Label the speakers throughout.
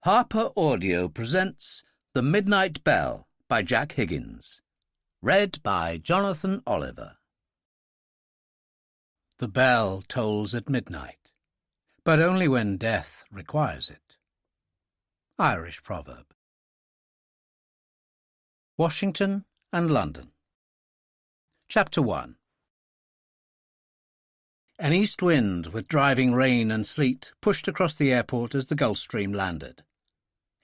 Speaker 1: Harper Audio presents The Midnight Bell by Jack Higgins. Read by Jonathan Oliver. The bell tolls at midnight, but only when death requires it. Irish proverb. Washington and London. Chapter 1. An east wind with driving rain and sleet pushed across the airport as the Gulf Stream landed.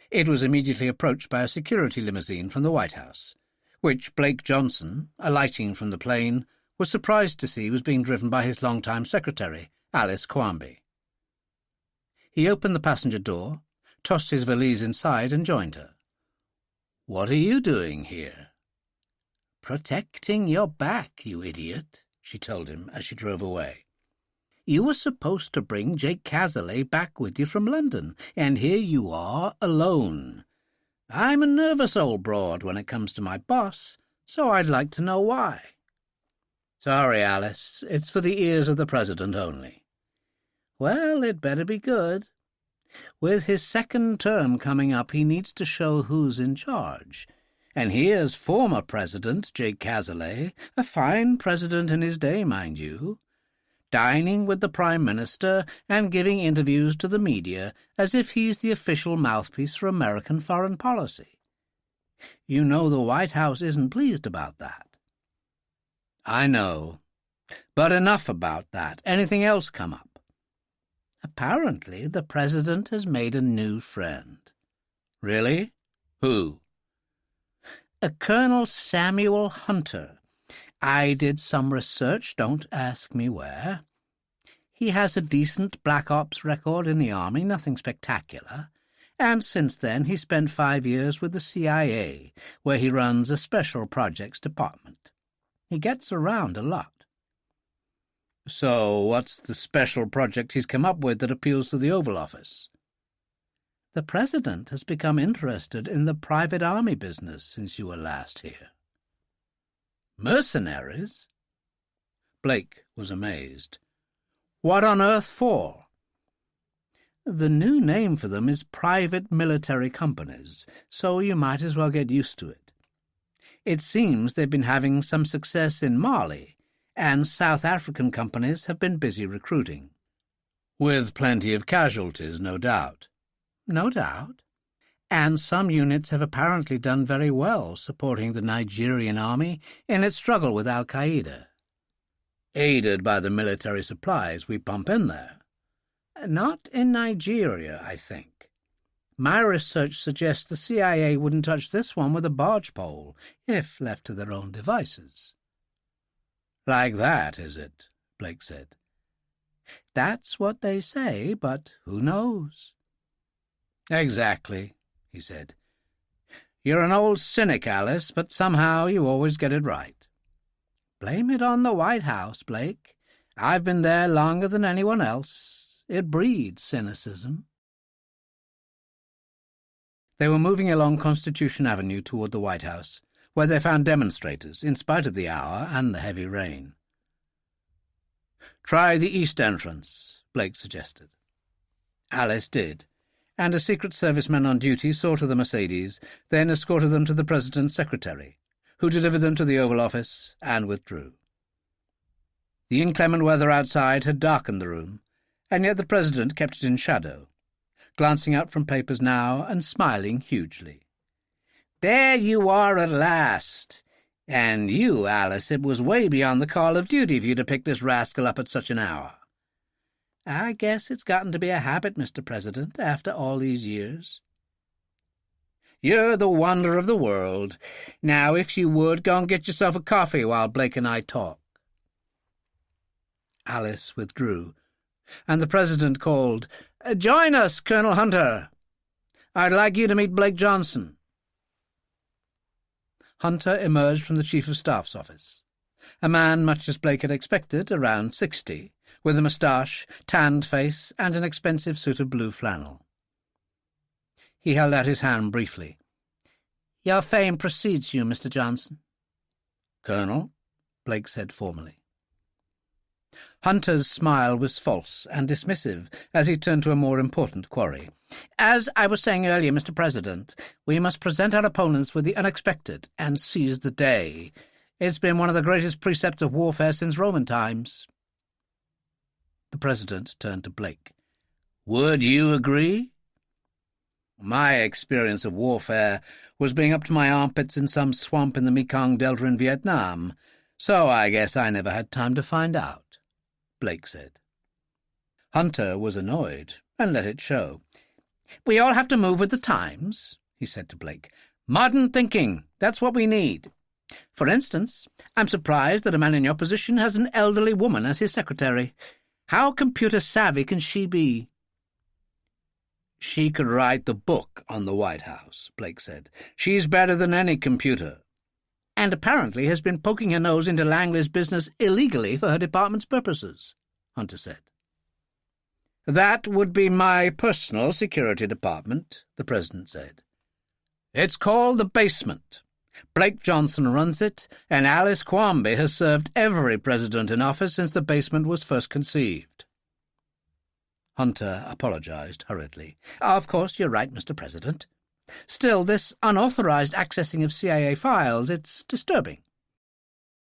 Speaker 1: It was immediately approached by a security limousine from the White House, which Blake Johnson, alighting from the plane, was surprised to see was being driven by his longtime secretary, Alice Quamby. He opened the passenger door, tossed his valise inside and joined her. "What are you doing here?" "Protecting your back, you idiot," she told him as she drove away. "You were supposed to bring Jake Cazalet back with you from London, and here you are, alone. I'm a nervous old broad when it comes to my boss, so I'd like to know why." "Sorry, Alice, it's for the ears of the President only." "Well, it better be good. With his second term coming up, he needs to show who's in charge. And here's former President Jake Cazalet, a fine president in his day, mind you, dining with the Prime Minister and giving interviews to the media as if he's the official mouthpiece for American foreign policy. You know the White House isn't pleased about that." "I know. But enough about that. Anything else come up?" "Apparently the President has made a new friend." "Really? Who?" "A Colonel Samuel Hunter. I did some research, don't ask me where. He has a decent Black Ops record in the Army, nothing spectacular, and since then he spent 5 years with the CIA, where he runs a Special Projects Department. He gets around a lot." "So what's the special project he's come up with that appeals to the Oval Office?" "The President has become interested in the private army business since you were last here." "Mercenaries?" Blake was amazed. "What on earth for?" "The new name for them is private military companies, so you might as well get used to it. It seems they've been having some success in Mali, and South African companies have been busy recruiting." "With plenty of casualties, no doubt." "No doubt. And some units have apparently done very well supporting the Nigerian army in its struggle with al-Qaeda." "Aided by the military supplies we pump in there." "Not in Nigeria, I think. My research suggests the CIA wouldn't touch this one with a barge pole, if left to their own devices." "Like that, is it?" Blake said. "That's what they say, but who knows?" "Exactly," he said. "You're an old cynic, Alice, but somehow you always get it right." "Blame it on the White House, Blake. I've been there longer than anyone else. It breeds cynicism." They were moving along Constitution Avenue toward the White House, where they found demonstrators, in spite of the hour and the heavy rain. "Try the east entrance," Blake suggested. Alice did, and a Secret Service man on duty saw to the Mercedes, then escorted them to the President's secretary, who delivered them to the Oval Office and withdrew. The inclement weather outside had darkened the room, and yet the President kept it in shadow, glancing up from papers now and smiling hugely. "There you are at last. And you, Alice, it was way beyond the call of duty for you to pick this rascal up at such an hour." "I guess it's gotten to be a habit, Mr. President, after all these years." "You're the wonder of the world. Now, if you would, go and get yourself a coffee while Blake and I talk." Alice withdrew, and the President called, "Join us, Colonel Hunter. I'd like you to meet Blake Johnson." Hunter emerged from the Chief of Staff's office, a man much as Blake had expected, around 60, with a moustache, tanned face, and an expensive suit of blue flannel. He held out his hand briefly. "Your fame precedes you, Mr. Johnson." "Colonel," Blake said formally. Hunter's smile was false and dismissive as he turned to a more important quarry. "As I was saying earlier, Mr. President, we must present our opponents with the unexpected and seize the day. It's been one of the greatest precepts of warfare since Roman times." The President turned to Blake. "Would you agree?" "My experience of warfare was being up to my armpits in some swamp in the Mekong Delta in Vietnam, so I guess I never had time to find out," Blake said. Hunter was annoyed, and let it show. "We all have to move with the times," he said to Blake. "Modern thinking, that's what we need. For instance, I'm surprised that a man in your position has an elderly woman as his secretary. How computer-savvy can she be?" "She could write the book on the White House," Blake said. "She's better than any computer." "And apparently has been poking her nose into Langley's business illegally for her department's purposes," Hunter said. "That would be my personal security department," the President said. "It's called the Basement. Blake Johnson runs it, and Alice Quamby has served every president in office since the Basement was first conceived." Hunter apologized hurriedly. "Of course, you're right, Mr. President. Still, this unauthorized accessing of CIA files, it's disturbing."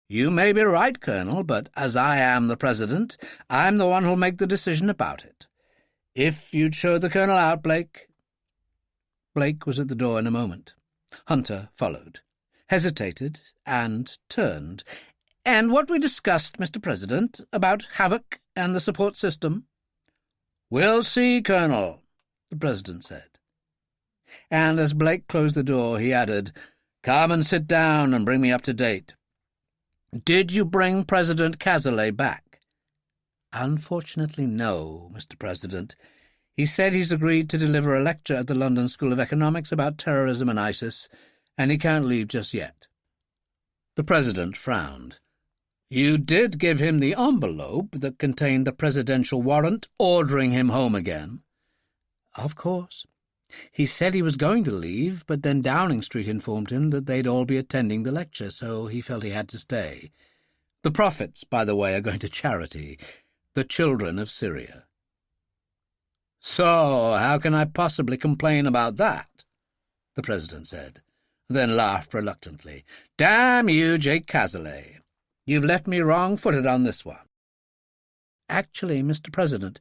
Speaker 1: "You may be right, Colonel, but as I am the President, I'm the one who'll make the decision about it. If you'd show the Colonel out, Blake." Blake was at the door in a moment. Hunter followed, hesitated, and turned. "And what we discussed, Mr. President, about Havoc and the support system?" "We'll see, Colonel," the President said. And as Blake closed the door, he added, "Come and sit down and bring me up to date. Did you bring President Cazalet back?" "Unfortunately, no, Mr. President. He said he's agreed to deliver a lecture at the London School of Economics about terrorism and ISIS, and he can't leave just yet." The President frowned. "You did give him the envelope that contained the presidential warrant ordering him home again?" "Of course. He said he was going to leave, but then Downing Street informed him that they'd all be attending the lecture, so he felt he had to stay. The profits, by the way, are going to charity, the children of Syria." "So how can I possibly complain about that?" the President said, then laughed reluctantly. "Damn you, Jake Cazalet. You've left me wrong-footed on this one." "Actually, Mr. President,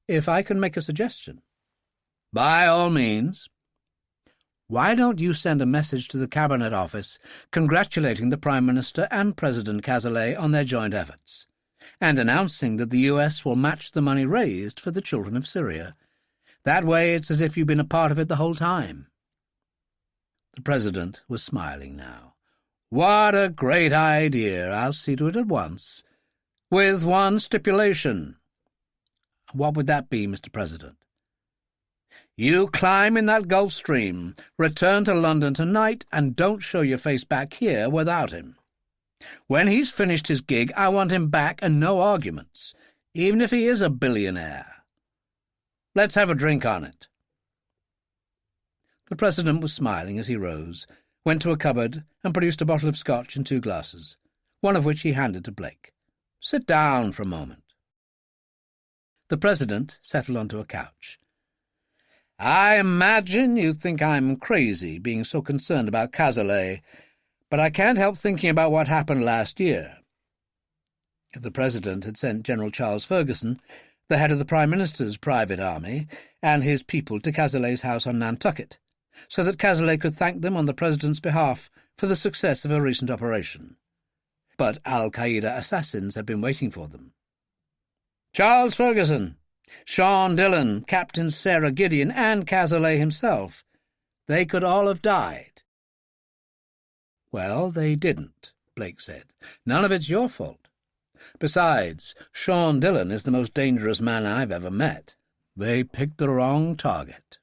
Speaker 1: if I can make a suggestion." "By all means." "Why don't you send a message to the Cabinet Office congratulating the Prime Minister and President Cazalet on their joint efforts, and announcing that the U.S. will match the money raised for the children of Syria? That way it's as if you've been a part of it the whole time." The President was smiling now. "What a great idea! I'll see to it at once. With one stipulation." "What would that be, Mr. President?" "You climb in that Gulf Stream, return to London tonight, and don't show your face back here without him. When he's finished his gig, I want him back and no arguments, even if he is a billionaire. Let's have a drink on it." The President was smiling as he rose, went to a cupboard and produced a bottle of scotch and 2 glasses, one of which he handed to Blake. "Sit down for a moment." The President settled onto a couch. "I imagine you think I'm crazy being so concerned about Cazalet, but I can't help thinking about what happened last year." The President had sent General Charles Ferguson, the head of the Prime Minister's private army, and his people to Cazalet's house on Nantucket, so that Cazalet could thank them on the President's behalf for the success of a recent operation. But al-Qaeda assassins had been waiting for them. Charles Ferguson, Sean Dillon, Captain Sarah Gideon, and Cazalet himself, they could all have died. "Well, they didn't," Blake said. "None of it's your fault. Besides, Sean Dillon is the most dangerous man I've ever met. They picked the wrong target.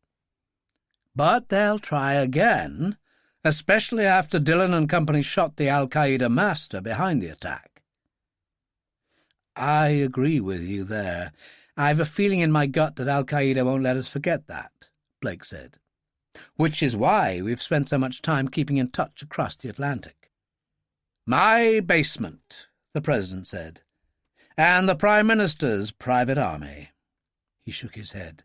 Speaker 1: But they'll try again, especially after Dillon and company shot the al-Qaeda master behind the attack." "I agree with you there. I've a feeling in my gut that al-Qaeda won't let us forget that," Blake said. "Which is why we've spent so much time keeping in touch across the Atlantic." "My basement," the President said, and the Prime Minister's private army." He shook his head.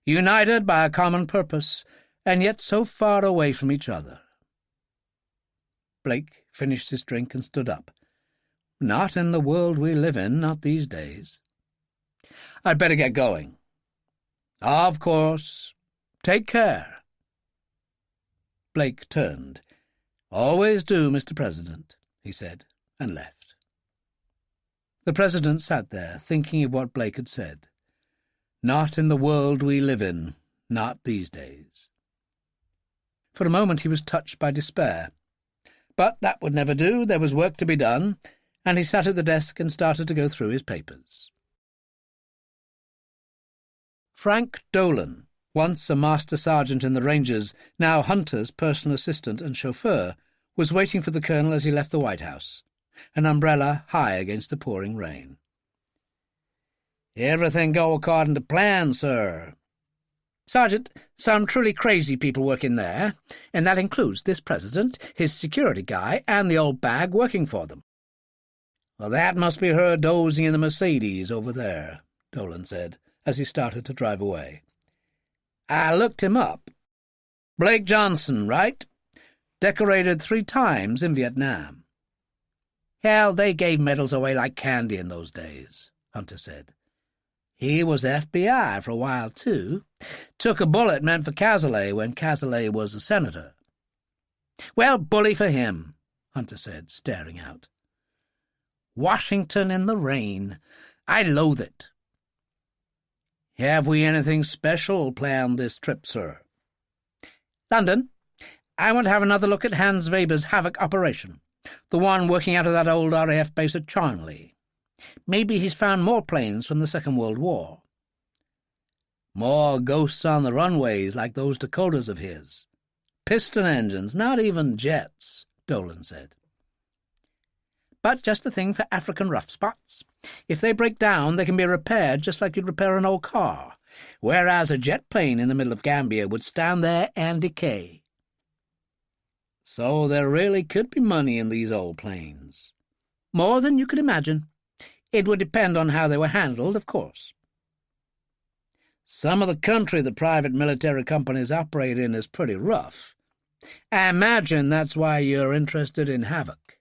Speaker 1: "United by a common purpose, and yet so far away from each other." Blake finished his drink and stood up. "Not in the world we live in, not these days. I'd better get going." "Of course. Take care." Blake turned. "Always do, Mr. President," he said, and left. The President sat there, thinking of what Blake had said. Not in the world we live in, not these days. For a moment he was touched by despair. But that would never do. There was work to be done, and he sat at the desk and started to go through his papers. Frank Dillon, once a master sergeant in the Rangers, now Hunter's personal assistant and chauffeur, was waiting for the colonel as he left the White House, an umbrella high against the pouring rain. "Everything go according to plan, sir." "Sergeant, some truly crazy people work in there, and that includes this president, his security guy, and the old bag working for them." "Well, that must be her dozing in the Mercedes over there," Dillon said, as he started to drive away. "I looked him up. Blake Johnson, right? Decorated 3 times in Vietnam." "Hell, they gave medals away like candy in those days," Hunter said. "He was FBI for a while, too. Took a bullet meant for Cazalet when Cazalet was a senator." "Well, bully for him," Hunter said, staring out. "Washington in the rain. I loathe it." "Have we anything special planned this trip, sir?" "London. I want to have another look at Hans Weber's Havoc operation, the one working out of that old RAF base at Charnley. Maybe he's found more planes from the Second World War." "More ghosts on the runways like those Dakotas of his. Piston engines, not even jets," Dillon said. "But just the thing for African rough spots. If they break down, they can be repaired just like you'd repair an old car, whereas a jet plane in the middle of Gambia would stand there and decay." "So there really could be money in these old planes." "More than you could imagine. It would depend on how they were handled, of course." "Some of the country the private military companies operate in is pretty rough. I imagine that's why you're interested in Havoc."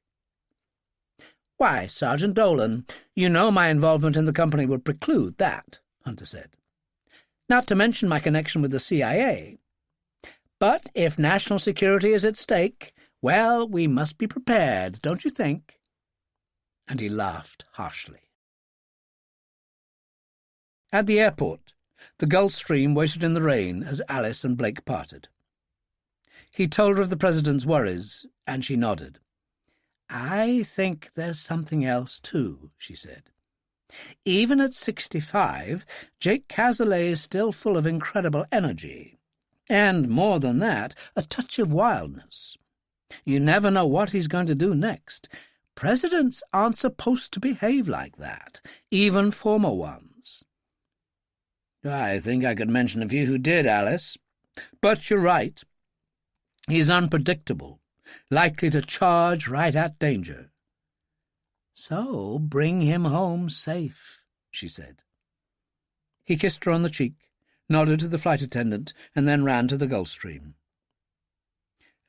Speaker 1: "Why, Sergeant Dillon, you know my involvement in the company would preclude that," Hunter said. "Not to mention my connection with the CIA. But if national security is at stake, well, we must be prepared, don't you think?" And he laughed harshly. At the airport, the Gulfstream waited in the rain as Alice and Blake parted. He told her of the President's worries, and she nodded. "I think there's something else, too," she said. "Even at 65, Jake Cazalet is still full of incredible energy, and, more than that, a touch of wildness. You never know what he's going to do next. Presidents aren't supposed to behave like that, even former ones." "I think I could mention a few who did, Alice. But you're right. He's unpredictable, likely to charge right at danger." "So bring him home safe," she said. He kissed her on the cheek, nodded to the flight attendant, and then ran to the Gulfstream.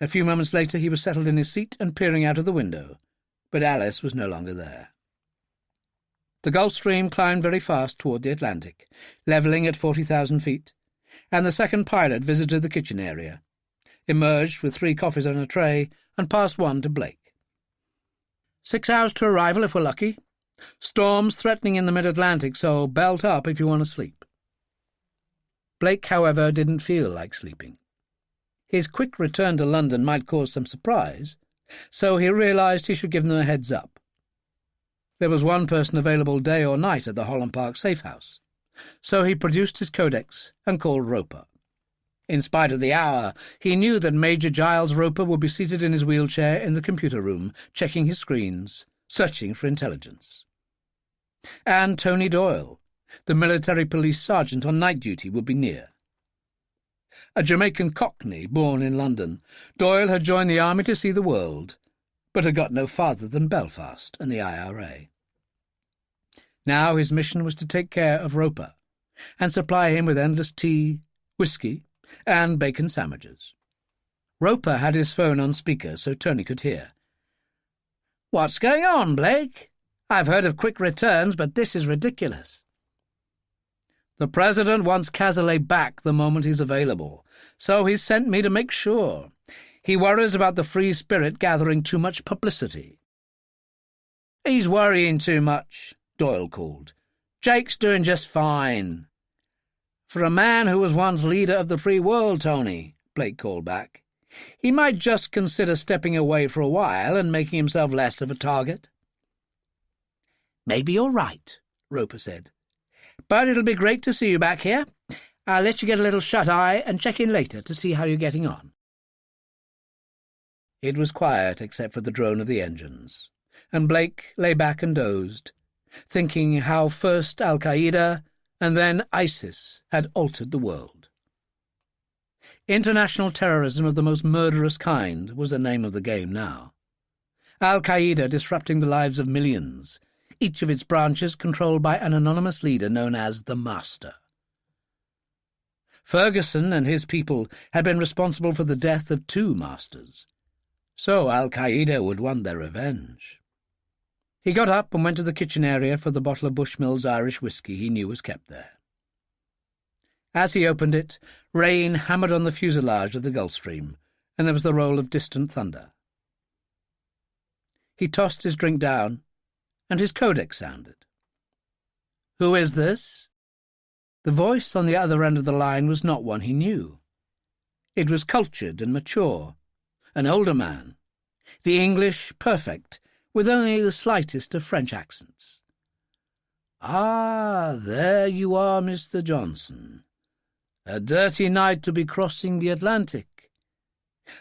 Speaker 1: A few moments later he was settled in his seat and peering out of the window, but Alice was no longer there. The Gulfstream climbed very fast toward the Atlantic, levelling at 40,000 feet, and the second pilot visited the kitchen area, emerged with 3 coffees on a tray, and passed one to Blake. 6 hours to arrival if we're lucky. Storms threatening in the mid-Atlantic, so belt up if you want to sleep." Blake, however, didn't feel like sleeping. His quick return to London might cause some surprise, so he realised he should give them a heads-up. There was one person available day or night at the Holland Park safe house, so he produced his codex and called Roper. In spite of the hour, he knew that Major Giles Roper would be seated in his wheelchair in the computer room, checking his screens, searching for intelligence. And Tony Doyle, the military police sergeant on night duty, would be near. A Jamaican Cockney born in London, Doyle had joined the army to see the world, but had got no farther than Belfast and the IRA. Now his mission was to take care of Roper and supply him with endless tea, whiskey, and bacon sandwiches. Roper had his phone on speaker so Tony could hear. "What's going on, Blake? I've heard of quick returns, but this is ridiculous." "The President wants Cazalet back the moment he's available, so he's sent me to make sure. He worries about the free spirit gathering too much publicity." "He's worrying too much," Doyle called. "Jake's doing just fine." "For a man who was once leader of the free world, Tony," Blake called back. "He might just consider stepping away for a while and making himself less of a target." "Maybe you're right," Roper said. "But it'll be great to see you back here. I'll let you get a little shut-eye and check in later to see how you're getting on." It was quiet except for the drone of the engines, and Blake lay back and dozed, thinking how first Al-Qaeda and then ISIS had altered the world. International terrorism of the most murderous kind was the name of the game now. Al-Qaeda disrupting the lives of millions, each of its branches controlled by an anonymous leader known as the Master. Ferguson and his people had been responsible for the death of 2 masters, so Al-Qaeda would want their revenge. He got up and went to the kitchen area for the bottle of Bushmills Irish whiskey he knew was kept there. As he opened it, rain hammered on the fuselage of the Gulfstream, and there was the roll of distant thunder. He tossed his drink down, and his codex sounded. "Who is this?" The voice on the other end of the line was not one he knew. It was cultured and mature, an older man, the English perfect, with only the slightest of French accents. "Ah, there you are, Mr. Johnson. A dirty night to be crossing the Atlantic.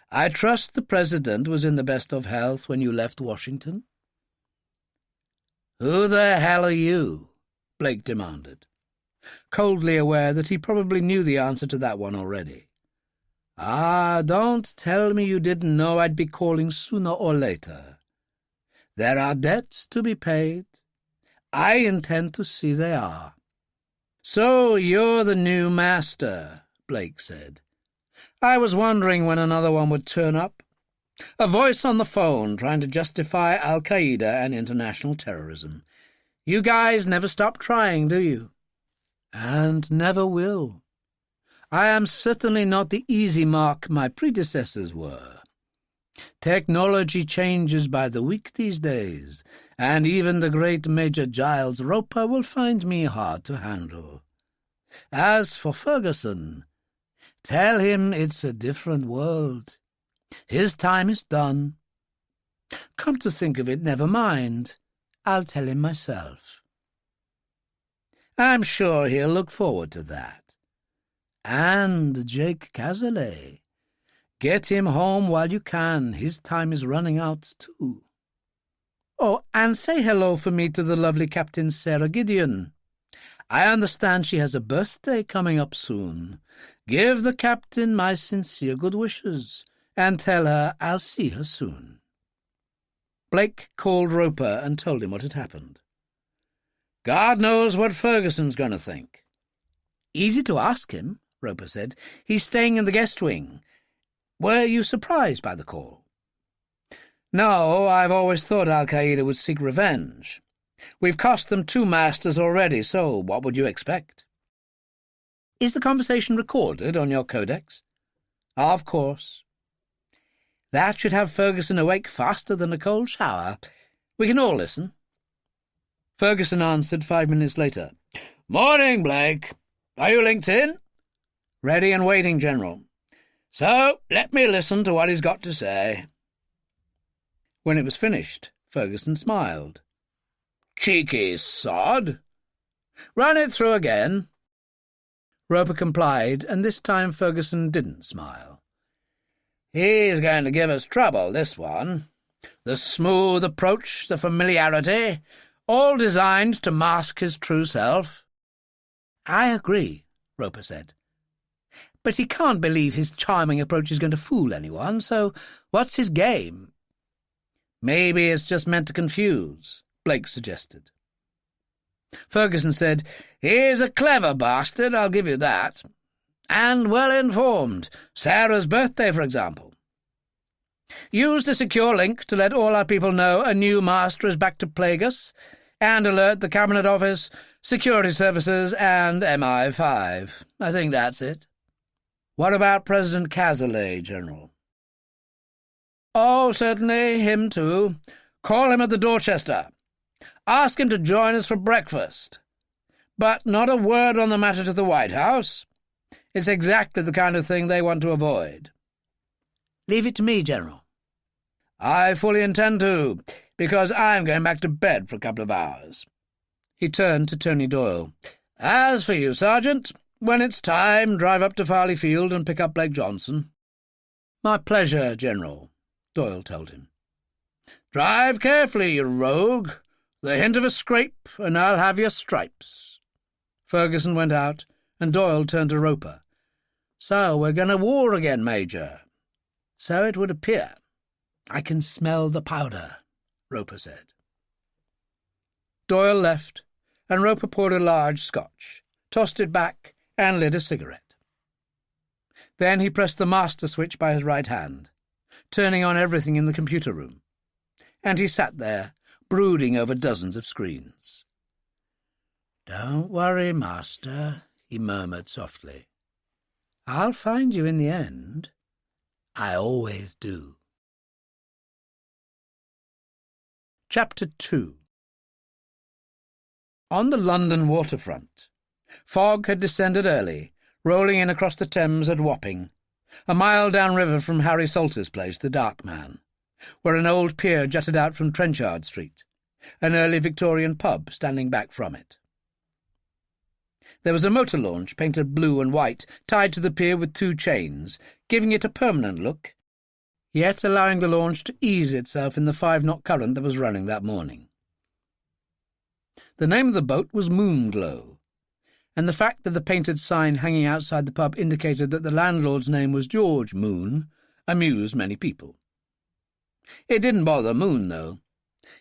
Speaker 1: I trust the President was in the best of health when you left Washington?" "Who the hell are you?" Blake demanded, coldly aware that he probably knew the answer to that one already. "Ah, don't tell me you didn't know I'd be calling sooner or later. There are debts to be paid. I intend to see they are." "So you're the new master," Blake said. "I was wondering when another one would turn up. A voice on the phone trying to justify Al-Qaeda and international terrorism. You guys never stop trying, do you? And never will. I am certainly not the easy mark my predecessors were. Technology changes by the week these days, and even the great Major Giles Roper will find me hard to handle. As for Ferguson, tell him it's a different world. His time is done. Come to think of it, never mind. I'll tell him myself. I'm sure he'll look forward to that. And Jake Cazalet. Get him home while you can. His time is running out, too. Oh, and say hello for me to the lovely Captain Sarah Gideon. I understand she has a birthday coming up soon. Give the captain my sincere good wishes, and tell her I'll see her soon." Blake called Roper and told him what had happened. "God knows what Ferguson's going to think." "Easy to ask him," Roper said. "He's staying in the guest wing. Were you surprised by the call?" "No, I've always thought Al-Qaeda would seek revenge. We've cost them 2 masters already, so what would you expect?" "Is the conversation recorded on your codex?" "Of course." "That should have Ferguson awake faster than a cold shower. We can all listen." Ferguson answered 5 minutes later. "Morning, Blake. Are you linked in?" "Ready and waiting, General." "So, let me listen to what he's got to say." When it was finished, Ferguson smiled. "Cheeky sod. Run it through again." Roper complied, and this time Ferguson didn't smile. "He's going to give us trouble, this one. The smooth approach, the familiarity, all designed to mask his true self." "I agree," Roper said. "But he can't believe his charming approach is going to fool anyone, so what's his game?" "Maybe it's just meant to confuse," Blake suggested. Ferguson said, "He's a clever bastard, I'll give you that. And well-informed. Sarah's birthday, for example. Use the secure link to let all our people know a new master is back to plague us, and alert the Cabinet Office, Security Services, and MI5. I think that's it. What about President Cazalet, General?" "Oh, certainly, him too. Call him at the Dorchester. Ask him to join us for breakfast. But not a word on the matter to the White House. It's exactly the kind of thing they want to avoid." "Leave it to me, General." "I fully intend to, because I'm going back to bed for a couple of hours." He turned to Tony Doyle. "As for you, Sergeant, when it's time, drive up to Farley Field and pick up Blake Johnson." "My pleasure, General," Doyle told him. "Drive carefully, you rogue. The hint of a scrape, and I'll have your stripes." Ferguson went out, and Doyle turned to Roper. "So we're going to war again, Major." "So it would appear. I can smell the powder," Roper said. Doyle left, and Roper poured a large Scotch, tossed it back, and lit a cigarette. Then he pressed the master switch by his right hand, turning on everything in the computer room, and he sat there, brooding over dozens of screens. "Don't worry, Master," he murmured softly. "I'll find you in the end. I always do." Chapter 2. On the London waterfront, fog had descended early, rolling in across the Thames at Wapping, a mile downriver from Harry Salter's place, the Dark Man, where an old pier jutted out from Trenchard Street, an early Victorian pub standing back from it. There was a motor launch painted blue and white, tied to the pier with 2 chains, giving it a permanent look, yet allowing the launch to ease itself in the 5-knot current that was running that morning. The name of the boat was Moonglow, and the fact that the painted sign hanging outside the pub indicated that the landlord's name was George Moon amused many people. It didn't bother Moon, though.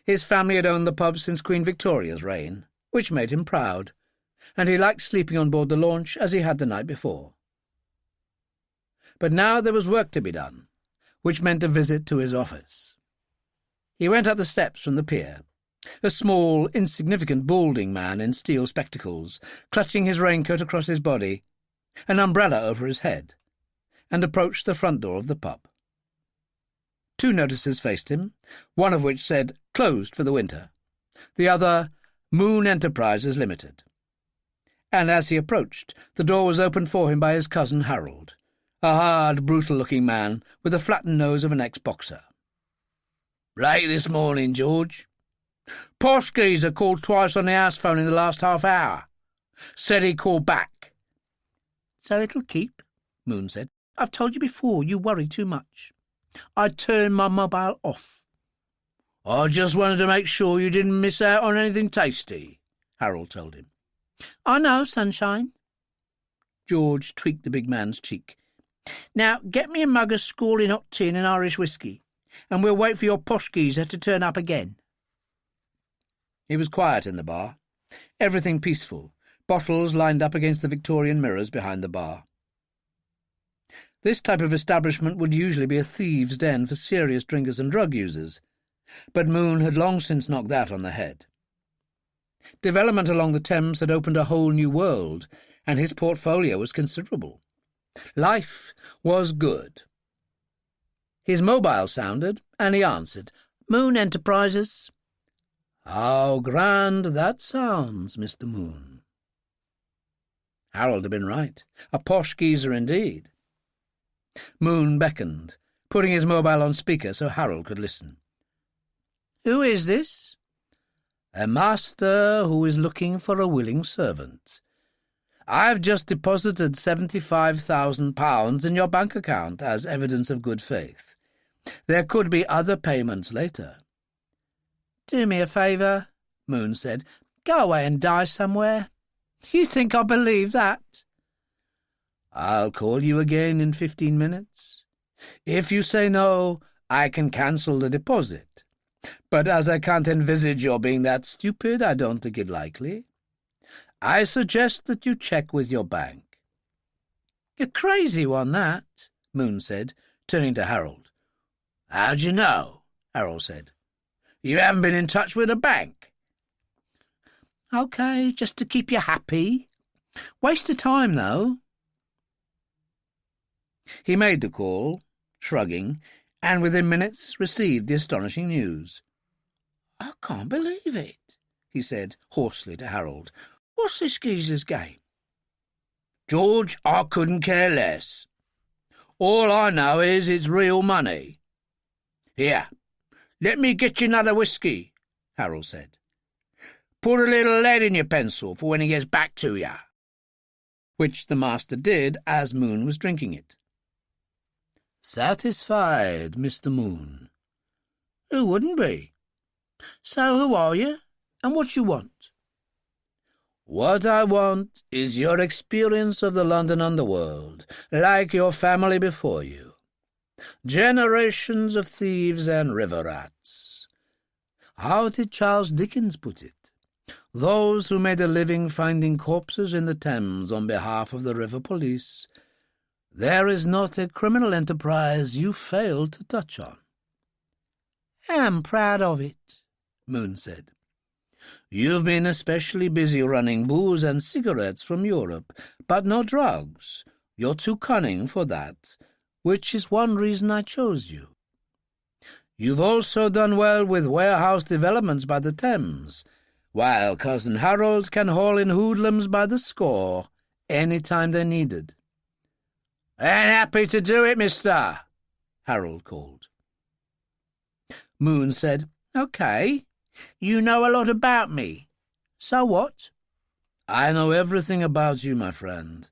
Speaker 1: His family had owned the pub since Queen Victoria's reign, which made him proud, and he liked sleeping on board the launch as he had the night before. But now there was work to be done, which meant a visit to his office. He went up the steps from the pier, a small, insignificant, balding man in steel spectacles, clutching his raincoat across his body, an umbrella over his head, and approached the front door of the pub. 2 notices faced him, one of which said, "Closed for the winter," the other, "Moon Enterprises Limited." And as he approached, the door was opened for him by his cousin Harold, a hard, brutal-looking man with the flattened nose of an ex-boxer. "Late this morning, George. Posh geezer called twice on the house phone in the last half hour. Said he'd call back." "So it'll keep," Moon said. "I've told you before, you worry too much. I turned my mobile off." "I just wanted to make sure you didn't miss out on anything tasty," Harold told him. "I know, sunshine." George tweaked the big man's cheek. "Now get me a mug of scalding hot tea and an Irish whiskey, and we'll wait for your posh geezer to turn up again." It was quiet in the bar, everything peaceful, bottles lined up against the Victorian mirrors behind the bar. This type of establishment would usually be a thieves' den for serious drinkers and drug users, but Moon had long since knocked that on the head. Development along the Thames had opened a whole new world, and his portfolio was considerable. Life was good. His mobile sounded, and he answered, "Moon Enterprises." "How grand that sounds, Mr. Moon." Harold had been right. A posh geezer indeed. Moon beckoned, putting his mobile on speaker so Harold could listen. "Who is this?" "A master who is looking for a willing servant. I've just deposited £75,000 in your bank account as evidence of good faith. There could be other payments later." "Do me a favour," Moon said. "Go away and die somewhere. You think I believe that?" "I'll call you again in 15 minutes. If you say no, I can cancel the deposit. But as I can't envisage your being that stupid, I don't think it likely. I suggest that you check with your bank." "A crazy one, that," Moon said, turning to Harold. "How'd you know?" Harold said. "You haven't been in touch with a bank." "OK, just to keep you happy. Waste of time, though." He made the call, shrugging, and within minutes received the astonishing news. "I can't believe it," he said hoarsely to Harold. "What's this geezer's game?" "George, I couldn't care less. All I know is it's real money." "Here, let me get you another whiskey," Harold said. "Put a little lead in your pencil for when he gets back to you." Which the master did as Moon was drinking it. "Satisfied, Mr. Moon?" "Who wouldn't be? So who are you, and what you want?" "What I want is your experience of the London underworld, like your family before you. Generations of thieves and river rats. How did Charles Dickens put it? Those who made a living finding corpses in the Thames on behalf of the river police. There is not a criminal enterprise you failed to touch on." "I'm proud of it," Moon said. "You've been especially busy running booze and cigarettes from Europe, but no drugs. You're too cunning for that, which is one reason I chose you. You've also done well with warehouse developments by the Thames, while Cousin Harold can haul in hoodlums by the score any time they're needed." "And happy to do it, mister," Harold called. Moon said, "OK, you know a lot about me. So what?" "I know everything about you, my friend.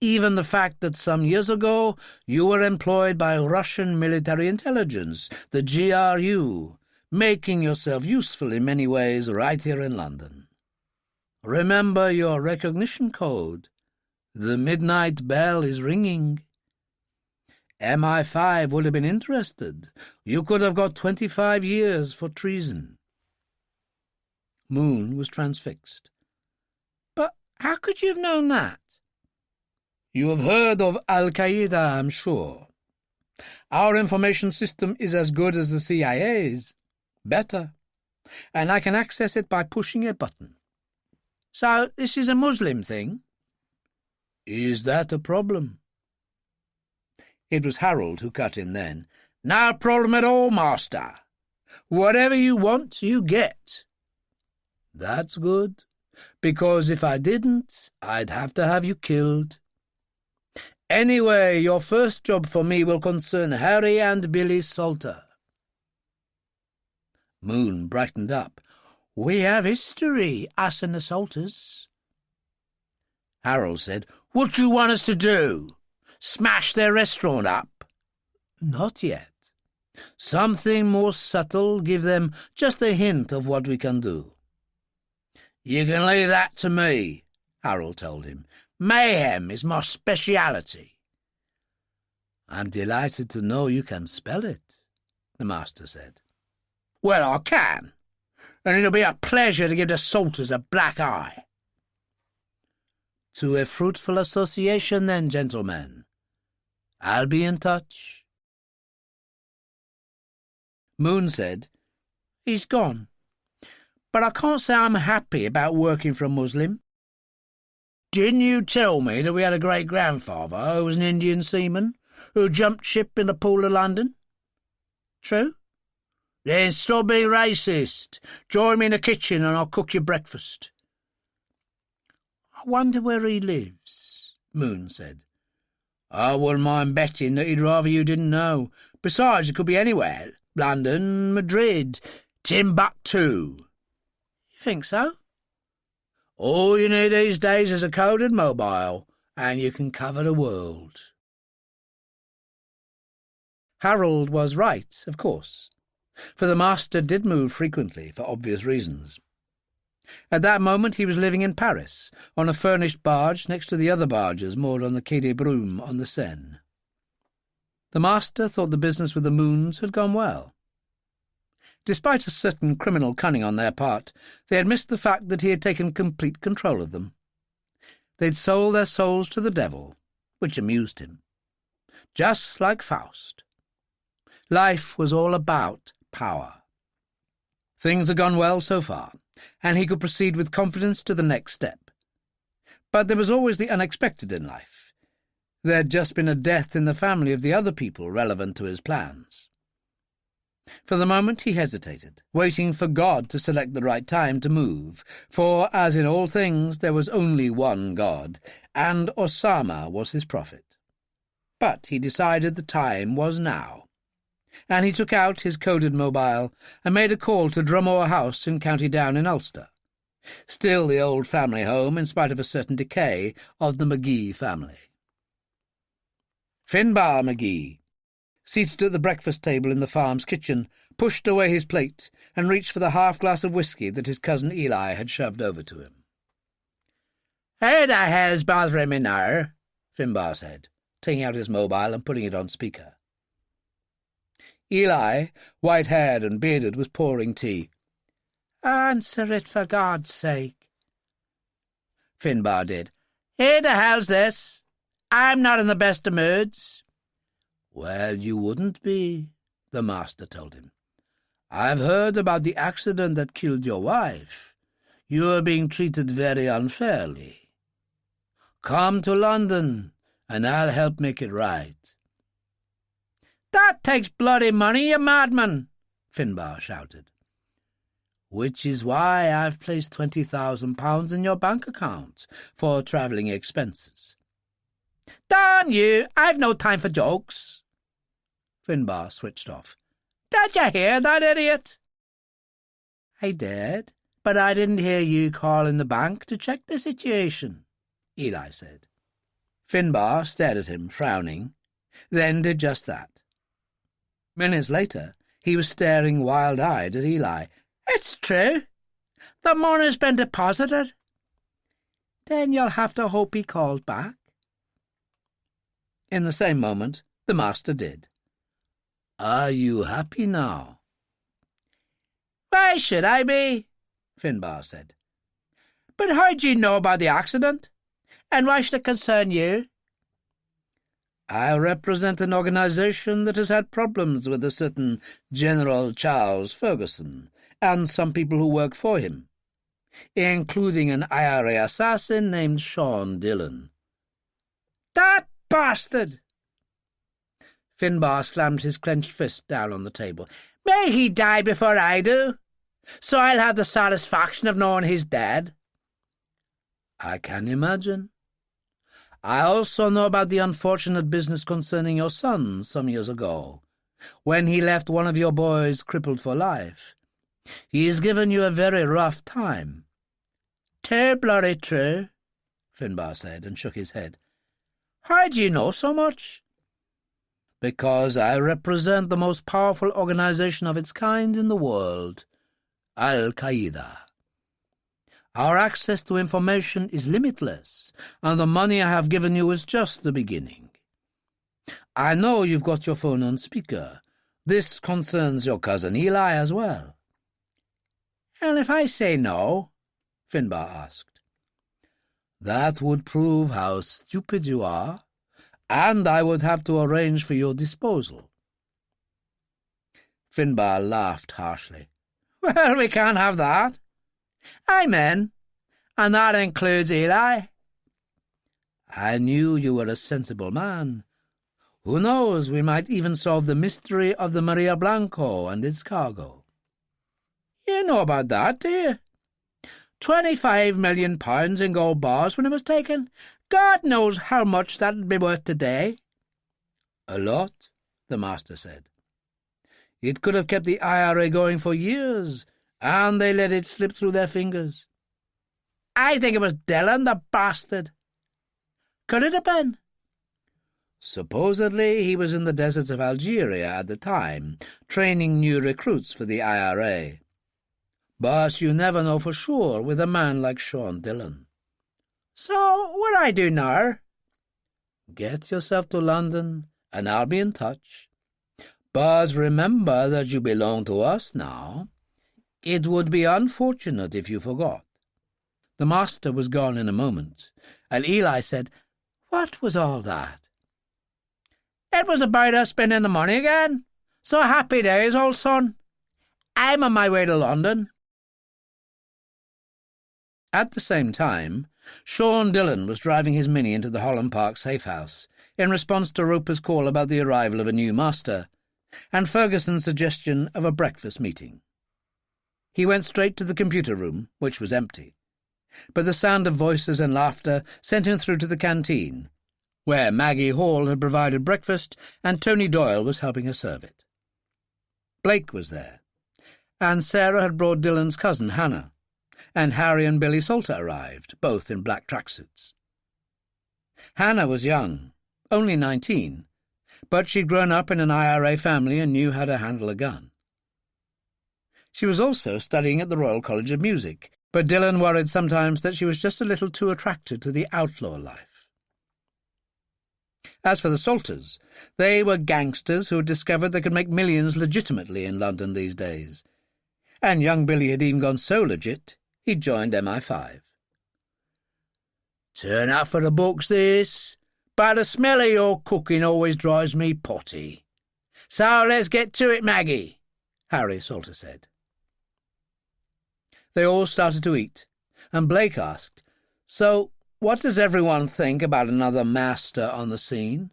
Speaker 1: Even the fact that some years ago you were employed by Russian military intelligence, the GRU, making yourself useful in many ways right here in London. Remember your recognition code. The midnight bell is ringing. MI5 would have been interested. You could have got 25 years for treason." Moon was transfixed. "But how could you have known that?" "You have heard of Al-Qaeda, I'm sure. Our information system is as good as the CIA's. Better. And I can access it by pushing a button." "So this is a Muslim thing?" "Is that a problem?" It was Harold who cut in then. "No problem at all, master. Whatever you want, you get." "That's good, because if I didn't, I'd have to have you killed. Anyway, your first job for me will concern Harry and Billy Salter." Moon brightened up. "We have history, us and the Salters." Harold said, "What do you want us to do? Smash their restaurant up?" "Not yet. Something more subtle, give them just a hint of what we can do." "You can leave that to me," Harold told him. "Mayhem is my speciality." "I'm delighted to know you can spell it," the master said. "Well, I can, and it'll be a pleasure to give the Salters a black eye." "To a fruitful association, then, gentlemen. I'll be in touch." Moon said, "He's gone, but I can't say I'm happy about working for a Muslim. Didn't you tell me that we had a great-grandfather who was an Indian seaman who jumped ship in the Pool of London? True? Then stop being racist. Join me in the kitchen and I'll cook you breakfast." "I wonder where he lives," Moon said. "I wouldn't mind betting that he'd rather you didn't know. Besides, it could be anywhere. London, Madrid, Timbuktu." "You think so?" "All you need these days is a coded mobile, and you can cover the world." Harold was right, of course, for the master did move frequently for obvious reasons. At that moment he was living in Paris, on a furnished barge next to the other barges moored on the Quai des Brumes on the Seine. The master thought the business with the Moons had gone well. Despite a certain criminal cunning on their part, they had missed the fact that he had taken complete control of them. They'd sold their souls to the devil, which amused him. Just like Faust. Life was all about power. Things had gone well so far, and he could proceed with confidence to the next step. But there was always the unexpected in life. There had just been a death in the family of the other people relevant to his plans. For the moment he hesitated, waiting for God to select the right time to move, for, as in all things, there was only one God, and Osama was his prophet. But he decided the time was now, and he took out his coded mobile and made a call to Drumore House in County Down in Ulster, still the old family home in spite of a certain decay of the McGee family. Finbar McGee, seated at the breakfast table in the farm's kitchen, pushed away his plate and reached for the half-glass of whisky that his cousin Eli had shoved over to him. "Who the hell's bothering me now?" Finbar said, taking out his mobile and putting it on speaker. Eli, white-haired and bearded, was pouring tea. "Answer it, for God's sake." Finbar did. "Who the hell's this? I'm not in the best of moods." "Well, you wouldn't be," the master told him. "I've heard about the accident that killed your wife. You're being treated very unfairly. Come to London, and I'll help make it right." "That takes bloody money, you madman!" Finbar shouted. "Which is why I've placed £20,000 in your bank account for travelling expenses." "Damn you! I've no time for jokes." Finbar switched off. "Did you hear that idiot?" "I did, but I didn't hear you call in the bank to check the situation," Eli said. Finbar stared at him, frowning, then did just that. Minutes later, he was staring wild-eyed at Eli. "It's true. The money's been deposited." "Then you'll have to hope he calls back." In the same moment, the master did. "Are you happy now?" "Why should I be?" Finbar said. "But how do you know about the accident? And why should it concern you?" "I represent an organization that has had problems with a certain General Charles Ferguson and some people who work for him, including an IRA assassin named Sean Dillon." "That bastard!" Finbar slammed his clenched fist down on the table. "May he die before I do, so I'll have the satisfaction of knowing he's dead." "I can imagine. I also know about the unfortunate business concerning your son some years ago, when he left one of your boys crippled for life. He's given you a very rough time." "Too bloody true," Finbar said, and shook his head. "How do you know so much?" "Because I represent the most powerful organization of its kind in the world, Al-Qaeda. Our access to information is limitless, and the money I have given you is just the beginning. I know you've got your phone on speaker. This concerns your cousin Eli as well." "And if I say no?" Finbar asked. "That would prove how stupid you are, and I would have to arrange for your disposal." Finbar laughed harshly. "Well, we can't have that. I'm in, and that includes Eli." "I knew you were a sensible man. Who knows, we might even solve the mystery of the Maria Blanco and its cargo." "You know about that, do you? £25 million in gold bars when it was taken. God knows how much that'd be worth today." "A lot," the master said. "It could have kept the IRA going for years, and they let it slip through their fingers." "I think it was Dillon, the bastard." "Could it have been?" "Supposedly he was in the deserts of Algeria at the time, training new recruits for the IRA. But you never know for sure with a man like Sean Dillon." "So what do I do now?" "Get yourself to London, and I'll be in touch. But remember that you belong to us now. It would be unfortunate if you forgot." The master was gone in a moment, and Eli said, "What was all that?" "It was about us spending the money again. So happy days, old son. I'm on my way to London." At the same time, Sean Dillon was driving his Mini into the Holland Park safe house in response to Roper's call about the arrival of a new master, and Ferguson's suggestion of a breakfast meeting. He went straight to the computer room, which was empty, but the sound of voices and laughter sent him through to the canteen, where Maggie Hall had provided breakfast and Tony Doyle was helping her serve it. Blake was there, and Sarah had brought Dillon's cousin Hannah, and Harry and Billy Salter arrived, both in black tracksuits. Hannah was young, only 19, but she'd grown up in an IRA family and knew how to handle a gun. She was also studying at the Royal College of Music, but Dillon worried sometimes that she was just a little too attracted to the outlaw life. As for the Salters, they were gangsters who had discovered they could make millions legitimately in London these days, and young Billy had even gone so legit he'd joined MI5. "Turn up for the books, this, but the smell of your cooking always drives me potty. So let's get to it, Maggie," Harry Salter said. They all started to eat, and Blake asked, "So, what does everyone think about another master on the scene?"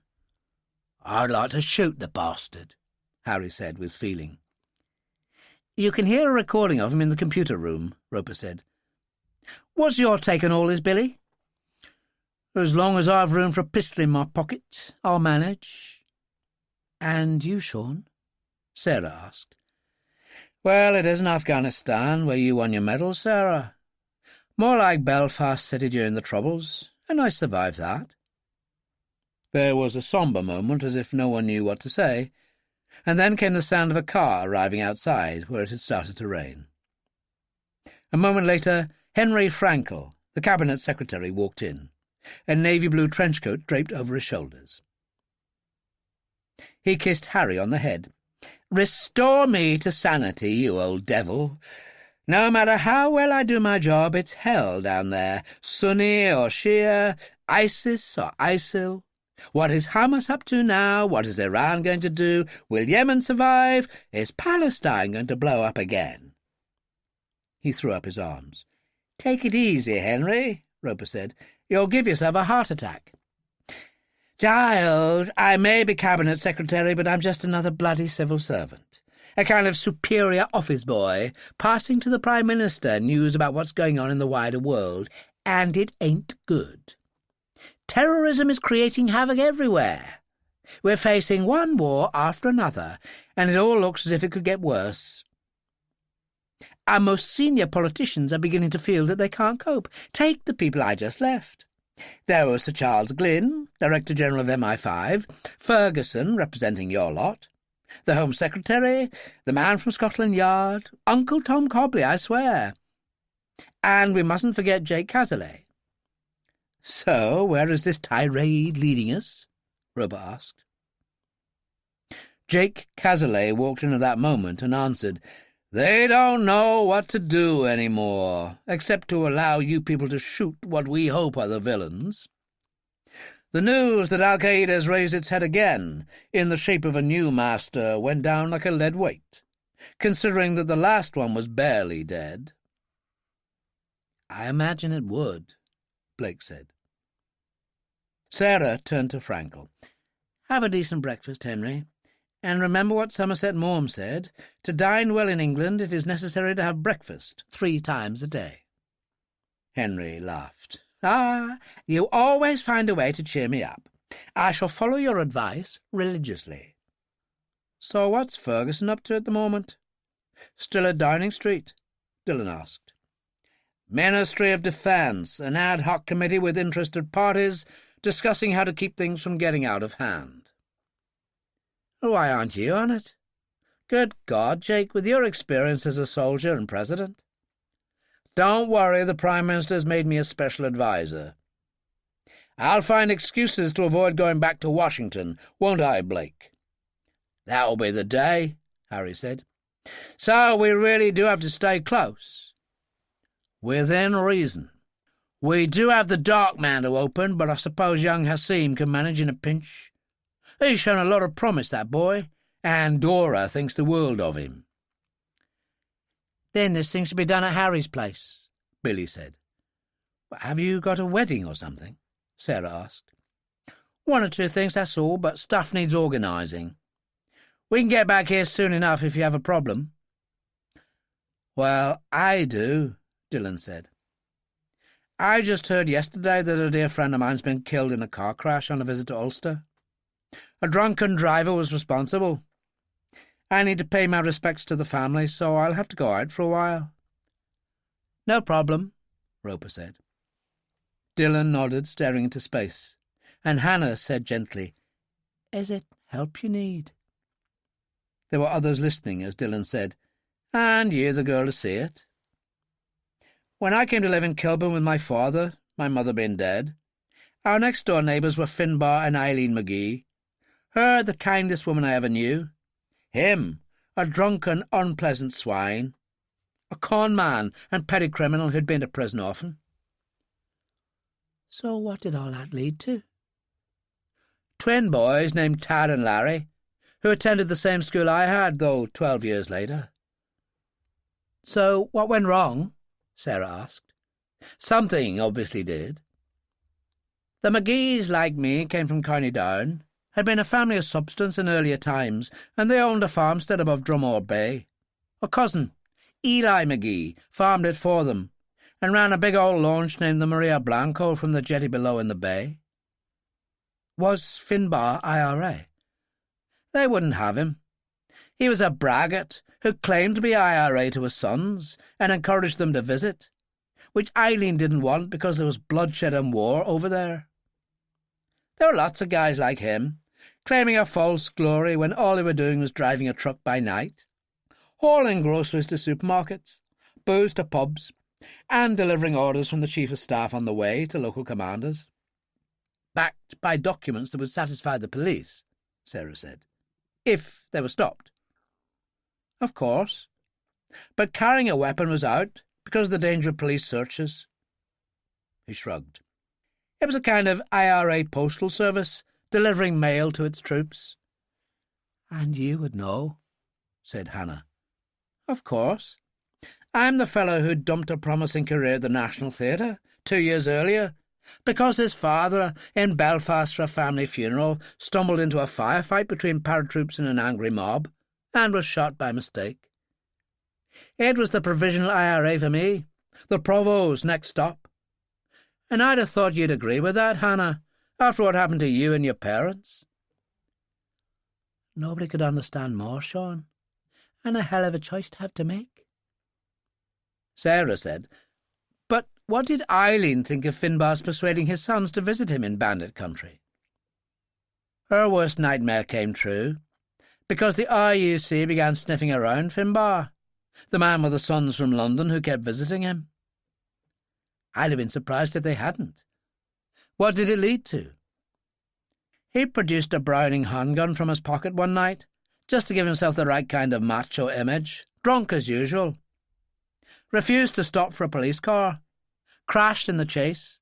Speaker 1: "I'd like to shoot the bastard," Harry said with feeling. "You can hear a recording of him in the computer room," Roper said. "What's your take on all this, Billy?" "As long as I've room for a pistol in my pocket, I'll manage." "And you, Sean?" Sarah asked. "Well, it isn't Afghanistan where you won your medal, Sarah. More like Belfast City during the Troubles, and I survived that." There was a sombre moment, as if no one knew what to say, and then came the sound of a car arriving outside, where it had started to rain. A moment later, Henry Frankel, the Cabinet Secretary, walked in, a navy-blue trench-coat draped over his shoulders. He kissed Harry on the head. "Restore me to sanity, you old devil. No matter how well I do my job, it's hell down there, Sunni or Shia, ISIS or ISIL. What is Hamas up to now? What is Iran going to do? Will Yemen survive? Is Palestine going to blow up again?" He threw up his arms. "Take it easy, Henry," Roper said. "You'll give yourself a heart attack. Giles, I may be Cabinet Secretary, but I'm just another bloody civil servant, a kind of superior office boy, passing to the Prime Minister news about what's going on in the wider world, and it ain't good. Terrorism is creating havoc everywhere. We're facing one war after another, and it all looks as if it could get worse. Our most senior politicians are beginning to feel that they can't cope. Take the people I just left. There was Sir Charles Glynn, Director-General of MI5, Ferguson, representing your lot, the Home Secretary, the man from Scotland Yard, Uncle Tom Cobley, I swear. And we mustn't forget Jake Cazalet." "So, where is this tirade leading us?" Roper asked. Jake Cazalet walked in at that moment and answered, "They don't know what to do anymore, except to allow you people to shoot what we hope are the villains. The news that Al-Qaeda has raised its head again, in the shape of a new master, went down like a lead weight, considering that the last one was barely dead." "I imagine it would," Blake said. Sarah turned to Frankel. "Have a decent breakfast, Henry. And remember what Somerset Maugham said, to dine well in England it is necessary to have breakfast 3 times a day." Henry laughed. "Ah, you always find a way to cheer me up. I shall follow your advice religiously." "So what's Ferguson up to at the moment?" "Still at Downing Street?" Dillon asked. "Ministry of Defence, an ad hoc committee with interested parties, discussing how to keep things from getting out of hand." "Why aren't you on it?" "Good God, Jake, with your experience as a soldier and president." "Don't worry, the Prime Minister's made me a special adviser. I'll find excuses to avoid going back to Washington, won't I, Blake?" "That'll be the day," Harry said. "So we really do have to stay close." "Within reason. We do have the dark man to open, but I suppose young Hassim can manage in a pinch. He's shown a lot of promise, that boy, and Dora thinks the world of him." "Then there's things to be done at Harry's place," Billy said. "Have you got a wedding or something?" Sarah asked. "One or two things, that's all, but stuff needs organising. We can get back here soon enough if you have a problem." "Well, I do," Dillon said. "I just heard yesterday that a dear friend of mine's been killed in a car crash on a visit to Ulster. A drunken driver was responsible. I need to pay my respects to the family, so I'll have to go out for a while." "No problem," Roper said. Dillon nodded, staring into space, and Hannah said gently, "Is it help you need?" There were others listening as Dillon said, "And you the girl to see it?" "When I came to live in Kilburn with my father, my mother being dead, our next-door neighbours were Finbar and Eileen McGee. Her the kindest woman I ever knew. Him a drunken, unpleasant swine. A con man and petty criminal who'd been to prison often." "So what did all that lead to?" "Twin boys named Tad and Larry, who attended the same school I had, though 12 years later." "So what went wrong?" Sarah asked. "Something obviously did. The McGees, like me, came from County Down, had been a family of substance in earlier times, and they owned a farmstead above Drumore Bay. A cousin, Eli McGee, farmed it for them, and ran a big old launch named the Maria Blanco from the jetty below in the bay." "Was Finbar IRA?" "They wouldn't have him. He was a braggart who claimed to be IRA to his sons and encouraged them to visit, which Eileen didn't want because there was bloodshed and war over there. There were lots of guys like him, claiming a false glory when all they were doing was driving a truck by night, hauling groceries to supermarkets, booze to pubs, and delivering orders from the chief of staff on the way to local commanders. Backed by documents that would satisfy the police," Sarah said, "if they were stopped." "Of course. But carrying a weapon was out because of the danger of police searches." He shrugged. "It was a kind of IRA postal service, delivering mail to its troops." "And you would know," said Hannah. "Of course. I'm the fellow who dumped a promising career at the National Theatre 2 years earlier because his father, in Belfast for a family funeral, stumbled into a firefight between paratroops and an angry mob and was shot by mistake. It was the provisional IRA for me, the Provost's next stop. And I'd have thought you'd agree with that, Hannah, after what happened to you and your parents." "Nobody could understand more, Sean, and a hell of a choice to have to make." Sarah said, "But what did Eileen think of Finbar's persuading his sons to visit him in Bandit country?" "Her worst nightmare came true, because the RUC began sniffing around Finbar, the man with the sons from London who kept visiting him. I'd have been surprised if they hadn't. What did it lead to? He produced a Browning handgun from his pocket one night, just to give himself the right kind of macho image, drunk as usual. Refused to stop for a police car. Crashed in the chase."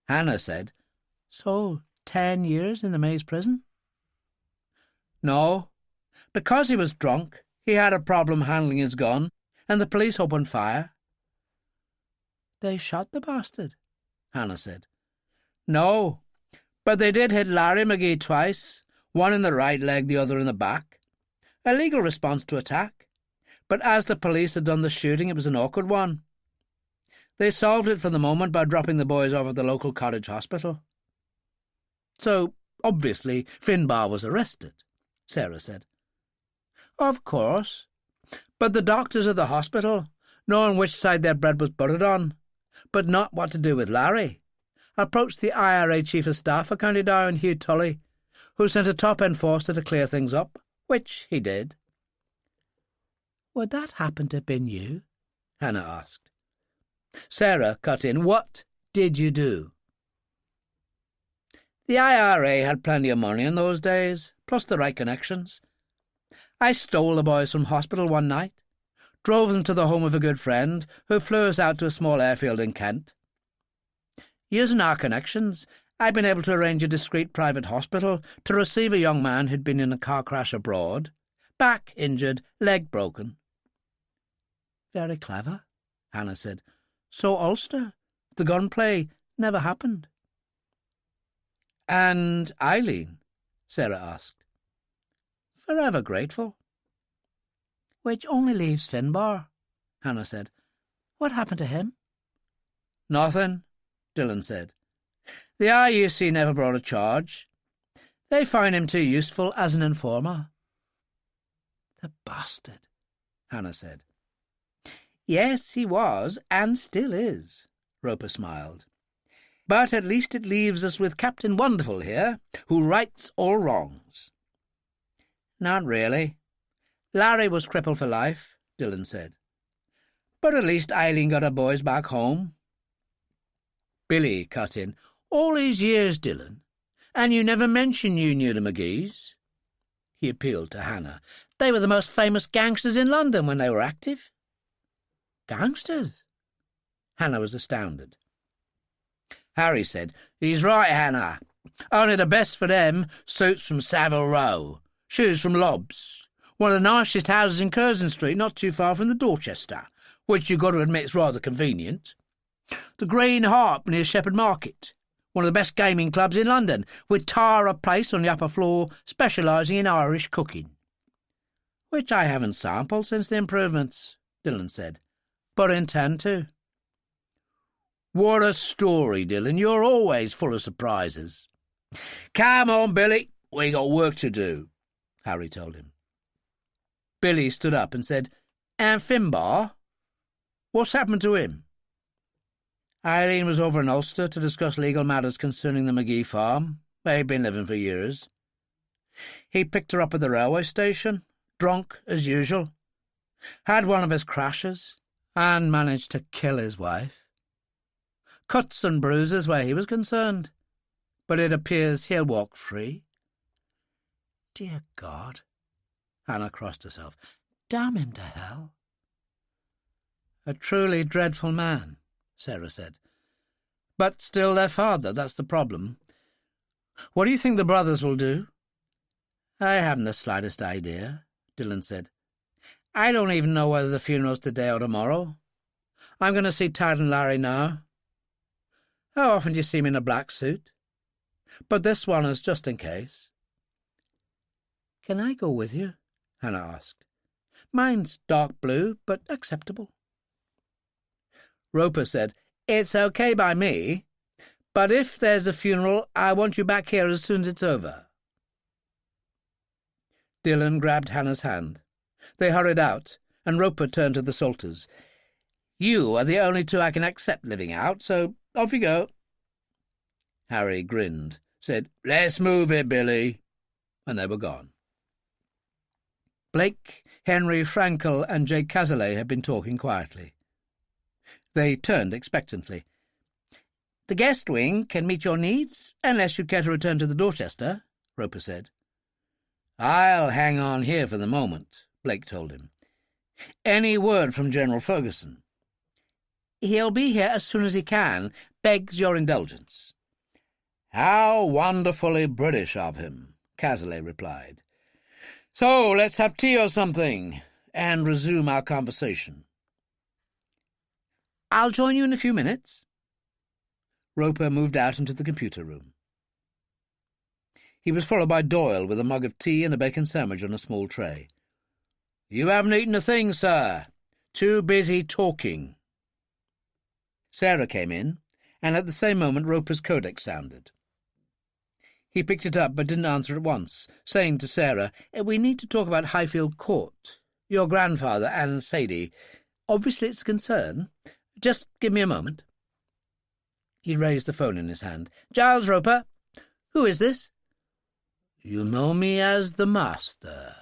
Speaker 1: Hannah said, "So 10 years in the Maze prison?" "No. Because he was drunk, he had a problem handling his gun, and the police opened fire." "They shot the bastard?" Hannah said. "No, but they did hit Larry McGee twice, one in the right leg, the other in the back. A legal response to attack. But as the police had done the shooting, it was an awkward one. They solved it for the moment by dropping the boys off at the local cottage hospital." "So, obviously, Finbar was arrested," Sarah said. "Of course. But the doctors at the hospital, knowing which side their bread was buttered on, but not what to do with Larry, approached the IRA Chief of Staff for County Down, Hugh Tully, who sent a top-end forcer to clear things up, which he did." "Would that happen to have been you?" Hannah asked. Sarah cut in, "What did you do?" The IRA had plenty of money in those days, plus the right connections. I stole the boys from hospital one night, drove them to the home of a good friend, who flew us out to a small airfield in Kent. Using our connections, I'd been able to arrange a discreet private hospital to receive a young man who'd been in a car crash abroad, back injured, leg broken. Very clever, Hannah said. So Ulster, the gunplay, never happened. And Eileen? Sarah asked. Forever grateful. Which only leaves Finbar, Hannah said. What happened to him? Nothing, Dillon said. The IUC never brought a charge. They found him too useful as an informer. The bastard, Hannah said. Yes, he was, and still is, Roper smiled. But at least it leaves us with Captain Wonderful here, who rights all wrongs. Not really. Larry was crippled for life, Dillon said. But at least Eileen got her boys back home. Billy cut in. All these years, Dillon, and you never mentioned you knew the McGees. He appealed to Hannah. They were the most famous gangsters in London when they were active. Gangsters? Hannah was astounded. Harry said, He's right, Hannah. Only the best for them, suits from Savile Row, shoes from Lobbs, one of the nicest houses in Curzon Street, not too far from the Dorchester, which you've got to admit is rather convenient. The Green Harp near Shepherd Market, one of the best gaming clubs in London, with Tara Place on the upper floor, specialising in Irish cooking. Which I haven't sampled since the improvements, Dillon said, but intend to. What a story, Dillon. You're always full of surprises. Come on, Billy. We got work to do, Harry told him. Billy stood up and said, And Finbar? What's happened to him? Eileen was over in Ulster to discuss legal matters concerning the McGee farm, where he'd been living for years. He picked her up at the railway station, drunk as usual, had one of his crashes, and managed to kill his wife. Cuts and bruises where he was concerned, but it appears he'll walk free. Dear God, Hannah crossed herself. Damn him to hell. A truly dreadful man, Sarah said. But still their father, that's the problem. What do you think the brothers will do? I haven't the slightest idea, Dillon said. I don't even know whether the funeral's today or tomorrow. I'm going to see Tad and Larry now. How often do you see him in a black suit? But this one is just in case. Can I go with you? Hannah asked. Mine's dark blue, but acceptable. Roper said, It's okay by me, but if there's a funeral, I want you back here as soon as it's over. Dillon grabbed Hannah's hand. They hurried out, and Roper turned to the Salters. You are the only two I can accept living out, so off you go. Harry grinned, said, Let's move it, Billy, and they were gone. Blake, Henry, Frankel, and Jake Cazalet had been talking quietly. They turned expectantly. The guest wing can meet your needs, unless you care to return to the Dorchester, Roper said. I'll hang on here for the moment, Blake told him. Any word from General Ferguson? He'll be here as soon as he can. Begs your indulgence. How wonderfully British of him, Cazalet replied. So let's have tea or something, and resume our conversation. I'll join you in a few minutes. Roper moved out into the computer room. He was followed by Doyle with a mug of tea and a bacon sandwich on a small tray. You haven't eaten a thing, sir. Too busy talking. Sarah came in, and at the same moment Roper's codex sounded. He picked it up but didn't answer at once, saying to Sarah, We need to talk about Highfield Court. Your grandfather and Sadie. Obviously it's a concern. Just give me a moment. He raised the phone in his hand. Giles Roper. Who is this? You know me as the Master.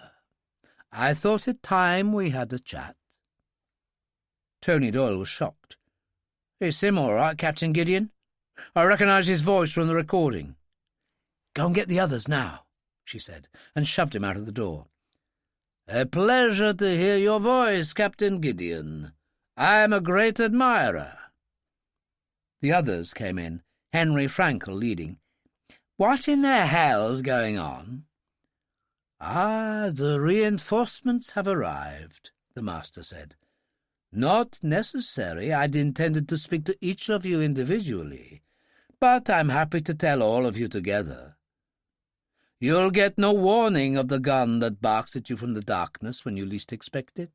Speaker 1: I thought it time we had a chat. Tony Doyle was shocked. It's him all right, Captain Gideon. I recognise his voice from the recording. "Go and get the others now," she said, and shoved him out of the door. "A pleasure to hear your voice, Captain Gideon. I am a great admirer." The others came in, Henry Frankel leading. "What in the hell's going on?" "Ah, the reinforcements have arrived," the master said. "Not necessary. I'd intended to speak to each of you individually, but I'm happy to tell all of you together. You'll get no warning of the gun that barks at you from the darkness when you least expect it,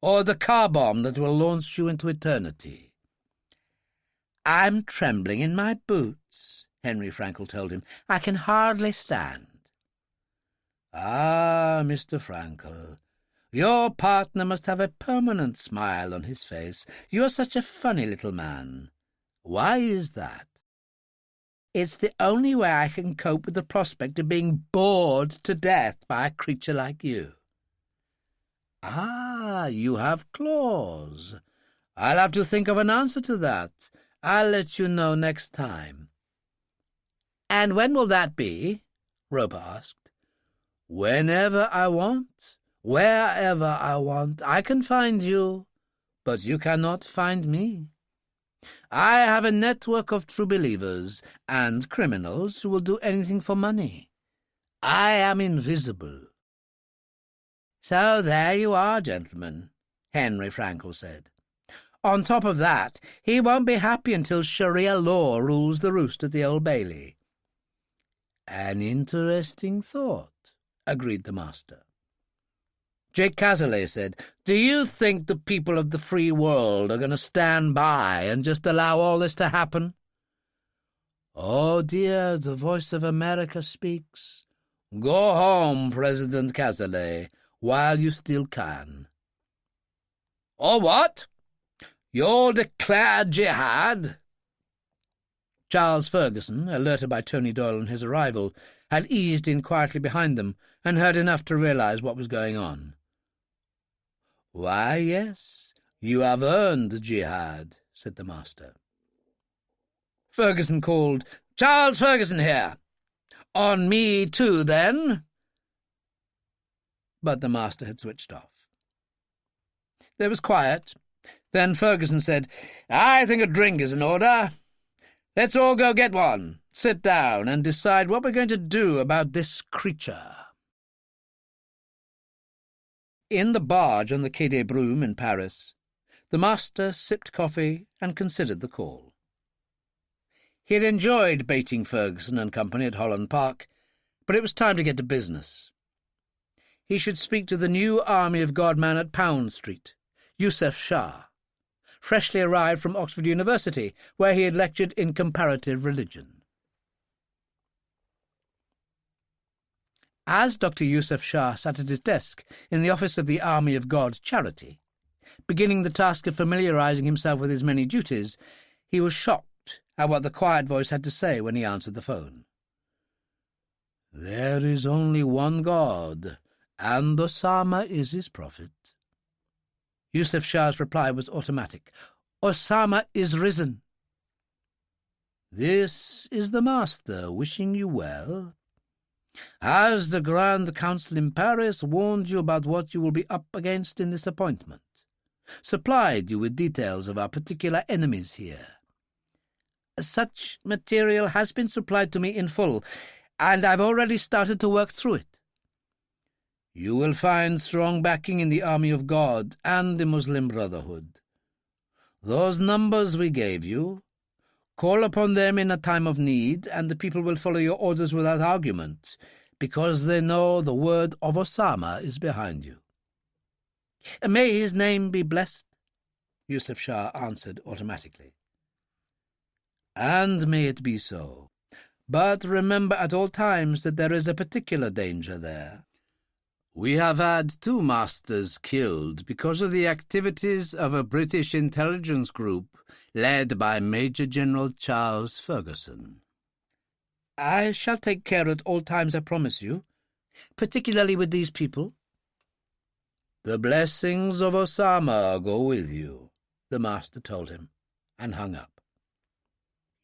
Speaker 1: or the car bomb that will launch you into eternity." "I'm trembling in my boots," Henry Frankel told him. "I can hardly stand." "Ah, Mr. Frankel, your partner must have a permanent smile on his face. You're such a funny little man. Why is that?" "It's the only way I can cope with the prospect of being bored to death by a creature like you." "Ah, you have claws. I'll have to think of an answer to that. I'll let you know next time." "And when will that be?" Roper asked. "Whenever I want, wherever I want. I can find you, but you cannot find me. I have a network of true believers and criminals who will do anything for money. I am invisible." "So there you are, gentlemen," Henry Frankel said. "On top of that, he won't be happy until Sharia law rules the roost at the Old Bailey." "An interesting thought," agreed the master. Jake Cazalet said, "Do you think the people of the free world are going to stand by and just allow all this to happen?" "Oh dear, the voice of America speaks. Go home, President Cazalet, while you still can." "Or what? You'll declare jihad?" Charles Ferguson, alerted by Tony Doyle on his arrival, had eased in quietly behind them and heard enough to realize what was going on. "Why, yes, you have earned jihad," said the master. Ferguson called, "Charles Ferguson here. On me too, then?" But the master had switched off. There was quiet. Then Ferguson said, "I think a drink is in order. Let's all go get one, sit down, and decide what we're going to do about this creature." In the barge on the Quai des Brumes in Paris, the master sipped coffee and considered the call. He had enjoyed baiting Ferguson and company at Holland Park, but it was time to get to business. He should speak to the new Army of God man at Pound Street, Yusuf Shah, freshly arrived from Oxford University, where he had lectured in comparative religion. As Dr. Yusuf Shah sat at his desk in the office of the Army of God charity, beginning the task of familiarizing himself with his many duties, he was shocked at what the quiet voice had to say when he answered the phone. "There is only one God, and Osama is his prophet." Yusuf Shah's reply was automatic. "Osama is risen." "This is the master wishing you well. Has the Grand Council in Paris warned you about what you will be up against in this appointment? Supplied you with details of our particular enemies here?" "Such material has been supplied to me in full, and I've already started to work through it." "You will find strong backing in the Army of God and the Muslim Brotherhood. Those numbers we gave you, call upon them in a time of need, and the people will follow your orders without argument, because they know the word of Osama is behind you." "May his name be blessed," Yusuf Shah answered automatically. "And may it be so. But remember at all times that there is a particular danger there. We have had 2 masters killed because of the activities of a British intelligence group led by Major General Charles Ferguson." "I shall take care at all times, I promise you, particularly with these people." "The blessings of Osama go with you," the master told him, and hung up.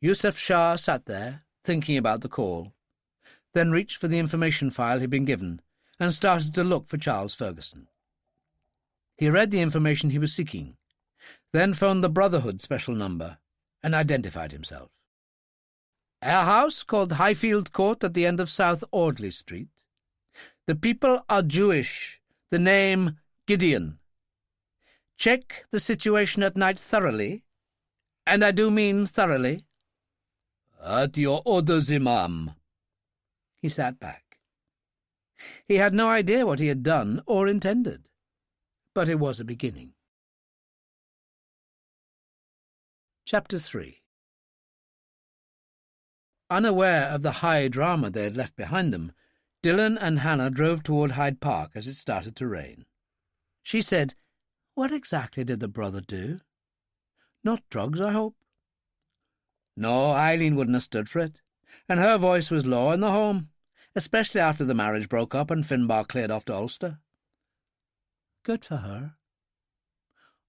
Speaker 1: Yusuf Shah sat there, thinking about the call. then reached for the information file he'd been given and started to look for Charles Ferguson. He read the information he was seeking, then phoned the Brotherhood special number and identified himself. A house called Highfield Court at the end of South Audley Street. The people are Jewish. The name Gideon. Check the situation at night thoroughly, and I do mean thoroughly. At your orders, Imam. He sat back. He had no idea what he had done or intended, but it was a beginning. Chapter 3. Unaware of the high drama they had left behind them, Dillon and Hannah drove toward Hyde Park as it started to rain. She said, "What exactly did the brother do? Not drugs, I hope?" No, Eileen wouldn't have stood for it, and her voice was low in the home, especially after the marriage broke up and Finbar cleared off to Ulster. Good for her.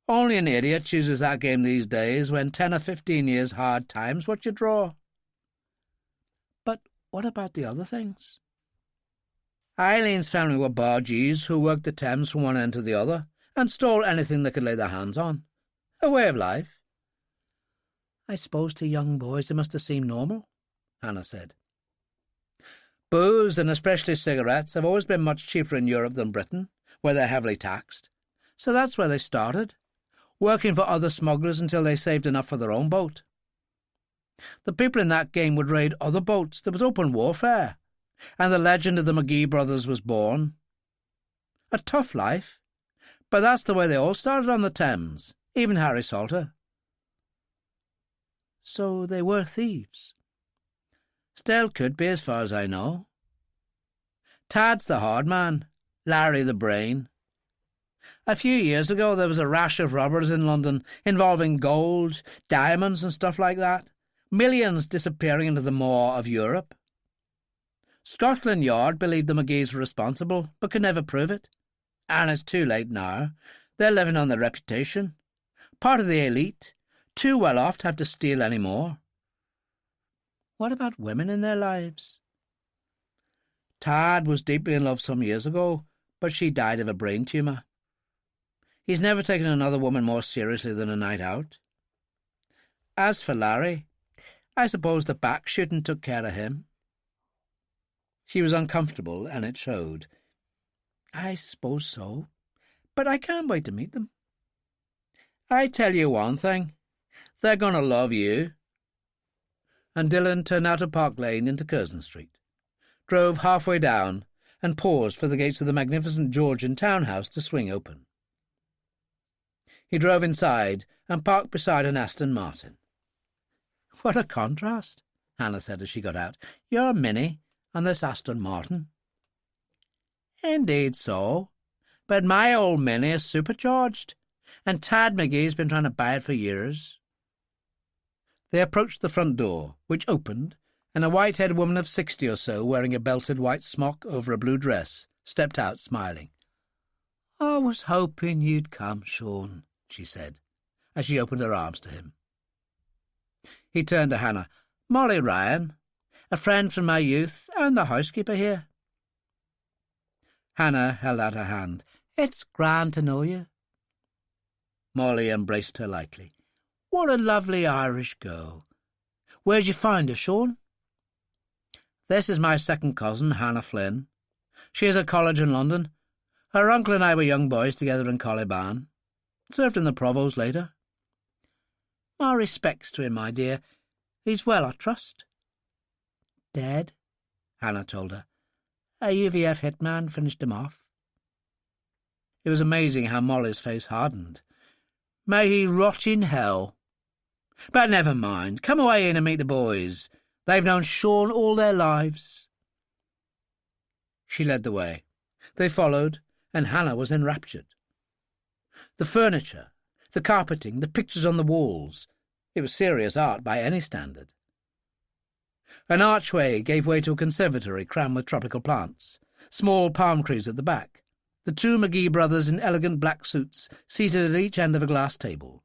Speaker 1: Only an idiot chooses that game these days when 10 or 15 years hard times what you draw. But what about the other things? Eileen's family were bargees who worked the Thames from one end to the other and stole anything they could lay their hands on. A way of life. I suppose to young boys it must have seemed normal, Hannah said. Booze, and especially cigarettes, have always been much cheaper in Europe than Britain, where they're heavily taxed. So that's where they started, working for other smugglers until they saved enough for their own boat. The people in that game would raid other boats. There was open warfare, and the legend of the McGee brothers was born. A tough life, but that's the way they all started on the Thames, even Harry Salter. So they were thieves. Still could be, as far as I know. Tad's the hard man, Larry the brain. A few years ago there was a rash of robbers in London involving gold, diamonds and stuff like that. Millions disappearing into the maw of Europe. Scotland Yard believed the McGees were responsible, but could never prove it. And it's too late now. They're living on their reputation. Part of the elite. Too well off to have to steal any more. What about women in their lives? Tad was deeply in love some years ago, but she died of a brain tumour. He's never taken another woman more seriously than a night out. As for Larry, I suppose the back shooting took care of him. She was uncomfortable, and it showed. I suppose so, but I can't wait to meet them. I tell you one thing, they're going to love you. And Dillon turned out of Park Lane into Curzon Street, drove halfway down, and paused for the gates of the magnificent Georgian townhouse to swing open. He drove inside and parked beside an Aston Martin. What a contrast, Hannah said as she got out. You're Minnie, and this Aston Martin. Indeed so, but my old Minnie is supercharged, and Tad McGee's been trying to buy it for years. They approached the front door, which opened, and a white-haired woman of 60 or so, wearing a belted white smock over a blue dress, stepped out smiling. I was hoping you'd come, Sean, she said, as she opened her arms to him. He turned to Hannah. Molly Ryan, a friend from my youth, and the housekeeper here. Hannah held out her hand. It's grand to know you. Molly embraced her lightly. What a lovely Irish girl. Where'd you find her, Sean? This is my second cousin, Hannah Flynn. She is at college in London. Her uncle and I were young boys together in Collyban. Served in the Provost later. My respects to him, my dear. He's well, I trust. Dead, Hannah told her. A UVF hitman finished him off. It was amazing how Molly's face hardened. May he rot in hell. But never mind. Come away in and meet the boys. They've known Sean all their lives. She led the way. They followed, and Hannah was enraptured. The furniture, the carpeting, the pictures on the walls. It was serious art by any standard. An archway gave way to a conservatory crammed with tropical plants, small palm trees at the back, the two McGee brothers in elegant black suits seated at each end of a glass table,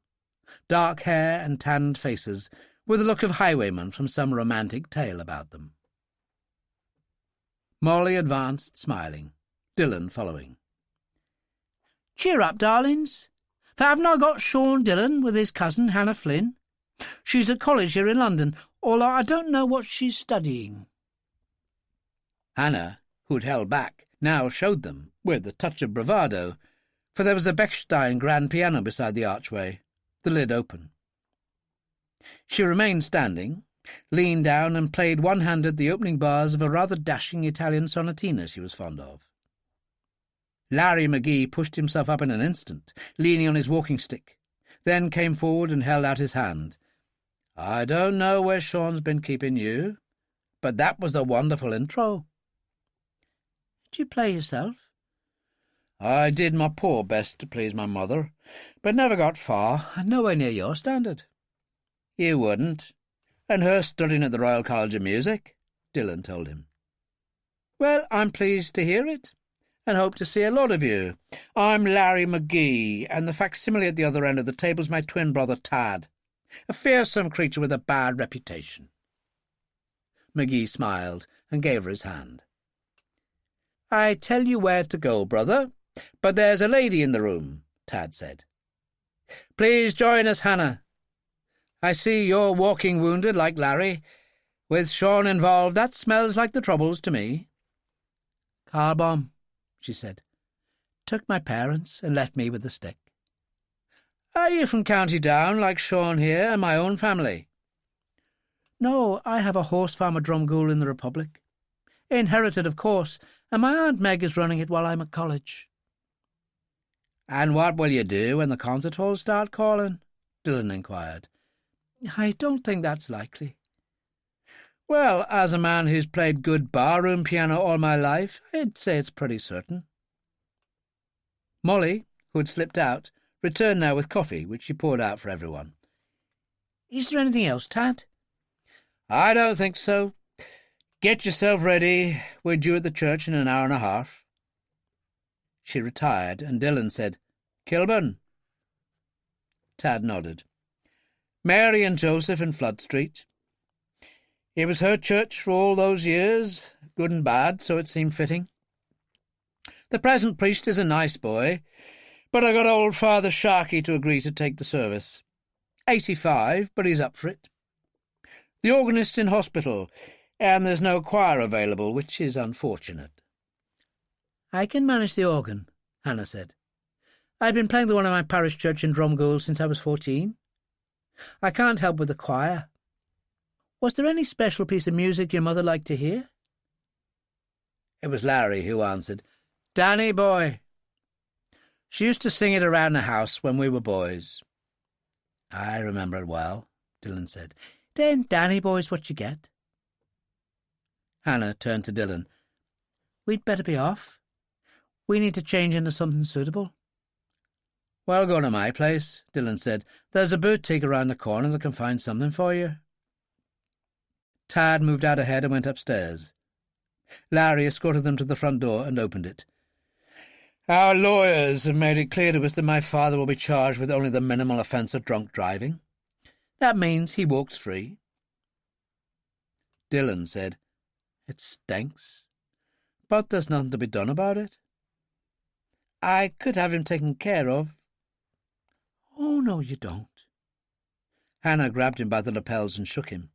Speaker 1: dark hair and tanned faces with a look of highwaymen from some romantic tale about them. Molly advanced, smiling, Dillon following. "Cheer up, darlings. For haven't I got Sean Dillon with his cousin Hannah Flynn? She's at college here in London, although I don't know what she's studying." Hannah, who'd held back, now showed them, with a touch of bravado, for there was a Bechstein grand piano beside the archway, the lid open. She remained standing, leaned down and played one-handed the opening bars of a rather dashing Italian sonatina she was fond of. Larry McGee pushed himself up in an instant, leaning on his walking stick, then came forward and held out his hand. "I don't know where Sean's been keeping you, but that was a wonderful intro." "Did you play yourself?" "I did my poor best to please my mother, but never got far, and nowhere near your standard." "You wouldn't, and her studying at the Royal College of Music," Dillon told him. "Well, I'm pleased to hear it, and hope to see a lot of you. I'm Larry McGee, and the facsimile at the other end of the table's my twin brother Tad, a fearsome creature with a bad reputation." McGee smiled and gave her his hand. "I tell you where to go, brother, but there's a lady in the room," Tad said. "Please join us, Hannah. I see you're walking wounded like Larry. With Sean involved, that smells like the troubles to me." "Car bomb," she said. "Took my parents and left me with the stick." "Are you from County Down, like Sean here, and my own family?" "No, I have a horse farm at Drumgool in the Republic. Inherited, of course, and my Aunt Meg is running it while I'm at college." "And what will you do when the concert halls start calling?" Dillon inquired. "I don't think that's likely." "Well, as a man who's played good barroom piano all my life, I'd say it's pretty certain." Molly, who had slipped out, returned now with coffee, which she poured out for everyone. "Is there anything else, Tad?" "I don't think so. Get yourself ready. We're due at the church in an hour and a half." She retired, and Dillon said, "Kilburn?" Tad nodded. "Mary and Joseph in Flood Street. It was her church for all those years, good and bad, so it seemed fitting. The present priest is a nice boy, but I got old Father Sharkey to agree to take the service. 85, but he's up for it. The organist's in hospital, and there's no choir available, which is unfortunate." "I can manage the organ," Hannah said. "I've been playing the one in my parish church in Drumgool since I was 14. I can't help with the choir. Was there any special piece of music your mother liked to hear?" It was Larry who answered, "Danny Boy. She used to sing it around the house when we were boys." "I remember it well," Dillon said. "Then Danny Boy's what you get." Hannah turned to Dillon. "We'd better be off. We need to change into something suitable." "Well, go to my place," Dillon said. "There's a boutique around the corner that can find something for you." Tad moved out ahead and went upstairs. Larry escorted them to the front door and opened it. "Our lawyers have made it clear to us that my father will be charged with only the minimal offence of drunk driving. That means he walks free." Dillon said, "It stinks, but there's nothing to be done about it. I could have him taken care of." "Oh, no, you don't." Hannah grabbed him by the lapels and shook him.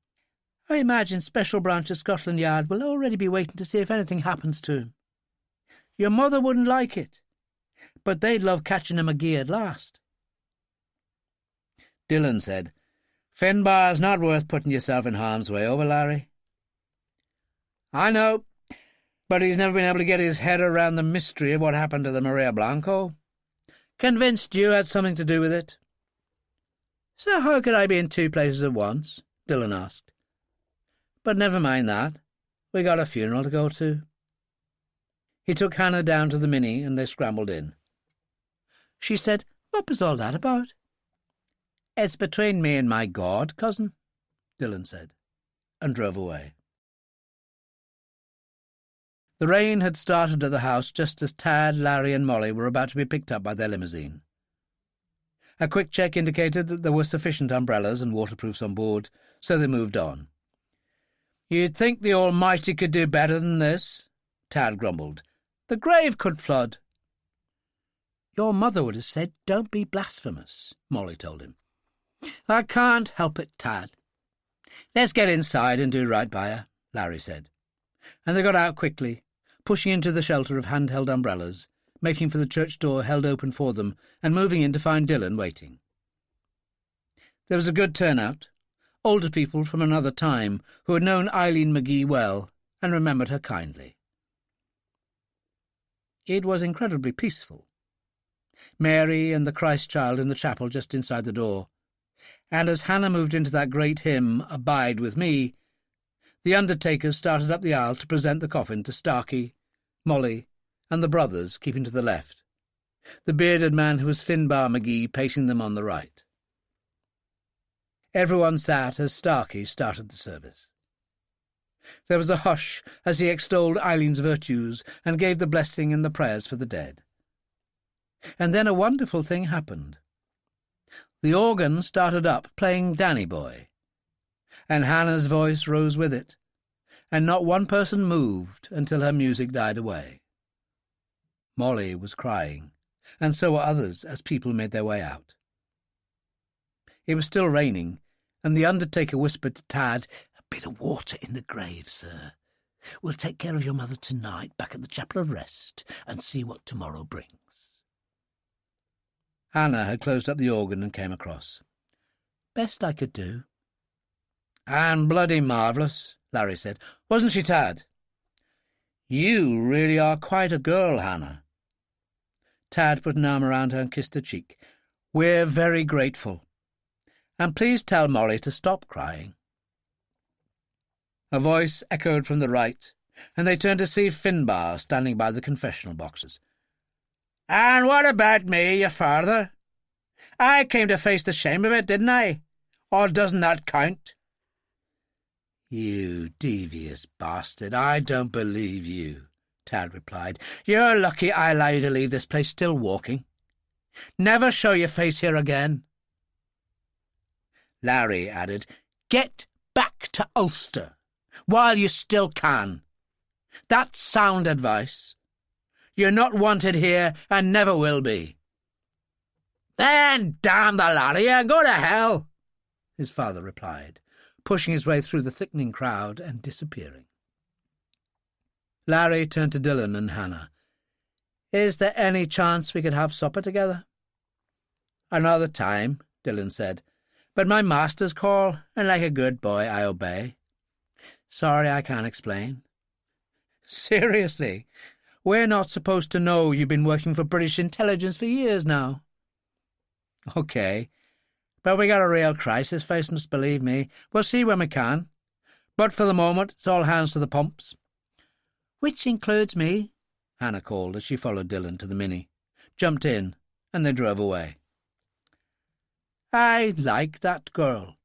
Speaker 1: "I imagine Special Branch of Scotland Yard will already be waiting to see if anything happens to him. Your mother wouldn't like it, but they'd love catching a McGee at last." Dillon said, "Finbar's not worth putting yourself in harm's way over, Larry." "I know, but he's never been able to get his head around the mystery of what happened to the Maria Blanco. Convinced you had something to do with it." "So how could I be in two places at once?" Dillon asked. "But never mind that. We got a funeral to go to." He took Hannah down to the Mini and they scrambled in. She said, "What was all that about?" "It's between me and my God, cousin," Dillon said, and drove away. The rain had started at the house just as Tad, Larry and Molly were about to be picked up by their limousine. A quick check indicated that there were sufficient umbrellas and waterproofs on board, so they moved on. "You'd think the Almighty could do better than this," Tad grumbled. "The grave could flood." "Your mother would have said, 'Don't be blasphemous,'" Molly told him. "I can't help it, Tad. Let's get inside and do right by her," Larry said. And they got out quickly, pushing into the shelter of handheld umbrellas, making for the church door held open for them, and moving in to find Dillon waiting. There was a good turnout, older people from another time who had known Eileen McGee well and remembered her kindly. It was incredibly peaceful. Mary and the Christ child in the chapel just inside the door, and as Hannah moved into that great hymn, "Abide with Me," the undertakers started up the aisle to present the coffin to Starkey, Molly, and the brothers keeping to the left, the bearded man who was Finbar McGee pacing them on the right. Everyone sat as Starkey started the service. There was a hush as he extolled Eileen's virtues and gave the blessing and the prayers for the dead. And then a wonderful thing happened. The organ started up playing Danny Boy, and Hannah's voice rose with it, and not one person moved until her music died away. Molly was crying, and so were others as people made their way out. It was still raining, and the undertaker whispered to Tad, "A bit of water in the grave, sir. We'll take care of your mother tonight back at the Chapel of Rest and see what tomorrow brings." Hannah had closed up the organ and came across. "Best I could do." "And bloody marvellous," Larry said. "Wasn't she, Tad?" "You really are quite a girl, Hannah." Tad put an arm around her and kissed her cheek. "We're very grateful. And please tell Molly to stop crying." A voice echoed from the right, and they turned to see Finbar standing by the confessional boxes. "And what about me, your father? I came to face the shame of it, didn't I? Or doesn't that count?" "You devious bastard, I don't believe you," Tad replied. "You're lucky I allow you to leave this place still walking. Never show your face here again." Larry added, "Get back to Ulster while you still can. That's sound advice. You're not wanted here and never will be." "Then damn the lot of you and go to hell," his father replied, pushing his way through the thickening crowd and disappearing. Larry turned to Dillon and Hannah. "Is there any chance we could have supper together?" "Another time," Dillon said. "But my master's call, and like a good boy I obey. Sorry I can't explain." "Seriously, we're not supposed to know you've been working for British intelligence for years now." "Okay, but we got a real crisis facing us, believe me. We'll see when we can. But for the moment, it's all hands to the pumps." "Which includes me," Hannah called as she followed Dillon to the Mini, jumped in, and they drove away. "I like that girl,"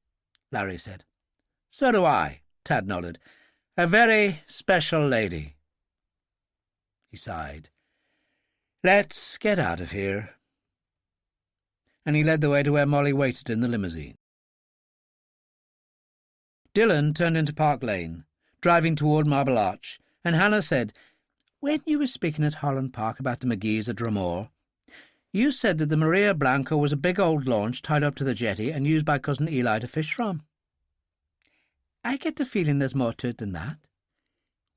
Speaker 1: Larry said. "So do I," Tad nodded. "A very special lady." He sighed. "Let's get out of here." And he led the way to where Molly waited in the limousine. Dillon turned into Park Lane, driving toward Marble Arch, and Hannah said, "When you were speaking at Holland Park about the McGees at Dromore, you said that the Maria Blanca was a big old launch tied up to the jetty and used by Cousin Eli to fish from. I get the feeling there's more to it than that.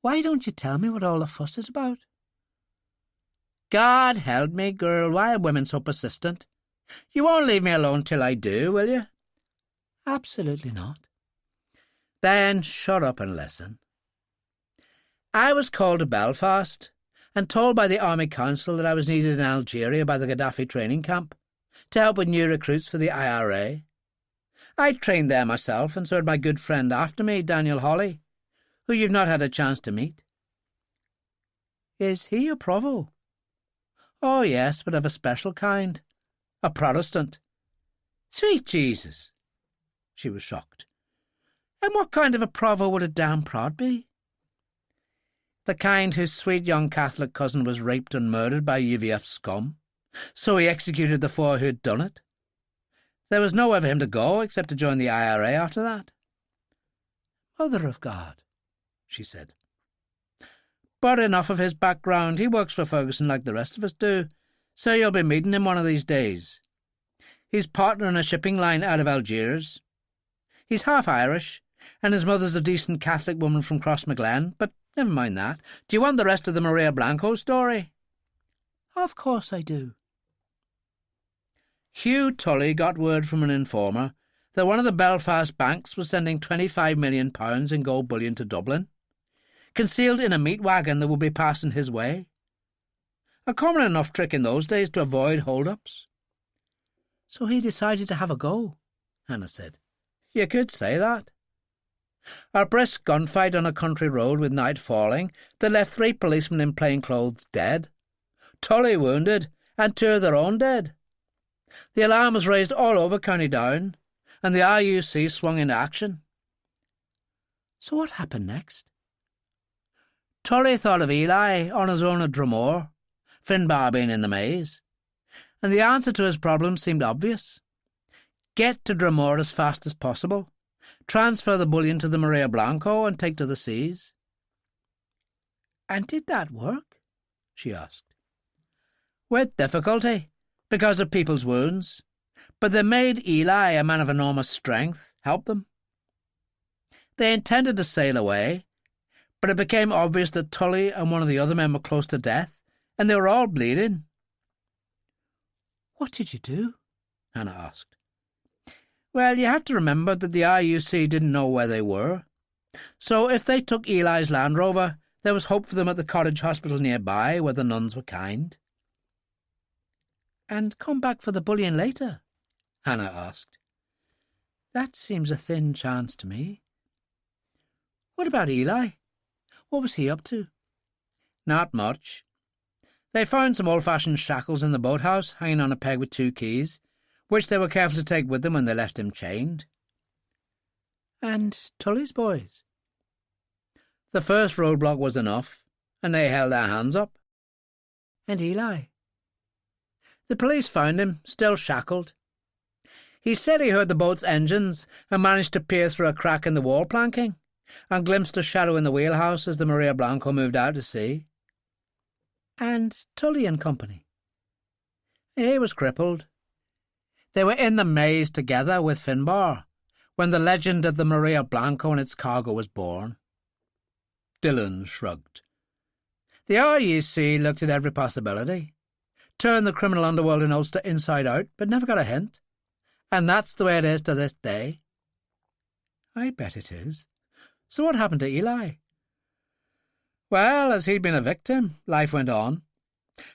Speaker 1: Why don't you tell me what all the fuss is about?" "God help me, girl, why are women so persistent? You won't leave me alone till I do, will you?" "Absolutely not." "Then shut up and listen. I was called to Belfast and told by the Army Council that I was needed in Algeria by the Gaddafi training camp to help with new recruits for the IRA. I trained there myself, and so had my good friend after me, Daniel Hawley, who you've not had a chance to meet." "Is he a provo?" "Oh, yes, but of a special kind. A Protestant." "Sweet Jesus!" She was shocked. "And what kind of a provo would a damn prod be?" "The kind whose sweet young Catholic cousin was raped and murdered by UVF scum, so he executed the four who had done it. There was nowhere for him to go except to join the IRA after that." "Mother of God," she said. But enough of his background. He works for Ferguson like the rest of us do, so you'll be meeting him one of these days. He's partner in a shipping line out of Algiers. He's half Irish, and his mother's a decent Catholic woman from Crossmaglen, but never mind that. Do you want the rest of the Maria Blanco story? Of course I do. Hugh Tully got word from an informer that one of the Belfast banks was sending £25 million in gold bullion to Dublin, concealed in a meat wagon that would be passing his way. A common enough trick in those days to avoid hold-ups. So he decided to have a go, Hannah said. You could say that. A brisk gunfight on a country road with night falling that left 3 policemen in plain clothes dead, Tully wounded, and 2 of their own dead. The alarm was raised all over County Down, and the RUC swung into action. So what happened next? Tully thought of Eli on his own at Dromore, Finbar being in the maze, and the answer to his problem seemed obvious. Get to Dromore as fast as possible, transfer the bullion to the Maria Blanco, and take to the seas. And did that work? She asked. With difficulty, because of people's wounds, but they made Eli, a man of enormous strength, help them. They intended to sail away, but it became obvious that Tully and one of the other men were close to death, and they were all bleeding. What did you do? Hannah asked. Well, you have to remember that the RUC didn't know where they were, so if they took Eli's Land Rover, there was hope for them at the cottage hospital nearby, where the nuns were kind. And come back for the bullion later? Hannah asked. That seems a thin chance to me. What about Eli? What was he up to? Not much. They found some old-fashioned shackles in the boathouse, hanging on a peg with 2 keys, which they were careful to take with them when they left him chained. And Tully's boys? The first roadblock was enough, and they held their hands up. And Eli? The police found him, still shackled. He said he heard the boat's engines and managed to peer through a crack in the wall planking and glimpsed a shadow in the wheelhouse as the Maria Blanco moved out to sea. And Tully and company? He was crippled. They were in the maze together with Finbar when the legend of the Maria Blanco and its cargo was born. Dillon shrugged. The RUC looked at every possibility, turned the criminal underworld in Ulster inside out, but never got a hint. And that's the way it is to this day. I bet it is. So what happened to Eli? Well, as he'd been a victim, life went on.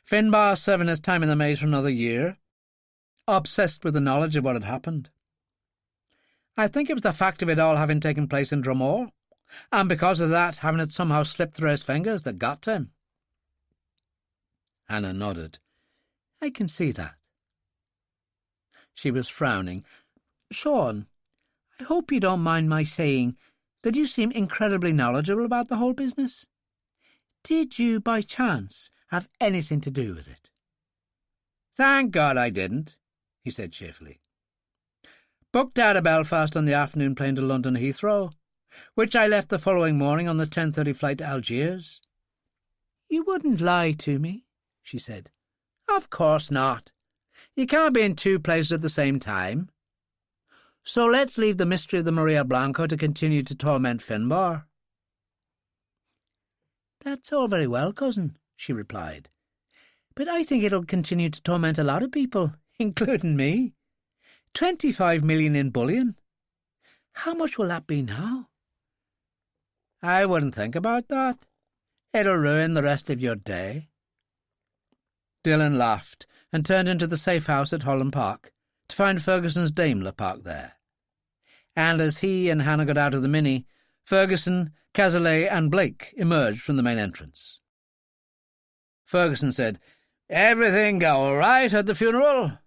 Speaker 1: Finbar serving his time in the maze for another year, obsessed with the knowledge of what had happened. I think it was the fact of it all having taken place in Dromore, and because of that, having it somehow slipped through his fingers, that got to him. Hannah nodded. I can see that. She was frowning. Sean, I hope you don't mind my saying that you seem incredibly knowledgeable about the whole business. Did you, by chance, have anything to do with it? Thank God I didn't, he said cheerfully. Booked out of Belfast on the afternoon plane to London Heathrow, which I left the following morning on the 10:30 flight to Algiers. You wouldn't lie to me, she said. Of course not. You can't be in 2 places at the same time. So let's leave the mystery of the Maria Blanco to continue to torment Finbar. That's all very well, cousin, she replied. But I think it'll continue to torment a lot of people, including me. 25 million in bullion. How much will that be now? I wouldn't think about that. It'll ruin the rest of your day. Dillon laughed and turned into the safe house at Holland Park to find Ferguson's Daimler parked there. And as he and Hannah got out of the Mini, Ferguson, Cazalet and Blake emerged from the main entrance. Ferguson said, Everything go all right at the funeral?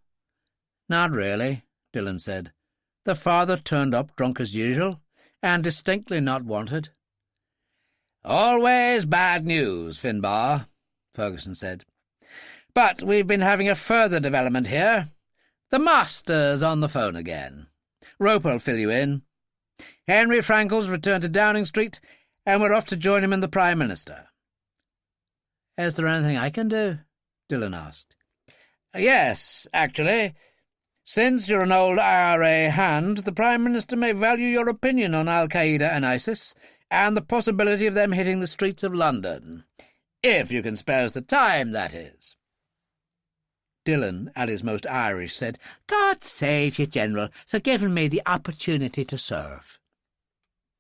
Speaker 1: Not really, Dillon said. The father turned up drunk as usual, and distinctly not wanted. Always bad news, Finbar, Ferguson said. But we've been having a further development here. The master's on the phone again. Roper'll fill you in. Henry Frankel's returned to Downing Street, and we're off to join him in the Prime Minister. Is there anything I can do? Dillon asked. Yes, actually. Since you're an old IRA hand, the Prime Minister may value your opinion on Al-Qaeda and ISIS, and the possibility of them hitting the streets of London. If you can spare us the time, that is. Dillon, at his most Irish, said, God save you, General, for giving me the opportunity to serve.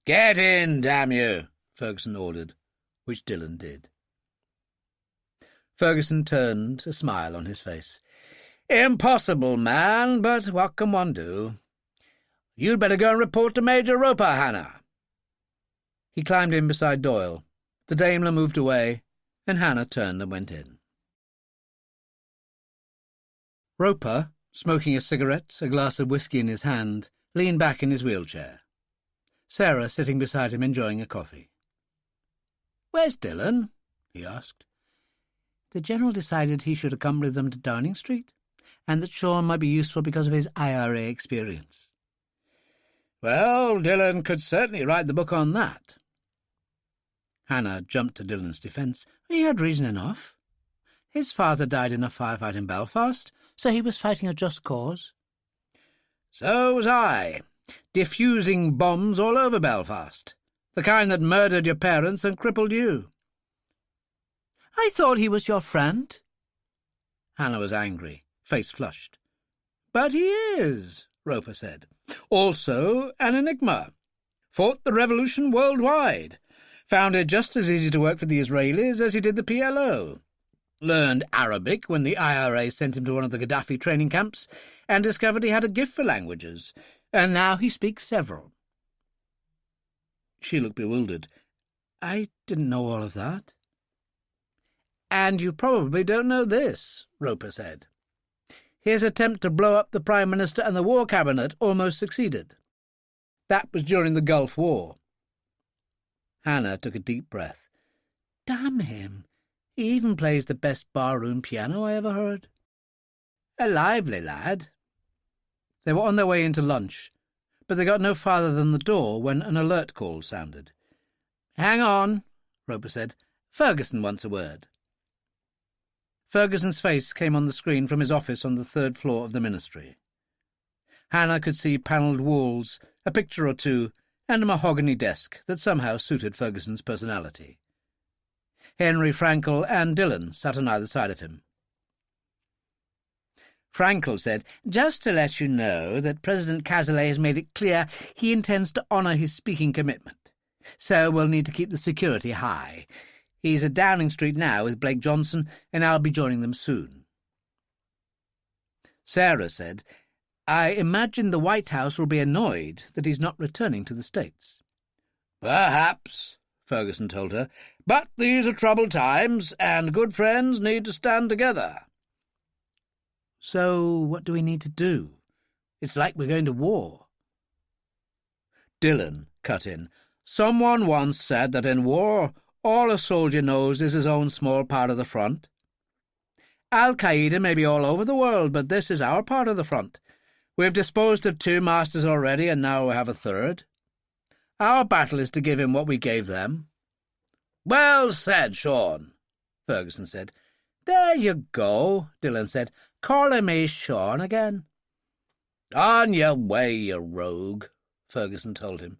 Speaker 1: Get in, damn you, Ferguson ordered, which Dillon did. Ferguson turned, a smile on his face. Impossible, man, but what can one do? You'd better go and report to Major Roper, Hannah. He climbed in beside Doyle. The Daimler moved away, and Hannah turned and went in. Roper, smoking a cigarette, a glass of whisky in his hand, leaned back in his wheelchair. Sarah sitting beside him enjoying a coffee. Where's Dillon? He asked. The General decided he should accompany them to Downing Street, and that Sean might be useful because of his IRA experience. Well, Dillon could certainly write the book on that. Hannah jumped to Dillon's defence. He had reason enough. His father died in a firefight in Belfast, so he was fighting a just cause. So was I, diffusing bombs all over Belfast, the kind that murdered your parents and crippled you. I thought he was your friend. Hannah was angry, face flushed. But he is, Roper said. Also an enigma. Fought the revolution worldwide. Found it just as easy to work for the Israelis as he did the PLO. Learned Arabic when the IRA sent him to one of the Gaddafi training camps, and discovered he had a gift for languages, and now he speaks several. She looked bewildered. I didn't know all of that. And you probably don't know this, Roper said. His attempt to blow up the Prime Minister and the War Cabinet almost succeeded. That was during the Gulf War. Hannah took a deep breath. Damn him. He even plays the best barroom piano I ever heard. A lively lad. They were on their way into lunch, but they got no farther than the door when an alert call sounded. Hang on, Roper said. Ferguson wants a word. Ferguson's face came on the screen from his office on the third floor of the Ministry. Hannah could see panelled walls, a picture or two, and a mahogany desk that somehow suited Ferguson's personality. Henry Frankel and Dillon sat on either side of him. Frankel said, Just to let you know that President Cazalet has made it clear he intends to honour his speaking commitment, so we'll need to keep the security high. He's at Downing Street now with Blake Johnson, and I'll be joining them soon. Sarah said, I imagine the White House will be annoyed that he's not returning to the States. Perhaps, Ferguson told her, but these are troubled times, and good friends need to stand together. So what do we need to do? It's like we're going to war. Dillon cut in. Someone once said that in war, all a soldier knows is his own small part of the front. Al-Qaeda may be all over the world, but this is our part of the front. We've disposed of 2 masters already, and now we have a 3rd. Our battle is to give him what we gave them. Well said, Sean, Ferguson said. There you go, Dillon said, calling me Sean again. On your way, you rogue, Ferguson told him.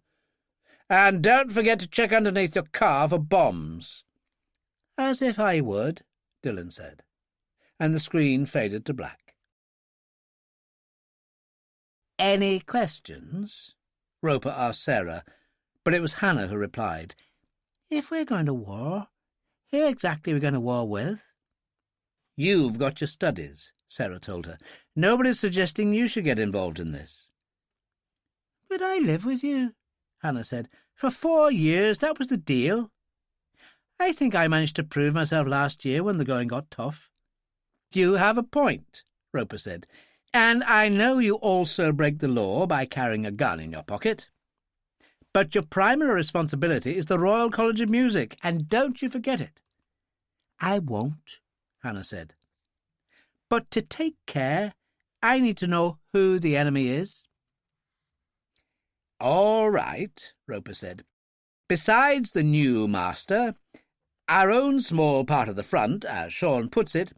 Speaker 1: And don't forget to check underneath your car for bombs. As if I would, Dillon said, and the screen faded to black. Any questions? Roper asked Sarah, but it was Hannah who replied. If we're going to war, who exactly are we going to war with? You've got your studies, Sarah told her. Nobody's suggesting you should get involved in this. But I live with you, Hannah said. For 4 years, that was the deal. I think I managed to prove myself last year when the going got tough. You have a point, Roper said. And I know you also break the law by carrying a gun in your pocket. But your primary responsibility is the Royal College of Music, and don't you forget it. I won't, Hannah said. But to take care, I need to know who the enemy is. All right, Roper said. Besides the new master, Our own small part of the front, as Sean puts it,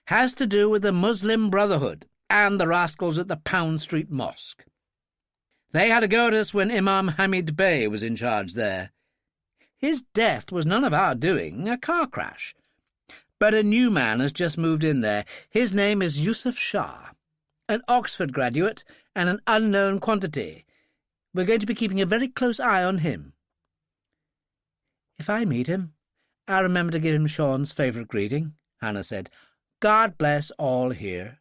Speaker 1: has to do with the Muslim Brotherhood and the rascals at the Pound Street Mosque. They had a go at us when Imam Hamid Bey was in charge there. His death was none of our doing, a car crash. But a new man has just moved in there. His name is Yusuf Shah, an Oxford graduate and an unknown quantity. We're going to be keeping a very close eye on him. If I meet him, I'll remember to give him Sean's favourite greeting, Hannah said. God bless all here.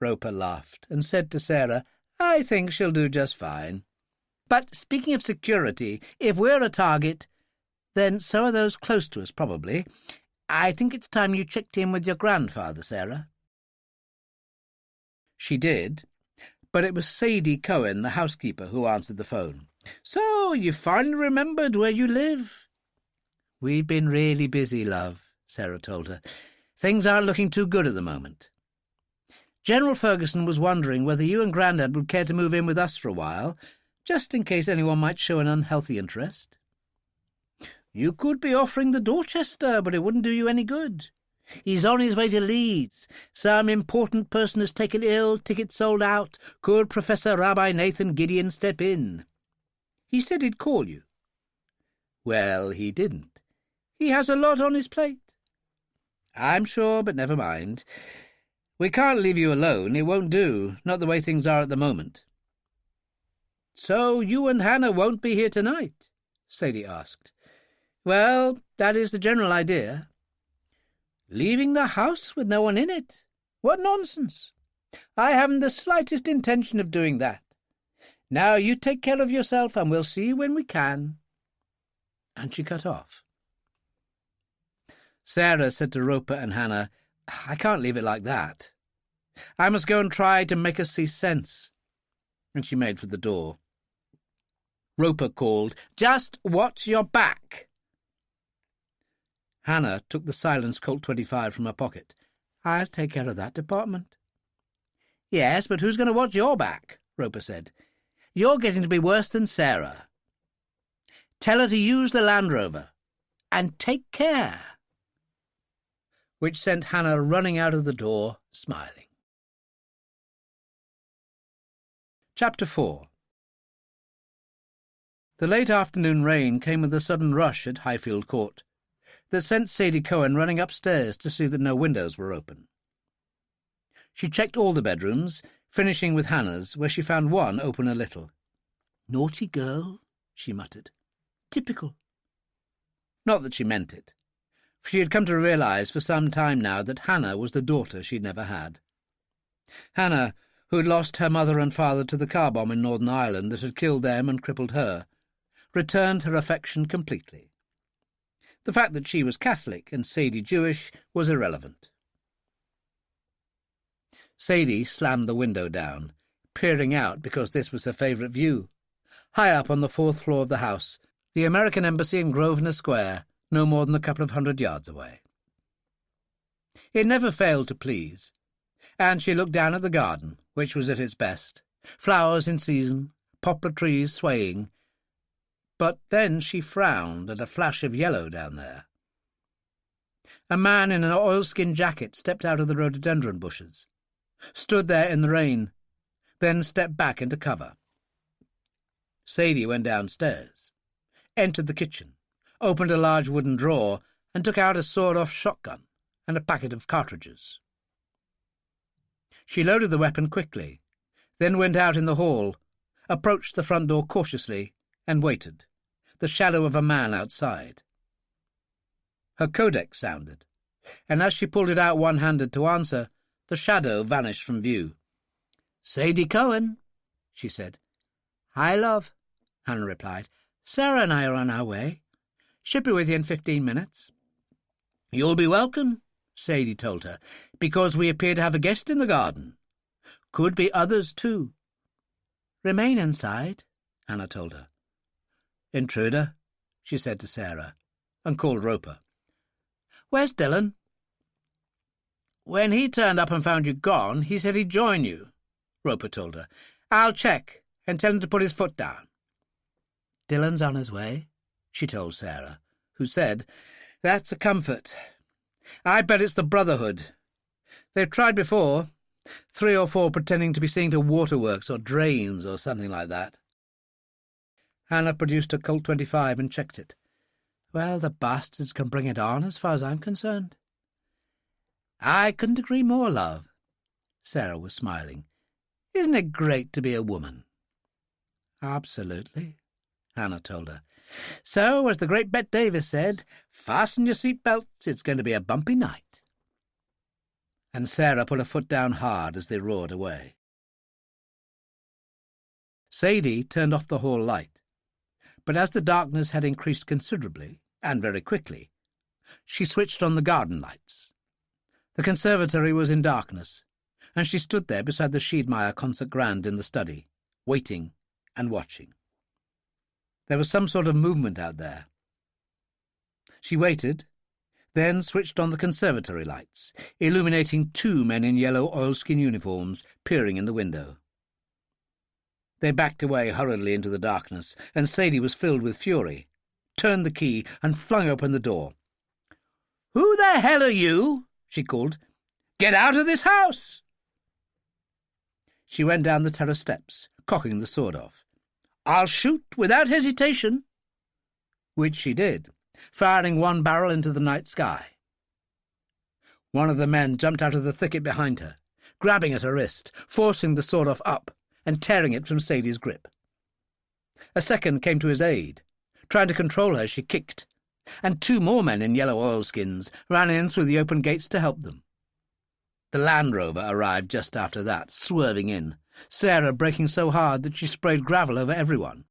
Speaker 1: Roper laughed and said to Sarah, I think she'll do just fine. But speaking of security, if we're a target, then so are those close to us, probably. I think it's time you checked in with your grandfather, Sarah. She did, but it was Sadie Cohen, the housekeeper, who answered the phone. So, you finally remembered where you live? We've been really busy, love, Sarah told her. Things aren't looking too good at the moment. General Ferguson was wondering whether you and Grandad would care to move in with us for a while, just in case anyone might show an unhealthy interest. You could be offering the Dorchester, but it wouldn't do you any good. He's on his way to Leeds. Some important person has taken ill, tickets sold out. Could Professor Rabbi Nathan Gideon step in? He said he'd call you. Well, he didn't. He has a lot on his plate. I'm sure, but never mind. We can't leave you alone. It won't do, not the way things are at the moment. So you and Hannah won't be here tonight? Sadie asked. Well, that is the general idea. Leaving the house with no one in it? What nonsense! I haven't the slightest intention of doing that. Now you take care of yourself, and we'll see you when we can. And she cut off. Sarah said to Roper and Hannah, I can't leave it like that. I must go and try to make us see sense. And she made for the door. Roper called, Just watch your back. Hannah took the silenced Colt 25 from her pocket. I'll take care of that department. Yes, but who's going to watch your back? Roper said. You're getting to be worse than Sarah. Tell her to use the Land Rover. And take care. Which sent Hannah running out of the door, smiling. Chapter 4. The late afternoon rain came with a sudden rush at Highfield Court that sent Sadie Cohen running upstairs to see that no windows were open. She checked all the bedrooms, finishing with Hannah's, where she found one open a little. Naughty girl, she muttered. Typical. Not that she meant it, for she had come to realise for some time now that Hannah was the daughter she'd never had. Hannah, who had lost her mother and father to the car bomb in Northern Ireland that had killed them and crippled her, returned her affection completely. The fact that she was Catholic and Sadie Jewish was irrelevant. Sadie slammed the window down, peering out because this was her favourite view. High up on the 4th floor of the house, the American Embassy in Grosvenor Square, no more than a couple of 100 yards away. It never failed to please, and she looked down at the garden, which was at its best, flowers in season, poplar trees swaying. But then she frowned at a flash of yellow down there. A man in an oilskin jacket stepped out of the rhododendron bushes, stood there in the rain, then stepped back into cover. Sadie went downstairs, entered the kitchen, opened a large wooden drawer, and took out a sawed-off shotgun and a packet of cartridges. She loaded the weapon quickly, then went out in the hall, approached the front door cautiously, and waited, the shadow of a man outside. Her codex sounded, and as she pulled it out one-handed to answer, the shadow vanished from view. "Sadie Cohen," she said. "Hi, love," Hannah replied. "Sarah and I are on our way. Should be with you in 15 minutes. "You'll be welcome," Sadie told her, "because we appear to have a guest in the garden. Could be others, too." "Remain inside," Hannah told her. "Intruder," she said to Sarah, and called Roper. "Where's Dillon?" "When he turned up and found you gone, he said he'd join you," Roper told her. "I'll check and tell him to put his foot down." "Dillon's on his way," she told Sarah, who said, "That's a comfort. I bet it's the Brotherhood. They've tried before, 3 or 4 pretending to be seeing to waterworks or drains or something like that." Hannah produced her Colt 25 and checked it. "Well, the bastards can bring it on as far as I'm concerned." "I couldn't agree more, love." Sarah was smiling. "Isn't it great to be a woman?" "Absolutely," Hannah told her. "So, as the great Bette Davis said, fasten your seat belts, it's going to be a bumpy night." And Sarah put her foot down hard as they roared away. Sadie turned off the hall light, but as the darkness had increased considerably, and very quickly, she switched on the garden lights. The conservatory was in darkness, and she stood there beside the Schiedmeyer concert grand in the study, waiting and watching. There was some sort of movement out there. She waited, then switched on the conservatory lights, illuminating 2 men in yellow oilskin uniforms peering in the window. They backed away hurriedly into the darkness, and Sadie was filled with fury, turned the key, and flung open the door. "Who the hell are you?" she called. "Get out of this house!" She went down the terrace steps, cocking the sword off. "I'll shoot without hesitation," which she did, firing 1 barrel into the night sky. One of the men jumped out of the thicket behind her, grabbing at her wrist, forcing the sword off up, and tearing it from Sadie's grip. A second came to his aid. Trying to control her, she kicked, and 2 more men in yellow oilskins ran in through the open gates to help them. The Land Rover arrived just after that, swerving in, Sarah braking so hard that she sprayed gravel over everyone.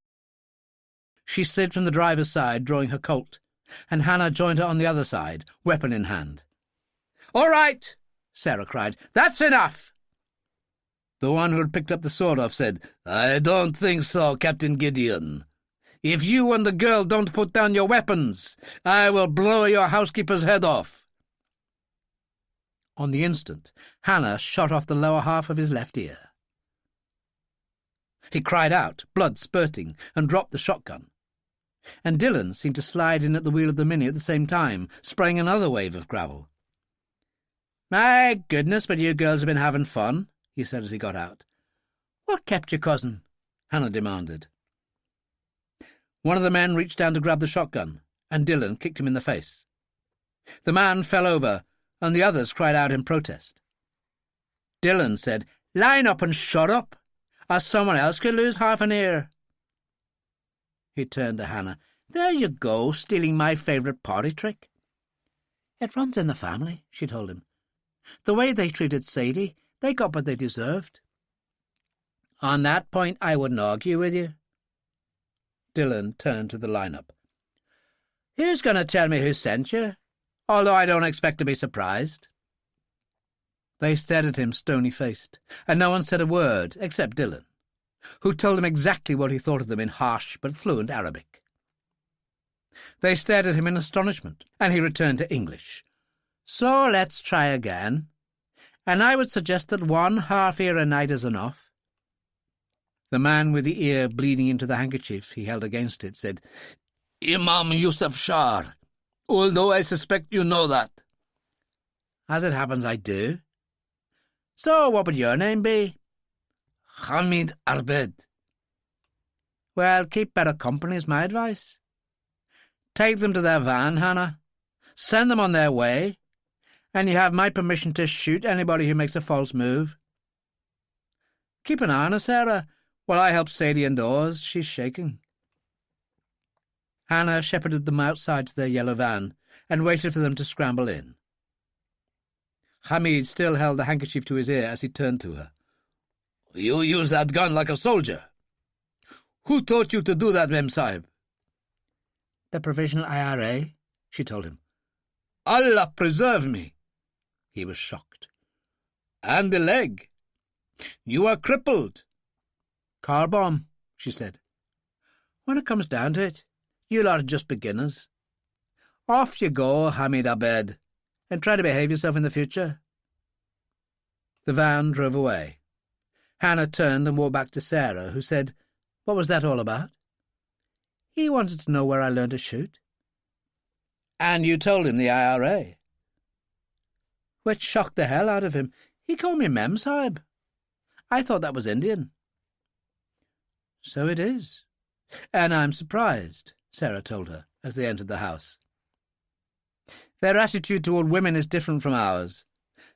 Speaker 1: She slid from the driver's side, drawing her Colt, and Hannah joined her on the other side, weapon in hand. "All right," Sarah cried. "That's enough." The one who had picked up the sword off said, "I don't think so, Captain Gideon. If you and the girl don't put down your weapons, I will blow your housekeeper's head off." On the instant, Hannah shot off the lower half of his left ear. He cried out, blood spurting, and dropped the shotgun. And Dillon seemed to slide in at the wheel of the Mini at the same time, spraying another wave of gravel. "My goodness, but you girls have been having fun," he said as he got out. "What kept your cousin?" Hannah demanded. One of the men reached down to grab the shotgun, and Dillon kicked him in the face. The man fell over, and the others cried out in protest. Dillon said, "Line up and shut up, or someone else could lose half an ear." He turned to Hannah. "There you go, stealing my favourite party trick." "It runs in the family," she told him. "The way they treated Sadie, they got what they deserved." "On that point I wouldn't argue with you." Dillon turned to the lineup. "Who's going to tell me who sent you? Although I don't expect to be surprised." They stared at him stony-faced, and no one said a word except Dillon, who told them exactly what he thought of them in harsh but fluent Arabic. They stared at him in astonishment, and he returned to English. "So let's try again, and I would suggest that 1 half ear a night is enough." The man with the ear bleeding into the handkerchief he held against it said, "Imam Yusuf Shah, although I suspect you know that." "As it happens, I do." "So what would your name be?" "Hamid Arbed." "Well, keep better company is my advice. Take them to their van, Hannah. Send them on their way, and you have my permission to shoot anybody who makes a false move. Keep an eye on her, Sarah, while I help Sadie indoors. She's shaking." Hannah shepherded them outside to their yellow van and waited for them to scramble in. Hamid still held the handkerchief to his ear as he turned to her. "You use that gun like a soldier. Who taught you to do that, Mem Sahib?" "The Provisional IRA," she told him. "Allah preserve me!" He was shocked. "And the leg? You are crippled." "Car bomb," she said. "When it comes down to it, you lot are just beginners. Off you go, Hamid Abed, and try to behave yourself in the future." The van drove away. Hannah turned and walked back to Sarah, who said, "What was that all about?" "He wanted to know where I learned to shoot." And you told him the IRA. Which shocked the hell out of him. He called me Mem Sahib. I thought that was Indian. So it is. And I'm surprised, Sarah told her as they entered the house. Their attitude toward women is different from ours,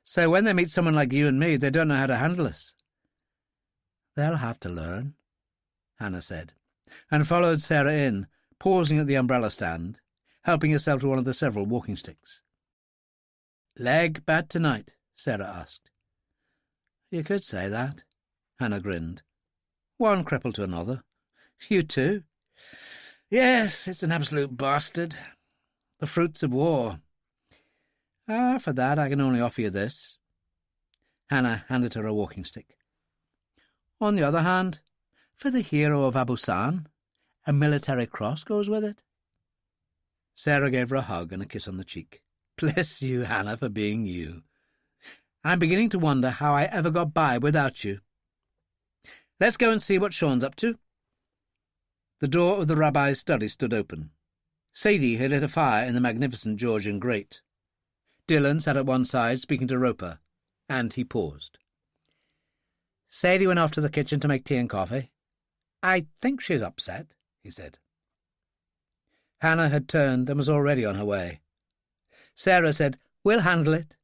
Speaker 1: so when they meet someone like you and me, they don't know how to handle us. They'll have to learn, Hannah said, and followed Sarah in, pausing at the umbrella stand, helping herself to one of the several walking sticks. Leg bad tonight? Sarah asked. You could say that, Hannah grinned. One cripple to another. You too? Yes, it's an absolute bastard. The fruits of war. For that I can only offer you this. Hannah handed her a walking stick. On the other hand, for the hero of Abusan, a military cross goes with it. Sarah gave her a hug and a kiss on the cheek. Bless you, Hannah, for being you. I'm beginning to wonder how I ever got by without you. Let's go and see what Sean's up to. The door of the rabbi's study stood open. Sadie had lit a fire in the magnificent Georgian grate. Dillon sat at one side speaking to Roper, and he paused. Sadie went off to the kitchen to make tea and coffee. I think she's upset, he said. Hannah had turned and was already on her way. Sarah said, We'll handle it,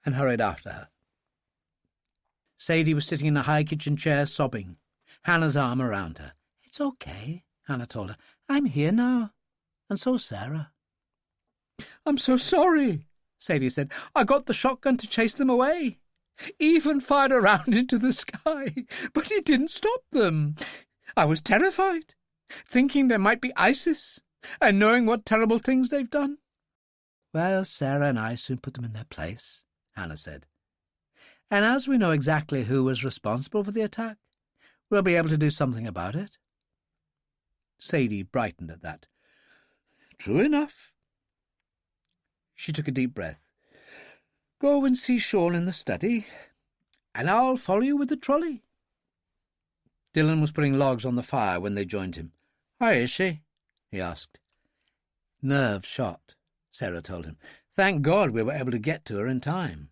Speaker 1: and hurried after her. Sadie was sitting in a high kitchen chair, sobbing, Hannah's arm around her. It's okay, Hannah told her. I'm here now, and so's Sarah. I'm so sorry, Sadie said. I got the shotgun to chase them away. Even fired around into the sky, but it didn't stop them. I was terrified, thinking there might be ISIS, and knowing what terrible things they've done. Well, Sarah and I soon put them in their place, Hannah said. And as we know exactly who was responsible for the attack, we'll be able to do something about it. Sadie brightened at that. True enough. She took a deep breath. Go and see Sean in the study, and I'll follow you with the trolley. Dillon was putting logs on the fire when they joined him. How is she? He asked. Nerves shot, Sarah told him. Thank God we were able to get to her in time.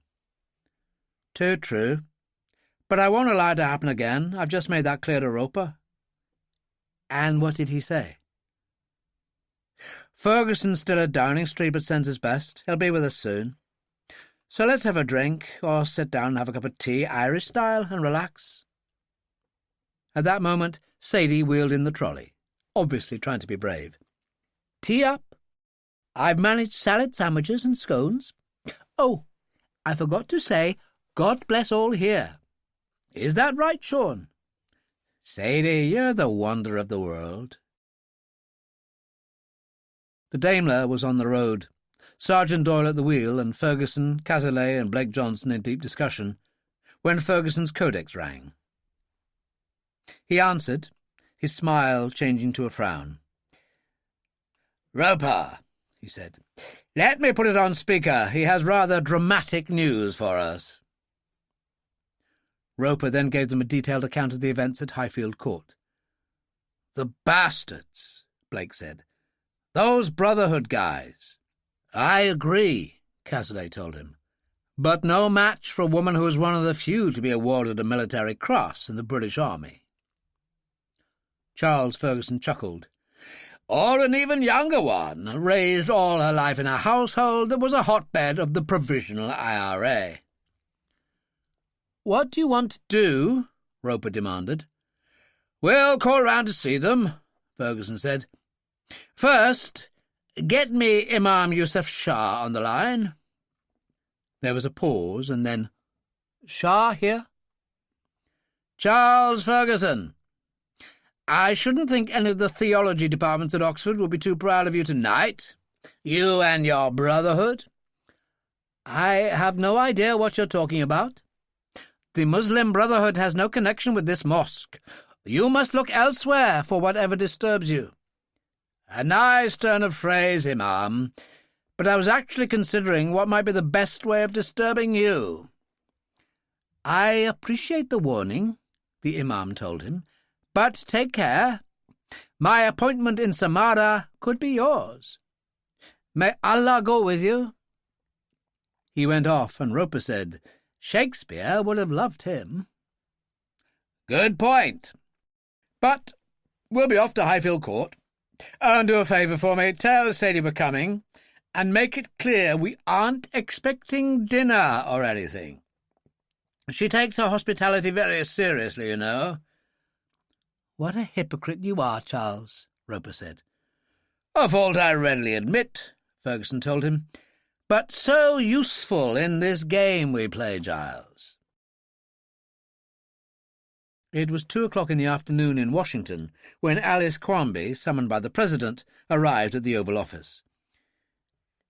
Speaker 1: Too true. But I won't allow it to happen again. I've just made that clear to Roper. And what did he say? Ferguson's still at Downing Street, but sends his best. He'll be with us soon. So let's have a drink, or sit down and have a cup of tea, Irish style, and relax. At that moment, Sadie wheeled in the trolley, obviously trying to be brave. Tea up. I've managed salad sandwiches and scones. Oh, I forgot to say, God bless all here. Is that right, Sean? Sadie, you're the wonder of the world. The Daimler was on the road, Sergeant Doyle at the wheel, and Ferguson, Cazalet, and Blake Johnson in deep discussion, when Ferguson's codex rang. He answered, his smile changing to a frown. Roper, he said, let me put it on speaker. He has rather dramatic news for us. Roper then gave them a detailed account of the events at Highfield Court. The bastards, Blake said. Those Brotherhood guys. I agree, Cazalet told him. But no match for a woman who was one of the few to be awarded a military cross in the British Army. Charles Ferguson chuckled. Or an even younger one, raised all her life in a household that was a hotbed of the Provisional IRA. What do you want to do? Roper demanded. We'll call round to see them, Ferguson said. First, get me Imam Yusuf Shah on the line. There was a pause, and then, Shah here? Charles Ferguson. I shouldn't think any of the theology departments at Oxford will be too proud of you tonight. You and your Brotherhood. I have no idea what you're talking about. The Muslim Brotherhood has no connection with this mosque. You must look elsewhere for whatever disturbs you. A nice turn of phrase, Imam, but I was actually considering what might be the best way of disturbing you. I appreciate the warning, the Imam told him, but take care. My appointment in Samara could be yours. May Allah go with you." He went off, and Roper said, "Shakespeare would have loved him." "Good point. But we'll be off to Highfield Court. And do a favour for me. Tell Sadie we're coming, and make it clear we aren't expecting dinner or anything. She takes her hospitality very seriously, you know." "What a hypocrite you are, Charles," Roper said. "A fault I readily admit," Ferguson told him, "but so useful in this game we play, Giles." It was 2 o'clock in the afternoon in Washington when Alice Quarmby, summoned by the President, arrived at the Oval Office.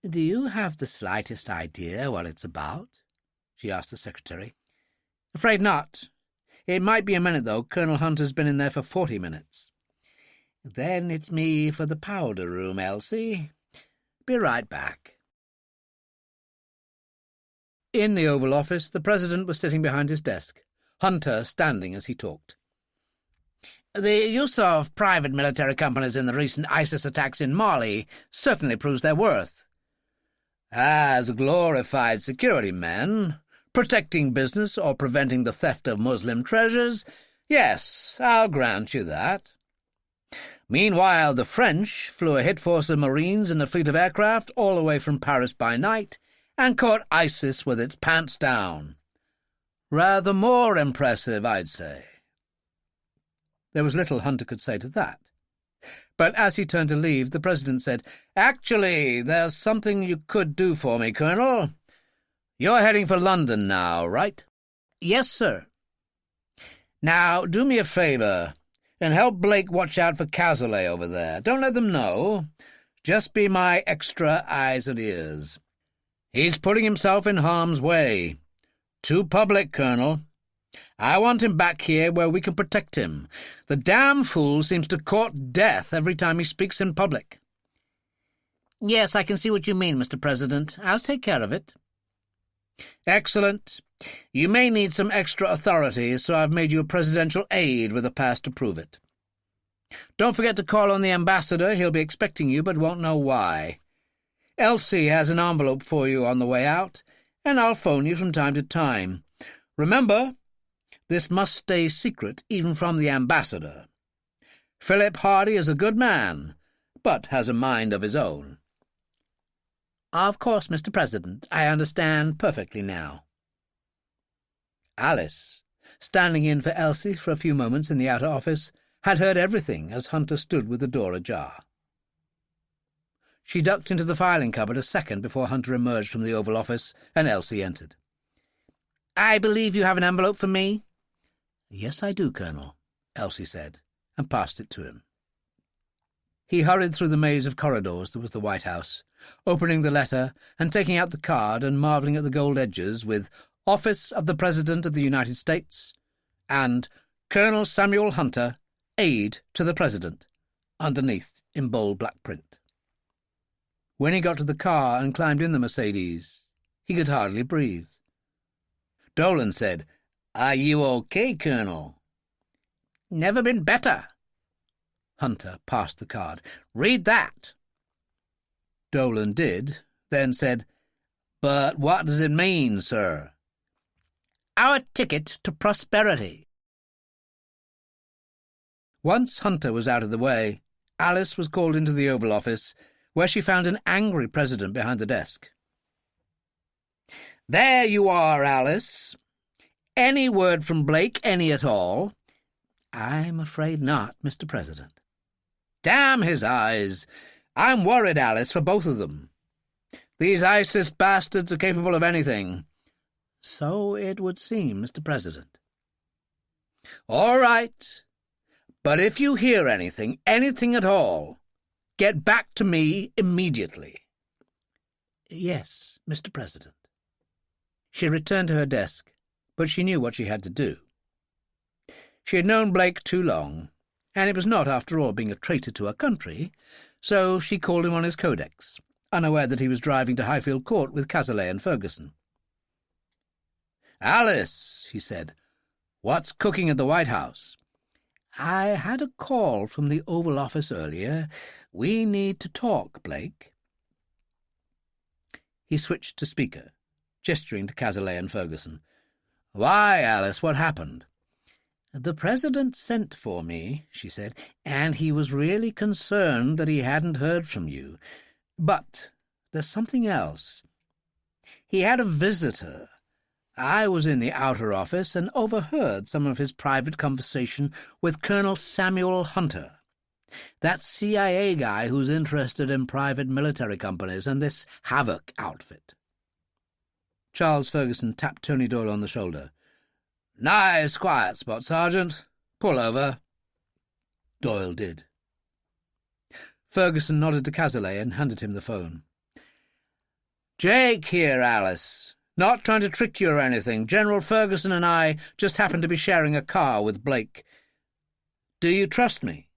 Speaker 1: "Do you have the slightest idea what it's about?" she asked the secretary. "Afraid not. It might be a minute, though. Colonel Hunter's been in there for 40 minutes. "Then it's me for the powder room, Elsie. Be right back." In the Oval Office, the President was sitting behind his desk, Hunter standing as he talked. "The use of private military companies in the recent ISIS attacks in Mali certainly proves their worth. As glorified security men, protecting business or preventing the theft of Muslim treasures, yes, I'll grant you that. Meanwhile, the French flew a hit force of Marines and a fleet of aircraft all the way from Paris by night and caught ISIS with its pants down. Rather more impressive, I'd say." There was little Hunter could say to that. But as he turned to leave, the President said, "Actually, there's something you could do for me, Colonel. You're heading for London now, right?" "Yes, sir." "Now, do me a favour, and help Blake watch out for Cazalet over there. Don't let them know. Just be my extra eyes and ears. He's putting himself in harm's way. Too public, Colonel. I want him back here where we can protect him. The damn fool seems to court death every time he speaks in public." "Yes, I can see what you mean, Mr. President. I'll take care of it." "Excellent. You may need some extra authority, so I've made you a presidential aide with a pass to prove it. Don't forget to call on the ambassador. He'll be expecting you, but won't know why. Elsie has an envelope for you on the way out, and I'll phone you from time to time. Remember, this must stay secret, even from the ambassador. Philip Hardy is a good man, but has a mind of his own." "Of course, Mr. President. I understand perfectly now." Alice, standing in for Elsie for a few moments in the outer office, had heard everything as Hunter stood with the door ajar. She ducked into the filing cupboard a second before Hunter emerged from the Oval Office, and Elsie entered. "I believe you have an envelope for me?" "Yes, I do, Colonel," Elsie said, and passed it to him. He hurried through the maze of corridors that was the White House, opening the letter and taking out the card and marvelling at the gold edges with "Office of the President of the United States" and "Colonel Samuel Hunter, Aide to the President," underneath in bold black print. When he got to the car and climbed in the Mercedes, he could hardly breathe. Dolan said, "Are you okay, Colonel?" "Never been better." Hunter passed the card. "Read that." Dolan did, then said, "But what does it mean, sir?" "Our ticket to prosperity." Once Hunter was out of the way, Alice was called into the Oval Office, where she found an angry President behind the desk. "There you are, Alice. Any word from Blake, any at all?" "I'm afraid not, Mr. President." "Damn his eyes! I'm worried, Alice, for both of them. These ISIS bastards are capable of anything." "So it would seem, Mr. President." "All right. But if you hear anything at all, get back to me immediately." "Yes, Mr. President." She returned to her desk, but she knew what she had to do. She had known Blake too long, and it was not, after all, being a traitor to her country, so she called him on his codex, unaware that he was driving to Highfield Court with Cazalet and Ferguson. "Alice," he said, "what's cooking at the White House?" "I had a call from the Oval Office earlier. We need to talk, Blake." He switched to speaker, gesturing to Cazalet and Ferguson. "Why, Alice, what happened?" "The President sent for me," she said, "and he was really concerned that he hadn't heard from you. But there's something else. He had a visitor. I was in the outer office and overheard some of his private conversation with Colonel Samuel Hunter, that CIA guy who's interested in private military companies and this Havoc outfit." Charles Ferguson tapped Tony Doyle on the shoulder. "Nice quiet spot, Sergeant. Pull over." Doyle did. Ferguson nodded to Cazalet and handed him the phone. "Jake here, Alice. Not trying to trick you or anything. General Ferguson and I just happened to be sharing a car with Blake. Do you trust me?"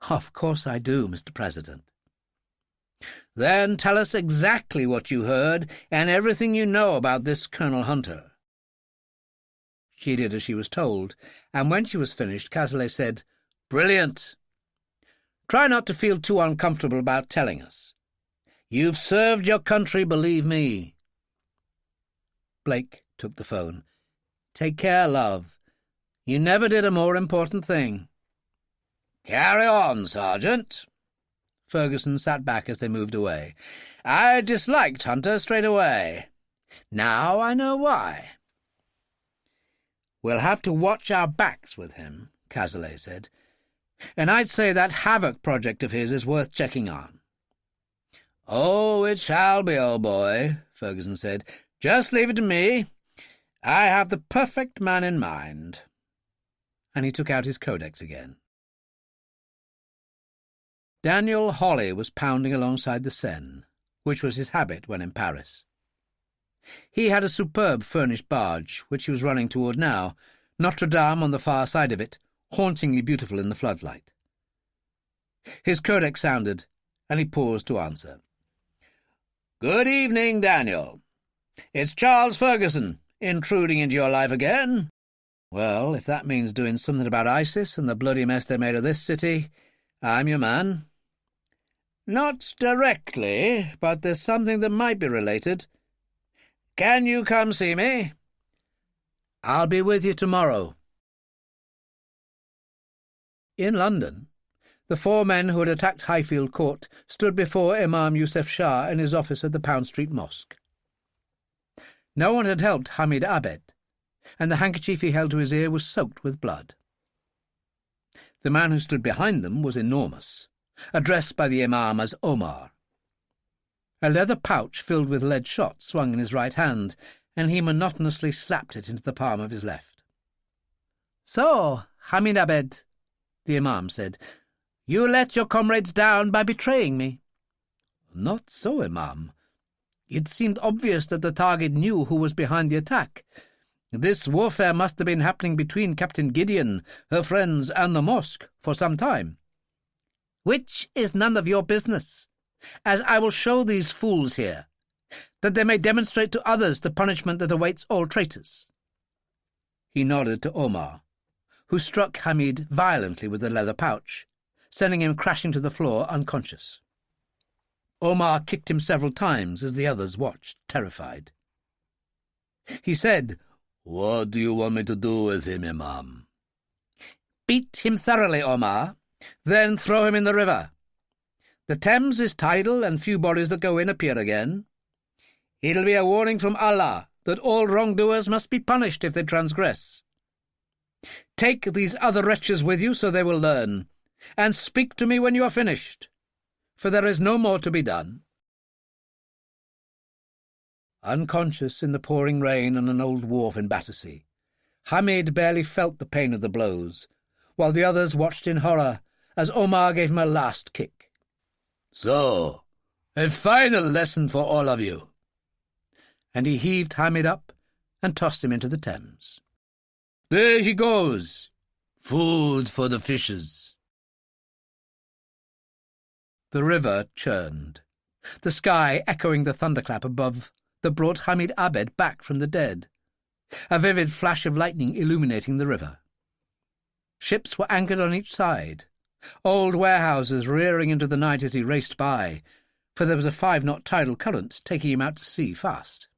Speaker 1: "Of course I do, Mr. President." "Then tell us exactly what you heard and everything you know about this Colonel Hunter." She did as she was told, and when she was finished, Cazalet said, "Brilliant. Try not to feel too uncomfortable about telling us. You've served your country, believe me." Blake took the phone. "Take care, love. You never did a more important thing." "Carry on, Sergeant." Ferguson sat back as they moved away. "I disliked Hunter straight away. Now I know why." "We'll have to watch our backs with him," Cazalet said. "And I'd say that Havoc project of his is worth checking on." "Oh, it shall be, old boy," Ferguson said. "Just leave it to me. I have the perfect man in mind." And he took out his codex again. Daniel Hawley was pounding alongside the Seine, which was his habit when in Paris. He had a superb furnished barge, which he was running toward now, Notre Dame on the far side of it, hauntingly beautiful in the floodlight. His codex sounded, and he paused to answer. "Good evening, Daniel. It's Charles Ferguson, intruding into your life again. Well, if that means doing something about ISIS and the bloody mess they made of this city, I'm your man." "Not directly, but there's something that might be related. Can you come see me?" "I'll be with you tomorrow." In London, the 4 men who had attacked Highfield Court stood before Imam Yusuf Shah in his office at the Pound Street Mosque. No one had helped Hamid Abed, and the handkerchief he held to his ear was soaked with blood. The man who stood behind them was enormous, addressed by the Imam as Omar. A leather pouch filled with lead shot swung in his right hand, and he monotonously slapped it into the palm of his left. "So, Hamid Abed," the Imam said, "you let your comrades down by betraying me." "Not so, Imam. It seemed obvious that the target knew who was behind the attack. This warfare must have been happening between Captain Gideon, her friends, and the mosque for some time." "Which is none of your business, as I will show these fools here, that they may demonstrate to others the punishment that awaits all traitors." He nodded to Omar, who struck Hamid violently with the leather pouch, sending him crashing to the floor unconscious. Omar kicked him several times as the others watched, terrified. He said, "What do you want me to do with him, Imam?" "Beat him thoroughly, Omar, then throw him in the river. The Thames is tidal, and few bodies that go in appear again. It'll be a warning from Allah that all wrongdoers must be punished if they transgress. Take these other wretches with you so they will learn, and speak to me when you are finished, for there is no more to be done." Unconscious in the pouring rain on an old wharf in Battersea, Hamid barely felt the pain of the blows, while the others watched in horror as Omar gave him a last kick. "So, a final lesson for all of you." And he heaved Hamid up and tossed him into the Thames. "There he goes. Food for the fishes." The river churned, the sky echoing the thunderclap above that brought Hamid Abed back from the dead, a vivid flash of lightning illuminating the river. Ships were anchored on each side, old warehouses rearing into the night as he raced by, for there was a 5-knot tidal current taking him out to sea fast.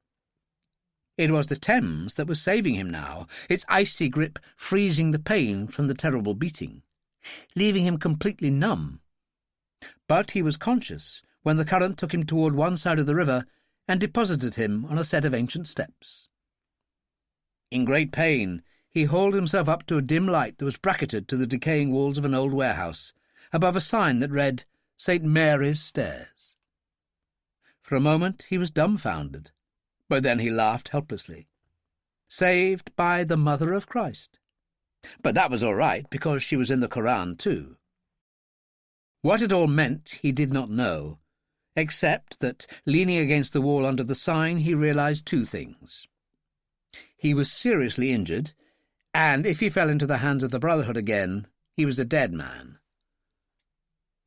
Speaker 1: It was the Thames that was saving him now, its icy grip freezing the pain from the terrible beating, leaving him completely numb. But he was conscious when the current took him toward one side of the river and deposited him on a set of ancient steps. In great pain, he hauled himself up to a dim light that was bracketed to the decaying walls of an old warehouse, above a sign that read, St. Mary's Stairs. For a moment he was dumbfounded, but then he laughed helplessly. Saved by the Mother of Christ. But that was all right, because she was in the Koran too. What it all meant he did not know, except that, leaning against the wall under the sign, he realized 2 things. He was seriously injured, and if he fell into the hands of the Brotherhood again, he was a dead man.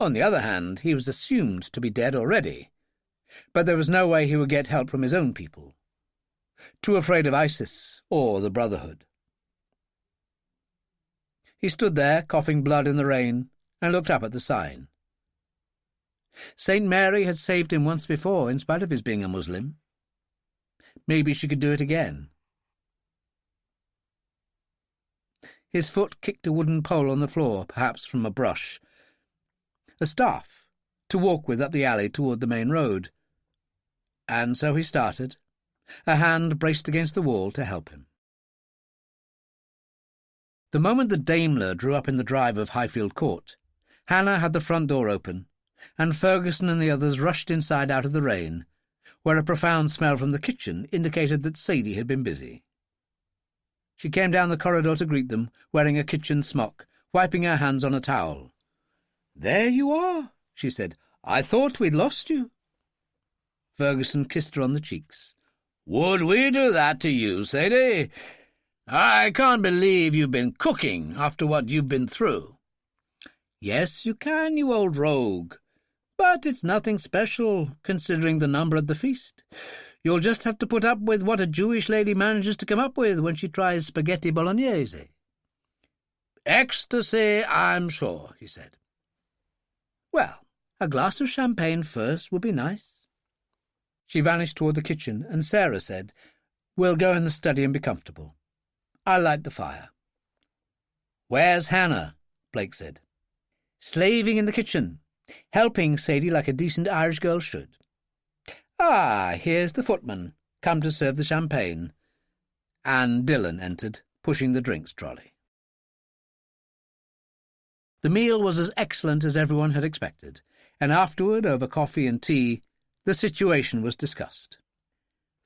Speaker 1: On the other hand, he was assumed to be dead already, but there was no way he would get help from his own people. Too afraid of ISIS or the Brotherhood. He stood there, coughing blood in the rain, and looked up at the sign. St. Mary had saved him once before, in spite of his being a Muslim. Maybe she could do it again. His foot kicked a wooden pole on the floor, perhaps from a brush. A staff, to walk with up the alley toward the main road. And so he started, a hand braced against the wall to help him. The moment the Daimler drew up in the drive of Highfield Court, Hannah had the front door open, and Ferguson and the others rushed inside out of the rain, where a profound smell from the kitchen indicated that Sadie had been busy. She came down the corridor to greet them, wearing a kitchen smock, wiping her hands on a towel. "There you are," she said. "I thought we'd lost you." Ferguson kissed her on the cheeks. "Would we do that to you, Sadie? I can't believe you've been cooking after what you've been through." "Yes, you can, you old rogue. But it's nothing special, considering the number at the feast. You'll just have to put up with what a Jewish lady manages to come up with when she tries spaghetti bolognese." "Ecstasy, I'm sure," he said. "Well, a glass of champagne first would be nice." She vanished toward the kitchen, and Sarah said, "We'll go in the study and be comfortable. I'll light the fire." "Where's Hannah?" Blake said. "Slaving in the kitchen, helping Sadie like a decent Irish girl should. Ah, here's the footman, come to serve the champagne." And Dillon entered, pushing the drinks trolley. The meal was as excellent as everyone had expected, and afterward, over coffee and tea, the situation was discussed.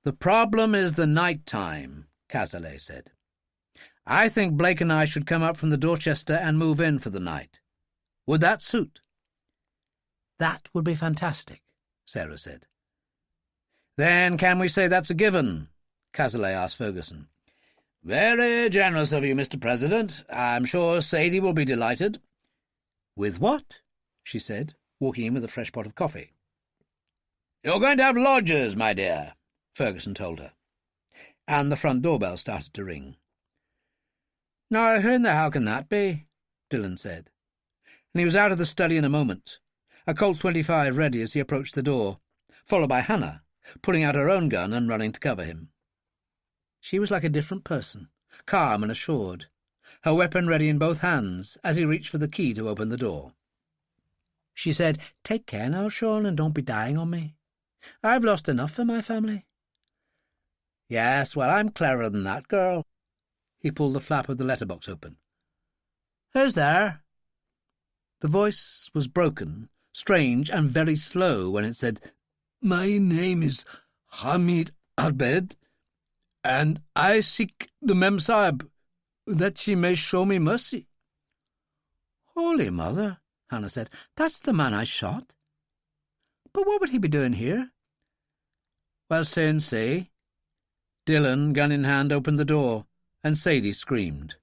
Speaker 1: "The problem is the night time," Cazalet said. "I think Blake and I should come up from the Dorchester and move in for the night. Would that suit?" "That would be fantastic," Sarah said. "Then can we say that's a given?" Cazalet asked Ferguson. "Very generous of you, Mr. President. I'm sure Sadie will be delighted." "With what?" she said, walking in with a fresh pot of coffee. "You're going to have lodgers, my dear," Ferguson told her. And the front doorbell started to ring. "Now, how can that be?" Dillon said. And he was out of the study in a moment, a Colt 25 ready as he approached the door, followed by Hannah, pulling out her own gun and running to cover him. She was like a different person, calm and assured, her weapon ready in both hands as he reached for the key to open the door. She said, "Take care now, Sean, and don't be dying on me. I've lost enough for my family." "Yes, well, I'm cleverer than that, girl." He pulled the flap of the letterbox open. "Who's there?" The voice was broken, strange, and very slow when it said, "My name is Hamid Abed, and I seek the Memsahib, that she may show me mercy." "Holy Mother," Hannah said, "that's the man I shot. But what would he be doing here?" "Well, say." Dillon, gun in hand, opened the door, and Sadie screamed.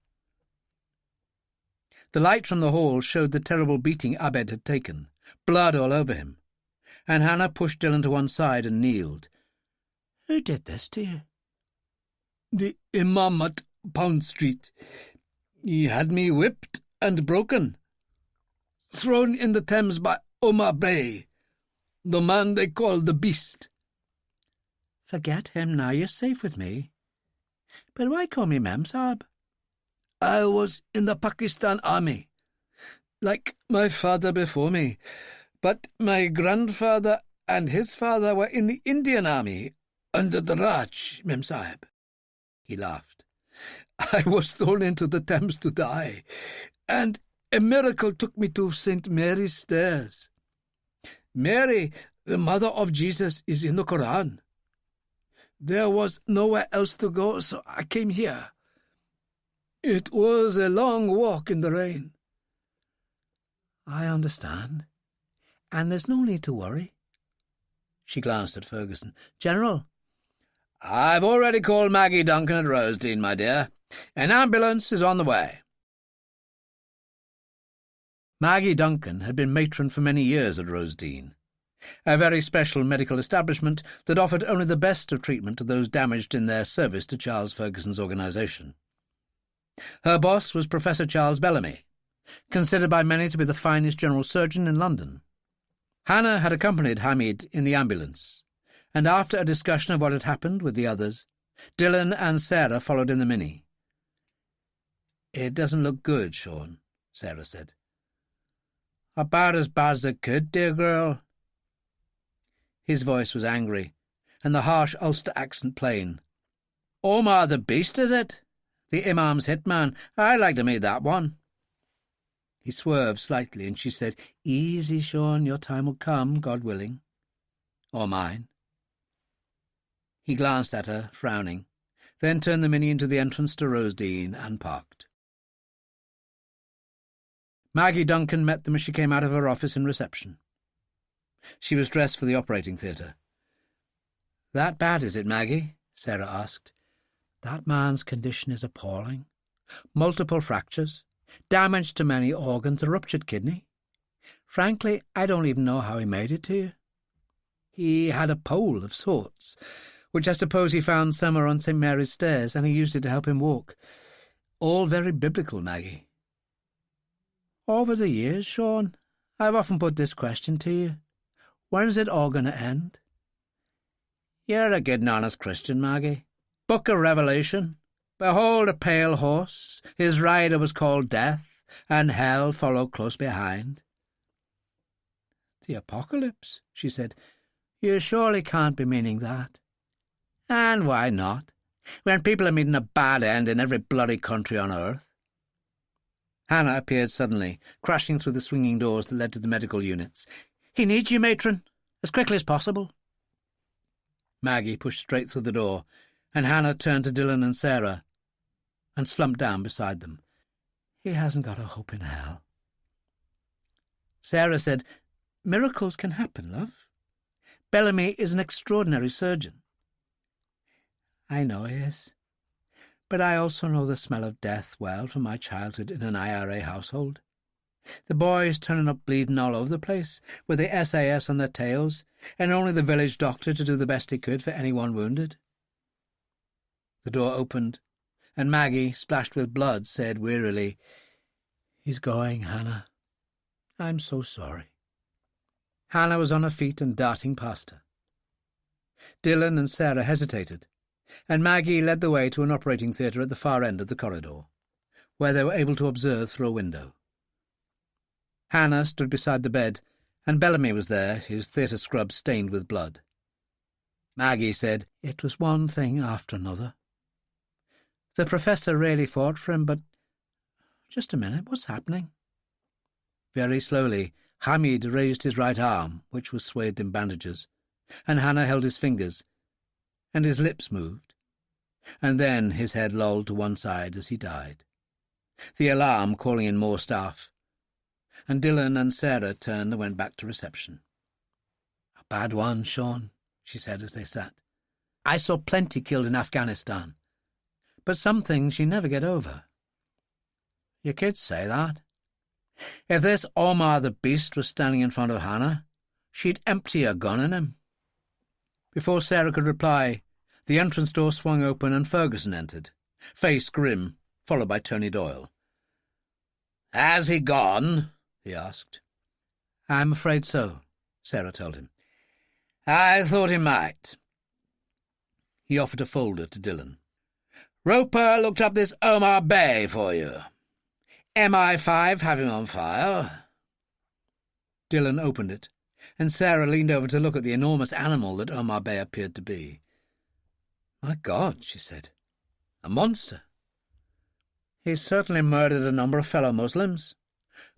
Speaker 1: The light from the hall showed the terrible beating Abed had taken, blood all over him, and Hannah pushed Dillon to one side and kneeled. "Who did this to you?" "The Imam at Pound Street. He had me whipped and broken, thrown in the Thames by Omar Bey.
Speaker 2: The man they call the Beast."
Speaker 1: "Forget him now, you're safe with me. But why call me Mem Sahib?"
Speaker 2: "I was in the Pakistan army, like my father before me, but my grandfather and his father were in the Indian army under the Raj, Mem Sahib." He laughed. "I was thrown into the Thames to die, and a miracle took me to St. Mary's Stairs. Mary, the mother of Jesus, is in the Quran. There was nowhere else to go, so I came here. It was a long walk in the rain."
Speaker 1: "I understand. And there's no need to worry." She glanced at Ferguson. "General."
Speaker 3: "I've already called Maggie Duncan at Rosedene, my dear. An ambulance is on the way."
Speaker 1: Maggie Duncan had been matron for many years at Rosedene, a very special medical establishment that offered only the best of treatment to those damaged in their service to Charles Ferguson's organisation. Her boss was Professor Charles Bellamy, considered by many to be the finest general surgeon in London. Hannah had accompanied Hamid in the ambulance, and after a discussion of what had happened with the others, Dillon and Sarah followed in the Mini. "It doesn't look good, Sean," Sarah said. "About as bad as it could, dear girl." His voice was angry, and the harsh Ulster accent plain. "Omar the Beast, is it? The Imam's hitman. I'd like to meet that one." He swerved slightly, and she said, "Easy, Sean, your time will come, God willing. Or mine." He glanced at her, frowning, then turned the Mini into the entrance to Rosedene and parked. Maggie Duncan met them as she came out of her office in reception. She was dressed for the operating theatre. "That bad, is it, Maggie?" Sarah asked. "That man's condition is appalling. Multiple fractures, damage to many organs, a ruptured kidney. Frankly, I don't even know how he made it to you. He had a pole of sorts, which I suppose he found somewhere on St. Mary's Stairs, and he used it to help him walk. All very biblical, Maggie." "Over the years, Sean, I've often put this question to you. When's it all going to end?" "You're a good and honest Christian, Maggie. Book of Revelation. Behold a pale horse, his rider was called Death, and hell followed close behind." "The Apocalypse," she said. "You surely can't be meaning that." "And why not, when people are meeting a bad end in every bloody country on earth?" Hannah appeared suddenly, crashing through the swinging doors that led to the medical units. "He needs you, matron, as quickly as possible." Maggie pushed straight through the door, and Hannah turned to Dillon and Sarah and slumped down beside them. "He hasn't got a hope in hell." Sarah said, "Miracles can happen, love. Bellamy is an extraordinary surgeon." "I know he is. But I also know the smell of death well from my childhood in an IRA household. The boys turning up bleeding all over the place, with the SAS on their tails, and only the village doctor to do the best he could for anyone wounded." The door opened, and Maggie, splashed with blood, said wearily, "He's going, Hannah. I'm so sorry." Hannah was on her feet and darting past her. Dillon and Sarah hesitated, and Maggie led the way to an operating theatre at the far end of the corridor, where they were able to observe through a window. Hannah stood beside the bed, and Bellamy was there, his theatre scrub stained with blood. Maggie said, "It was one thing after another. The professor really fought for him, but... Just a minute, what's happening?" Very slowly, Hamid raised his right arm, which was swathed in bandages, and Hannah held his fingers, and his lips moved, and then his head lolled to one side as he died, the alarm calling in more staff, and Dillon and Sarah turned and went back to reception. "A bad one, Sean," she said as they sat. "I saw plenty killed in Afghanistan, but some things you never get over." "Your kids say that. If this Omar the Beast was standing in front of Hannah, she'd empty a gun in him." Before Sarah could reply, the entrance door swung open and Ferguson entered, face grim, followed by Tony Doyle.
Speaker 3: "Has he gone?" he asked.
Speaker 1: "I'm afraid so," Sarah told him.
Speaker 3: I thought he might. He offered a folder to Dillon. Roper looked up this Omar Bey for you. MI5 have him on file. Dillon opened it, and Sarah leaned over to look at the enormous animal that Omar Bey appeared to be. "My God," she said. "A monster. He's certainly murdered a number of fellow Muslims,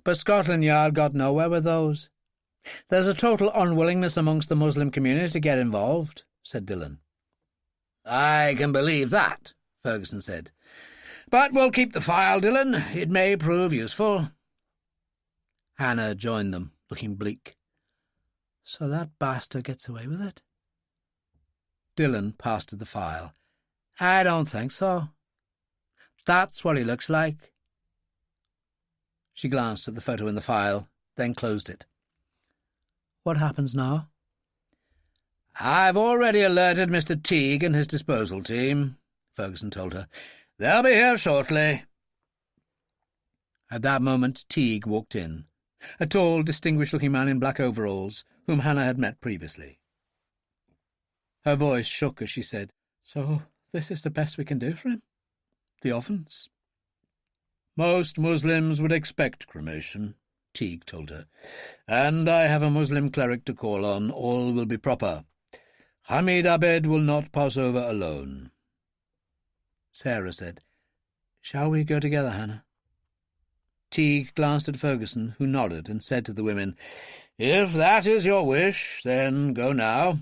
Speaker 3: but Scotland Yard got nowhere with those. There's a total unwillingness amongst the Muslim community to get involved," said Dillon. "I can believe that," Ferguson said. "But we'll keep the file, Dillon. It may prove useful." Hannah joined them, looking bleak. "So that bastard gets away with it?" Dillon passed her the file. "I don't think so. That's what he looks like." She glanced at the photo in the file, then closed it. "What happens now?" "I've already alerted Mr. Teague and his disposal team," Ferguson told her. "They'll be here shortly." At that moment Teague walked in, a tall, distinguished-looking man in black overalls, whom Hannah had met previously. Her voice shook as she said, "So this is the best we can do for him? The ovens?" "Most Muslims would expect cremation," Teague told her. "And I have a Muslim cleric to call on. All will be proper. Hamid Abed will not pass over alone." Sarah said, "Shall we go together, Hannah?" Teague glanced at Ferguson, who nodded and said to the women, "If that is your wish, then go now.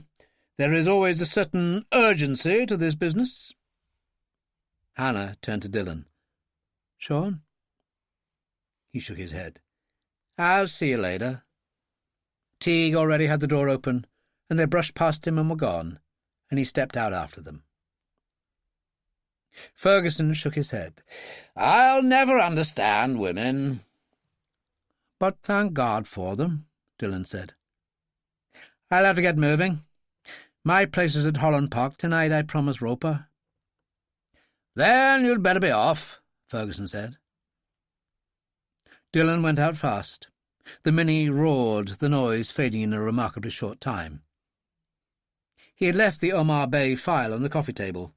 Speaker 3: There is always a certain urgency to this business." Hannah turned to Dillon. "Sean?" He shook his head. "I'll see you later." Teague already had the door open, and they brushed past him and were gone, and he stepped out after them. Ferguson shook his head. "I'll never understand women." "But thank God for them," Dillon said. "I'll have to get moving. My place is at Holland Park tonight, I promised Roper." "Then you'd better be off," Ferguson said. Dillon went out fast. The Mini roared, the noise fading in a remarkably short time. He had left the Omar Bey file on the coffee table.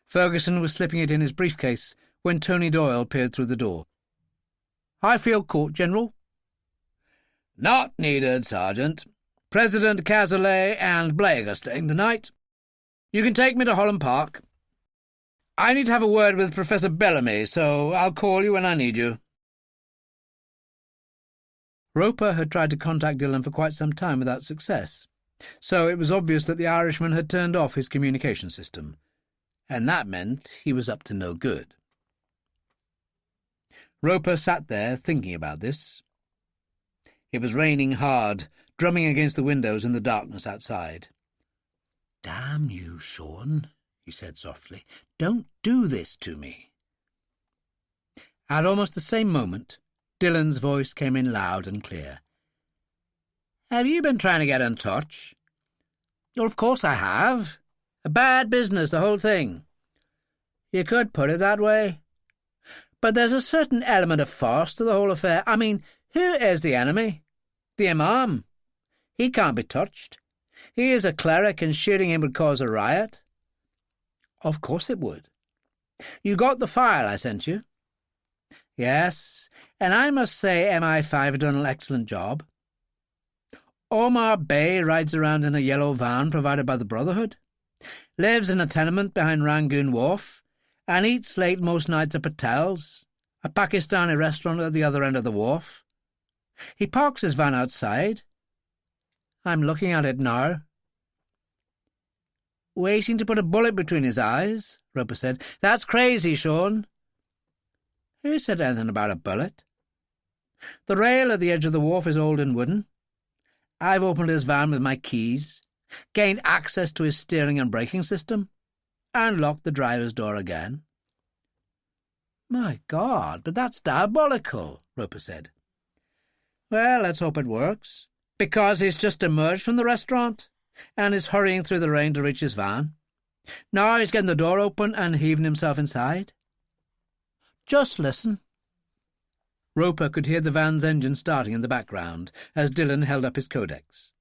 Speaker 3: Ferguson was slipping it in his briefcase when Tony Doyle peered through the door. "Highfield Court, General?" "Not needed, Sergeant. President Cazalet and Blake are staying the night. You can take me to Holland Park. I need to have a word with Professor Bellamy, so I'll call you when I need you." Roper had tried to contact Dillon for quite some time without success, so it was obvious that the Irishman had turned off his communication system, and that meant he was up to no good. Roper sat there thinking about this. It was raining hard, drumming against the windows in the darkness outside. "Damn you, Sean," he said softly. "Don't do this to me." At almost the same moment, Dillon's voice came in loud and clear. "Have you been trying to get in touch?" "Well, of course I have. A bad business, the whole thing. You could put it that way. But there's a certain element of farce to the whole affair. I mean, who is the enemy? The Imam. He can't be touched. He is a cleric, and shooting him would cause a riot." "Of course it would." "You got the file I sent you?" "Yes, and I must say MI5 have done an excellent job. Omar Bey rides around in a yellow van provided by the Brotherhood, lives in a tenement behind Rangoon Wharf, and eats late most nights at Patel's, a Pakistani restaurant at the other end of the wharf. He parks his van outside. I'm looking at it now." "Waiting to put a bullet between his eyes," Roper said. "That's crazy, Sean." "Who said anything about a bullet? The rail at the edge of the wharf is old and wooden. I've opened his van with my keys, gained access to his steering and braking system, and locked the driver's door again." "My God, but that's diabolical," Roper said. "Well, let's hope it works, because he's just emerged from the restaurant and is hurrying through the rain to reach his van. Now he's getting the door open and heaving himself inside. Just listen." Roper could hear the van's engine starting in the background as Dillon held up his codex.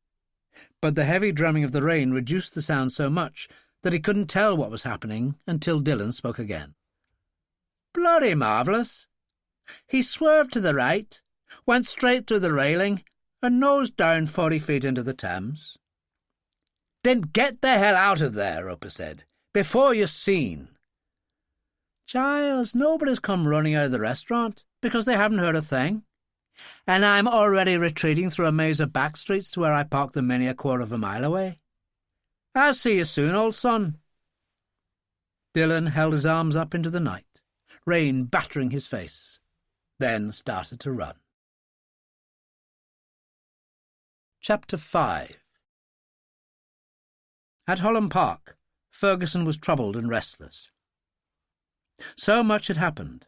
Speaker 1: but the heavy drumming of the rain reduced the sound so much that he couldn't tell what was happening until Dillon spoke again. "Bloody marvellous. He swerved to the right, went straight through the railing, and nosed down 40 feet into the Thames." "Then get the hell out of there," Roper said, "before you're seen." "Giles, nobody's come running out of the restaurant because they haven't heard a thing. And I'm already retreating through a maze of back streets to where I parked them many a quarter of a mile away. I'll see you soon, old son." Dillon held his arms up into the night, rain battering his face, then started to run. Chapter 5. At Holland Park, Ferguson was troubled and restless. So much had happened,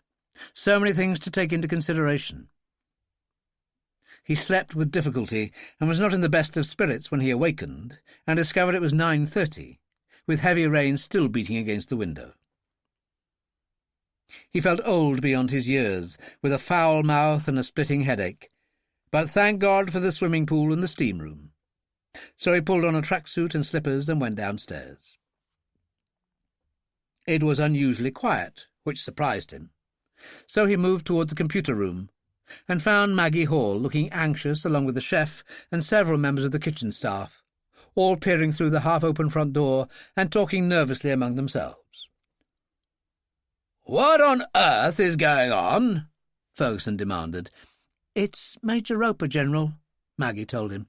Speaker 1: so many things to take into consideration. He slept with difficulty and was not in the best of spirits when he awakened and discovered it was 9:30, with heavy rain still beating against the window. He felt old beyond his years, with a foul mouth and a splitting headache, but thank God for the swimming pool and the steam room. So he pulled on a tracksuit and slippers and went downstairs. It was unusually quiet, which surprised him, so he moved toward the computer room and found Maggie Hall looking anxious along with the chef and several members of the kitchen staff, all peering through the half-open front door and talking nervously among themselves. "What on earth is going on?" Ferguson demanded. "It's Major Roper, General," Maggie told him.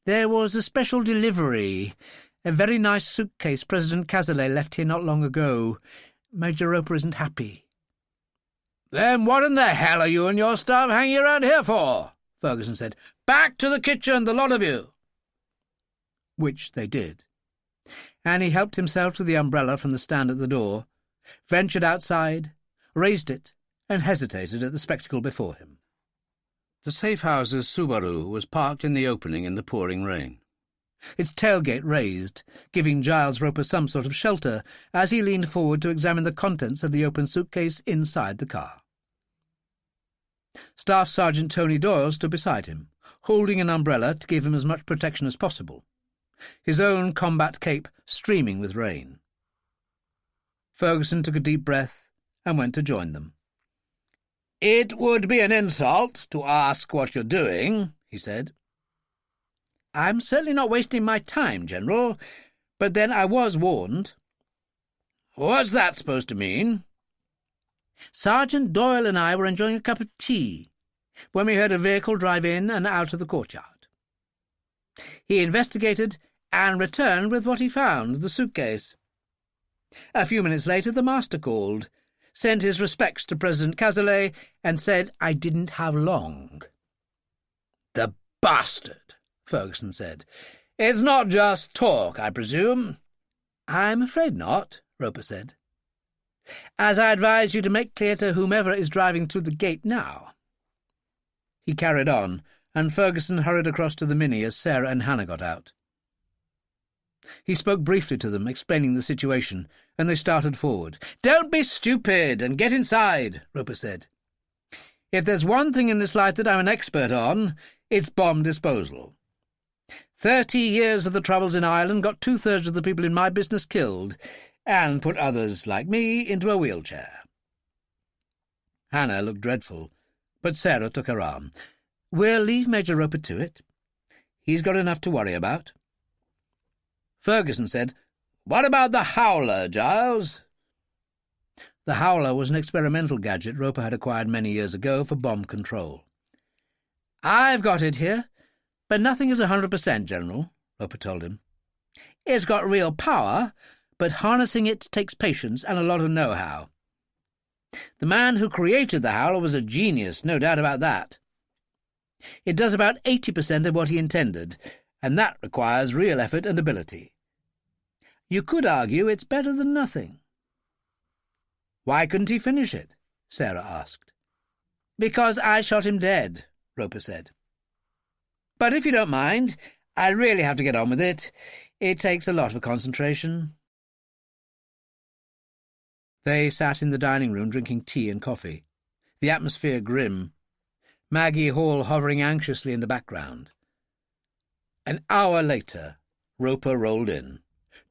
Speaker 1: "There was a special delivery, a very nice suitcase President Cazalet left here not long ago. Major Roper isn't happy." "Then what in the hell are you and your staff hanging around here for?" Ferguson said. "Back to the kitchen, the lot of you!" Which they did. And he helped himself to the umbrella from the stand at the door, ventured outside, raised it, and hesitated at the spectacle before him. The safe-house's Subaru was parked in the opening in the pouring rain, its tailgate raised, giving Giles Roper some sort of shelter as he leaned forward to examine the contents of the open suitcase inside the car. Staff Sergeant Tony Doyle stood beside him, holding an umbrella to give him as much protection as possible, his own combat cape streaming with rain. Ferguson took a deep breath and went to join them. "It would be an insult to ask what you're doing," he said. "I'm certainly not wasting my time, General, but then I was warned." "What's that supposed to mean?" "Sergeant Doyle and I were enjoying a cup of tea when we heard a vehicle drive in and out of the courtyard. He investigated and returned with what he found, the suitcase. A few minutes later the master called, sent his respects to President Cazalet, and said I didn't have long." "The bastard!" Ferguson said. "It's not just talk, I presume?" "I'm afraid not," Roper said. "As I advise you to make clear to whomever is driving through the gate now." He carried on, and Ferguson hurried across to the Mini as Sarah and Hannah got out. He spoke briefly to them, explaining the situation, and they started forward. "Don't be stupid and get inside," Roper said. "If there's one thing in this life that I'm an expert on, it's bomb disposal. 30 years of the troubles in Ireland got 2/3 of the people in my business killed, and put others, like me, into a wheelchair." Hannah looked dreadful, but Sarah took her arm. "We'll leave Major Roper to it. He's got enough to worry about." Ferguson said, "What about the howler, Giles?" The howler was an experimental gadget Roper had acquired many years ago for bomb control. "I've got it here, but nothing is 100%, General," Roper told him. "It's got real power, but harnessing it takes patience and a lot of know-how. The man who created the howler was a genius, no doubt about that. It does about 80% of what he intended, and that requires real effort and ability. You could argue it's better than nothing." "Why couldn't he finish it?" Sarah asked. "Because I shot him dead," Roper said. "But if you don't mind, I really have to get on with it. It takes a lot of concentration." They sat in the dining room drinking tea and coffee, the atmosphere grim, Maggie Hall hovering anxiously in the background. An hour later, Roper rolled in,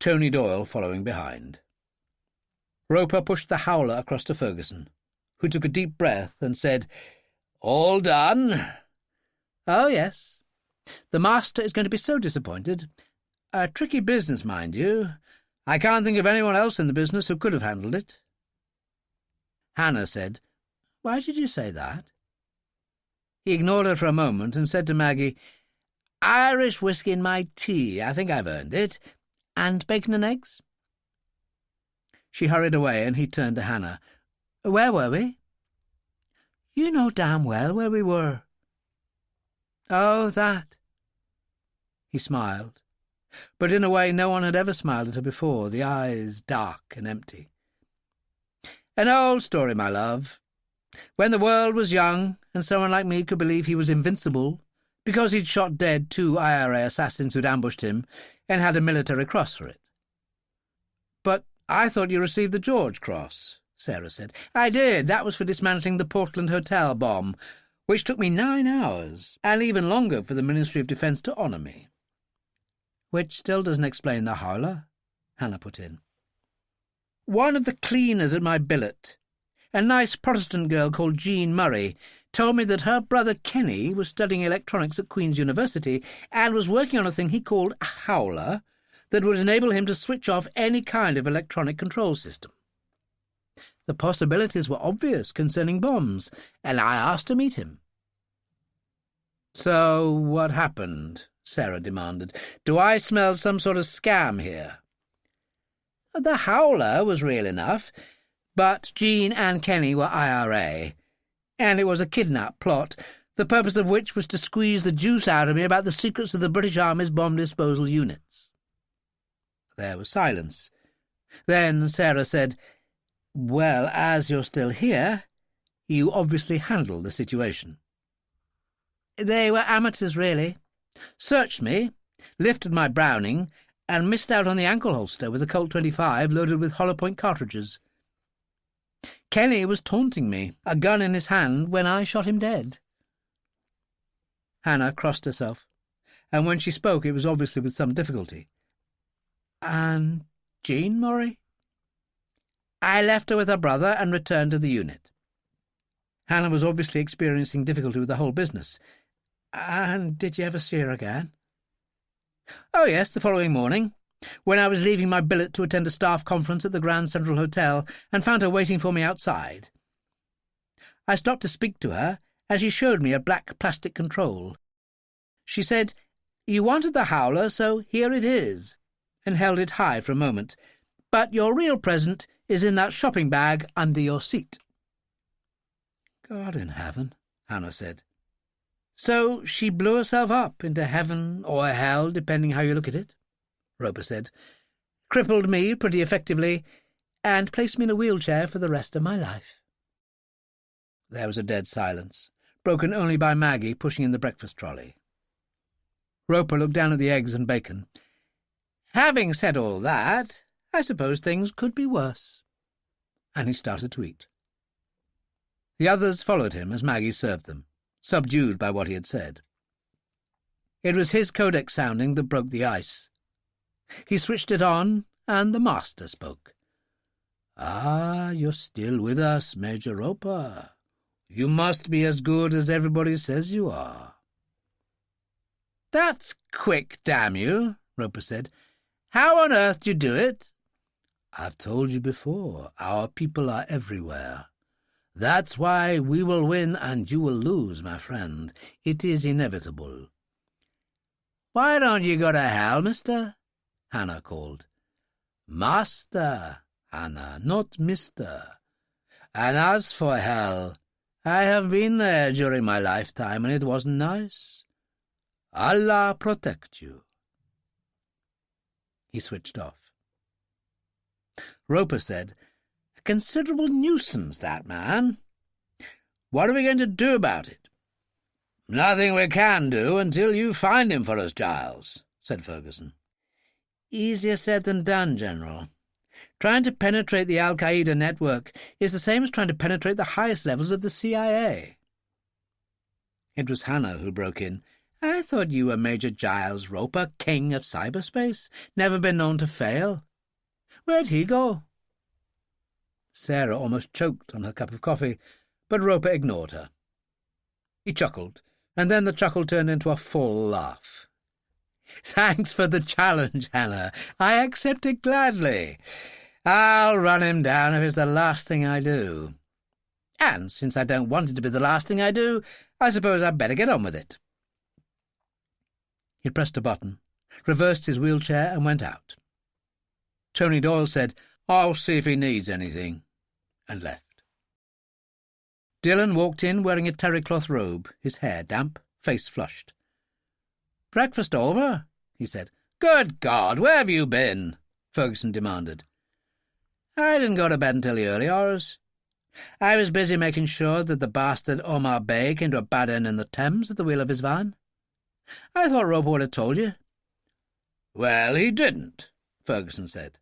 Speaker 1: Tony Doyle following behind. Roper pushed the howler across to Ferguson, who took a deep breath and said, "All done?" "Oh, yes. The master is going to be so disappointed. A tricky business, mind you. I can't think of anyone else in the business who could have handled it." Hannah said, "Why did you say that?" He ignored her for a moment and said to Maggie, "Irish whiskey in my tea. I think I've earned it. And bacon and eggs?" She hurried away, and he turned to Hannah. "Where were we?" "You know damn well where we were." "Oh, that." He smiled, but in a way no one had ever smiled at her before, the eyes dark and empty. "An old story, my love. When the world was young, and someone like me could believe he was invincible, because he'd shot dead 2 IRA assassins who'd ambushed him, and had a military cross for it." "But I thought you received the George Cross," Sarah said. "I did. That was for dismantling the Portland Hotel bomb, which took me 9 hours, and even longer for the Ministry of Defence to honour me." "Which still doesn't explain the howler," Hannah put in. "One of the cleaners at my billet, a nice Protestant girl called Jean Murray, told me that her brother Kenny was studying electronics at Queen's University and was working on a thing he called a howler that would enable him to switch off any kind of electronic control system. The possibilities were obvious concerning bombs, and I asked to meet him." "So what happened?" Sarah demanded. "Do I smell some sort of scam here?" "The howler was real enough, but Jean and Kenny were IRA, and it was a kidnap plot, the purpose of which was to squeeze the juice out of me about the secrets of the British Army's bomb disposal units." There was silence. Then Sarah said, "Well, as you're still here, you obviously handled the situation." "They were amateurs, really. Searched me, lifted my Browning, and missed out on the ankle holster with a Colt 25 loaded with hollow point cartridges. Kenny was taunting me, a gun in his hand, when I shot him dead." Hannah crossed herself, and when she spoke it was obviously with some difficulty. "And Jean Murray?" "I left her with her brother and returned to the unit." Hannah was obviously experiencing difficulty with the whole business. "And did you ever see her again?" "Oh, yes, the following morning, when I was leaving my billet to attend a staff conference at the Grand Central Hotel, and found her waiting for me outside. I stopped to speak to her, and she showed me a black plastic control. She said, 'You wanted the howler, so here it is,' and held it high for a moment. 'But your real present is in that shopping bag under your seat.'" "God in heaven," Hannah said. "So she blew herself up into heaven or hell, depending how you look at it," Roper said, "crippled me pretty effectively, and placed me in a wheelchair for the rest of my life." There was a dead silence, broken only by Maggie pushing in the breakfast trolley. Roper looked down at the eggs and bacon. "Having said all that, I suppose things could be worse." And he started to eat. The others followed him as Maggie served them, subdued by what he had said. It was his codex sounding that broke the ice. He switched it on, and the master spoke. "Ah, you're still with us, Major Roper. You must be as good as everybody says you are." "That's quick, damn you," Roper said. "How on earth do you do it?" "I've told you before, our people are everywhere. That's why we will win and you will lose, my friend. It is inevitable." "Why don't you go to hell, mister?" Hannah called. "Master, Hannah, not mister. And as for hell, I have been there during my lifetime, and it wasn't nice. Allah protect you." He switched off. Roper said, "A considerable nuisance, that man. What are we going to do about it?" "Nothing we can do until you find him for us, Giles," said Ferguson. "Easier said than done, General. Trying to penetrate the Al-Qaeda network is the same as trying to penetrate the highest levels of the CIA." It was Hannah who broke in. I thought you were Major Giles Roper, king of cyberspace. Never been known to fail. Where'd he go?" Sarah almost choked on her cup of coffee, but Roper ignored her. He chuckled, and then the chuckle turned into a full laugh. "Thanks for the challenge, Hannah. I accept it gladly. I'll run him down if it's the last thing I do. And since I don't want it to be the last thing I do, I suppose I'd better get on with it." He pressed a button, reversed his wheelchair, and went out. Tony Doyle said, "I'll see if he needs anything," and left. Dillon walked in wearing a terry-cloth robe, his hair damp, face flushed. "Breakfast over?" he said. "Good God, where have you been?" Ferguson demanded. "I didn't go to bed until the early hours. I was busy making sure that the bastard Omar Bey came to a bad end in the Thames at the wheel of his van. I thought Roper would have told you." "Well, he didn't," Ferguson said.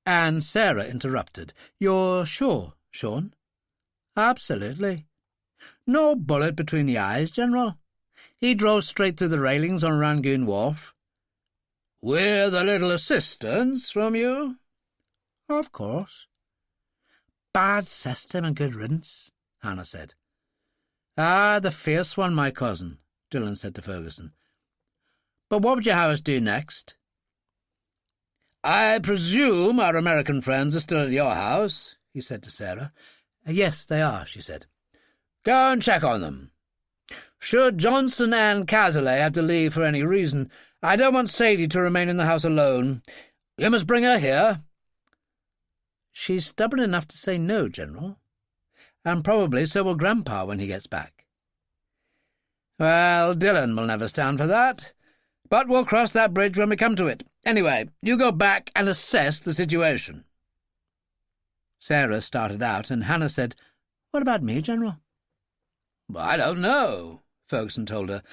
Speaker 1: And Sarah interrupted. "You're sure, Sean?" "Absolutely. No bullet between the eyes, General. He drove straight through the railings on Rangoon Wharf." "With a little assistance from you?" "Of course." "Bad system and good riddance," Hannah said. "Ah, the fierce one, my cousin," Dillon said to Ferguson. "But what would you have us do next?" "I presume our American friends are still at your house," he said to Sarah. "Yes, they are," she said. "Go and check on them. Should Johnson and Cazalet have to leave for any reason, I don't want Sadie to remain in the house alone. You must bring her here." "She's stubborn enough to say no, General. And probably so will Grandpa when he gets back." "Well, Dillon will never stand for that. But we'll cross that bridge when we come to it. Anyway, you go back and assess the situation." Sarah started out, and Hannah said, "What about me, General?" "I don't know," Ferguson told her.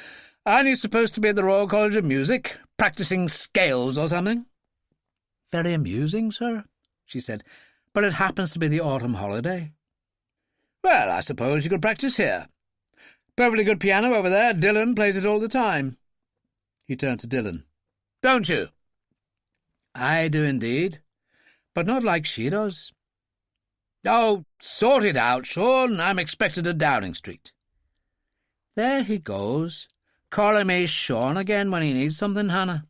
Speaker 1: "Aren't you supposed to be at the Royal College of Music, practising scales or something?" "Very amusing, sir," she said, "but it happens to be the autumn holiday." "Well, I suppose you could practise here. Perfectly good piano over there. Dillon plays it all the time." He turned to Dillon. "Don't you?" "I do indeed, but not like she does." "Oh, sort it out, Sean. I'm expected at Downing Street." "There he goes, calling me Sean again when he needs something, Hannah."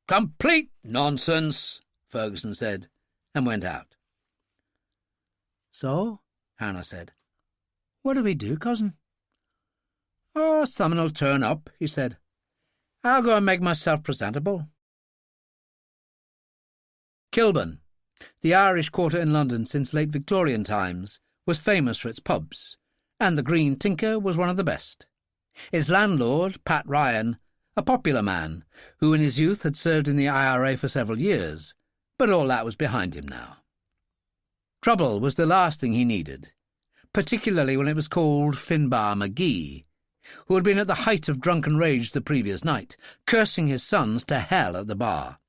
Speaker 1: "Complete nonsense," Ferguson said, and went out. "So," Hannah said, "what do we do, cousin?" "Oh, someone'll turn up," he said. "I'll go and make myself presentable." Kilburn, the Irish quarter in London since late Victorian times, was famous for its pubs, and the Green Tinker was one of the best. Its landlord, Pat Ryan, a popular man, who in his youth had served in the IRA for several years, but all that was behind him now. Trouble was the last thing he needed, particularly when it was called Finbar McGee, who had been at the height of drunken rage the previous night, cursing his sons to hell at the bar,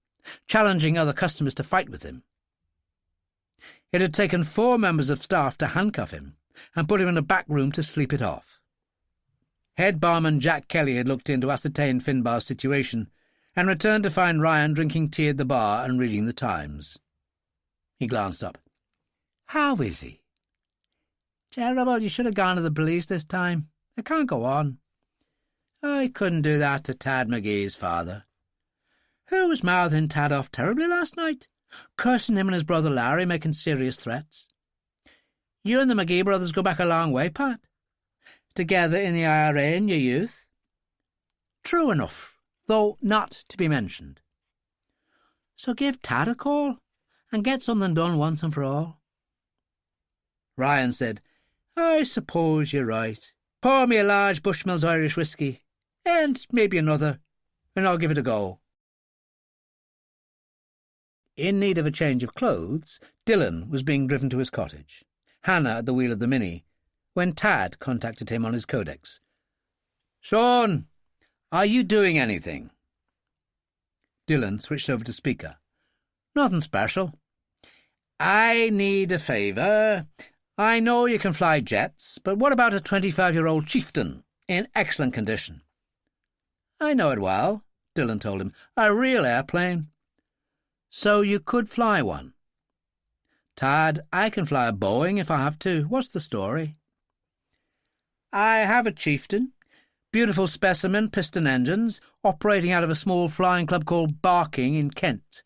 Speaker 1: challenging other customers to fight with him. It had taken 4 members of staff to handcuff him and put him in a back room to sleep it off. Head barman Jack Kelly had looked in to ascertain Finbar's situation and returned to find Ryan drinking tea at the bar and reading the Times. He glanced up. "How is he?" "Terrible. You should have gone to the police this time. It can't go on." "I couldn't do that to Tad McGee's father." "Who was mouthing Tad off terribly last night? Cursing him and his brother Larry, making serious threats." "You and the McGee brothers go back a long way, Pat. Together in the IRA in your youth." "True enough, though not to be mentioned." "So give Tad a call and get something done once and for all." Ryan said, "I suppose you're right. Pour me a large Bushmills Irish whiskey, and maybe another, and I'll give it a go." In need of a change of clothes, Dillon was being driven to his cottage, Hannah at the wheel of the Mini, when Tad contacted him on his codex. "Sean, are you doing anything?" Dillon switched over to speaker. "Nothing special." "I need a favour. I know you can fly jets, but what about a 25-year-old chieftain in excellent condition?"
Speaker 3: I know it well, Dillon told him. A real airplane. So you could fly one? Tad, I can fly a Boeing if I have to. What's the story? I have a Chieftain. Beautiful specimen piston engines, operating out of a small flying club called Barking in Kent.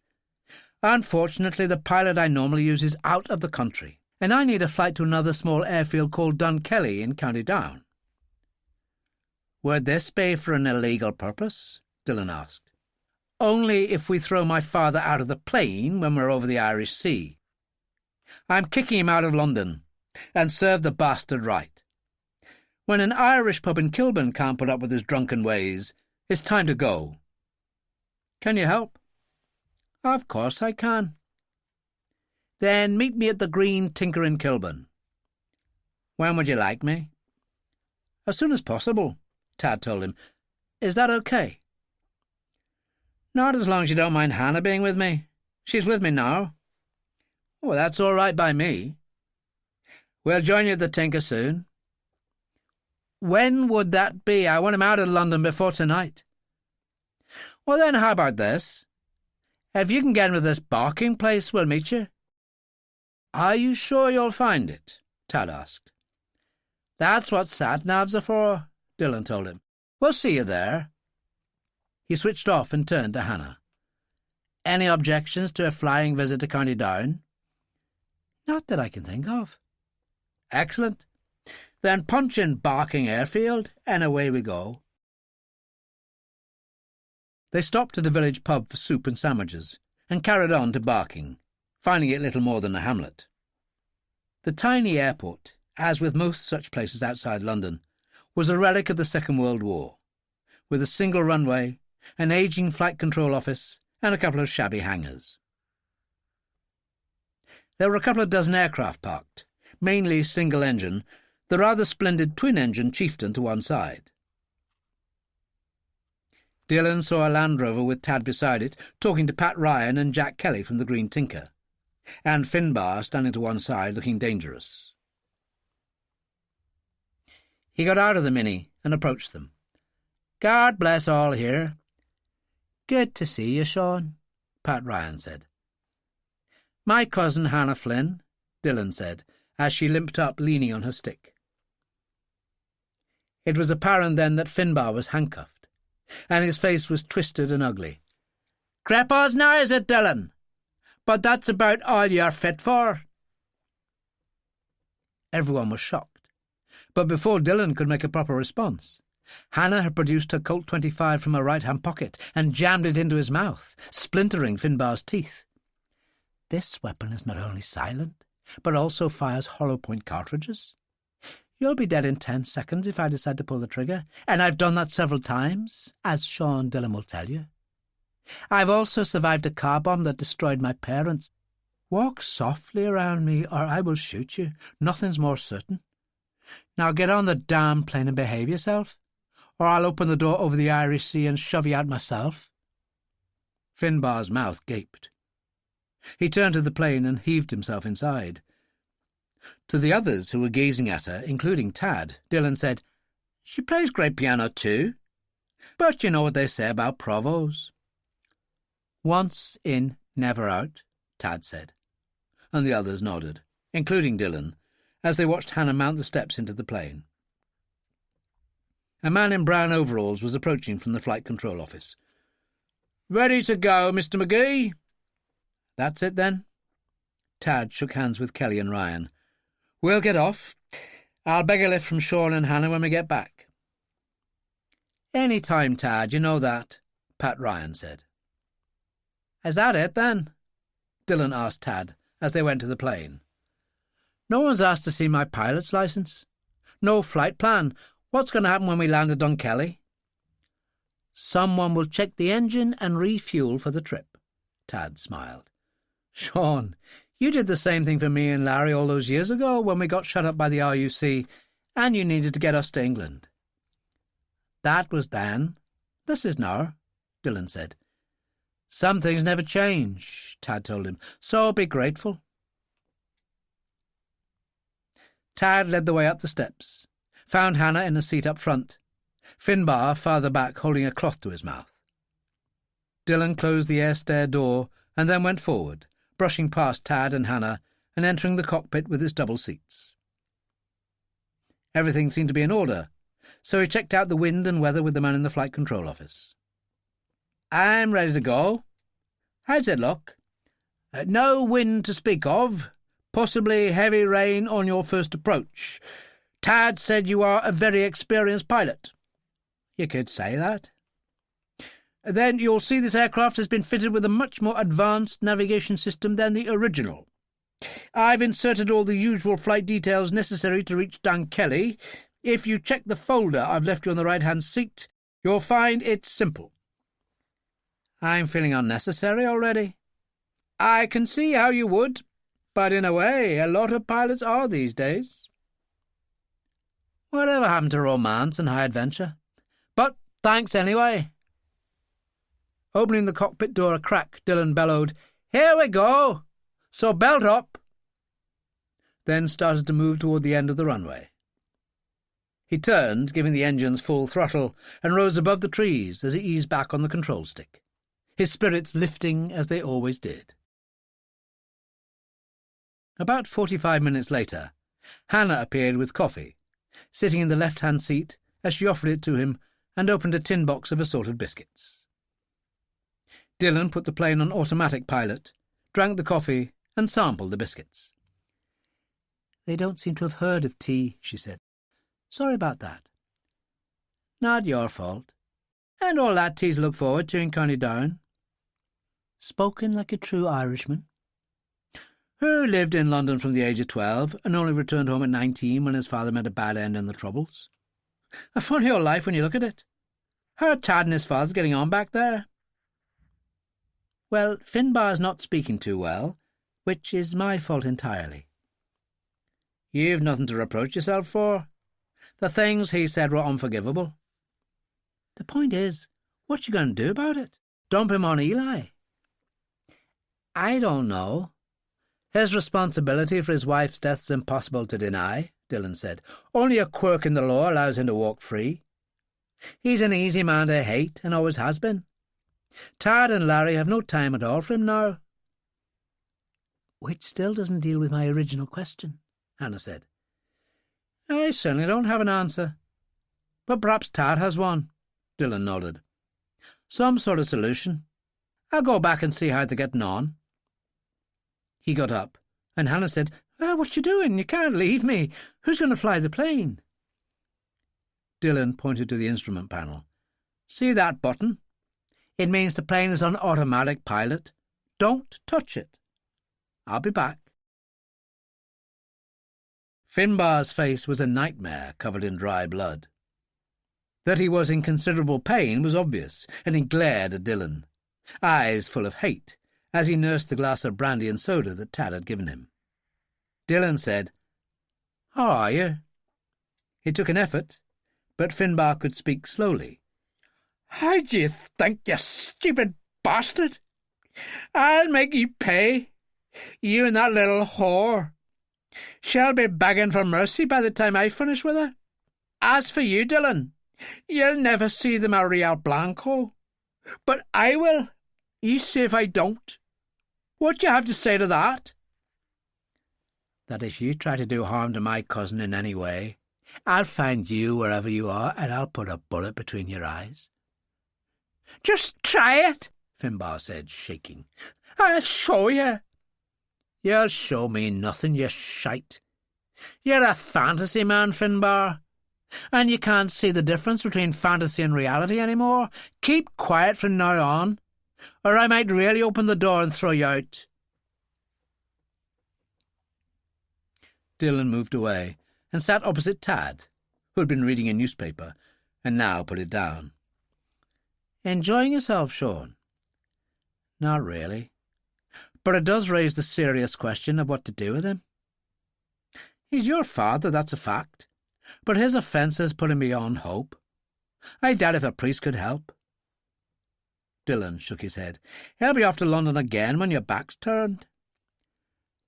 Speaker 3: Unfortunately, the pilot I normally use is out of the country, and I need a flight to another small airfield called Dunkelly in County Down. Would this be for an illegal purpose? Dillon asked. Only if we throw my father out of the plane when we're over the Irish Sea. I'm kicking him out of London, and serve the bastard right. When an Irish pub in Kilburn can't put up with his drunken ways, it's time to go. Can you help? Of course I can. Then meet me at the Green Tinker in Kilburn. When would you like me? As soon as possible, Tad told him. Is that okay? Not as long as you don't mind Hannah being with me. She's with me now. Oh, that's all right by me. We'll join you at the Tinker soon. When would that be? I want him out of London before tonight. Well, then, how about this? If you can get into this Barking place, we'll meet you. Are you sure you'll find it? Tad asked. That's what sat-navs are for, Dillon told him. We'll see you there. He switched off and turned to Hannah. Any objections to a flying visit to County Down? Not that I can think of. Excellent. Then punch in Barking Airfield, and away we go. They stopped at a village pub for soup and sandwiches, and carried on to Barking, finding it little more than a hamlet. The tiny airport, as with most such places outside London, was a relic of the Second World War, with a single runway, an ageing flight control office, and a couple of shabby hangars. There were a couple of dozen aircraft parked, mainly single-engine, the rather splendid twin-engine Chieftain to one side. Dillon saw a Land Rover with Tad beside it, talking to Pat Ryan and Jack Kelly from the Green Tinker, and Finbar standing to one side, looking dangerous. He got out of the Mini and approached them. God bless all here. Good to see you, Sean, Pat Ryan said. My cousin Hannah Flynn, Dillon said, as she limped up, leaning on her stick. It was apparent then that Finbar was handcuffed, and his face was twisted and ugly. Creppers now, is it, Dillon? But that's about all you're fit for. Everyone was shocked, but before Dillon could make a proper response, Hannah had produced her Colt 25 from her right-hand pocket and jammed it into his mouth, splintering Finbar's teeth. This weapon is not only silent, but also fires hollow-point cartridges. You'll be dead in 10 seconds if I decide to pull the trigger, and I've done that several times, as Sean Dillon will tell you. I've also survived a car bomb that destroyed my parents. Walk softly around me, or I will shoot you. Nothing's more certain. Now get on the damn plane and behave yourself, or I'll open the door over the Irish Sea and shove you out myself. Finbar's mouth gaped. He turned to the plane and heaved himself inside. To the others who were gazing at her, including Tad, Dillon said, She plays great piano too. But you know what they say about provos. Once in, never out, Tad said, and the others nodded, including Dillon, as they watched Hannah mount the steps into the plane. A man in brown overalls was approaching from the flight control office. Ready to go, Mr. McGee? That's it, then. Tad shook hands with Kelly and Ryan. We'll get off. I'll beg a lift from Sean and Hannah when we get back. Any time, Tad, you know that, Pat Ryan said. Is that it, then? Dillon asked Tad as they went to the plane. No one's asked to see my pilot's licence. No flight plan. What's going to happen when we land at Dunkelly? Someone will check the engine and refuel for the trip, Tad smiled. Sean, you did the same thing for me and Larry all those years ago when we got shut up by the RUC and you needed to get us to England. That was then. This is now, Dillon said. Some things never change, Tad told him, so be grateful. Tad led the way up the steps, found Hannah in a seat up front,
Speaker 1: Finbar farther back holding a cloth to his mouth. Dillon closed the air stair door and then went forward, brushing past Tad and Hannah and entering the cockpit with its double seats. Everything seemed to be in order, so he checked out the wind and weather with the man in the flight control office. "I'm ready to go. How's it look?" "No wind to speak of. Possibly heavy rain on your first approach. Tad said you are a very experienced pilot." "You could say that." "Then you'll see this aircraft has been fitted with a much more advanced navigation system than the original. I've inserted all the usual flight details necessary to reach Dunkelly. If you check the folder I've left you on the right-hand seat, you'll find it's simple." "I'm feeling unnecessary already." "I can see how you would, but in a way a lot of pilots are these days." "Whatever happened to romance and high adventure? But thanks anyway." Opening the cockpit door a crack, Dillon bellowed, "Here we go! So belt up!" Then started to move toward the end of the runway. He turned, giving the engines full throttle, and rose above the trees as he eased back on the control stick, his spirits lifting as they always did. About 45 minutes later, Hannah appeared with coffee, sitting in the left-hand seat as she offered it to him and opened a tin box of assorted biscuits. Dillon put the plane on automatic pilot, drank the coffee, and sampled the biscuits. "They don't seem to have heard of tea," she said. "Sorry about that." "Not your fault. And all that tea to look forward to in County Down." "Spoken like a true Irishman." "Who lived in London from the age of 12 and only returned home at 19 when his father met a bad end in the Troubles. A funny old life when you look at it. How are Tad and his father getting on back there?" "Well, Finbar's not speaking too well, which is my fault entirely." "You've nothing to reproach yourself for. The things he said were unforgivable." "The point is, what you going to do about it? Dump him on Eli?" "I don't know. His responsibility for his wife's death's impossible to deny," Dillon said. "Only a quirk in the law allows him to walk free. He's an easy man to hate, and always has been. Tad and Larry have no time at all for him now." "Which still doesn't deal with my original question," Hannah said. "I certainly don't have an answer. But perhaps Tad has one," Dillon nodded. "Some sort of solution. I'll go back and see how they're getting on." He got up, and Hannah said, "What you doing? You can't leave me. Who's going to fly the plane?" Dillon pointed to the instrument panel. "See that button? It means the plane is on automatic pilot. Don't touch it. I'll be back." Finbar's face was a nightmare covered in dry blood. That he was in considerable pain was obvious, and he glared at Dillon, eyes full of hate, as he nursed the glass of brandy and soda that Tad had given him. Dillon said, "How are you?" It took an effort, but Finbar could speak slowly. "How do you think, you stupid bastard? I'll make you pay. You and that little whore. She'll be begging for mercy by the time I finish with her. As for you, Dillon, you'll never see the Maria Blanco. But I will. You see if I don't. What do you have to say to that?" "That if you try to do harm to my cousin in any way, I'll find you wherever you are, and I'll put a bullet between your eyes." "Just try it," Finbar said, shaking. "I'll show you." "You'll show me nothing, you shite. You're a fantasy man, Finbar, and you can't see the difference between fantasy and reality anymore. Keep quiet from now on, or I might really open the door and throw you out." Dillon moved away and sat opposite Tad, who had been reading a newspaper, and now put it down. "Enjoying yourself, Sean?" "Not really. But it does raise the serious question of what to do with him. He's your father, that's a fact, but his offences put him beyond hope. I doubt if a priest could help." Dillon shook his head. "He'll be off to London again when your back's turned."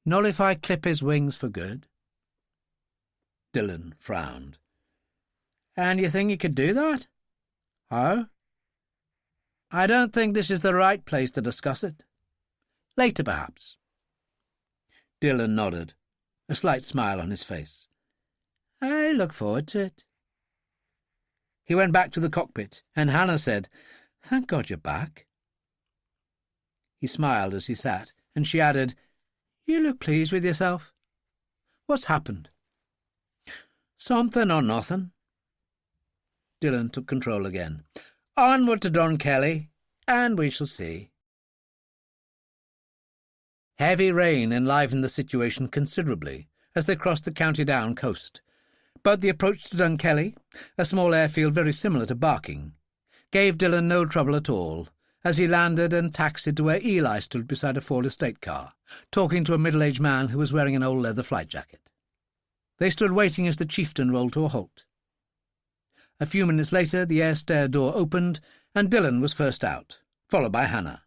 Speaker 1: "Not if I clip his wings for good." Dillon frowned.
Speaker 3: And you think you could do that? How? I don't think this is the right place to discuss it. Later, perhaps. Dillon nodded, a slight smile on his face. I look forward to it. He went back to the cockpit, and Hannah said, Thank God you're back. He smiled as he sat, and she added, You look pleased with yourself. What's happened? Something or nothing. Dillon took control again. Onward to Dunkelly, and we shall see. Heavy rain enlivened the situation considerably as they crossed the County Down coast, but the approach to Dunkelly, a small airfield very similar to Barking, gave Dillon no trouble at all, as he landed and taxied to where Eli stood beside a Ford estate car, talking to a middle-aged man who was wearing an old leather flight jacket. They stood waiting as the chieftain rolled to a halt. A few minutes later, the air stair door opened, and Dillon was first out, followed by Hannah.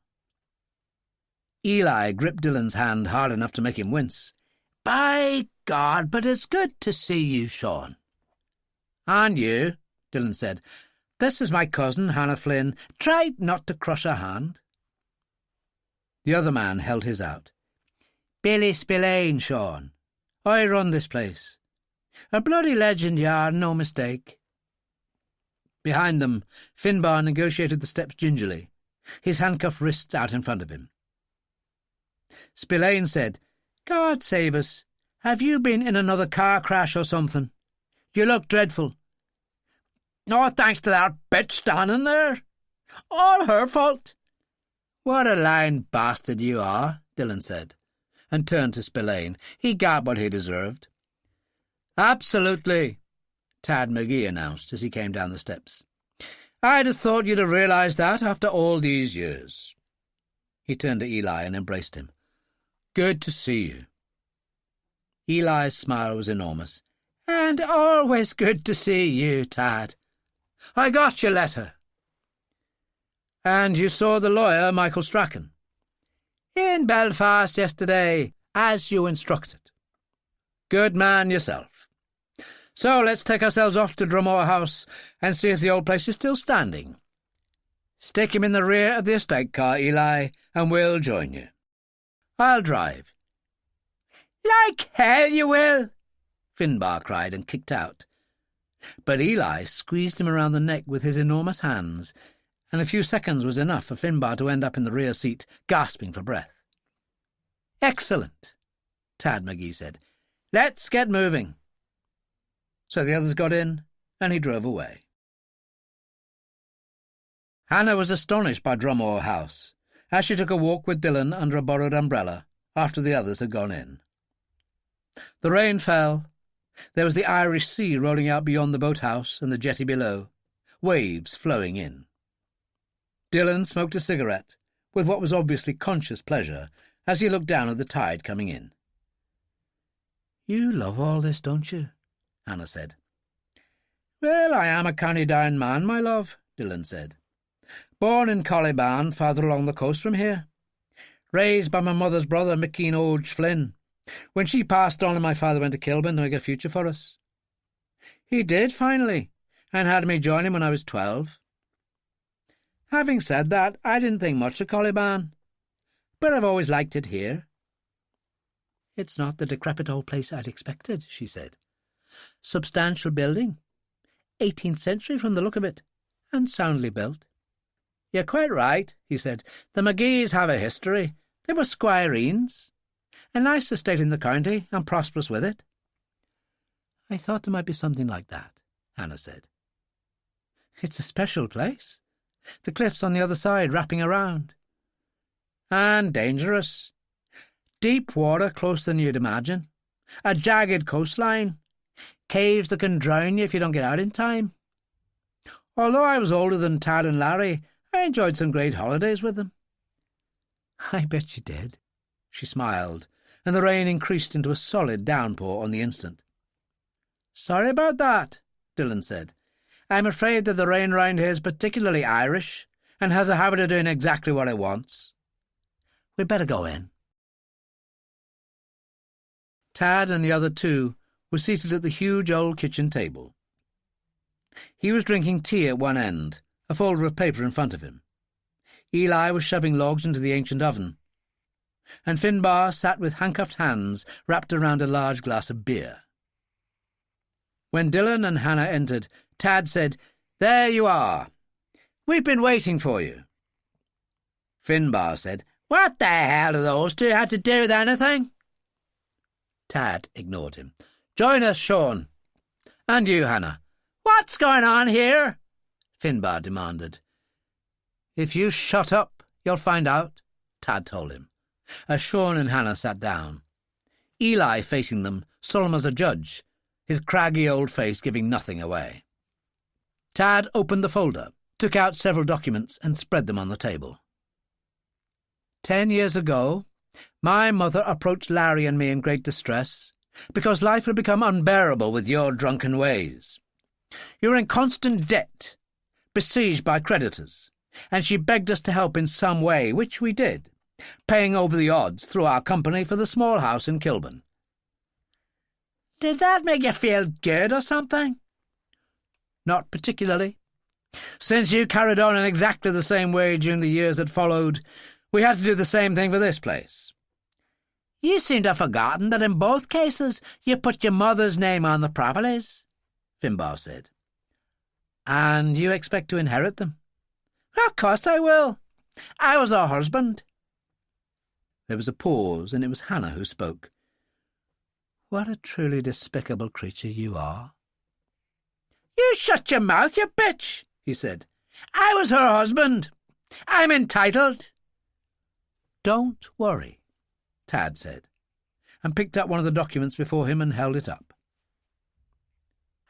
Speaker 3: Eli gripped Dillon's hand hard enough to make him wince. By God, but it's good to see you, Sean. And you, Dillon said. This is my cousin, Hannah Flynn. Try not to crush her hand. The other man held his out. Billy Spillane, Sean. I run this place. A bloody legend you are, no mistake. Behind them, Finbar negotiated the steps gingerly, his handcuffed wrists out in front of him. Spillane said, God save us, have you been in another car crash or something? You look dreadful. Oh, thanks to that bitch standing there. All her fault. What a lying bastard you are, Dillon said, and turned to Spillane. He got what he deserved. Absolutely, Tad McGee announced as he came down the steps. I'd have thought you'd have realised that after all these years. He turned to Eli and embraced him. Good to see you. Eli's smile was enormous. And always good to see you, Tad. I got your letter. And you saw the lawyer, Michael Strachan? In Belfast yesterday, as you instructed. Good man yourself. So let's take ourselves off to Drumore House and see if the old place is still standing. Stick him in the rear of the estate car, Eli, and we'll join you. I'll drive. Like hell you will, Finbar cried and kicked out. But Eli squeezed him around the neck with his enormous hands, and a few seconds was enough for Finbar to end up in the rear seat, gasping for breath. Excellent, Tad McGee said. Let's get moving. So the others got in, and he drove away. Hannah was astonished by Drumore House, as she took a walk with Dillon under a borrowed umbrella after the others had gone in. The rain fell. There was the Irish Sea rolling out beyond the boathouse and the jetty below, waves flowing in. Dillon smoked a cigarette, with what was obviously conscious pleasure, as he looked down at the tide coming in. You love all this, don't you? Hannah said. Well, I am a County Down man, my love, Dillon said. Born in Collyban, farther along the coast from here. Raised by my mother's brother, McKean Oge Flynn, when she passed on and my father went to Kilburn to make a future for us. He did, finally, and had me join him when I was 12. Having said that, I didn't think much of Collyban, but I've always liked it here. It's not the decrepit old place I'd expected, she said. Substantial building, 18th century from the look of it, and soundly built. You're quite right, he said. The McGees have a history. They were squireens. A nice estate in the county, and prosperous with it. I thought there might be something like that, Hannah said. It's a special place. The cliffs on the other side wrapping around. And dangerous. Deep water closer than you'd imagine. A jagged coastline. Caves that can drown you if you don't get out in time. Although I was older than Tad and Larry, I enjoyed some great holidays with them. I bet you did, she smiled, and the rain increased into a solid downpour on the instant. Sorry about that, Dillon said. I'm afraid that the rain round here is particularly Irish, and has a habit of doing exactly what it wants. We'd better go in. Tad and the other two were seated at the huge old kitchen table.
Speaker 1: He was drinking tea at one end, a folder of paper in front of him. Eli was shoving logs into the ancient oven, and Finbar sat with handcuffed hands wrapped around a large glass of beer. When Dillon and Hannah entered, Tad said, "There you are. We've been waiting for you." Finbar said, "What the hell do those two have to do with anything?" Tad ignored him. "Join us, Sean. And you, Hannah." "What's going on here?" Finbar demanded. "If you shut up, you'll find out," Tad told him, as Sean and Hannah sat down, Eli facing them, solemn as a judge, his craggy old face giving nothing away. Tad opened the folder, took out several documents and spread them on the table. 10 years ago, my mother approached Larry and me in great distress, because life had become unbearable with your drunken ways. You were in constant debt, besieged by creditors, and she begged us to help in some way, which we did, paying over the odds through our company for the small house in Kilburn. Did that make you feel good or something? Not particularly. Since you carried on in exactly the same way during the years that followed, we had to do the same thing for this place. You seem to have forgotten that in both cases you put your mother's name on the properties, Finbar said. And you expect to inherit them? Of course I will. I was her husband. There was a pause, and it was Hannah who spoke. What a truly despicable creature you are. You shut your mouth, you bitch, he said. I was her husband. I'm entitled. Don't worry, Tad said, and picked up one of the documents before him and held it up.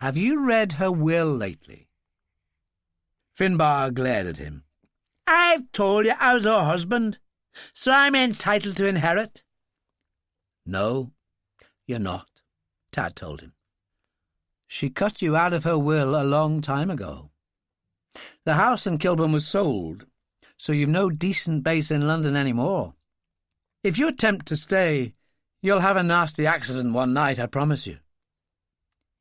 Speaker 1: Have you read her will lately? Finbar glared at him. I've told you I was her husband, so I'm entitled to inherit. No, you're not, Tad told him. She cut you out of her will a long time ago. The house in Kilburn was sold, so you've no decent base in London any more. If you attempt to stay, you'll have a nasty accident one night, I promise you.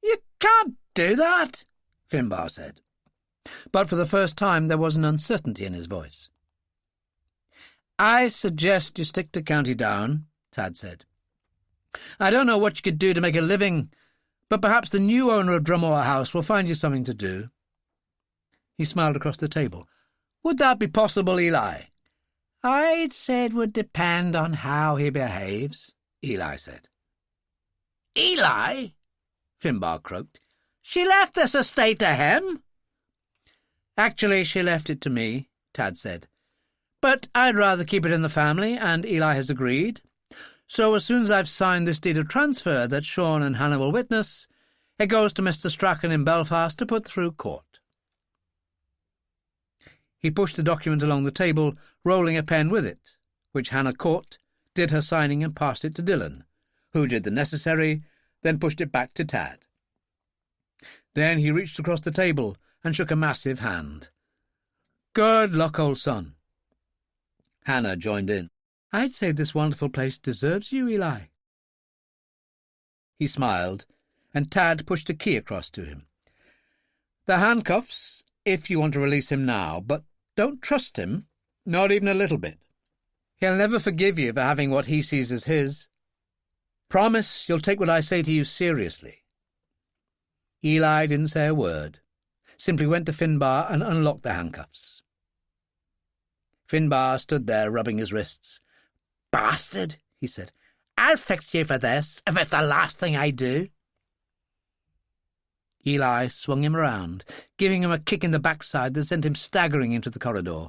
Speaker 1: You can't do that, Finbar said. But for the first time there was an uncertainty in his voice. I suggest you stick to County Down, Tad said. I don't know what you could do to make a living, but perhaps the new owner of Drummoor House will find you something to do. He smiled across the table. Would that be possible, Eli? I'd say it would depend on how he behaves, Eli said. Eli? Finbar croaked. She left this estate to him? Actually, she left it to me, Tad said. But I'd rather keep it in the family, and Eli has agreed. So as soon as I've signed this deed of transfer that Sean and Hannah will witness, it goes to Mr. Strachan in Belfast to put through court. He pushed the document along the table, rolling a pen with it, which Hannah caught, did her signing and passed it to Dillon, who did the necessary, then pushed it back to Tad. Then he reached across the table and shook a massive hand. Good luck, old son. Hannah joined in. I'd say this wonderful place deserves you, Eli. He smiled, and Tad pushed a key across to him. The handcuffs, if you want to release him now, but don't trust him, not even a little bit. He'll never forgive you for having what he sees as his. Promise you'll take what I say to you seriously. Eli didn't say a word, simply went to Finbar and unlocked the handcuffs. Finbar stood there rubbing his wrists. Bastard, he said. I'll fix you for this, if it's the last thing I do. Eli swung him around, giving him a kick in the backside that sent him staggering into the corridor,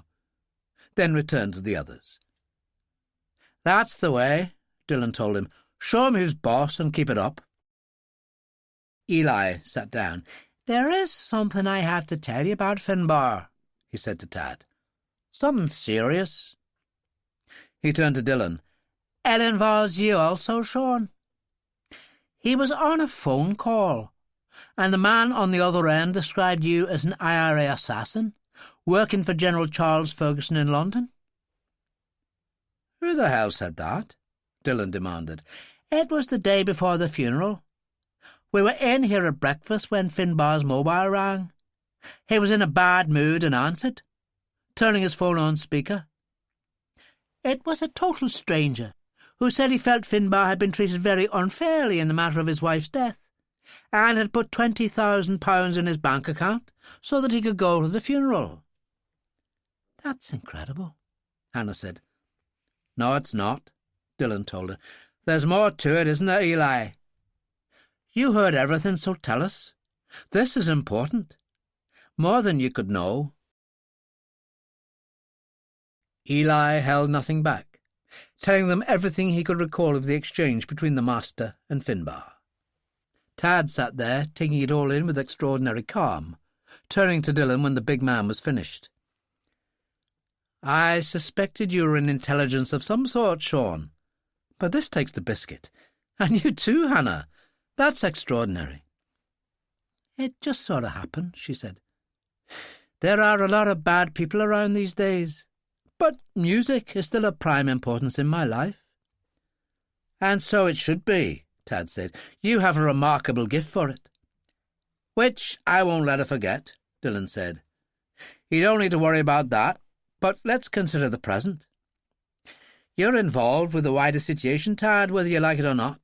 Speaker 1: then returned to the others. That's the way, Dillon told him. Show him who's boss and keep it up. Eli sat down. There is something I have to tell you about Finbar, he said to Tad. Something serious. He turned to Dillon. It involves you also, Sean. He was on a phone call, and the man on the other end described you as an IRA assassin, working for General Charles Ferguson in London. Who the hell said that? Dillon demanded. It was the day before the funeral. We were in here at breakfast when Finbar's mobile rang,
Speaker 3: He was in a bad mood and answered, turning his phone on speaker. It was a total stranger who said he felt Finbar had been treated very unfairly in the matter of his wife's death, and had put £20,000 in his bank account so that he could go to the funeral. That's incredible, Hannah said. No, it's not, Dillon told her. There's more to it, isn't there, Eli? You heard everything, so tell us. This is important. More than you could know. Eli held nothing back, telling them everything he could recall of the exchange between the master and Finbar. Tad sat there, taking it all in with extraordinary calm, turning to Dillon when the big man was finished. I suspected you were in intelligence of some sort, Sean, but this takes the biscuit. And you too, Hannah. That's extraordinary. It just sort of happened, she said. There are a lot of bad people around these days, but music is still of prime importance in my life. And so it should be, Tad said. You have a remarkable gift for it. Which I won't let her forget, Dillon said. You don't need to worry about that, but let's consider the present. You're involved with the wider situation, Tad, whether you like it or not.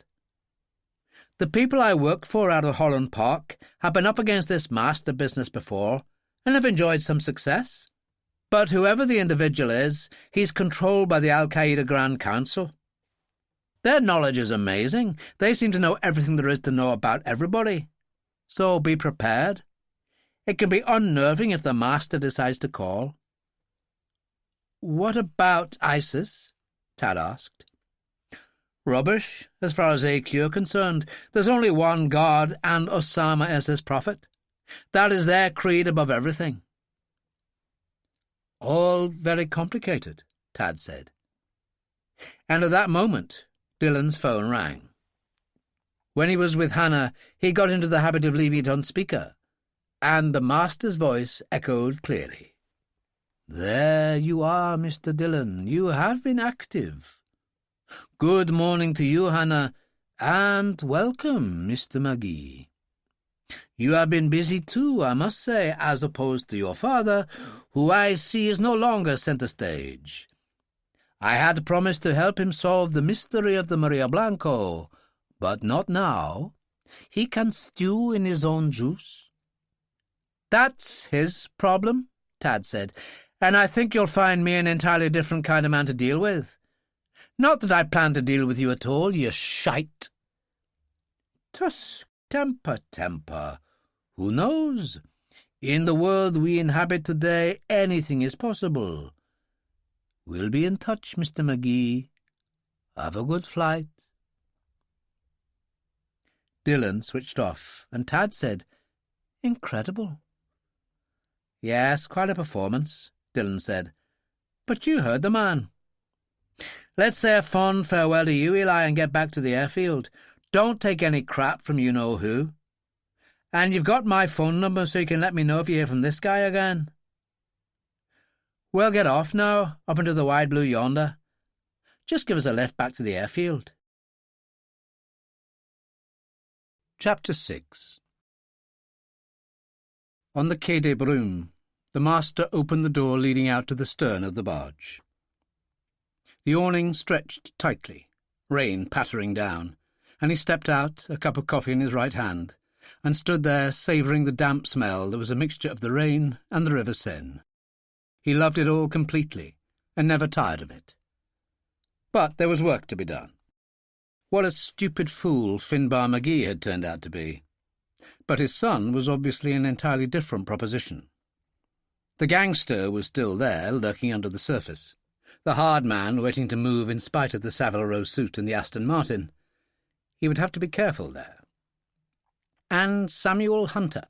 Speaker 3: The people I work for out of Holland Park have been up against this master business before and have enjoyed some success. But whoever the individual is, he's controlled by the Al-Qaeda Grand Council. Their knowledge is amazing. They seem to know everything there is to know about everybody. So be prepared. It can be unnerving if the master decides to call. What about ISIS? Tad asked. Rubbish, as far as AQ are concerned. There's only one God, and Osama as his prophet. That is their creed above everything. All very complicated, Tad said. And at that moment, Dillon's phone rang. When he was with Hannah, he got into the habit of leaving it on speaker, and the master's voice echoed clearly. There you are, Mr. Dillon. You have been active. Good morning to you, Hannah, and welcome, Mr. McGee. You have been busy too, I must say, as opposed to your father, who I see is no longer centre stage. I had promised to help him solve the mystery of the Maria Blanco, but not now. He can stew in his own juice. That's his problem, Tad said, and I think you'll find me an entirely different kind of man to deal with. Not that I plan to deal with you at all, you shite. Tusk, temper. Who knows? In the world we inhabit today, anything is possible. We'll be in touch, Mr. McGee. Have a good flight. Dillon switched off, and Tad said, Incredible. Yes, quite a performance, Dillon said. But you heard the man. Let's say a fond farewell to you, Eli, and get back to the airfield. Don't take any crap from you-know-who. And you've got my phone number so you can let me know if you hear from this guy again. We'll get off now, up into the wide blue yonder. Just give us a lift back to the airfield. Chapter 6. On the Quai des Brumes, the master opened the door leading out to the stern of the barge. The awning stretched tightly, rain pattering down, and he stepped out, a cup of coffee in his right hand, and stood there savouring the damp smell that was a mixture of the rain and the River Seine. He loved it all completely, and never tired of it. But there was work to be done. What a stupid fool Finbar McGee had turned out to be. But his son was obviously an entirely different proposition. The gangster was still there, lurking under the surface. The hard man waiting to move in spite of the Savile Row suit and the Aston Martin. He would have to be careful there. And Samuel Hunter,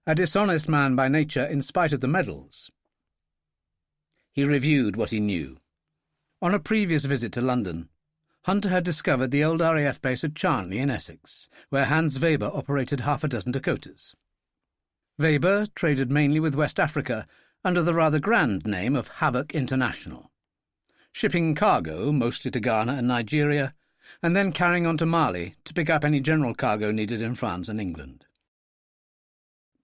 Speaker 3: a dishonest man by nature in spite of the medals. He reviewed what he knew. On a previous visit to London, Hunter had discovered the old RAF base at Charnley in Essex, where Hans Weber operated half a dozen Dakotas. Weber traded mainly with West Africa under the rather grand name of Havoc International, shipping cargo mostly to Ghana and Nigeria, and then carrying on to Mali to pick up any general cargo needed in France and England.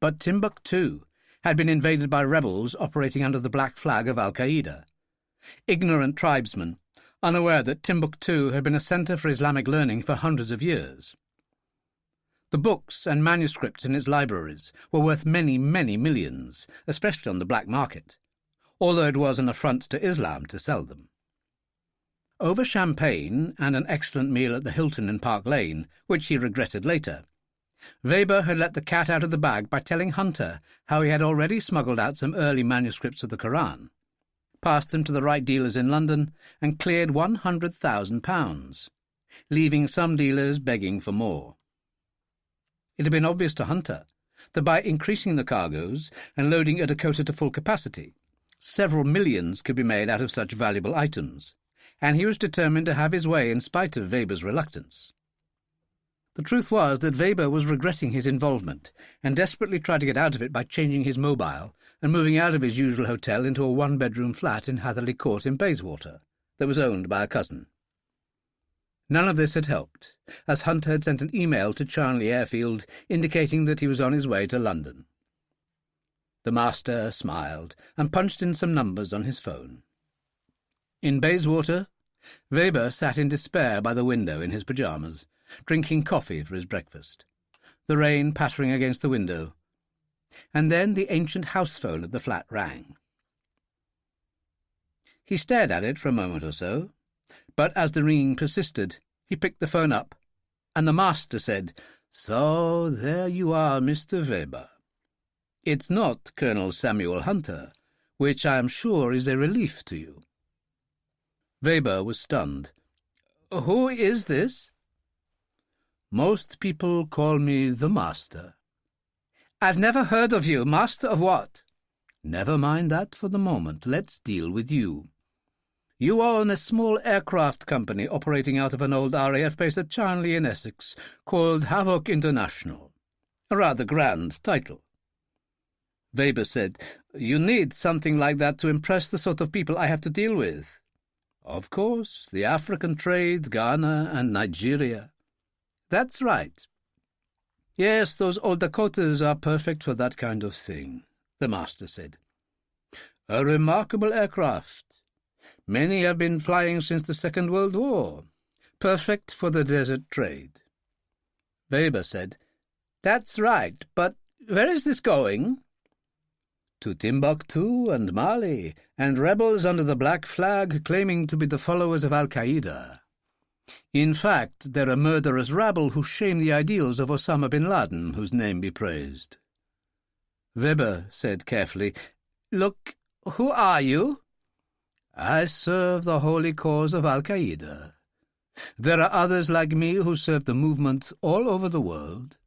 Speaker 3: But Timbuktu
Speaker 1: had been invaded by rebels operating under the black flag of Al-Qaeda. Ignorant tribesmen, unaware that Timbuktu had been a centre for Islamic learning for hundreds of years. The books and manuscripts in its libraries were worth many, many millions, especially on the black market, although it was an affront to Islam to sell them. Over champagne and an excellent meal at the Hilton in Park Lane, which he regretted later, Weber had let the cat out of the bag by telling Hunter how he had already smuggled out some early manuscripts of the Koran, passed them to the right dealers in London, and cleared £100,000, leaving some dealers begging for more. It had been obvious to Hunter that by increasing the cargoes and loading a Dakota to full capacity, several millions could be made out of such valuable items, and he was determined to have his way in spite of Weber's reluctance. The truth was that Weber was regretting his involvement and desperately tried to get out of it by changing his mobile and moving out of his usual hotel into a one-bedroom flat in Hatherley Court in Bayswater that was owned by a cousin. None of this had helped, as Hunter had sent an email to Charnley Airfield indicating that he was on his way to London. The master smiled and punched in some numbers on his phone. In Bayswater, Weber sat in despair by the window in his pyjamas, drinking coffee for his breakfast, the rain pattering against the window, and then the ancient house phone at the flat rang. He stared at it for a moment or so, but as the ringing persisted, he picked the phone up, and the master said, "So there you are, Mr. Weber. It's not Colonel Samuel Hunter, which I am sure is a relief to you." Weber was stunned. "Who is this?" "Most people call me the Master." "I've never heard of you. Master of what?" "Never mind that for the moment. Let's deal with you. You own a small aircraft company operating out of an old RAF base at Charnley in Essex called Havoc International. A rather grand title." Weber said, "You need something like that to impress the sort of people I have to deal with." "Of course, the African trade, Ghana and Nigeria." "That's right." "Yes, those old Dakotas are perfect for that kind of thing," the master said. "A remarkable aircraft. Many have been flying since the Second World War. Perfect for the desert trade." Weber said, "That's right, but where is this going?" "To Timbuktu and Mali, and rebels under the black flag claiming to be the followers of Al-Qaeda. In fact, they're a murderous rabble who shame the ideals of Osama bin Laden, whose name be praised." Weber said carefully, "Look, who are you?" "I serve the holy cause of Al-Qaeda. There are others like me who serve the movement all over the world."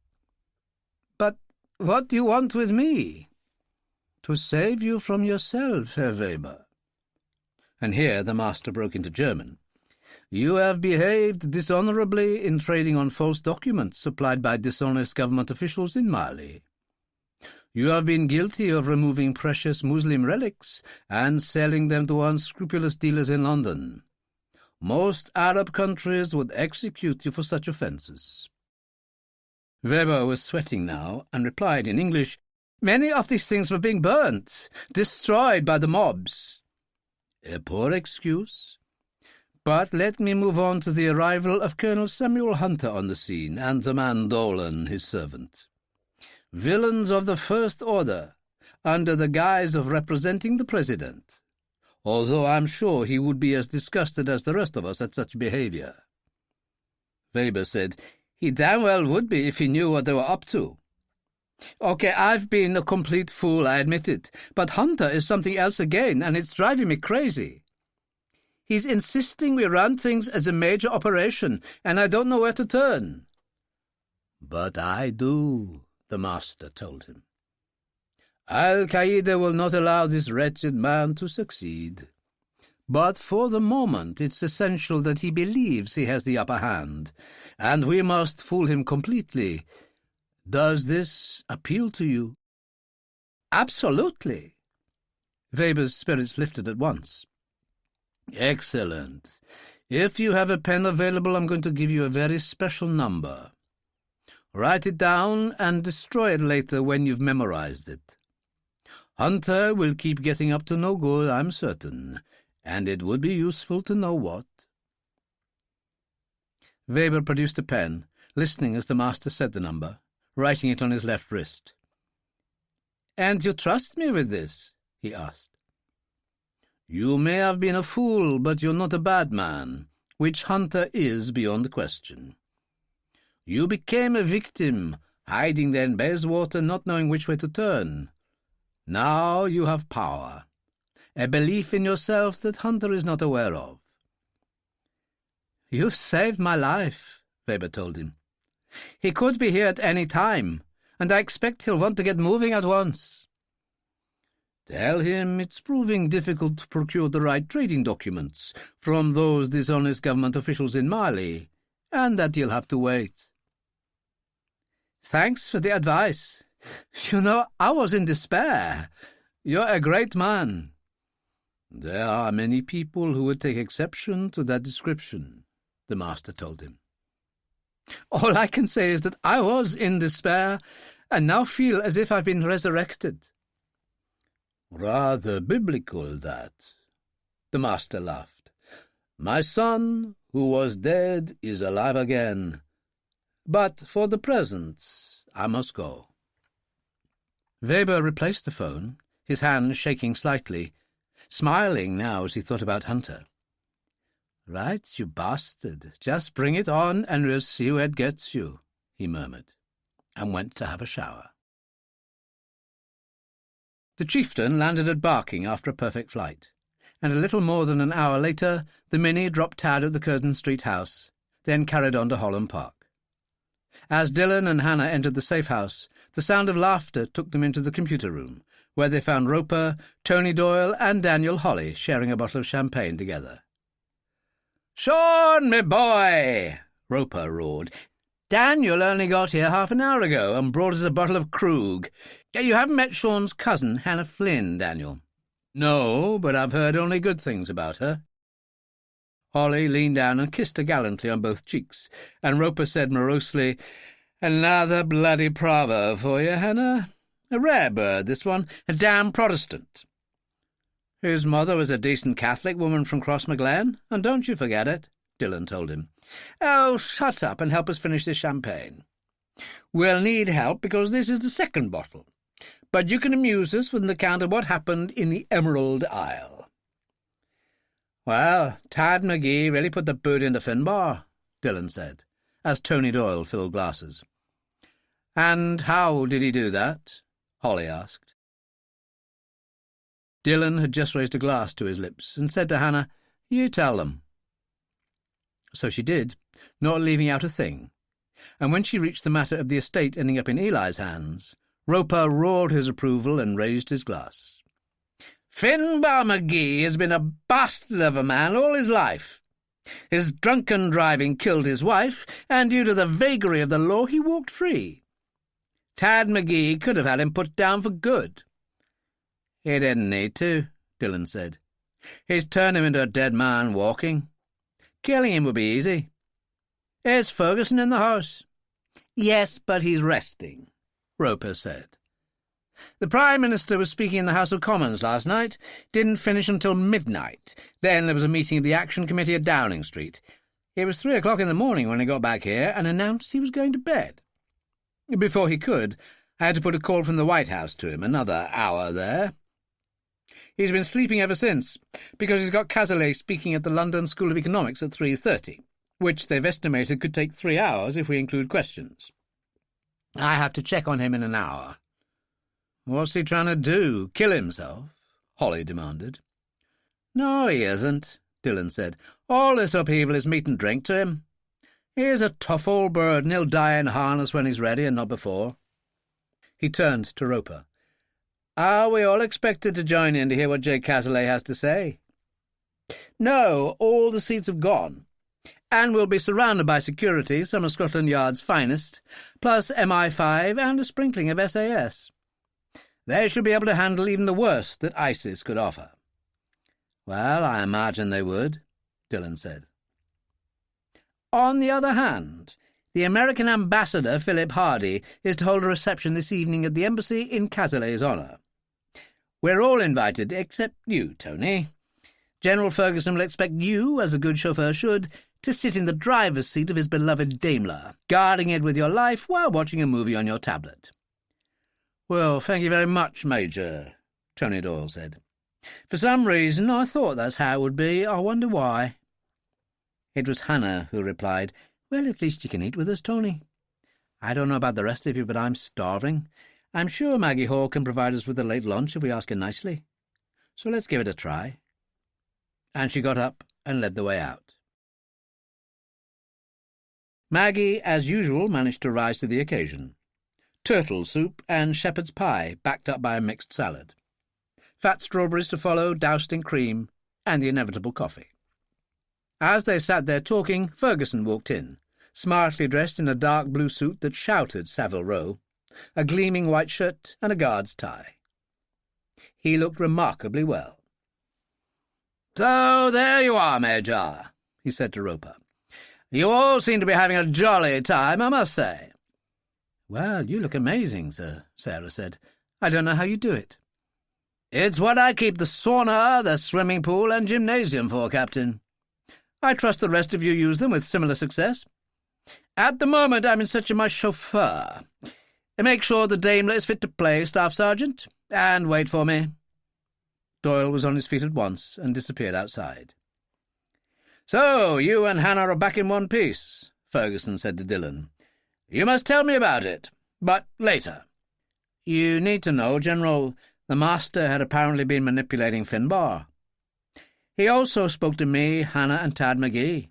Speaker 1: "But what do you want with me?" "To save you from yourself, Herr Weber." And here the master broke into German. "You have behaved dishonourably in trading on false documents supplied by dishonest government officials in Mali. You have been guilty of removing precious Muslim relics and selling them to unscrupulous dealers in London. Most Arab countries would execute you for such offences." Weber was sweating now and replied in English, "Many of these things were being burnt, destroyed by the mobs." "A poor excuse. But let me move on to the arrival of Colonel Samuel Hunter on the scene and the man Dillon, his servant. Villains of the first order, under the guise of representing the President, although I'm sure he would be as disgusted as the rest of us at such behaviour." Weber said, "He damn well would be if he knew what they were up to." "Okay, I've been a complete fool, I admit it, but Hunter is something else again, and it's driving me crazy. He's insisting we run things as a major operation, and I don't know where to turn." "But I do," the master told him. "Al-Qaeda will not allow this wretched man to succeed. But for the moment it's essential that he believes he has the upper hand, and we must fool him completely. Does this appeal to you?" "Absolutely." Weber's spirits lifted at once. "Excellent. If you have a pen available, I'm going to give you a very special number. Write it down and destroy it later when you've memorized it.
Speaker 3: Hunter will keep getting up to no good, I'm certain, and it would be useful to know what." Weber produced a pen, listening as the master said the number, writing it on his left wrist. "And you trust me with this?" he asked. "You may have been a fool, but you're not a bad man, which Hunter is beyond question. You became a victim, hiding there in Bayswater, not knowing which way to turn. Now you have power, a belief in yourself that Hunter is not aware of." "You've saved my life," Weber told him. "He could be here at any time, and I expect he'll want to get moving at once." "Tell him it's proving difficult to procure the right trading documents from those dishonest government officials in Mali, and that he'll have to wait." "Thanks for the advice. You know, I was in despair. You're a great man." "There are many people who would take exception to that description," the master told him. "All I can say is that I was in despair, and now feel as if I've been resurrected." "Rather biblical, that," the master laughed. "My son, who was dead, is alive again. But for the present, I must go." Weber replaced the phone, his hand shaking slightly, smiling now as he thought about Hunter. "Right, you bastard. Just bring it on and we'll see where it gets you," he murmured, and went to have a shower. The chieftain landed at Barking after a perfect flight, and a little more than an hour later the Minnie dropped Tad at the Curzon Street house, then carried on to Holland Park. As Dillon and Hannah entered the safe house, the sound of laughter took them into the computer room, where they found Roper, Tony Doyle, and Daniel Holly sharing a bottle of champagne together. "Sean, me boy!" Roper roared. "Daniel only got here half an hour ago and brought us a bottle of Krug. You haven't met Sean's cousin, Hannah Flynn, Daniel?" "No, but I've heard only good things about her." Holly leaned down and kissed her gallantly on both cheeks, and Roper said morosely, "Another bloody proverb for you, Hannah. A rare bird, this one. A damn Protestant." "His mother was a decent Catholic woman from Crossmaglen, and don't you forget it," Dillon told him. "Oh, shut up and help us finish this champagne. We'll need help because this is the second bottle, but you can amuse us with an account of what happened in the Emerald Isle." "Well, Tad McGee really put the boot into Finbar," Dillon said, as Tony Doyle filled glasses. "And how did he do that?" Holly asked. Dillon had just raised a glass to his lips and said to Hannah, "You tell them." So she did, not leaving out a thing, and when she reached the matter of the estate ending up in Eli's hands, Roper roared his approval and raised his glass. "Finbar McGee has been a bastard of a man all his life. His drunken driving killed his wife, and due to the vagary of the law he walked free. Tad McGee could have had him put down for good." "He didn't need to," Dillon said. "He's turned him into a dead man walking. Killing him would be easy. Is Ferguson in the house?" "Yes, but he's resting," Roper said. "The Prime Minister was speaking in the House of Commons last night, didn't finish until midnight. Then there was a meeting of the Action Committee at Downing Street. It was 3 o'clock in the morning when he got back here and announced he was going to bed. Before he could, I had to put a call from the White House to him, another hour there. He's been sleeping ever since, because he's got Cazalet speaking at the London School of Economics at 3:30, which they've estimated could take 3 hours if we include questions. I have to check on him in an hour." "What's he trying to do, kill himself?" Holly demanded. "No, he isn't," Dillon said. "All this upheaval is meat and drink to him. He's a tough old bird, and he'll die in harness when he's ready and not before." He turned to Roper. "Are we all expected to join in to hear what J. Cazalet has to say?" "No, all the seats have gone, and we'll be surrounded by security, some of Scotland Yard's finest, plus MI5 and a sprinkling of SAS. They should be able to handle even the worst that ISIS could offer." "Well, I imagine they would," Dillon said. "On the other hand, the American ambassador, Philip Hardy, is to hold a reception this evening at the embassy in Cazalet's honour. We're all invited, except you, Tony. General Ferguson will expect you, as a good chauffeur should, to sit in the driver's seat of his beloved Daimler, guarding it with your life while watching a movie on your tablet." "Well, thank you very much, Major," Tony Doyle said. "For some reason I thought that's how it would be. I wonder why." It was Hannah who replied, "Well, at least you can eat with us, Tony. I don't know about the rest of you, but I'm starving. I'm sure Maggie Hall can provide us with a late lunch if we ask her nicely. So let's give it a try." And she got up and led the way out. Maggie, as usual, managed to rise to the occasion. Turtle soup and shepherd's pie, backed up by a mixed salad. Fat strawberries to follow, doused in cream, and the inevitable coffee. As they sat there talking, Ferguson walked in, smartly dressed in a dark blue suit that shouted Savile Row, a gleaming white shirt and a guard's tie. He looked remarkably well. "So there you are, Major," he said to Roper. "You all seem to be having a jolly time, I must say." "Well, you look amazing, sir," Sarah said. "I don't know how you do it." "It's what I keep the sauna, the swimming pool, and gymnasium for, Captain. I trust the rest of you use them with similar success. At the moment I'm in search of my chauffeur. Make sure the Daimler is fit to play, Staff Sergeant, and wait for me." Doyle was on his feet at once and disappeared outside. "So you and Hannah are back in one piece," Ferguson said to Dillon. "You must tell me about it, but later. You need to know, General, the Master had apparently been manipulating Finbar. He also spoke to me, Hannah, and Tad McGee."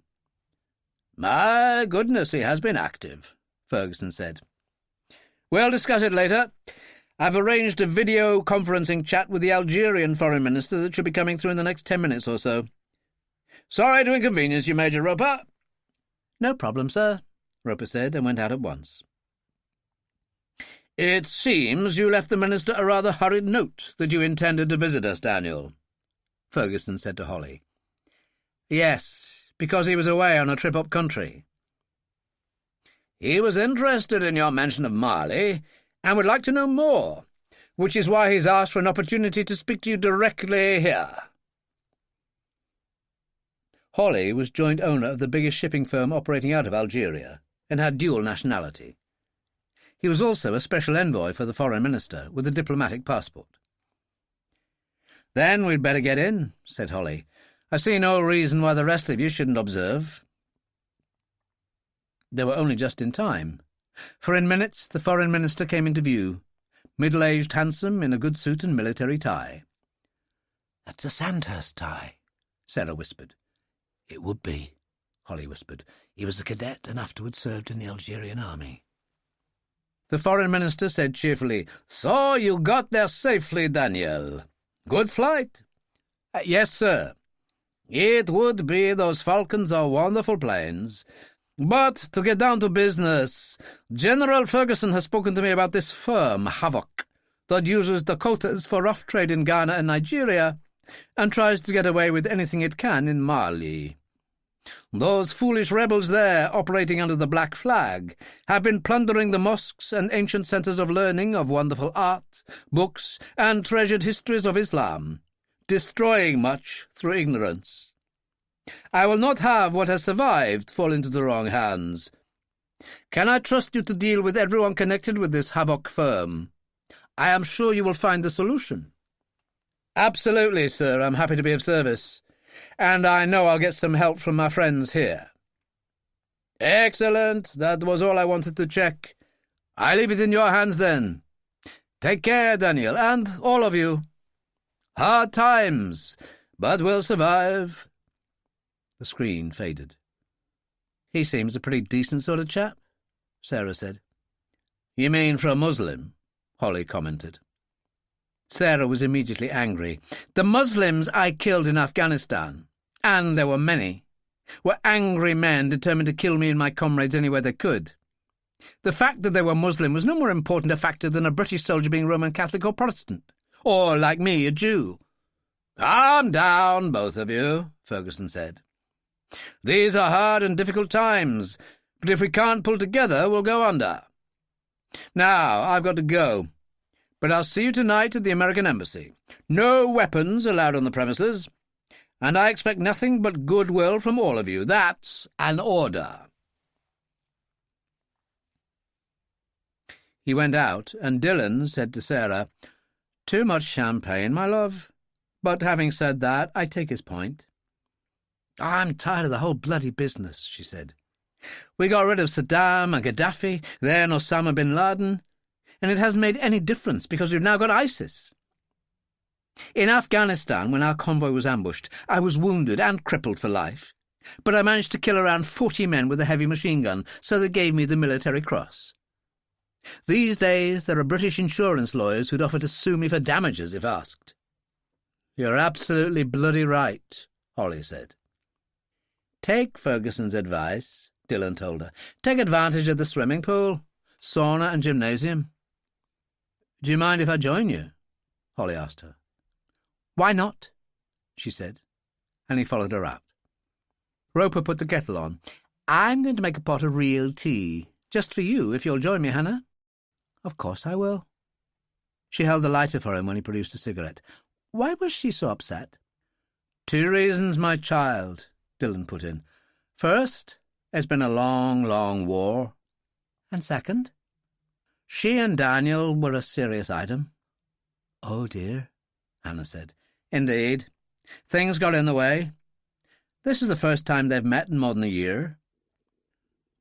Speaker 3: "My goodness, he has been active," Ferguson said. "We'll discuss it later. I've arranged a video conferencing chat with the Algerian Foreign Minister that should be coming through in the next 10 minutes or so. Sorry to inconvenience you, Major Roper." "No problem, sir," Roper said, and went out at once. "It seems you left the Minister a rather hurried note that you intended to visit us, Daniel," Ferguson said to Holly. "Yes, because he was away on a trip up country." "He was interested in your mention of Mali, and would like to know more, which is why he's asked for an opportunity to speak to you directly here." Holly was joint owner of the biggest shipping firm operating out of Algeria, and had dual nationality. He was also a special envoy for the Foreign Minister, with a diplomatic passport. "Then we'd better get in," said Holly. "I see no reason why the rest of you shouldn't observe." They were only just in time, for in minutes the Foreign Minister came into view, middle-aged, handsome, in a good suit and military tie. "That's a Sandhurst tie," Sarah whispered. "It would be," Holly whispered. "He was a cadet and afterwards served in the Algerian army." The Foreign Minister said cheerfully, "So you got there safely, Daniel. Good flight?" "Yes, sir. It would be. Those Falcons are wonderful planes. But to get down to business, General Ferguson has spoken to me about this firm, Havoc, that uses the quotas for rough trade in Ghana and Nigeria and tries to get away with anything it can in Mali. Those foolish rebels there, operating under the Black Flag, have been plundering the mosques and ancient centres of learning, of wonderful art, books, and treasured histories of Islam, destroying much through ignorance. I will not have what has survived fall into the wrong hands. Can I trust you to deal with everyone connected with this Havoc firm? I am sure you will find the solution." "Absolutely, sir. I'm happy to be of service. And I know I'll get some help from my friends here." "Excellent. That was all I wanted to check. I leave it in your hands, then. Take care, Daniel, and all of you. Hard times, but we'll survive." The screen faded. "He seems a pretty decent sort of chap," Sarah said. "You mean for a Muslim?" Holly commented. Sarah was immediately angry. "The Muslims I killed in Afghanistan, and there were many, were angry men determined to kill me and my comrades anywhere they could. The fact that they were Muslim was no more important a factor than a British soldier being Roman Catholic or Protestant, or, like me, a Jew." "Calm down, both of you," Ferguson said. "These are hard and difficult times, but if we can't pull together, we'll go under. Now, I've got to go. But I'll see you tonight at the American Embassy. No weapons allowed on the premises, and I expect nothing but goodwill from all of you. That's an order." He went out, and Dillon said to Sarah, "Too much champagne, my love. But having said that, I take his point." "I'm tired of the whole bloody business," she said. "We got rid of Saddam and Gaddafi, then Osama bin Laden, and it hasn't made any difference because we've now got ISIS. In Afghanistan, when our convoy was ambushed, I was wounded and crippled for life, but I managed to kill around 40 men with a heavy machine gun, so they gave me the Military Cross. These days there are British insurance lawyers who'd offer to sue me for damages if asked." "You're absolutely bloody right," Holly said. "Take Ferguson's advice," Dillon told her. "Take advantage of the swimming pool, sauna and gymnasium." "Do you mind if I join you?" Holly asked her. "Why not?" she said, and he followed her out. Roper put the kettle on. "I'm going to make a pot of real tea, just for you, if you'll join me, Hannah." "Of course I will." She held the lighter for him when he produced a cigarette. "Why was she so upset?" "2 reasons, my child," Dillon put in. "First, it's been a long, long war. And second?" "She and Daniel were a serious item." "Oh, dear," Hannah said. "Indeed. Things got in the way. This is the first time they've met in more than a year."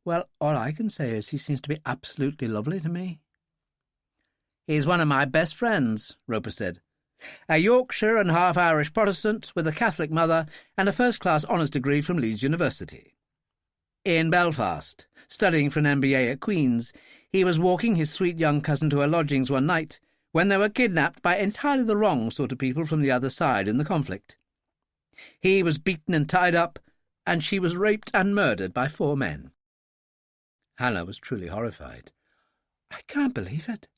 Speaker 3: "Well, all I can say is he seems to be absolutely lovely to me." "He's one of my best friends," Roper said. "A Yorkshire and half-Irish Protestant with a Catholic mother and a first-class honours degree from Leeds University. In Belfast, studying for an MBA at Queen's, he was walking his sweet young cousin to her lodgings one night when they were kidnapped by entirely the wrong sort of people from the other side in the conflict. He was beaten and tied up, and she was raped and murdered by 4 men. Hannah was truly horrified. "I can't believe it."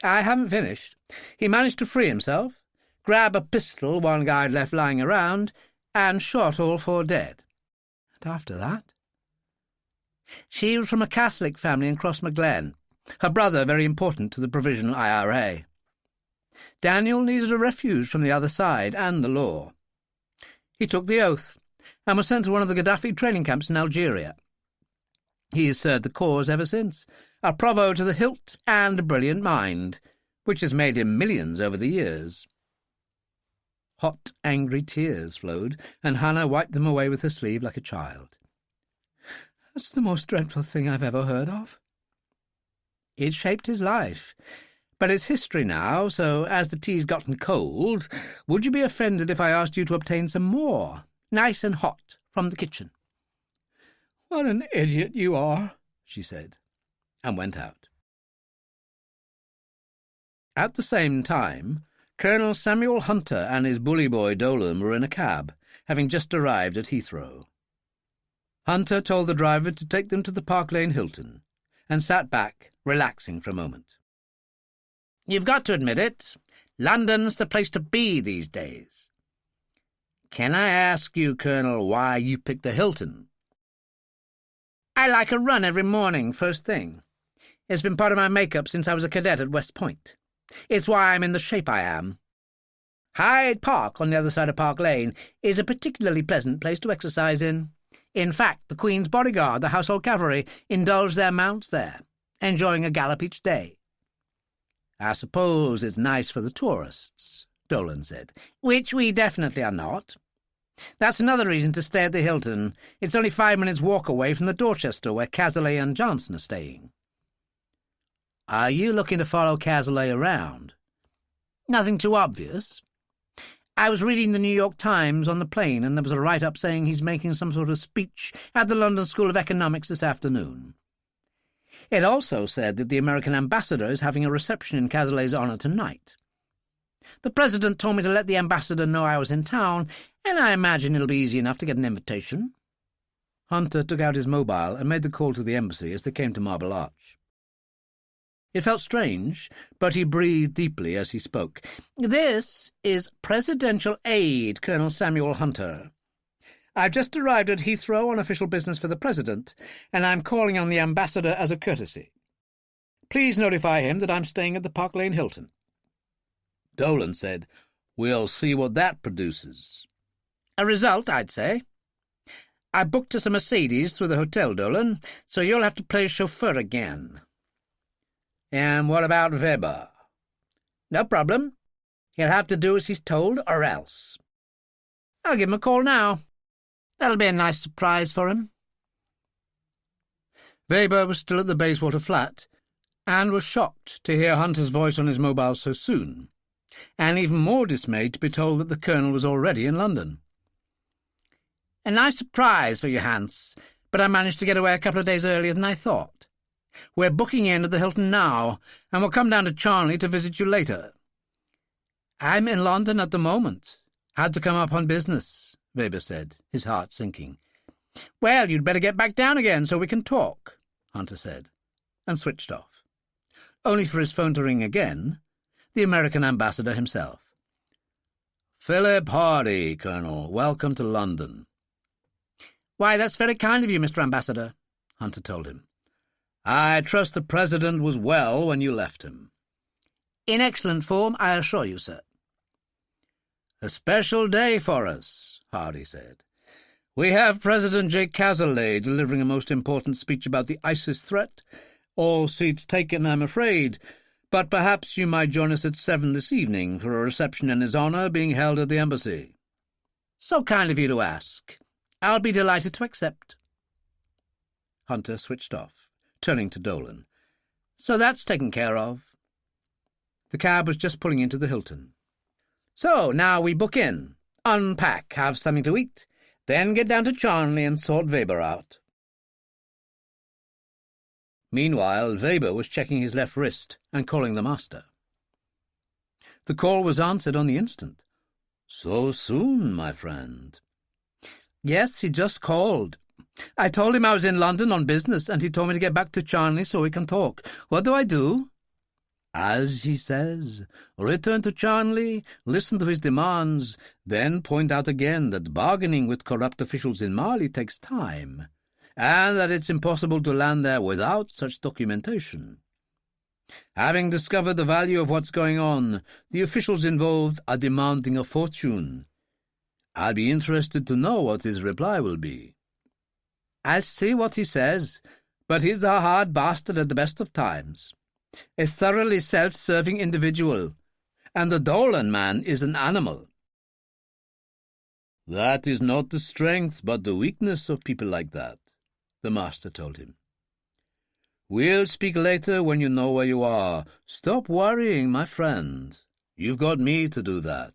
Speaker 3: "I haven't finished. He managed to free himself, grab a pistol one guy had left lying around, and shot all 4 dead. And after that?" "She was from a Catholic family in Crossmaglen, her brother very important to the Provisional IRA. Daniel needed a refuge from the other side and the law. He took the oath and was sent to one of the Gaddafi training camps in Algeria. He has served the cause ever since, a provo to the hilt and a brilliant mind, which has made him millions over the years." Hot, angry tears flowed, and Hannah wiped them away with her sleeve like a child. "That's the most dreadful thing I've ever heard of." "It shaped his life, but it's history now, so as the tea's gotten cold, would you be offended if I asked you to obtain some more, nice and hot, from the kitchen?" "What an idiot you are," she said, and went out. At the same time, Colonel Samuel Hunter and his bully boy Dillon were in a cab, having just arrived at Heathrow. Hunter told the driver to take them to the Park Lane Hilton, and sat back, relaxing for a moment. "You've got to admit it. London's the place to be these days. Can I ask you, Colonel, why you picked the Hilton?" "I like a run every morning, first thing. It's been part of my make-up since I was a cadet at West Point. It's why I'm in the shape I am. Hyde Park, on the other side of Park Lane, is a particularly pleasant place to exercise in. In fact, the Queen's bodyguard, the household cavalry, indulge their mounts there, enjoying a gallop each day." "I suppose it's nice for the tourists," Dillon said. "Which we definitely are not. That's another reason to stay at the Hilton. It's only 5 minutes' walk away from the Dorchester, where Cazalet and Johnson are staying." "Are you looking to follow Cazalet around?" "Nothing too obvious. I was reading the New York Times on the plane, and there was a write-up saying he's making some sort of speech at the London School of Economics this afternoon. It also said that the American ambassador is having a reception in Cazalet's honour tonight. The President told me to let the ambassador know I was in town, and I imagine it'll be easy enough to get an invitation." Hunter took out his mobile and made the call to the embassy as they came to Marble Arch. It felt strange, but he breathed deeply as he spoke. "This is Presidential Aide, Colonel Samuel Hunter. I've just arrived at Heathrow on official business for the President, and I'm calling on the ambassador as a courtesy. Please notify him that I'm staying at the Park Lane Hilton." Dillon said. "We'll see what that produces."
Speaker 1: "A result, I'd say. I booked us a Mercedes through the hotel, Dillon, so you'll have to play chauffeur again."
Speaker 3: "And what about Weber?"
Speaker 1: "No problem. He'll have to do as he's told, or else. I'll give him a call now. That'll be a nice surprise for him."
Speaker 3: Weber was still at the Bayswater flat, and was shocked to hear Hunter's voice on his mobile so soon, and even more dismayed to be told that the Colonel was already in London.
Speaker 1: "A nice surprise for you, Hans, but I managed to get away a couple of days earlier than I thought. We're booking in at the Hilton now, and we'll come down to Charnley to visit you later."
Speaker 3: "I'm in London at the moment. Had to come up on business," Weber said, his heart sinking.
Speaker 1: "Well, you'd better get back down again so we can talk," Hunter said, and switched off,
Speaker 3: only for his phone to ring again, the American ambassador himself. "Philip Hardy, Colonel. Welcome to London."
Speaker 1: "Why, that's very kind of you, Mr. Ambassador," Hunter told him.
Speaker 3: "I trust the President was well when you left him."
Speaker 1: "In excellent form, I assure you, sir."
Speaker 3: "A special day for us," Hardy said. "We have President J. Cazalay delivering a most important speech about the ISIS threat. All seats taken, I'm afraid, but perhaps you might join us at 7 this evening for a reception in his honour being held at the embassy."
Speaker 1: "So kind of you to ask. I'll be delighted to accept."
Speaker 3: Hunter switched off, turning to Dillon.
Speaker 1: "So that's taken care of."
Speaker 3: The cab was just pulling into the Hilton.
Speaker 1: "So now we book in, unpack, have something to eat, then get down to Charnley and sort Weber out."
Speaker 3: Meanwhile, Weber was checking his left wrist and calling the master. The call was answered on the instant. "So soon, my friend?"
Speaker 1: "Yes, he just called. I told him I was in London on business, and he told me to get back to Charnley so we can talk. What do I do?"
Speaker 3: "As he says, return to Charnley, listen to his demands, then point out again that bargaining with corrupt officials in Mali takes time, and that it's impossible to land there without such documentation. Having discovered the value of what's going on, the officials involved are demanding a fortune. I'll be interested to know what his reply will be."
Speaker 1: "I'll see what he says, but he's a hard bastard at the best of times. A thoroughly self-serving individual, and the Dillon man is an animal."
Speaker 3: "That is not the strength but the weakness of people like that," the master told him. "We'll speak later when you know where you are. Stop worrying, my friend. You've got me to do that."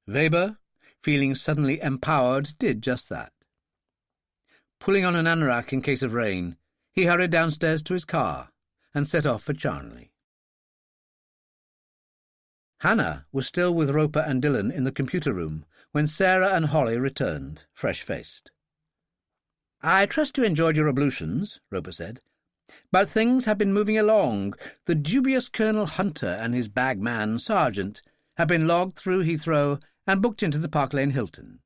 Speaker 1: Weber, feeling suddenly empowered, did just that. Pulling on an anorak in case of rain, he hurried downstairs to his car and set off for Charnley. Hannah was still with Roper and Dillon in the computer room when Sarah and Holly returned, fresh-faced. "I trust you enjoyed your ablutions," Roper said. "But things have been moving along. The dubious Colonel Hunter and his bagman, Sergeant, have been logged through Heathrow and booked into the Park Lane Hilton."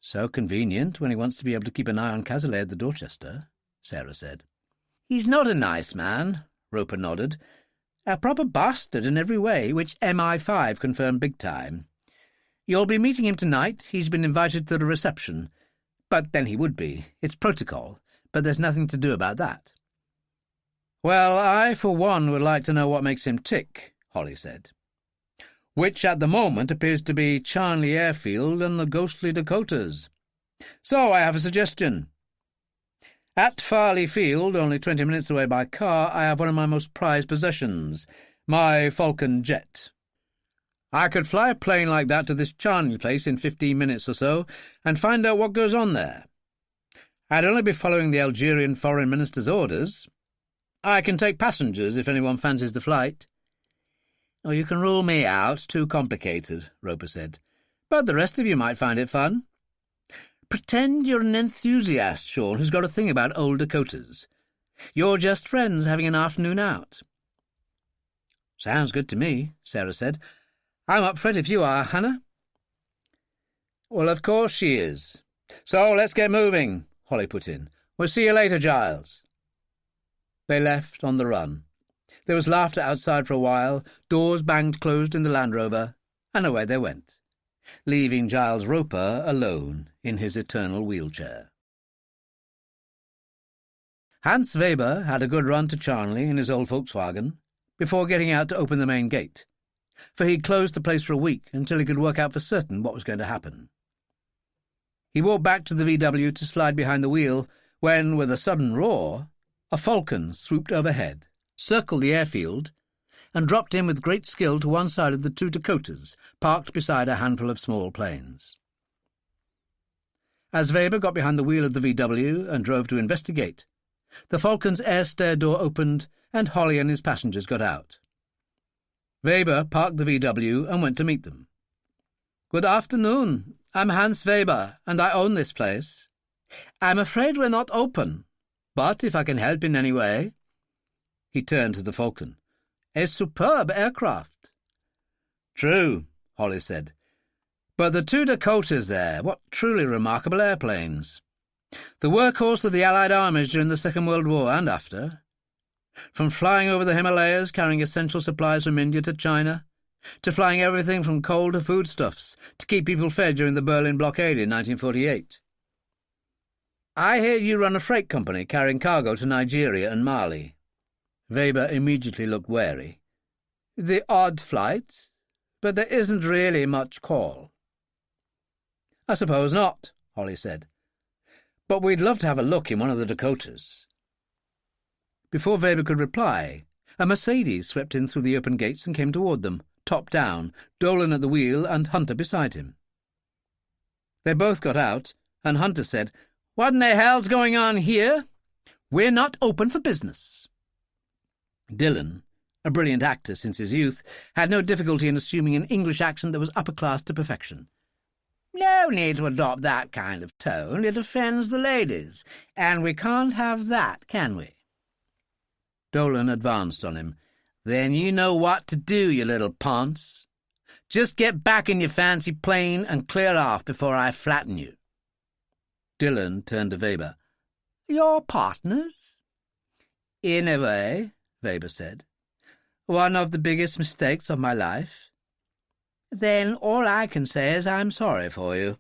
Speaker 3: "So convenient when he wants to be able to keep an eye on Cazalay at the Dorchester," Sarah said.
Speaker 1: "He's not a nice man," Roper nodded. "A proper bastard in every way, which MI5 confirmed big time. You'll be meeting him tonight. He's been invited to the reception. But then he would be. It's protocol, but there's nothing to do about that."
Speaker 3: "Well, I, for one, would like to know what makes him tick," Holly said. "Which at the moment appears to be Charnley Airfield and the ghostly Dakotas. So I have a suggestion. At Farley Field, only 20 minutes away by car, I have one of my most prized possessions, my Falcon jet. I could fly a plane like that to this Charnley place in 15 minutes or so and find out what goes on there. I'd only be following the Algerian Foreign Minister's orders. I can take passengers if anyone fancies the flight."
Speaker 1: "Oh, you can rule me out. Too complicated," Roper said. "But the rest of you might find it fun. Pretend you're an enthusiast, Sean, who's got a thing about old Dakotas. You're just friends having an afternoon out."
Speaker 3: "Sounds good to me," Sarah said.
Speaker 1: "I'm up for it if you are, Hannah."
Speaker 3: "Well, of course she is. So let's get moving," Holly put in. "We'll see you later, Giles." They left on the run,
Speaker 1: There was laughter outside for a while, doors banged closed in the Land Rover, and away they went, leaving Giles Roper alone in his eternal wheelchair. Hans Weber had a good run to Charnley in his old Volkswagen before getting out to open the main gate, for he'd closed the place for a week until he could work out for certain what was going to happen. He walked back to the VW to slide behind the wheel when, with a sudden roar, a falcon swooped overhead, circled the airfield, and dropped in with great skill to one side of the two Dakotas, parked beside a handful of small planes. As Weber got behind the wheel of the VW and drove to investigate, the Falcon's air stair door opened and Holly and his passengers got out. Weber parked the VW and went to meet them. "Good afternoon. I'm Hans Weber, and I own this place. I'm afraid we're not open, but if I can help in any way—" He turned to the Falcon. "A superb aircraft." "True," Holly said. "But the two Dakotas there, what truly remarkable airplanes. The workhorse of the Allied armies during the Second World War and after. From flying over the Himalayas carrying essential supplies from India to China, to flying everything from coal to foodstuffs to keep people fed during the Berlin blockade in 1948. I hear you run a freight company carrying cargo to Nigeria and Mali." Weber immediately looked wary. "The odd flight, but there isn't really much call." "I suppose not," Holly said. "But we'd love to have a look in one of the Dakotas." Before Weber could reply, a Mercedes swept in through the open gates and came toward them, top down, Dillon at the wheel and Hunter beside him. They both got out, and Hunter said, "What in the hell's going on here? We're not open for business." Dillon, a brilliant actor since his youth, had no difficulty in assuming an English accent that was upper-class to perfection. "No need to adopt that kind of tone. It offends the ladies, and we can't have that, can we?" Dillon advanced on him. "Then you know what to do, you little ponce. Just get back in your fancy plane and clear off before I flatten you." Dillon turned to Weber. "Your partners?" "In a way," Weber said. "One of the biggest mistakes of my life." "Then all I can say is I'm sorry for you.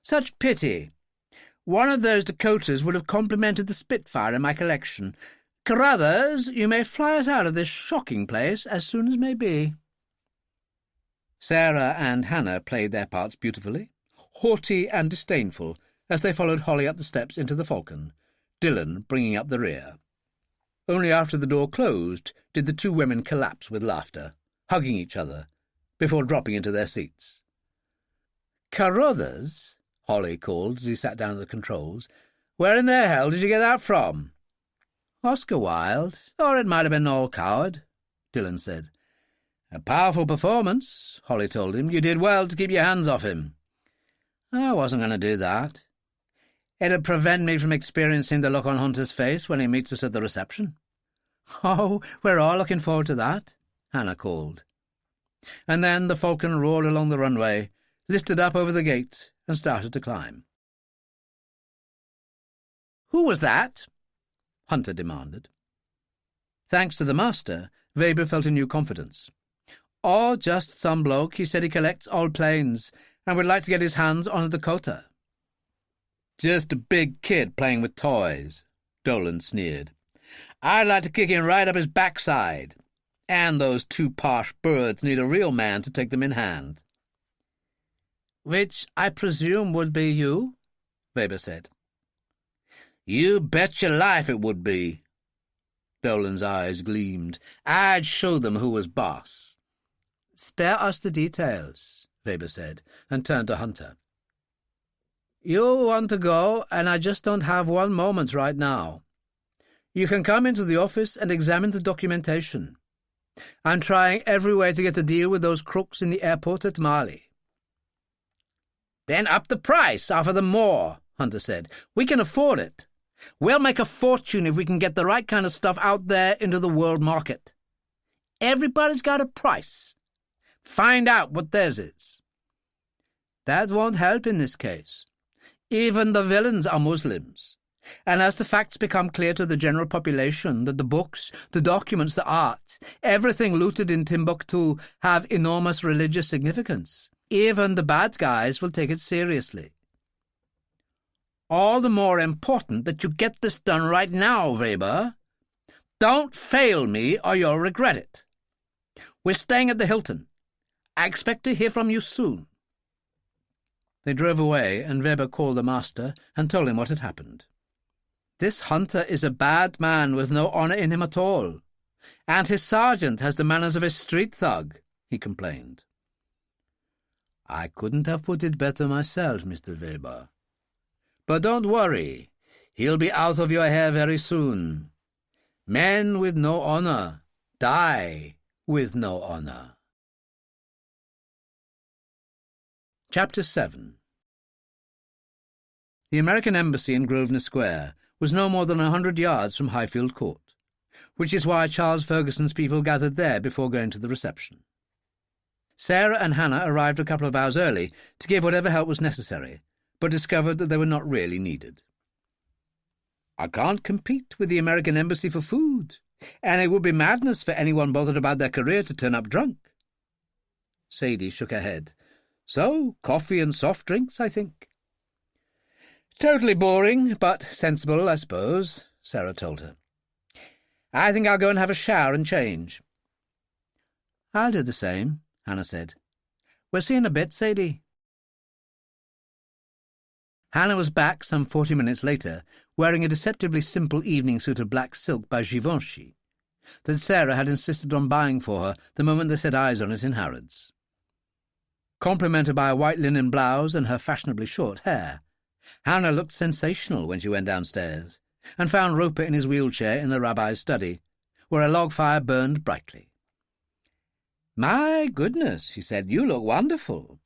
Speaker 1: Such pity. One of those Dakotas would have complemented the Spitfire in my collection. Carruthers, you may fly us out of this shocking place as soon as may be." Sarah and Hannah played their parts beautifully, haughty and disdainful, as they followed Holly up the steps into the Falcon, Dillon bringing up the rear. Only after the door closed did the two women collapse with laughter, hugging each other, before dropping into their seats. "Carruthers," Holly called as he sat down at the controls. "Where in the hell did you get that from?" "Oscar Wilde, or it might have been Noel Coward," Dillon said. "A powerful performance," Holly told him. "You did well to keep your hands off him." "I wasn't going to do that. It'd prevent me from experiencing the look on Hunter's face when he meets us at the reception." "Oh, we're all looking forward to that," Hannah called. And then the Falcon roared along the runway, lifted up over the gate, and started to climb. "Who was that?" Hunter demanded. Thanks to the master, Weber felt a new confidence. "Oh, just some bloke. He said he collects old planes and would like to get his hands on a Dakota." "Just a big kid playing with toys," Dillon sneered. "I'd like to kick him right up his backside. And those two posh birds need a real man to take them in hand." "Which I presume would be you," Weber said. "You bet your life it would be." Dolan's eyes gleamed. "I'd show them who was boss." "Spare us the details," Weber said, and turned to Hunter. "You want to go, and I just don't have one moment right now. You can come into the office and examine the documentation. I'm trying every way to get a deal with those crooks in the airport at Mali." "Then up the price, offer them more," Hunter said. "We can afford it. We'll make a fortune if we can get the right kind of stuff out there into the world market. Everybody's got a price. Find out what theirs is." "That won't help in this case. Even the villains are Muslims, And as the facts become clear to the general population that the books, the documents, the art, everything looted in Timbuktu have enormous religious significance, even the bad guys will take it seriously. All the more important that you get this done right now, Weber. Don't fail me or you'll regret it. We're staying at the Hilton. I expect to hear from you soon. They drove away, and Weber called the master and told him what had happened. This hunter is a bad man with no honour in him at all, and his sergeant has the manners of a street thug, he complained. I couldn't have put it better myself, Mr. Weber. But don't worry, he'll be out of your hair very soon. Men with no honour die with no honour. Chapter 7. The American Embassy in Grosvenor Square was no more than 100 yards from Highfield Court, which is why Charles Ferguson's people gathered there before going to the reception. Sarah and Hannah arrived a couple of hours early to give whatever help was necessary, but discovered that they were not really needed. I can't compete with the American Embassy for food, and it would be madness for anyone bothered about their career to turn up drunk. Sadie shook her head. So, coffee and soft drinks, I think. Totally boring, but sensible, I suppose, Sarah told her. I think I'll go and have a shower and change. I'll do the same, Hannah said. We'll see in a bit, Sadie. Hannah was back some 40 minutes later, wearing a deceptively simple evening suit of black silk by Givenchy, that Sarah had insisted on buying for her the moment they set eyes on it in Harrods. Complemented by a white linen blouse and her fashionably short hair, Hannah looked sensational when she went downstairs, and found Roper in his wheelchair in the rabbi's study, where a log fire burned brightly. "My goodness," he said, "you look wonderful."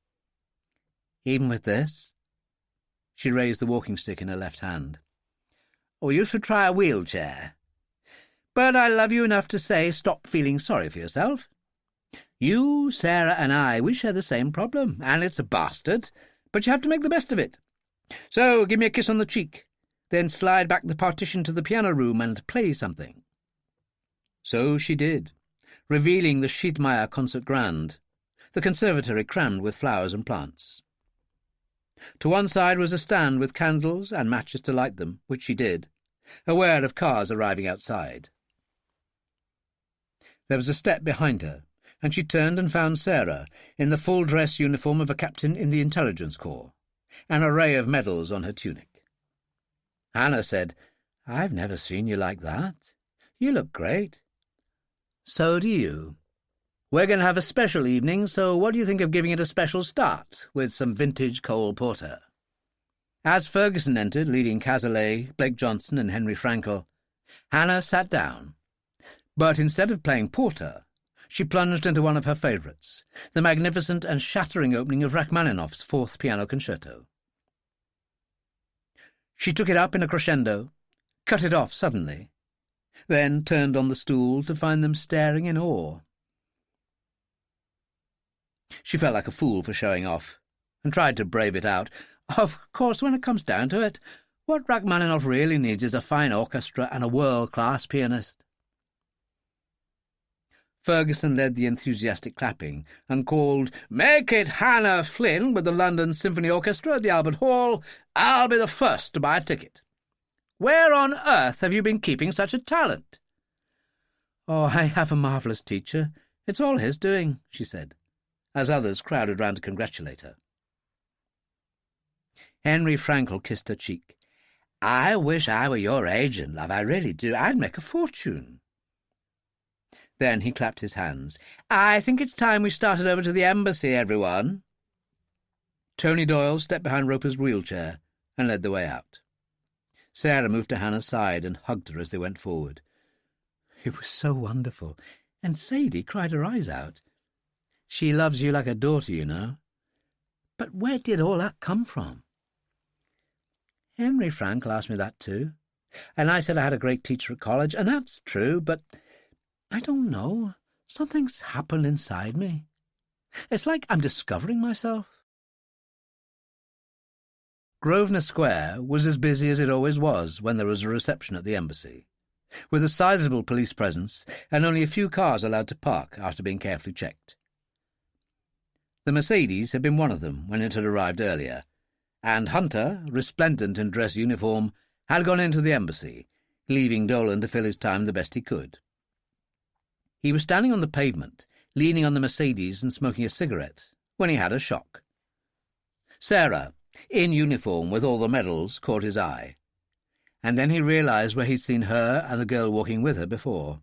Speaker 1: "Even with this?" She raised the walking stick in her left hand. "Oh, you should try a wheelchair. But I love you enough to say stop feeling sorry for yourself. You, Sarah, and I, we share the same problem, and it's a bastard, but you have to make the best of it. So give me a kiss on the cheek, then slide back the partition to the piano room and play something." So she did, revealing the Schiedmeyer Concert Grand, the conservatory crammed with flowers and plants. To one side was a stand with candles and matches to light them, which she did, aware of cars arriving outside. There was a step behind her, and she turned and found Sarah in the full-dress uniform of a captain in the Intelligence Corps, an array of medals on her tunic. Hannah said, "I've never seen you like that. You look great." "So do you. We're going to have a special evening, so what do you think of giving it a special start with some vintage Cole Porter?" As Ferguson entered, leading Cazalet, Blake Johnson and Henry Frankel, Hannah sat down, but instead of playing Porter, she plunged into one of her favourites, the magnificent and shattering opening of Rachmaninoff's Fourth Piano Concerto. She took it up in a crescendo, cut it off suddenly, then turned on the stool to find them staring in awe. She felt like a fool for showing off, and tried to brave it out. Of course, when it comes down to it, what Rachmaninoff really needs is a fine orchestra and a world-class pianist. Ferguson led the enthusiastic clapping and called, "Make it Hannah Flynn with the London Symphony Orchestra at the Albert Hall. I'll be the first to buy a ticket. Where on earth have you been keeping such a talent?" "Oh, I have a marvellous teacher. It's all his doing," she said, as others crowded round to congratulate her. Henry Frankel kissed her cheek. "I wish I were your agent, love, I really do. I'd make a fortune." Then he clapped his hands. "I think it's time we started over to the embassy, everyone." Tony Doyle stepped behind Roper's wheelchair and led the way out. Sarah moved to Hannah's side and hugged her as they went forward. "It was so wonderful, and Sadie cried her eyes out. She loves you like a daughter, you know. But where did all that come from?" "Henry Frankel asked me that too, and I said I had a great teacher at college, and that's true, but I don't know. Something's happened inside me. It's like I'm discovering myself." Grosvenor Square was as busy as it always was when there was a reception at the embassy, with a sizable police presence and only a few cars allowed to park after being carefully checked. The Mercedes had been one of them when it had arrived earlier, and Hunter, resplendent in dress uniform, had gone into the embassy, leaving Dolan to fill his time the best he could. He was standing on the pavement, leaning on the Mercedes and smoking a cigarette, when he had a shock. Sarah, in uniform with all the medals, caught his eye, and then he realised where he'd seen her and the girl walking with her before.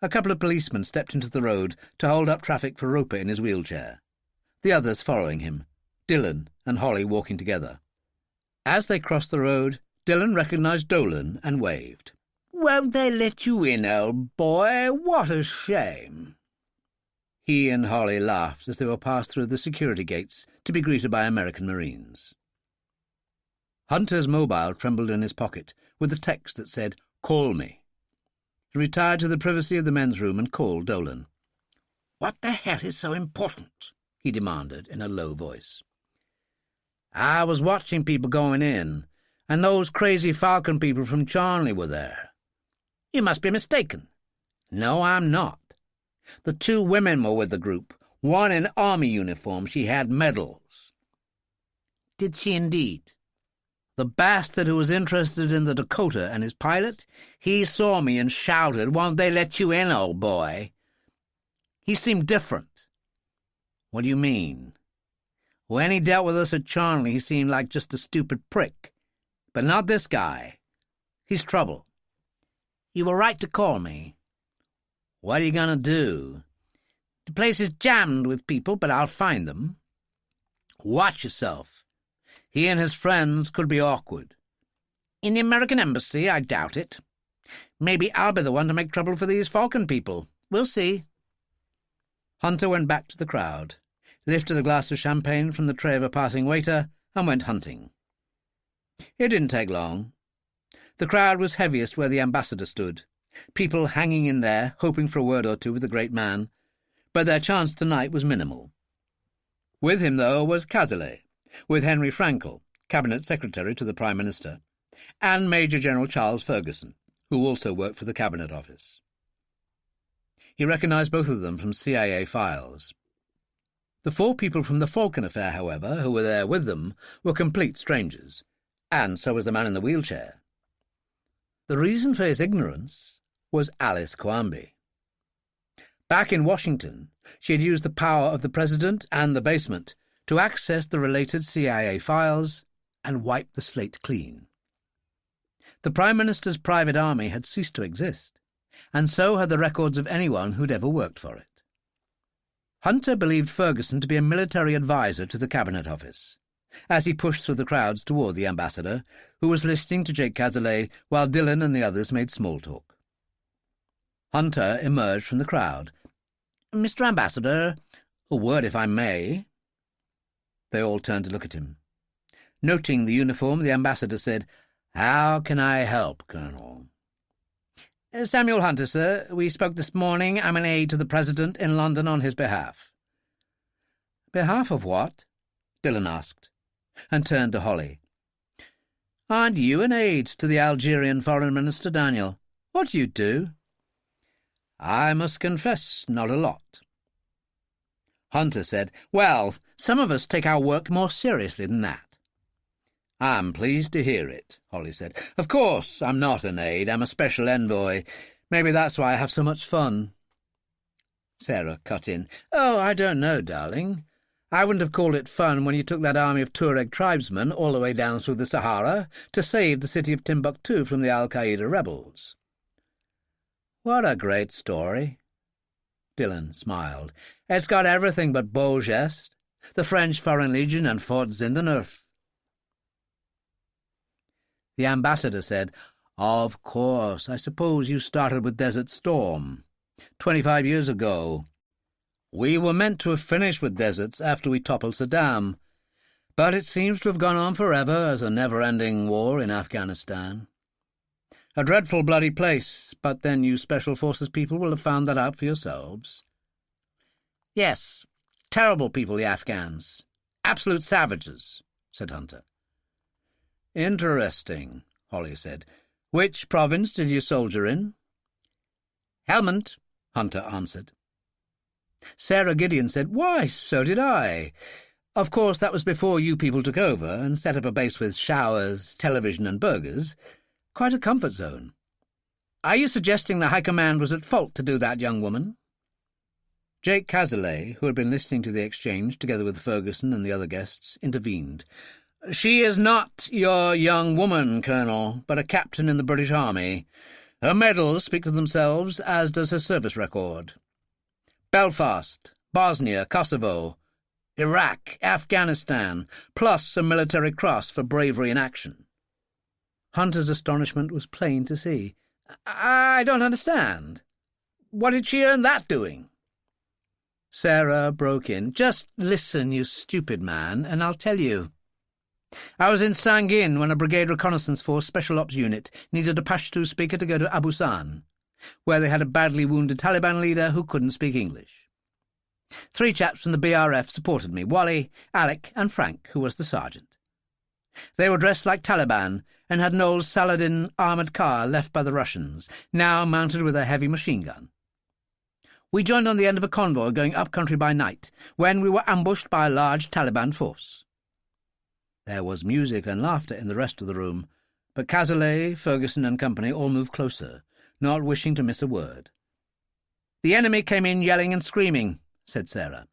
Speaker 1: A couple of policemen stepped into the road to hold up traffic for Roper in his wheelchair, the others following him, Dillon and Holly walking together. As they crossed the road, Dillon recognised Dolan and waved. "Won't they let you in, old boy? What a shame." He and Holly laughed as they were passed through the security gates to be greeted by American Marines. Hunter's mobile trembled in his pocket with a text that said, "Call me." He retired to the privacy of the men's room and called Dolan. "What the hell is so important?" he demanded in a low voice. "I was watching people going in, and those crazy Falcon people from Charnley were there." "You must be mistaken." "No, I'm not. The two women were with the group, one in army uniform. She had medals." "Did she indeed?" "The bastard who was interested in the Dakota and his pilot, he saw me and shouted, 'Won't they let you in, old boy?' He seemed different." "What do you mean?" "When he dealt with us at Charnley, he seemed like just a stupid prick. But not this guy. He's trouble." "You were right to call me." "What are you going to do?" "The place is jammed with people, but I'll find them." "Watch yourself. He and his friends could be awkward." "In the American embassy, I doubt it. Maybe I'll be the one to make trouble for these Falcon people. We'll see." Hunter went back to the crowd, lifted a glass of champagne from the tray of a passing waiter, and went hunting. It didn't take long. The crowd was heaviest where the ambassador stood, people hanging in there, hoping for a word or two with the great man, but their chance tonight was minimal. With him, though, was Cazalet, with Henry Frankel, Cabinet Secretary to the Prime Minister, and Major General Charles Ferguson, who also worked for the Cabinet Office. He recognised both of them from CIA files. The four people from the Falcon affair, however, who were there with them, were complete strangers, and so was the man in the wheelchair. The reason for his ignorance was Alice Quamby. Back in Washington, she had used the power of the President and the basement to access the related CIA files and wipe the slate clean. The Prime Minister's private army had ceased to exist, and so had the records of anyone who'd ever worked for it. Hunter believed Ferguson to be a military advisor to the Cabinet Office, as he pushed through the crowds toward the ambassador, who was listening to Jake Cazalet while Dillon and the others made small talk. Hunter emerged from the crowd. "Mr. Ambassador, a word if I may." They all turned to look at him. Noting the uniform, the ambassador said, "How can I help, Colonel?" "Samuel Hunter, sir. We spoke this morning. I'm an aide to the President in London on his behalf." "Behalf of what?" Dillon asked, and turned to Holly. "Aren't you an aide to the Algerian Foreign Minister, Daniel? What do you do?" "I must confess, not a lot." Hunter said, "Well, some of us take our work more seriously than that." "I'm pleased to hear it," Holly said. "Of course, I'm not an aide. I'm a special envoy. Maybe that's why I have so much fun." Sarah cut in. "Oh, I don't know, darling. I wouldn't have called it fun when you took that army of Tuareg tribesmen all the way down through the Sahara to save the city of Timbuktu from the Al-Qaeda rebels." "What a great story." Dillon smiled. "It's got everything but Beaugest, the French Foreign Legion and Fort Zindenerf." The ambassador said, "Of course, I suppose you started with Desert Storm, 25 years ago. We were meant to have finished with deserts after we toppled Saddam, but it seems to have gone on forever as a never-ending war in Afghanistan. A dreadful bloody place, but then you Special Forces people will have found that out for yourselves." "Yes, terrible people, the Afghans. Absolute savages," said Hunter. "Interesting," Holly said. "Which province did you soldier in?" "Helmond," Hunter answered. Sarah Gideon said, "Why, so did I. Of course, that was before you people took over and set up a base with showers, television and burgers. Quite a comfort zone. Are you suggesting the High Command was at fault to do that, young woman?" Jake Cazalet, who had been listening to the exchange together with Ferguson and the other guests, intervened. "She is not your young woman, Colonel, but a captain in the British Army. Her medals speak for themselves, as does her service record. Belfast, Bosnia, Kosovo, Iraq, Afghanistan, plus a military cross for bravery in action." Hunter's astonishment was plain to see. "I don't understand. What did she earn that doing?" Sarah broke in. "Just listen, you stupid man, and I'll tell you. I was in Sangin when a Brigade Reconnaissance Force Special Ops unit needed a Pashto speaker to go to Abu San, where they had a badly wounded Taliban leader who couldn't speak English. 3 chaps from the BRF supported me, Wally, Alec and Frank, who was the sergeant. They were dressed like Taliban and had an old Saladin armoured car left by the Russians, now mounted with a heavy machine gun. We joined on the end of a convoy going up country by night, when we were ambushed by a large Taliban force." There was music and laughter in the rest of the room, but Cazalet, Ferguson and company all moved closer, not wishing to miss a word. "The enemy came in yelling and screaming," said Sarah.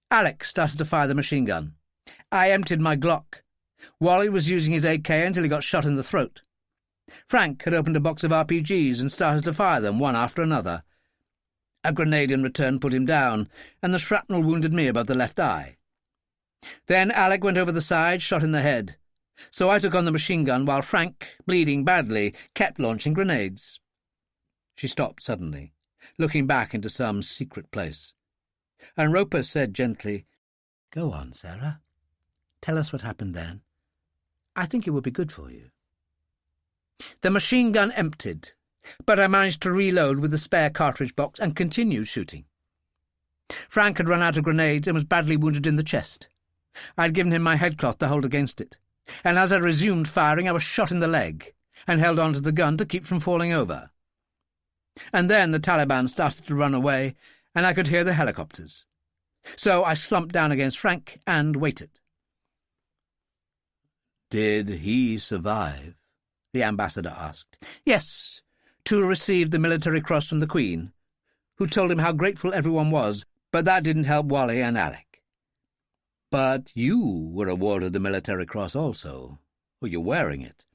Speaker 1: "Alec started to fire the machine gun. I emptied my Glock. Wally was using his AK until he got shot in the throat. Frank had opened a box of RPGs and started to fire them one after another. A grenade in return put him down, and the shrapnel wounded me above the left eye. Then Alec went over the side, shot in the head. So I took on the machine gun while Frank, bleeding badly, kept launching grenades." She stopped suddenly, looking back into some secret place. And Roper said gently, "Go on, Sarah. Tell us what happened then. I think it would be good for you." "The machine gun emptied, but I managed to reload with the spare cartridge box and continued shooting. Frank had run out of grenades and was badly wounded in the chest. I'd given him my headcloth to hold against it, and as I resumed firing I was shot in the leg and held on to the gun to keep from falling over. And then the Taliban started to run away, and I could hear the helicopters. So I slumped down against Frank and waited." "Did he survive?" the ambassador asked. "Yes. Toole received the military cross from the Queen, who told him how grateful everyone was, but that didn't help Wally and Alec." "But you were awarded the military cross also. Or you're wearing it."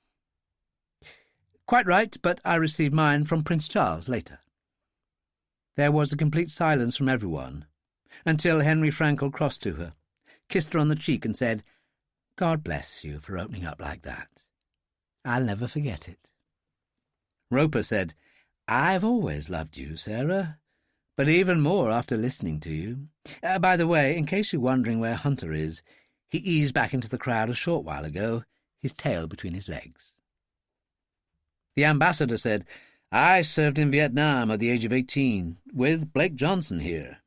Speaker 1: "Quite right, but I received mine from Prince Charles later." There was a complete silence from everyone, until Henry Frankel crossed to her, kissed her on the cheek and said, "God bless you for opening up like that. I'll never forget it." Roper said, "I've always loved you, Sarah, but even more after listening to you. By the way, in case you're wondering where Hunter is, he eased back into the crowd a short while ago, his tail between his legs." The ambassador said, "I served in Vietnam at the age of 18, with Blake Johnson here."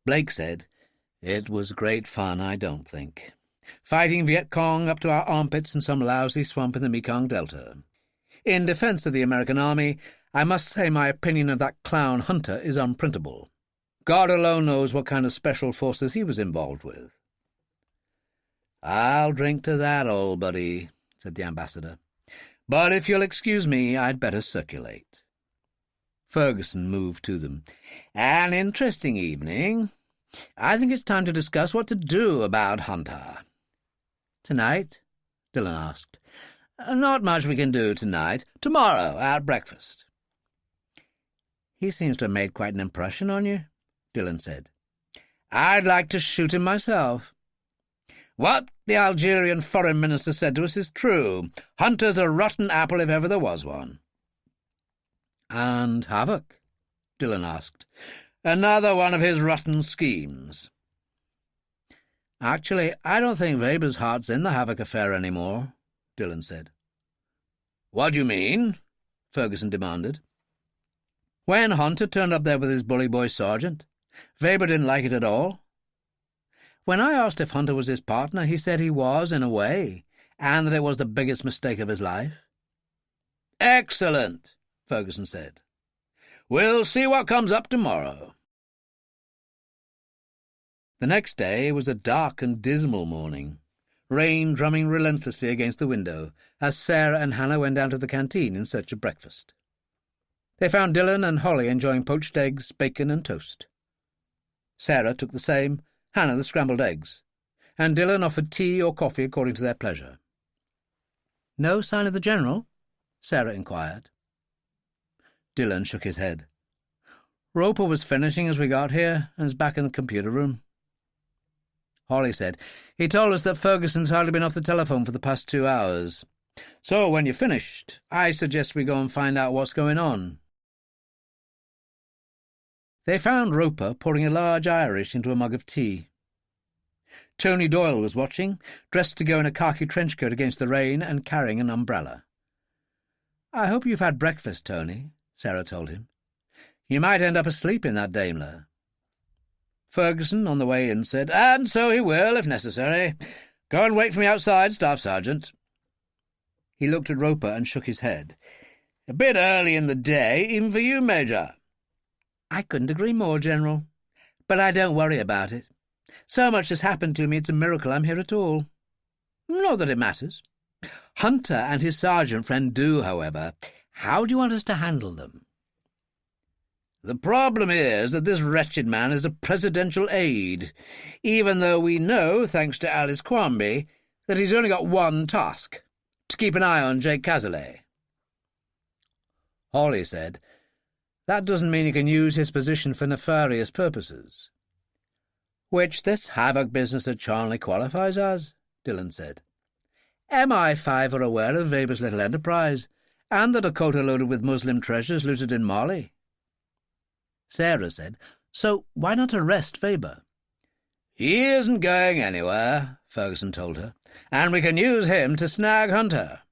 Speaker 1: Blake said, "It was great fun, I don't think. Fighting Viet Cong up to our armpits in some lousy swamp in the Mekong Delta. In defence of the American Army, I must say my opinion of that clown Hunter is unprintable. God alone knows what kind of special forces he was involved with." "I'll drink to that, old buddy," said the ambassador. "But if you'll excuse me, I'd better circulate." Ferguson moved to them. "An interesting evening. I think it's time to discuss what to do about Hunter." "Tonight?" Dillon asked. "Not much we can do tonight. Tomorrow, at breakfast." "He seems to have made quite an impression on you," Dillon said. "I'd like to shoot him myself. What the Algerian foreign minister said to us is true. Hunter's a rotten apple if ever there was one." "And Havoc?" Dillon asked. "Another one of his rotten schemes." "Actually, I don't think Weber's heart's in the Havoc affair any more," Dillon said. "What do you mean?" Ferguson demanded. "When Hunter turned up there with his bully boy sergeant, Weber didn't like it at all.
Speaker 3: When I asked if Hunter was his partner, he said he was, in a way, and that it was the biggest mistake of his life. "Excellent," Ferguson said. "We'll see what comes up tomorrow." The next day was a dark and dismal morning, rain drumming relentlessly against the window as Sarah and Hannah went down to the canteen in search of breakfast. They found Dillon and Holly enjoying poached eggs, bacon and toast. Sarah took the same, Hannah the scrambled eggs, and Dillon offered tea or coffee according to their pleasure. "No sign of the General?" Sarah inquired. Dillon shook his head. "Roper was finishing as we got here and is back in the computer room." Holly said, "He told us that Ferguson's hardly been off the telephone for the past 2 hours. So when you're finished, I suggest we go and find out what's going on." They found Roper pouring a large Irish into a mug of tea. Tony Doyle was watching, dressed to go in a khaki trenchcoat against the rain and carrying an umbrella. "I hope you've had breakfast, Tony," Sarah told him. "You might end up asleep in that Daimler." Ferguson, on the way in, said, "And so he will, if necessary. Go and wait for me outside, Staff Sergeant." He looked at Roper and shook his head. "A bit early in the day, even for you, Major." "I couldn't agree more, General. But I don't worry about it. So much has happened to me, it's a miracle I'm here at all. Not that it matters. Hunter and his sergeant friend do, however. How do you want us to handle them?" "The problem is that this wretched man is a presidential aide, even though we know, thanks to Alice Quamby, that he's only got one task, to keep an eye on Jake Cazalet." Hawley said, "That doesn't mean he can use his position for nefarious purposes." "Which this havoc business at Charnley qualifies as," Dillon said. "MI5 are aware of Weber's little enterprise, and the Dakota loaded with Muslim treasures looted in Mali." Sarah said, "So why not arrest Weber?" "He isn't going anywhere," Ferguson told her, "and we can use him to snag Hunter."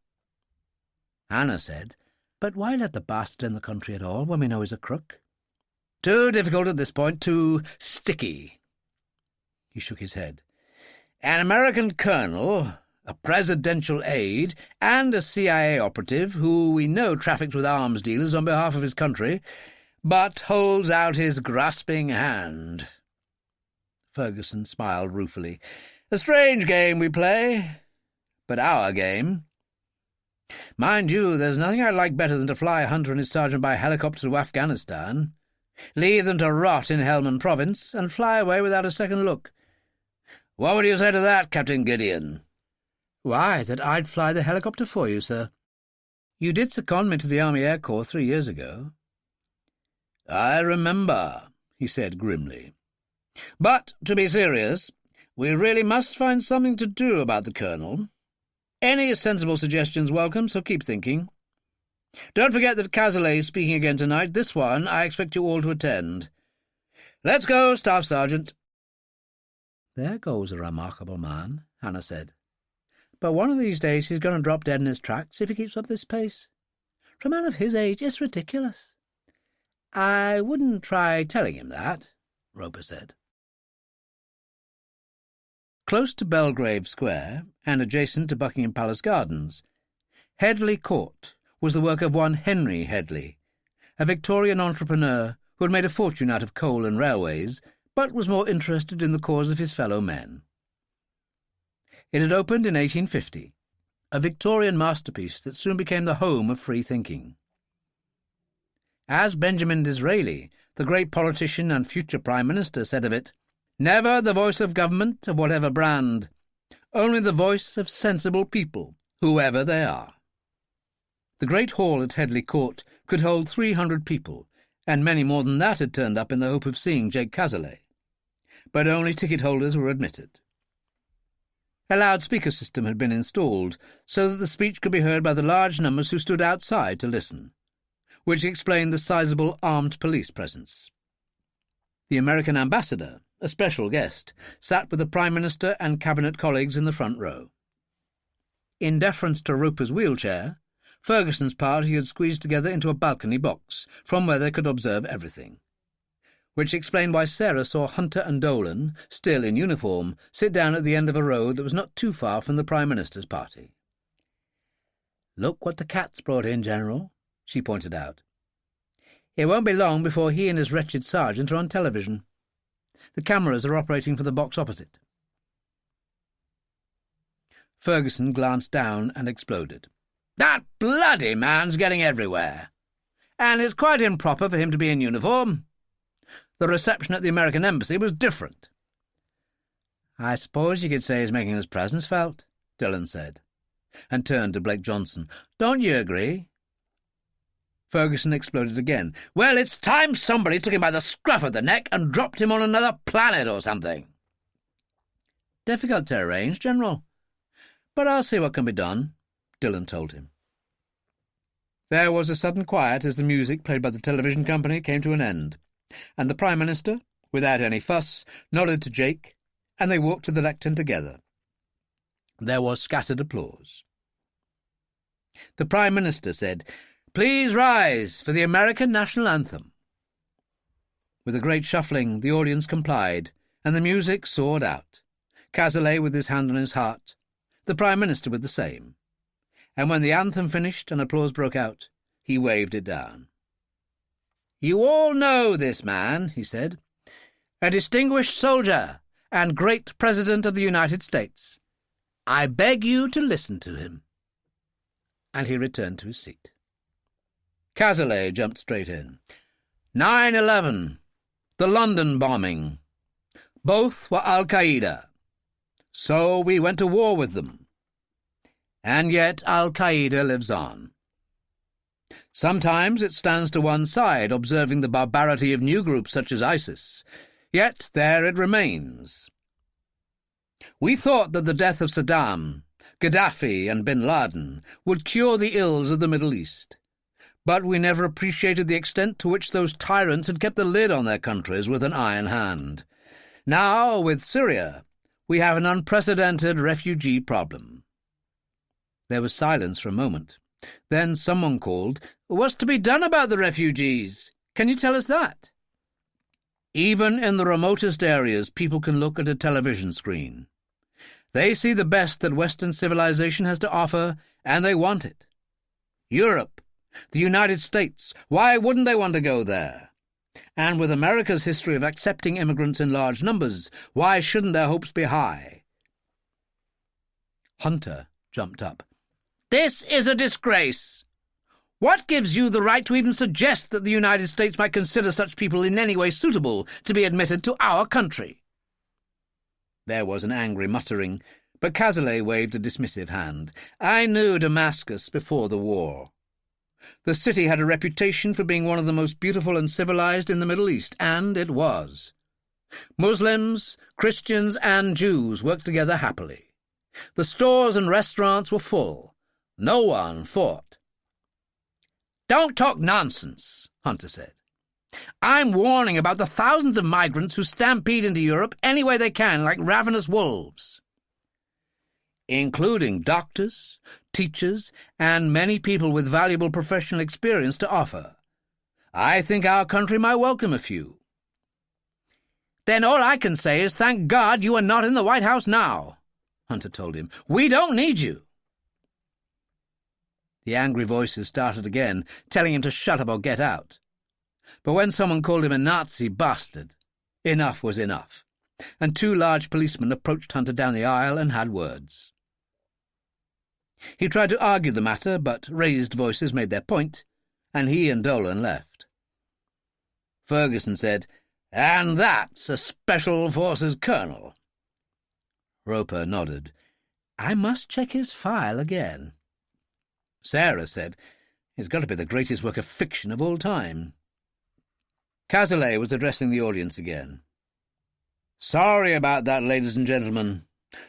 Speaker 3: Hannah said, "But why let the bastard in the country at all when we know he's a crook?" "Too difficult at this point, too sticky." He shook his head. "An American colonel, a presidential aide, and a CIA operative who we know traffics with arms dealers on behalf of his country, but holds out his grasping hand." Ferguson smiled ruefully. "A strange game we play, but our game. Mind you, there's nothing I'd like better than to fly Hunter and his sergeant by helicopter to Afghanistan, leave them to rot in Helmand Province, and fly away without a second look. What would you say to that, Captain Gideon?" "Why, that I'd fly the helicopter for you, sir. You did second me to the Army Air Corps 3 years ago." "I remember," he said grimly. "But, to be serious, we really must find something to do about the Colonel. Any sensible suggestions welcome, so keep thinking. Don't forget that Cazalet is speaking again tonight. This one I expect you all to attend. Let's go, Staff Sergeant." "There goes a remarkable man," Hannah said. "But one of these days he's going to drop dead in his tracks if he keeps up this pace. For a man of his age, it's ridiculous." "I wouldn't try telling him that," Roper said. Close to Belgrave Square, and adjacent to Buckingham Palace Gardens, Headley Court was the work of one Henry Headley, a Victorian entrepreneur who had made a fortune out of coal and railways, but was more interested in the cause of his fellow men. It had opened in 1850, a Victorian masterpiece that soon became the home of free thinking. As Benjamin Disraeli, the great politician and future Prime Minister, said of it, "Never the voice of government of whatever brand, only the voice of sensible people, whoever they are." The great hall at Headley Court could hold 300 people, and many more than that had turned up in the hope of seeing Jake Cazalet. But only ticket holders were admitted. A loudspeaker system had been installed, so that the speech could be heard by the large numbers who stood outside to listen, which explained the sizable armed police presence. The American ambassador, a special guest, sat with the Prime Minister and Cabinet colleagues in the front row. In deference to Roper's wheelchair, Ferguson's party had squeezed together into a balcony box, from where they could observe everything.
Speaker 1: which explained why Sarah saw Hunter and Dolan, still in uniform, sit down at the end of a road that was not too far from the Prime Minister's party. "Look what the cat's brought in, General," she pointed out. "It won't be long before he and his wretched sergeant are on television. The cameras are operating from the box opposite." Ferguson glanced down and exploded. "That bloody man's getting everywhere. And it's quite improper for him to be in uniform. The reception at the American Embassy was different." "I suppose you could say he's making his presence felt," Dillon said, and turned to Blake Johnson. "Don't you agree?" Ferguson exploded again. "Well, it's time somebody took him by the scruff of the neck and dropped him on another planet or something." "Difficult to arrange, General. But I'll see what can be done," Dillon told him. There was a sudden quiet as the music played by the television company came to an end, and the Prime Minister, without any fuss, nodded to Jake, and they walked to the lectern together. There was scattered applause. The Prime Minister said, "Please rise for the American National Anthem." With a great shuffling, the audience complied, and the music soared out, Cazalet with his hand on his heart, the Prime Minister with the same. And when the anthem finished and applause broke out, he waved it down. "You all know this man," he said, "a distinguished soldier and great President of the United States. I beg you to listen to him." And he returned to his seat. Cazalet jumped straight in. 9/11, the London bombing. Both were Al-Qaeda. So we went to war with them. And yet Al-Qaeda lives on. Sometimes it stands to one side, observing the barbarity of new groups such as ISIS. Yet there it remains. We thought that the death of Saddam, Gaddafi and bin Laden would cure the ills of the Middle East. But we never appreciated the extent to which those tyrants had kept the lid on their countries with an iron hand. Now, with Syria, we have an unprecedented refugee problem. There was silence for a moment. Then someone called, "What's to be done about the refugees? Can you tell us that?" Even in the remotest areas, people can look at a television screen. They see the best that Western civilization has to offer, and they want it. Europe, the United States, why wouldn't they want to go there? And with America's history of accepting immigrants in large numbers, why shouldn't their hopes be high? Hunter jumped up. "This is a disgrace. What gives you the right to even suggest that the United States might consider such people in any way suitable to be admitted to our country?" There was an angry muttering, but Cazalet waved a dismissive hand. "I knew Damascus before the war. The city had a reputation for being one of the most beautiful and civilized in the Middle East, and it was. Muslims, Christians, and Jews worked together happily. The stores and restaurants were full. No one fought." "Don't talk nonsense," Hunter said. "I'm warning about the thousands of migrants who stampede into Europe any way they can, like ravenous wolves. Including doctors, teachers, and many people with valuable professional experience to offer. I think our country might welcome a few." "Then all I can say is thank God you are not in the White House now," Hunter told him. "We don't need you." The angry voices started again, telling him to shut up or get out. But when someone called him a Nazi bastard, enough was enough, and two large policemen approached Hunter down the aisle and had words. He tried to argue the matter, but raised voices made their point, and he and Dolan left. Ferguson said, "And that's a Special Forces colonel." Roper nodded. "I must check his file again." Sarah said, "It's got to be the greatest work of fiction of all time." Cazalet was addressing the audience again. "Sorry about that, ladies and gentlemen.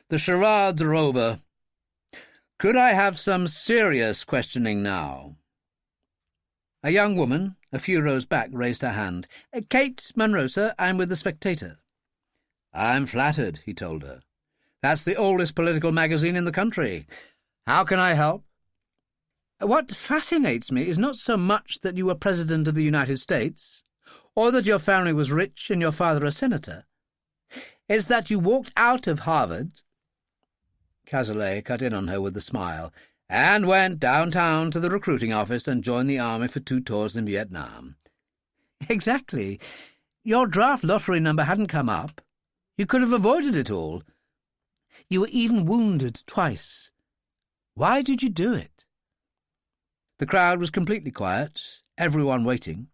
Speaker 1: The charades are over. Could I have some serious questioning now?" A young woman, a few rows back, raised her hand. "Kate Munro, sir. I'm with The Spectator." "I'm flattered," he told her. "That's the oldest political magazine in the country. How can I help?" "What fascinates me is not so much that you were President of the United States, or that your family was rich and your father a senator. It's that you walked out of Harvard—" Cazalet cut in on her with a smile, "and went downtown to the recruiting office and joined the army for 2 tours in Vietnam." "Exactly. Your draft lottery number hadn't come up. You could have avoided it all. You were even wounded twice. Why did you do it?" The crowd was completely quiet, everyone waiting,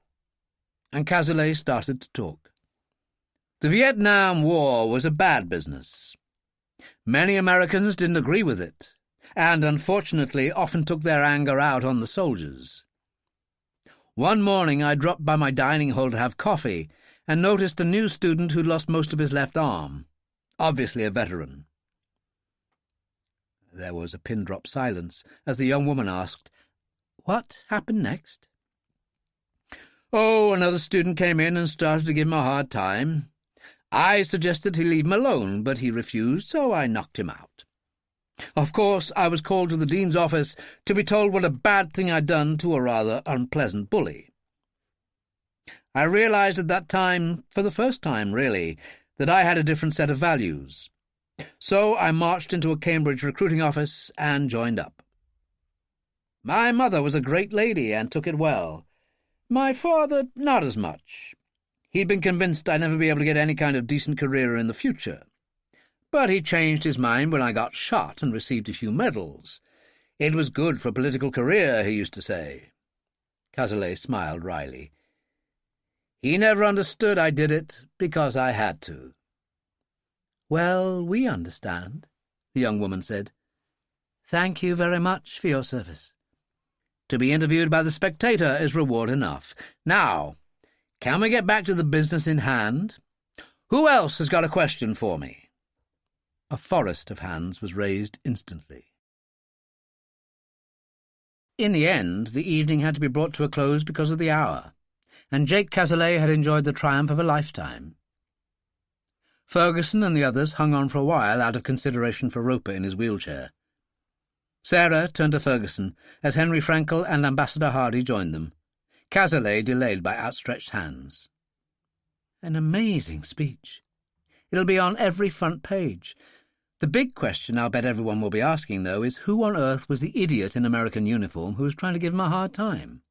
Speaker 1: and Cazalet started to talk. The Vietnam War was a bad business. Many Americans didn't agree with it, and unfortunately often took their anger out on the soldiers. One morning I dropped by my dining hall to have coffee and noticed a new student who'd lost most of his left arm, obviously a veteran. There was a pin-drop silence as the young woman asked, "What happened next?" "Oh, another student came in and started to give him a hard time. I suggested he leave him alone, but he refused, so I knocked him out. Of course, I was called to the dean's office to be told what a bad thing I'd done to a rather unpleasant bully. I realized at that time, for the first time really, that I had a different set of values. So I marched into a Cambridge recruiting office and joined up. My mother was a great lady and took it well. My father, not as much. He'd been convinced I'd never be able to get any kind of decent career in the future. But he changed his mind when I got shot and received a few medals. It was good for a political career, he used to say." Cazalet smiled wryly. "He never understood I did it because I had to." "Well, we understand," the young woman said. "Thank you very much for your service. To be interviewed by the Spectator is reward enough. Now, can we get back to the business in hand? Who else has got a question for me?" A forest of hands was raised instantly. In the end, the evening had to be brought to a close because of the hour, and Jake Cazalet had enjoyed the triumph of a lifetime. Ferguson and the others hung on for a while out of consideration for Roper in his wheelchair. Sarah turned to Ferguson as Henry Frankel and Ambassador Hardy joined them. Cazalet delayed by outstretched hands. "An amazing speech. It'll be on every front page. The big question I'll bet everyone will be asking, though, is who on earth was the idiot in American uniform who was trying to give him a hard time?"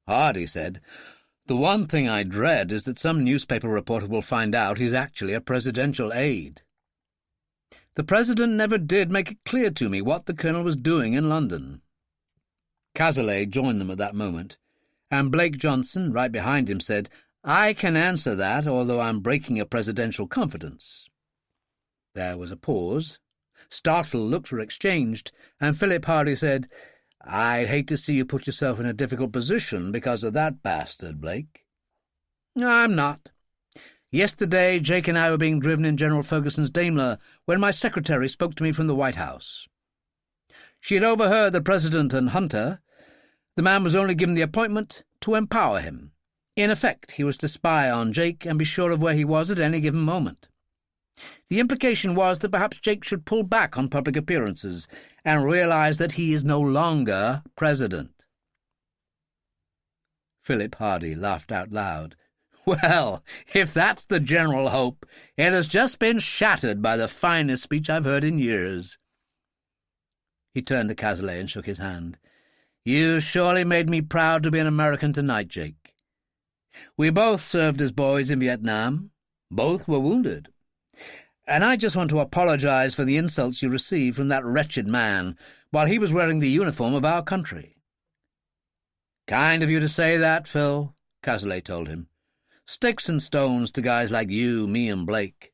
Speaker 1: Hardy said, "The one thing I dread is that some newspaper reporter will find out he's actually a presidential aide. The president never did make it clear to me what the colonel was doing in London." Cazalet joined them at that moment, and Blake Johnson, right behind him, said, "I can answer that, although I'm breaking a presidential confidence." There was a pause. Startled looks were exchanged, and Philip Hardy said, "I'd hate to see you put yourself in a difficult position because of that bastard, Blake." "I'm not. Yesterday, Jake and I were being driven in General Ferguson's Daimler when my secretary spoke to me from the White House. She had overheard the President and Hunter. The man was only given the appointment to empower him. In effect, he was to spy on Jake and be sure of where he was at any given moment. The implication was that perhaps Jake should pull back on public appearances and realize that he is no longer president." Philip Hardy laughed out loud. "Well, if that's the general hope, it has just been shattered by the finest speech I've heard in years." He turned to Cazalet and shook his hand. "You surely made me proud to be an American tonight, Jake. We both served as boys in Vietnam. Both were wounded. And I just want to apologize for the insults you received from that wretched man while he was wearing the uniform of our country." "Kind of you to say that, Phil," Cazalet told him. "Sticks and stones to guys like you, me, and Blake."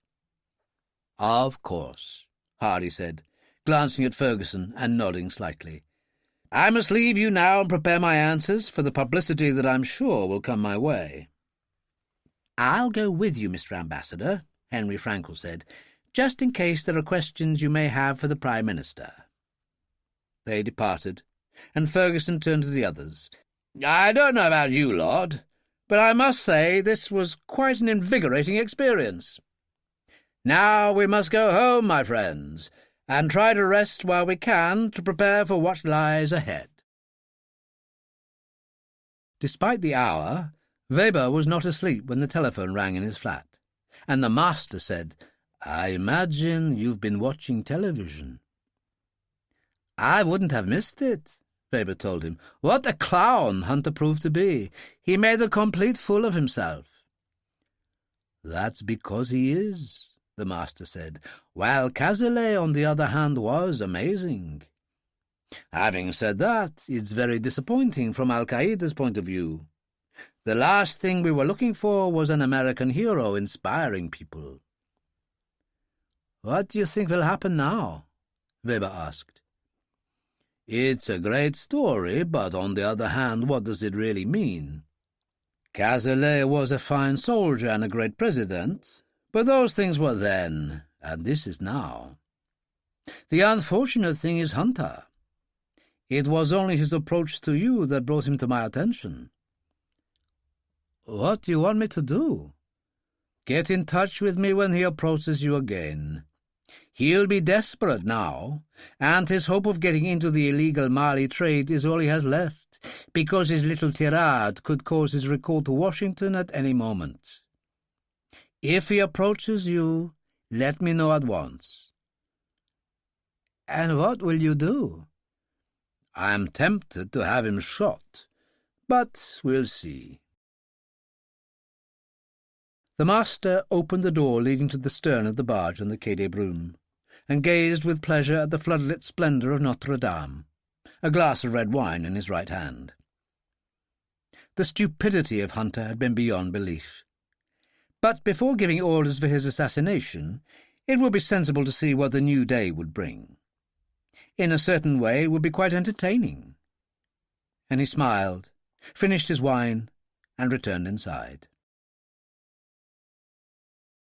Speaker 1: "Of course," Hardy said, glancing at Ferguson and nodding slightly. "I must leave you now and prepare my answers for the publicity that I'm sure will come my way." "I'll go with you, Mr. Ambassador," Henry Frankel said, "just in case there are questions you may have for the Prime Minister." They departed, and Ferguson turned to the others. "I don't know about you, Lord, but I must say this was quite an invigorating experience. Now we must go home, my friends, and try to rest while we can to prepare for what lies ahead." Despite the hour, Weber was not asleep when the telephone rang in his flat, and the master said, "I imagine you've been watching television." "I wouldn't have missed it," Weber told him. "What a clown Hunter proved to be. He made a complete fool of himself." "That's because he is," the master said, "while Cazalet, on the other hand, was amazing. Having said that, it's very disappointing from Al-Qaeda's point of view. The last thing we were looking for was an American hero inspiring people." "What do you think will happen now?" Weber asked. "It's a great story, but on the other hand, what does it really mean? Cazalet was a fine soldier and a great president, but those things were then, and this is now. The unfortunate thing is Hunter. It was only his approach to you that brought him to my attention." "What do you want me to do?" "Get in touch with me when he approaches you again. He'll be desperate now, and his hope of getting into the illegal Mali trade is all he has left, because his little tirade could cause his recall to Washington at any moment. If he approaches you, let me know at once." "And what will you do?" "I'm tempted to have him shot, but we'll see." The master opened the door leading to the stern of the barge on the Quai des Brumes, and gazed with pleasure at the floodlit splendour of Notre Dame, a glass of red wine in his right hand. The stupidity of Hunter had been beyond belief. But before giving orders for his assassination, it would be sensible to see what the new day would bring. In a certain way, it would be quite entertaining. And he smiled, finished his wine, and returned inside.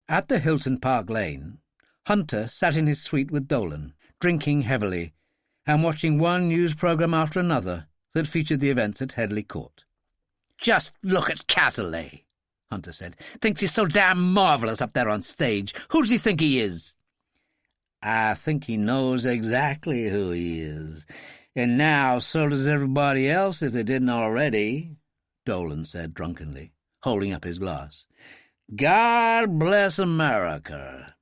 Speaker 1: At the Hilton Park Lane, Hunter sat in his suite with Dillon, drinking heavily, and watching one news programme after another that featured the events at Headley Court. "Just look at Cazalet," Hunter said. "Thinks he's so damn marvellous up there on stage. Who does he think he is?" "I think he knows exactly who he is. And now so does everybody else if they didn't already," Dillon said drunkenly, holding up his glass. "God bless America."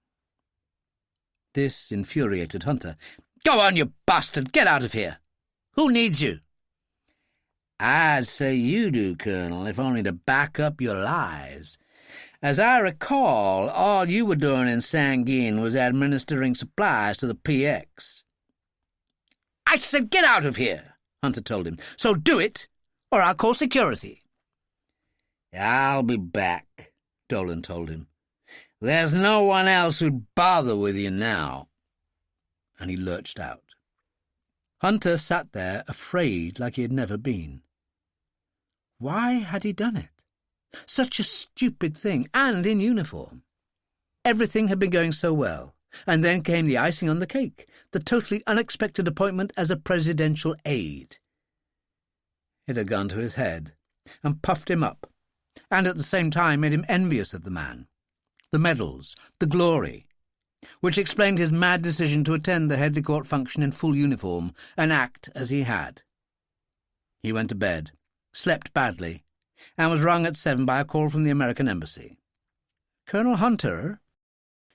Speaker 1: This infuriated Hunter. "Go on, you bastard! Get out of here! Who needs you?" "I'd say you do, Colonel, if only to back up your lies. As I recall, all you were doing in Sanguine was administering supplies to the PX. "I said get out of here," Hunter told him. "So do it, or I'll call security." "I'll be back," Dillon told him. "There's no one else who'd bother with you now." And he lurched out. Hunter sat there, afraid like he had never been. Why had he done it? Such a stupid thing, and in uniform. Everything had been going so well, and then came the icing on the cake, the totally unexpected appointment as a presidential aide. It had gone to his head, and puffed him up, and at the same time made him envious of the man. The medals, the glory, which explained his mad decision to attend the Headley Court function in full uniform and act as he had. He went to bed, slept badly, and was rung at 7 by a call from the American Embassy. "Colonel Hunter,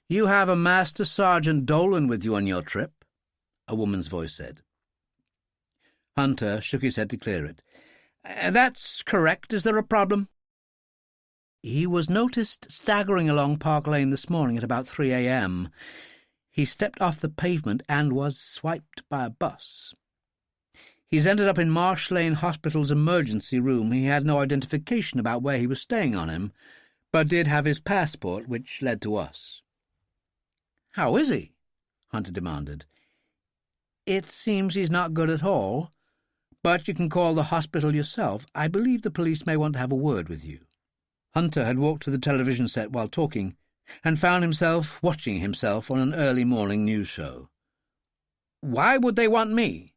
Speaker 1: you have a Master Sergeant Dillon with you on your trip," a woman's voice said. Hunter shook his head to clear it. "That's correct. Is there a problem?" "He was noticed staggering along Park Lane this morning at about 3 a.m. He stepped off the pavement and was swiped by a bus. He's ended up in Marsh Lane Hospital's emergency room. He had no identification about where he was staying on him, but did have his passport, which led to us." "How is he?" Hunter demanded. "It seems he's not good at all, but you can call the hospital yourself. I believe the police may want to have a word with you." Hunter had walked to the television set while talking, and found himself watching himself on an early morning news show. "Why would they want me?"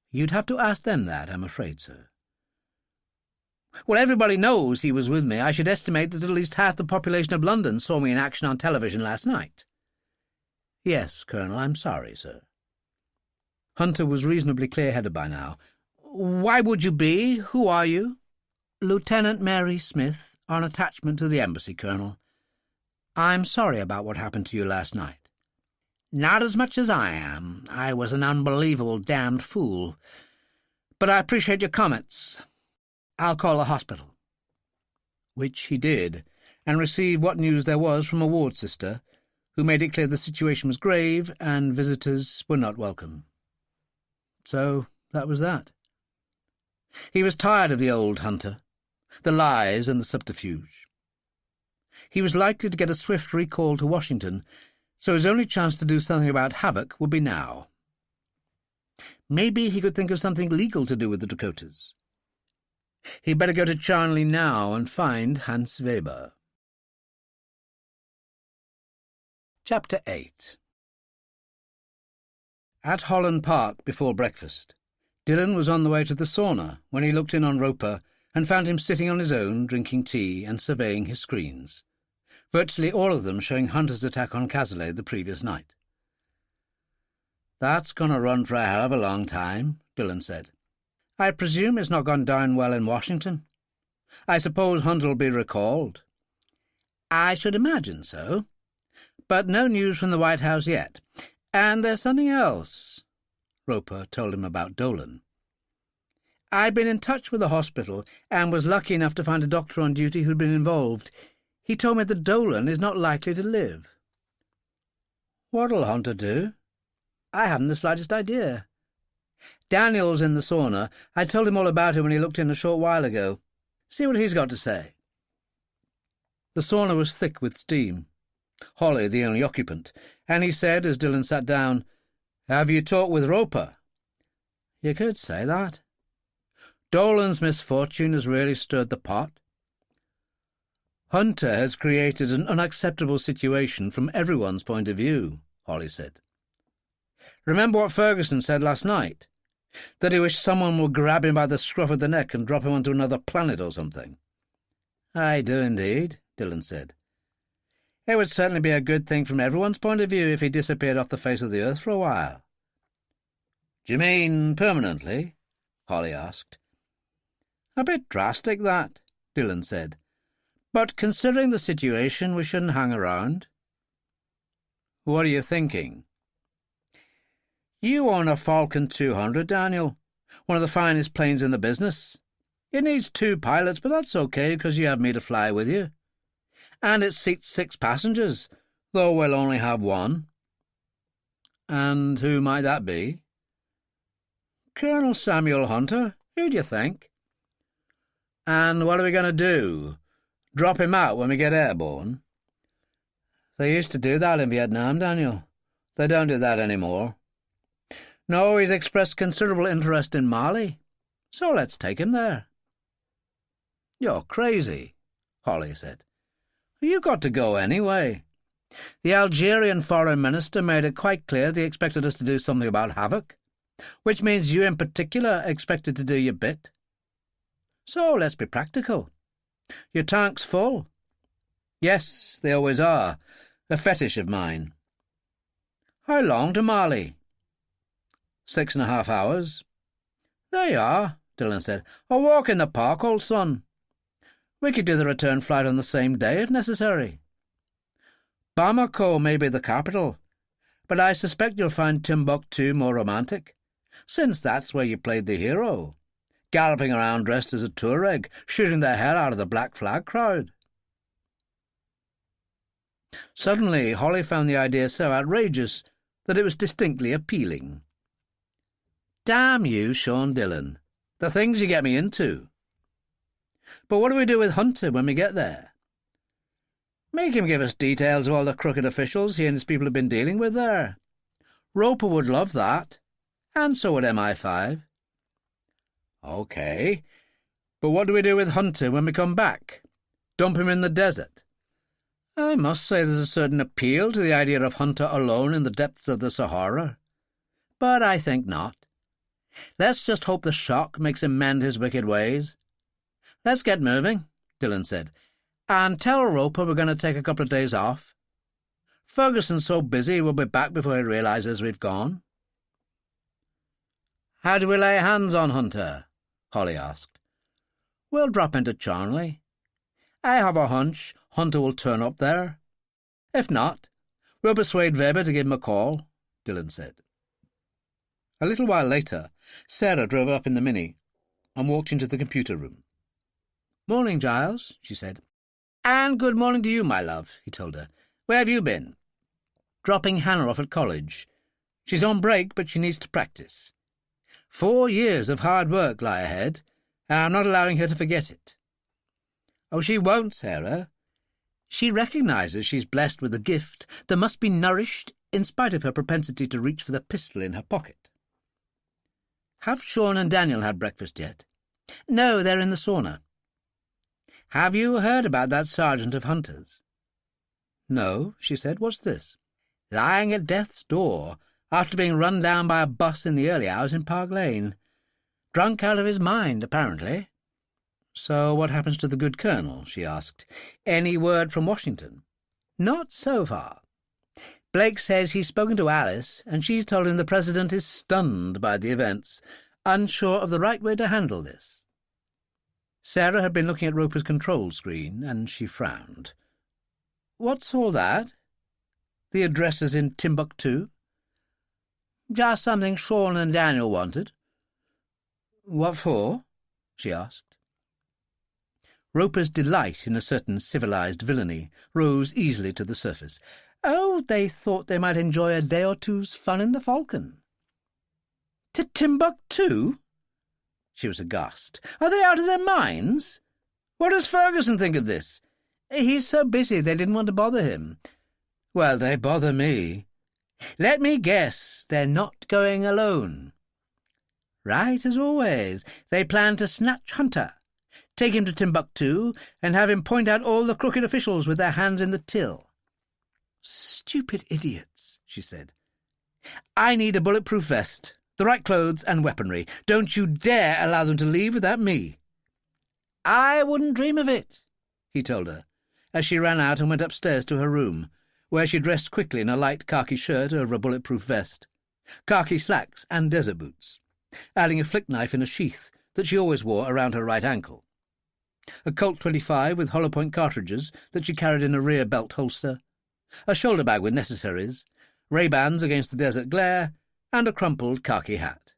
Speaker 1: "You'd have to ask them that, I'm afraid, sir." "Well, everybody knows he was with me. I should estimate that at least half the population of London saw me in action on television last night." "Yes, Colonel, I'm sorry, sir." Hunter was reasonably clear-headed by now. "Why would you be? Who are you?" Lieutenant Mary Smith, on attachment to the embassy, Colonel. I'm sorry about what happened to you last night. Not as much as I am. I was an unbelievable damned fool. But I appreciate your comments. I'll call the hospital. Which he did, and received what news there was from a ward sister, who made it clear the situation was grave and visitors were not welcome. So that was that. He was tired of the old Hunter, the lies and the subterfuge. He was likely to get a swift recall to Washington, so his only chance to do something about Havoc would be now. Maybe he could think of something legal to do with the Dakotas. He'd better go to Charnley now and find Hans Weber. Chapter 8. At Holland Park before breakfast, Dillon was on the way to the sauna when he looked in on Roper and found him sitting on his own, drinking tea and surveying his screens, virtually all of them showing Hunter's attack on Cazalet the previous night. "That's going to run for a hell of a long time," Dillon said. "I presume it's not gone down well in Washington. I suppose Hunter will be recalled." "I should imagine so. But no news from the White House yet. And there's something else." Roper told him about Dolan. "I've been in touch with the hospital and was lucky enough to find a doctor on duty who'd been involved. He told me that Dolan is not likely to live." "What'll Hunter do?" "I haven't the slightest idea. Daniel's in the sauna. I told him all about it when he looked in a short while ago. See what he's got to say." The sauna was thick with steam. Holly the only occupant, and he said, as Dillon sat down, "Have you talked with Roper?" "You could say that. Dolan's misfortune has really stirred the pot. Hunter has created an unacceptable situation from everyone's point of view," Holly said. "Remember what Ferguson said last night? That he wished someone would grab him by the scruff of the neck and drop him onto another planet or something." "I do indeed," Dillon said. "It would certainly be a good thing from everyone's point of view if he disappeared off the face of the earth for a while." "Do you mean permanently?" Holly asked. "A bit drastic, that," Dillon said. "But considering the situation, we shouldn't hang around." "What are you thinking?" "You own a Falcon 200, Daniel, one of the finest planes in the business. It needs 2 pilots, but that's okay because you have me to fly with you. And it seats 6 passengers, though we'll only have 1. "And who might that be?" "Colonel Samuel Hunter. Who do you think?" "And what are we going to do? Drop him out when we get airborne?" "They used to do that in Vietnam, Daniel. They don't do that anymore. No, he's expressed considerable interest in Mali, so let's take him there." "You're crazy," Holly said. "You got to go anyway. The Algerian foreign minister made it quite clear that he expected us to do something about Havoc, which means you in particular expected to do your bit. So let's be practical. Your tank's full." "Yes, they always are. A fetish of mine." "How long to Mali?" 6.5 hours. "There you are," Dillon said. "A walk in the park, old son. We could do the return flight on the same day if necessary. Bamako may be the capital, but I suspect you'll find Timbuktu more romantic, since that's where you played the hero, galloping around dressed as a Tuareg, shooting the hell out of the Black Flag crowd." Suddenly Holly found the idea so outrageous that it was distinctly appealing. "Damn you, Sean Dillon. The things you get me into. But what do we do with Hunter when we get there?" "Make him give us details of all the crooked officials he and his people have been dealing with there. Roper would love that, and so would MI5. "OK, but what do we do with Hunter when we come back? Dump him in the desert?" "I must say there's a certain appeal to the idea of Hunter alone in the depths of the Sahara. But I think not. Let's just hope the shock makes him mend his wicked ways. Let's get moving," Dillon said, "and tell Roper we're going to take a couple of days off. Ferguson's so busy we'll be back before he realises we've gone." "How do we lay hands on Hunter?" Holly asked. we'll drop into Charnley. I have a hunch Hunter will turn up there. If not, we'll persuade Weber to give him a call," Dillon said. A little while later, Sarah drove up in the Mini and walked into the computer room. "Morning, Giles," she said. "And good morning to you, my love," he told her. "Where have you been?" "Dropping Hannah off at college. She's on break, but she needs to practice. 4 years of hard work lie ahead, and I'm not allowing her to forget it." "Oh, she won't, Sarah. She recognises she's blessed with a gift that must be nourished in spite of her propensity to reach for the pistol in her pocket." "Have Sean and Daniel had breakfast yet?" "No, they're in the sauna." "Have you heard about that sergeant of Hunter's?" "No," she said. "What's this?" "Lying at death's door after being run down by a bus in the early hours in Park Lane. Drunk out of his mind, apparently." "So what happens to the good colonel?" she asked. "Any word from Washington?" "Not so far. Blake says he's spoken to Alice, and she's told him the President is stunned by the events, unsure of the right way to handle this." Sarah had been looking at Roper's control screen, and she frowned. "What's all that? The addresses in Timbuktu?" "Just something Sean and Daniel wanted." "What for?" she asked. Roper's delight in a certain civilized villainy rose easily to the surface. "Oh, they thought they might enjoy a day or two's fun in the Falcon." "To Timbuktu?" She was aghast. "Are they out of their minds? What does Ferguson think of this?" "He's so busy they didn't want to bother him." "Well, they bother me." "Let me guess, they're not going alone." "Right, as always. They plan to snatch Hunter, take him to Timbuktu, and have him point out all the crooked officials with their hands in the till." "Stupid idiots," she said. "I need a bulletproof vest, the right clothes and weaponry. Don't you dare allow them to leave without me." "I wouldn't dream of it," he told her, as she ran out and went upstairs to her room, where she dressed quickly in a light khaki shirt over a bulletproof vest, khaki slacks and desert boots, adding a flick knife in a sheath that she always wore around her right ankle, a Colt 25 with hollow-point cartridges that she carried in a rear belt holster, a shoulder bag with necessaries, Ray-Bans against the desert glare, and a crumpled khaki hat.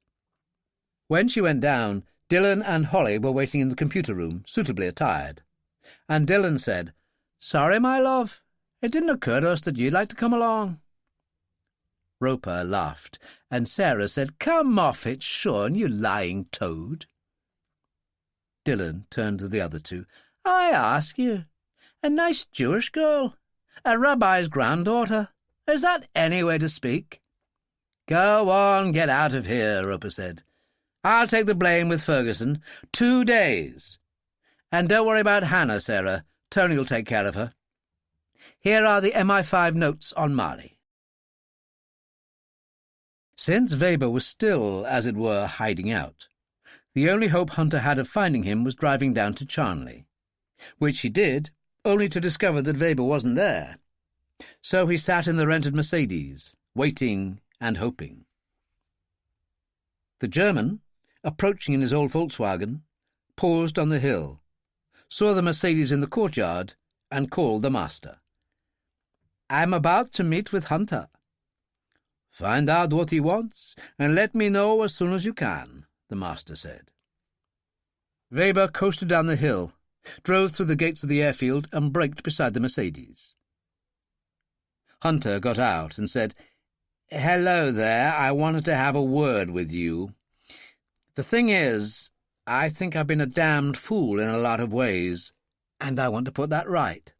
Speaker 1: When she went down, Dillon and Holly were waiting in the computer room, suitably attired, and Dillon said, "Sorry, my love, it didn't occur to us that you'd like to come along." Roper laughed, and Sarah said, "Come off it, Sean, you lying toad." Dillon turned to the other two. "I ask you, a nice Jewish girl, a rabbi's granddaughter, is that any way to speak?" "Go on, get out of here," Roper said. "I'll take the blame with Ferguson. 2 days. And don't worry about Hannah, Sarah. Tony'll take care of her. Here are the MI5 notes on Marley." Since Weber was still, as it were, hiding out, the only hope Hunter had of finding him was driving down to Charnley, which he did, only to discover that Weber wasn't there. So he sat in the rented Mercedes, waiting and hoping. The German, approaching in his old Volkswagen, paused on the hill, saw the Mercedes in the courtyard, and called the master. "I'm about to meet with Hunter." "Find out what he wants, and let me know as soon as you can," the master said. Weber coasted down the hill, drove through the gates of the airfield, and braked beside the Mercedes. Hunter got out and said, "Hello there, I wanted to have a word with you. The thing is, I think I've been a damned fool in a lot of ways, and I want to put that right.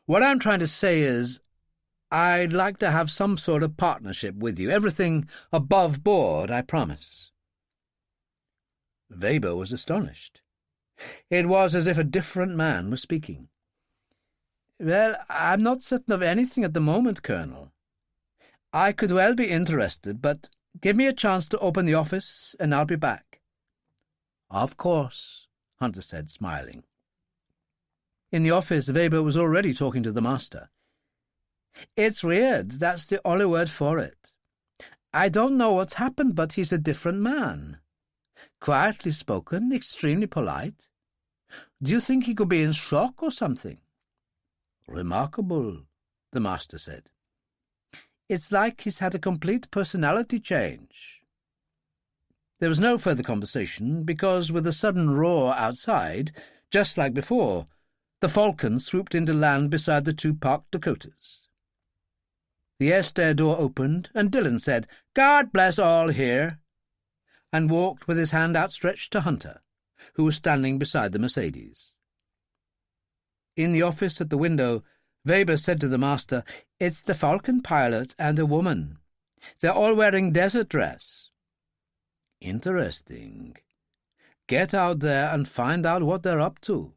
Speaker 1: What I'm trying to say is, I'd like to have some sort of partnership with you, everything above board, I promise." Weber was astonished. It was as if a different man was speaking. "Well, I'm not certain of anything at the moment, Colonel. I could well be interested, but give me a chance to open the office, and I'll be back." "Of course," Hunter said, smiling. In the office, Weber was already talking to the master. "It's weird, that's the only word for it. I don't know what's happened, but he's a different man. Quietly spoken, extremely polite. Do you think he could be in shock or something?" "Remarkable," the master said. "It's like he's had a complete personality change." There was no further conversation, because with a sudden roar outside, just like before, the Falcon swooped into land beside the two parked Dakotas. The air-stair door opened, and Dillon said, "God bless all here," and walked with his hand outstretched to Hunter, who was standing beside the Mercedes. In the office at the window, Weber said to the master, "It's the Falcon pilot and a woman. They're all wearing desert dress." "Interesting. Get out there and find out what they're up to."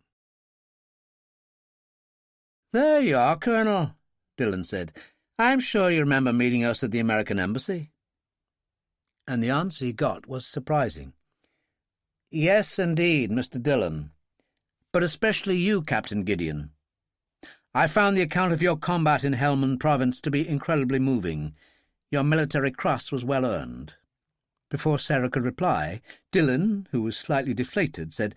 Speaker 1: "There you are, Colonel," Dillon said. "I'm sure you remember meeting us at the American Embassy." And the answer he got was surprising. "Yes, indeed, Mr. Dillon. But especially you, Captain Gideon. I found the account of your combat in Helmand Province to be incredibly moving. Your military cross was well earned." Before Sarah could reply, Dillon, who was slightly deflated, said,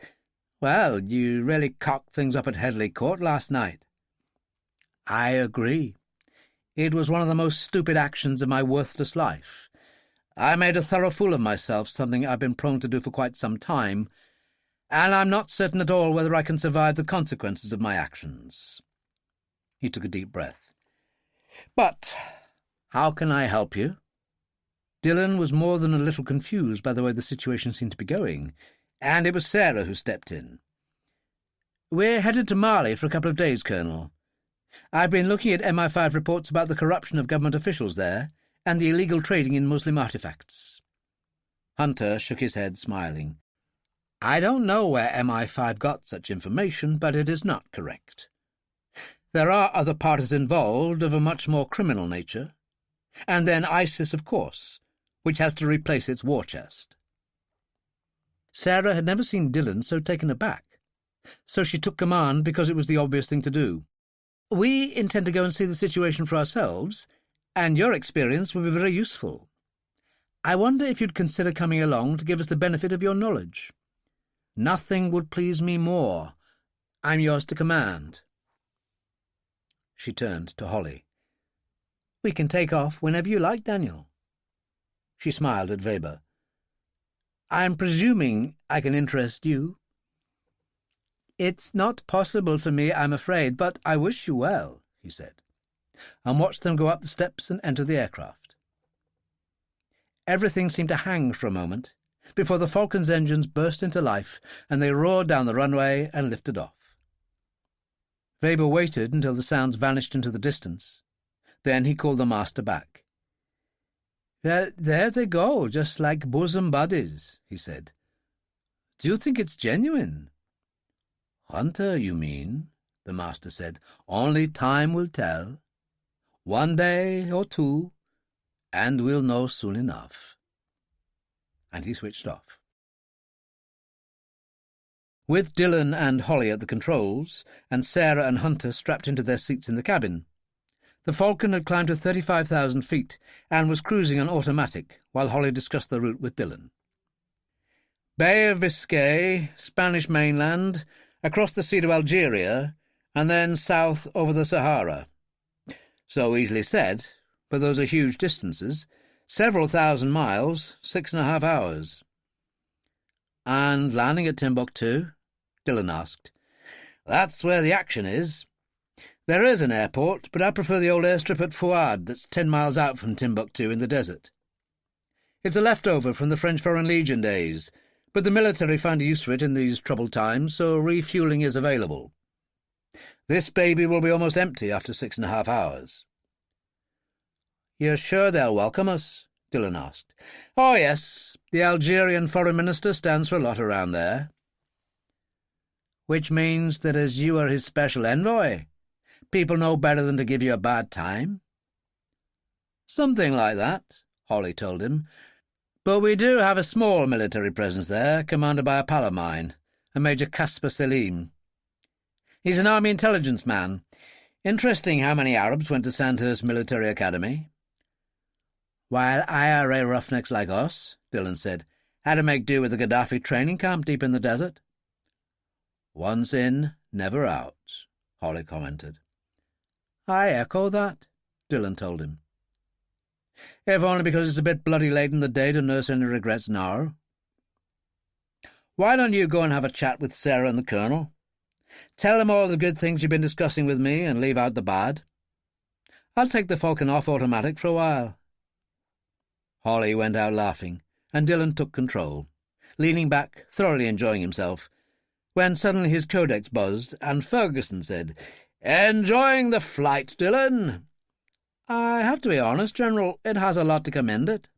Speaker 1: "Well, you really cocked things up at Headley Court last night." "I agree. It was one of the most stupid actions of my worthless life. I made a thorough fool of myself, something I've been prone to do for quite some time, and I'm not certain at all whether I can survive the consequences of my actions." He took a deep breath. "But how can I help you?" Dillon was more than a little confused by the way the situation seemed to be going, and it was Sarah who stepped in. "We're headed to Mali for a couple of days, Colonel. I've been looking at MI5 reports about the corruption of government officials there and the illegal trading in Muslim artifacts." Hunter shook his head, smiling. "I don't know where MI5 got such information, but it is not correct. There are other parties involved of a much more criminal nature, and then ISIS, of course, which has to replace its war chest." Sarah had never seen Dillon so taken aback, so she took command because it was the obvious thing to do. "We intend to go and see the situation for ourselves, and your experience will be very useful. I wonder if you'd consider coming along to give us the benefit of your knowledge. Nothing would please me more. I'm yours to command." She turned to Holly. "We can take off whenever you like, Daniel." She smiled at Weber. "I'm presuming I can interest you." "It's not possible for me, I'm afraid, but I wish you well," he said, and watched them go up the steps and enter the aircraft. Everything seemed to hang for a moment before the Falcon's engines burst into life and they roared down the runway and lifted off. Weber waited until the sounds vanished into the distance. Then he called the master back. "Well, there they go, just like bosom buddies," he said. "Do you think it's genuine?" "Hunter, you mean," the master said. "Only time will tell. One day or two, and we'll know soon enough." And he switched off. With Dillon and Holly at the controls, and Sarah and Hunter strapped into their seats in the cabin, the Falcon had climbed to 35,000 feet and was cruising on automatic while Holly discussed the route with Dillon. Bay of Biscay, Spanish mainland, across the sea to Algeria, and then south over the Sahara. So easily said, but those are huge distances, several thousand miles, 6.5 hours. "And landing at Timbuktu?" Dillon asked. "That's where the action is. There is an airport, but I prefer the old airstrip at Fouad that's 10 miles out from Timbuktu in the desert. It's a leftover from the French Foreign Legion days, but the military find a use for it in these troubled times, so refuelling is available. This baby will be almost empty after 6.5 hours. "You're sure they'll welcome us?" Dillon asked. "Oh, yes. The Algerian foreign minister stands for a lot around there." "Which means that as you are his special envoy, people know better than to give you a bad time?" "Something like that," Holly told him. "But we do have a small military presence there, commanded by a pal of mine, a Major Casper Selim. He's an army intelligence man. Interesting how many Arabs went to Sandhurst Military Academy." "While IRA roughnecks like us," Dillon said, Had to make do with the Gaddafi training camp deep in the desert. Once in, never out, Holly commented. I echo that, Dillon told him. If only because it's a bit bloody late in the day to nurse any regrets now. Why don't you go and have a chat with Sarah and the Colonel? Tell them all the good things you've been discussing with me and leave out the bad. I'll take the Falcon off automatic for a while. Holly went out laughing, and Dillon took control, leaning back, thoroughly enjoying himself, when suddenly his codex buzzed, and Ferguson said, "Enjoying the flight, Dillon?" "I have to be honest, General, it has a lot to commend it."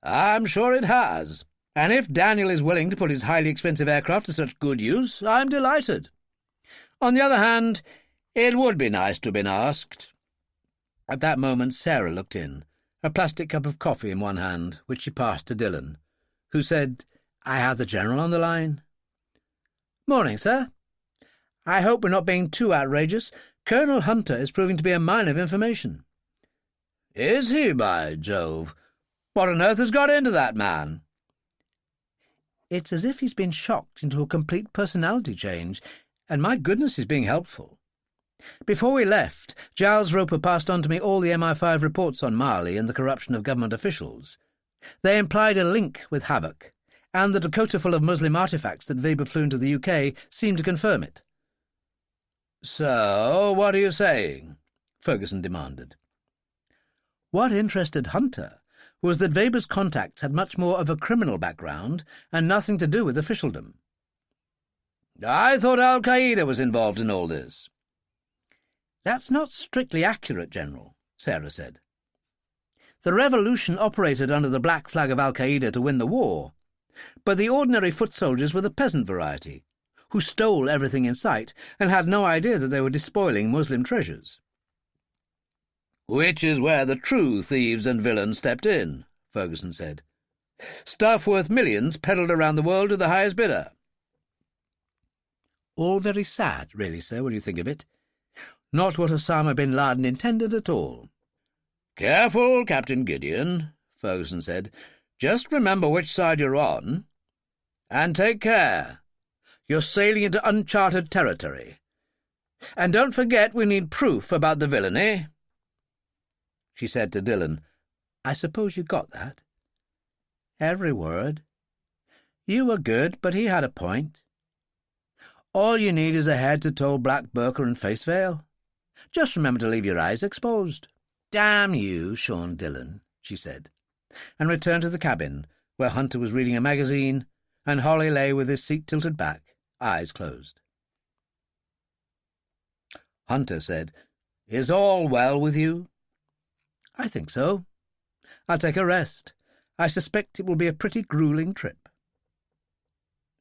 Speaker 1: "I'm sure it has, and if Daniel is willing to put his highly expensive aircraft to such good use, I'm delighted. On the other hand, it would be nice to have been asked." At that moment Sarah looked in, a plastic cup of coffee in one hand, which she passed to Dillon, who said, "I have the General on the line." "Morning, sir. I hope we're not being too outrageous. Colonel Hunter is proving to be a mine of information." "Is he, by Jove? What on earth has got into that man?" "It's as if he's been shocked into a complete personality change, and my goodness, he's being helpful. Before we left, Giles Roper passed on to me all the MI5 reports on Mali and the corruption of government officials. They implied a link with Havoc, and the Dakota full of Muslim artefacts that Weber flew into the UK seemed to confirm it." "So, what are you saying?" Ferguson demanded. What interested Hunter was that Weber's contacts had much more of a criminal background and nothing to do with officialdom. "I thought Al-Qaeda was involved in all this." "That's not strictly accurate, General," Sarah said. "The revolution operated under the black flag of Al-Qaeda to win the war, but the ordinary foot soldiers were the peasant variety, who stole everything in sight and had no idea that they were despoiling Muslim treasures." "Which is where the true thieves and villains stepped in," Ferguson said. "Stuff worth millions peddled around the world to the highest bidder." All very sad, really, sir, when you think of it. Not what Osama bin Laden intended at all. "Careful, Captain Gideon," Ferguson said. "Just remember which side you're on. And take care. You're sailing into uncharted territory. And don't forget we need proof about the villainy." She said to Dillon, "I suppose you got that?" "Every word. You were good, but he had a point. All you need is a head-to-toe black burqa and face veil. Just remember to leave your eyes exposed." "Damn you, Sean Dillon," she said, and returned to the cabin, where Hunter was reading a magazine, and Holly lay with his seat tilted back, eyes closed. Hunter said, "Is all well with you?" "I think so. I'll take a rest. I suspect it will be a pretty gruelling trip."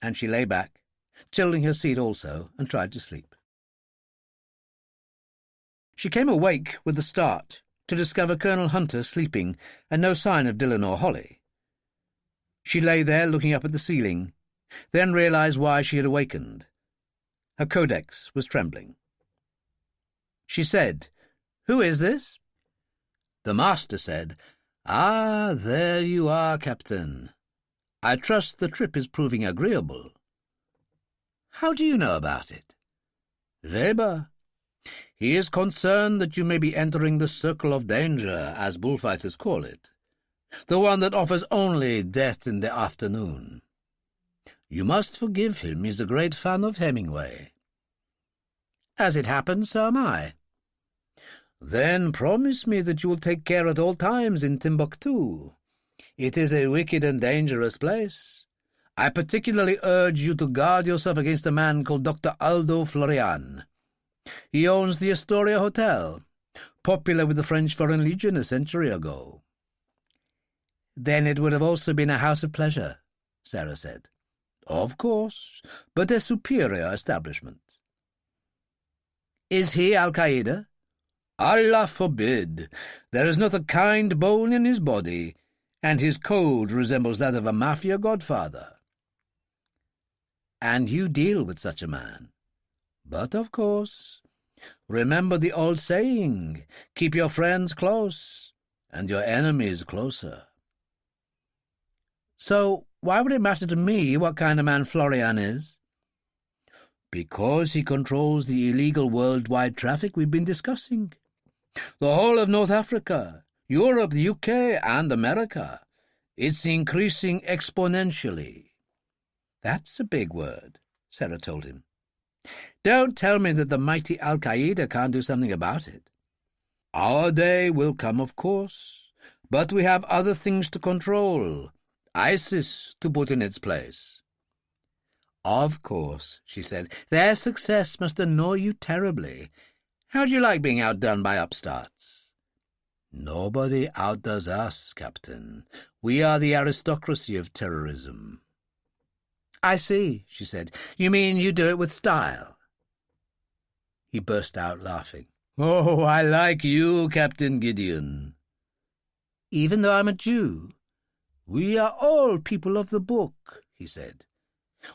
Speaker 1: And she lay back, tilting her seat also, and tried to sleep. She came awake with a start to discover Colonel Hunter sleeping and no sign of Dillon or Holly. She lay there looking up at the ceiling, then realized why she had awakened. Her codex was trembling. She said, "Who is this?" The master said, "Ah, there you are, Captain. I trust the trip is proving agreeable." "How do you know about it?" "Weber. He is concerned that you may be entering the circle of danger, as bullfighters call it, the one that offers only death in the afternoon. You must forgive him. He's a great fan of Hemingway." "As it happens, so am I." "Then promise me that you will take care at all times in Timbuktu. It is a wicked and dangerous place. I particularly urge you to guard yourself against a man called Dr. Aldo Florian. He owns the Astoria Hotel, popular with the French Foreign Legion a century ago." "Then it would have also been a house of pleasure," Sarah said. "Of course, but a superior establishment." "Is he Al-Qaeda?" "Allah forbid! There is not a kind bone in his body, and his code resembles that of a mafia godfather." "And you deal with such a man?" "But of course. Remember the old saying, keep your friends close, and your enemies closer." "So
Speaker 3: Why would it matter to me what kind of man Florian is? Because he controls the illegal worldwide traffic we've been discussing. The whole of North Africa, Europe, the UK, and America. It's increasing exponentially. That's a big word, Sarah told him. Don't tell me that the mighty Al-Qaeda can't do something about it. Our day will come, of course, but we have other things to control. ISIS to put in its place. Of course, she said. Their success must annoy you terribly. How do you like being outdone by upstarts? Nobody outdoes us, Captain. We are the aristocracy of terrorism. I see, she said. You mean you do it with style? He burst out laughing. Oh, I like you, Captain Gideon. Even though I'm a Jew? We are all people of the book, he said.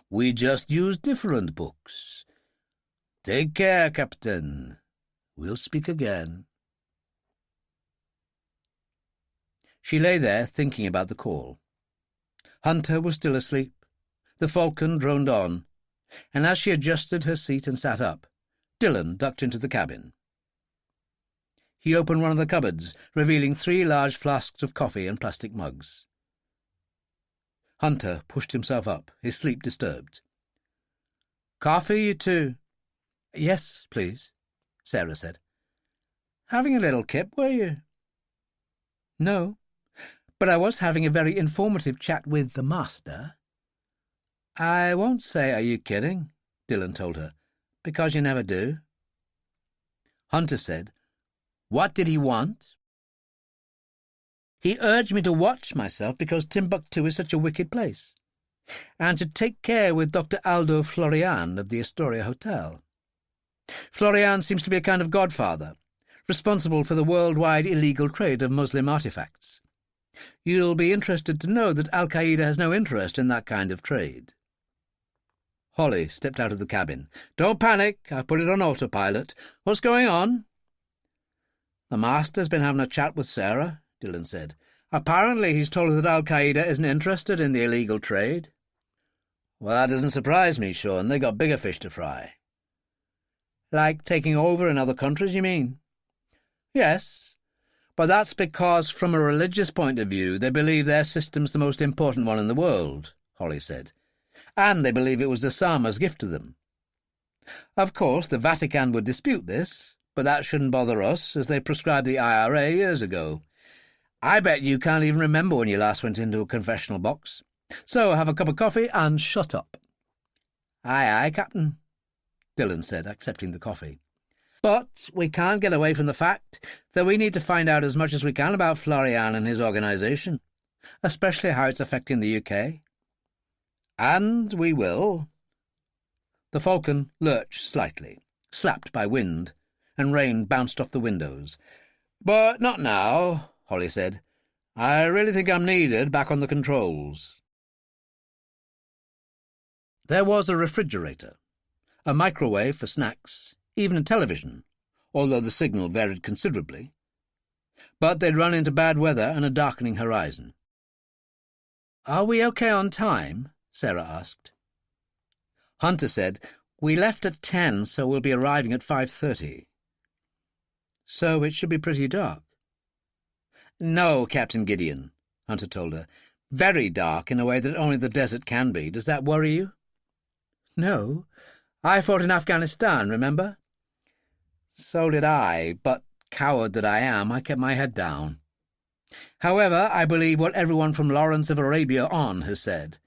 Speaker 3: We just use different books. Take care, Captain. We'll speak again. She lay there thinking about the call. Hunter was still asleep. The Falcon droned on, and as she adjusted her seat and sat up, Dillon ducked into the cabin. He opened one of the cupboards, revealing 3 large flasks of coffee and plastic mugs. Hunter pushed himself up, his sleep disturbed. Coffee, you two? Yes, please, Sarah said. Having a little kip, were you? No, but I was having a very informative chat with the master. I won't say are you kidding, Dillon told her, because you never do. Hunter said, What did he want? He urged me to watch myself because Timbuktu is such a wicked place, and to take care with Dr. Aldo Florian of the Astoria Hotel. Florian seems to be a kind of godfather, responsible for the worldwide illegal trade of Muslim artifacts. You'll be interested to know that Al-Qaeda has no interest in that kind of trade. Holly stepped out of the cabin. Don't panic, I've put it on autopilot. What's going on? The master's been having a chat with Sarah, Dillon said. Apparently he's told her that Al-Qaeda isn't interested in the illegal trade. Well, that doesn't surprise me, Sean. They got bigger fish to fry. Like taking over in other countries, you mean? Yes, but that's because from a religious point of view they believe their system's the most important one in the world, Holly said, and they believe it was Osama's gift to them. Of course, the Vatican would dispute this, but that shouldn't bother us, as they proscribed the IRA years ago. I bet you can't even remember when you last went into a confessional box. So have a cup of coffee and shut up. Aye, aye, Captain, Dillon said, accepting the coffee. But we can't get away from the fact that we need to find out as much as we can about Florian and his organisation, especially how it's affecting the UK. And we will. The Falcon lurched slightly, slapped by wind, and rain bounced off the windows. But not now, Holly said. I really think I'm needed back on the controls. There was a refrigerator, a microwave for snacks, even a television, although the signal varied considerably. But they'd run into bad weather and a darkening horizon. Are we okay on time? Sarah asked. Hunter said, We left at 10, so we'll be arriving at 5:30. So it should be pretty dark. No, Captain Gideon, Hunter told her. Very dark in a way that only the desert can be. Does that worry you? No. I fought in Afghanistan, remember? So did I, but, coward that I am, I kept my head down. However, I believe what everyone from Lawrence of Arabia on has said.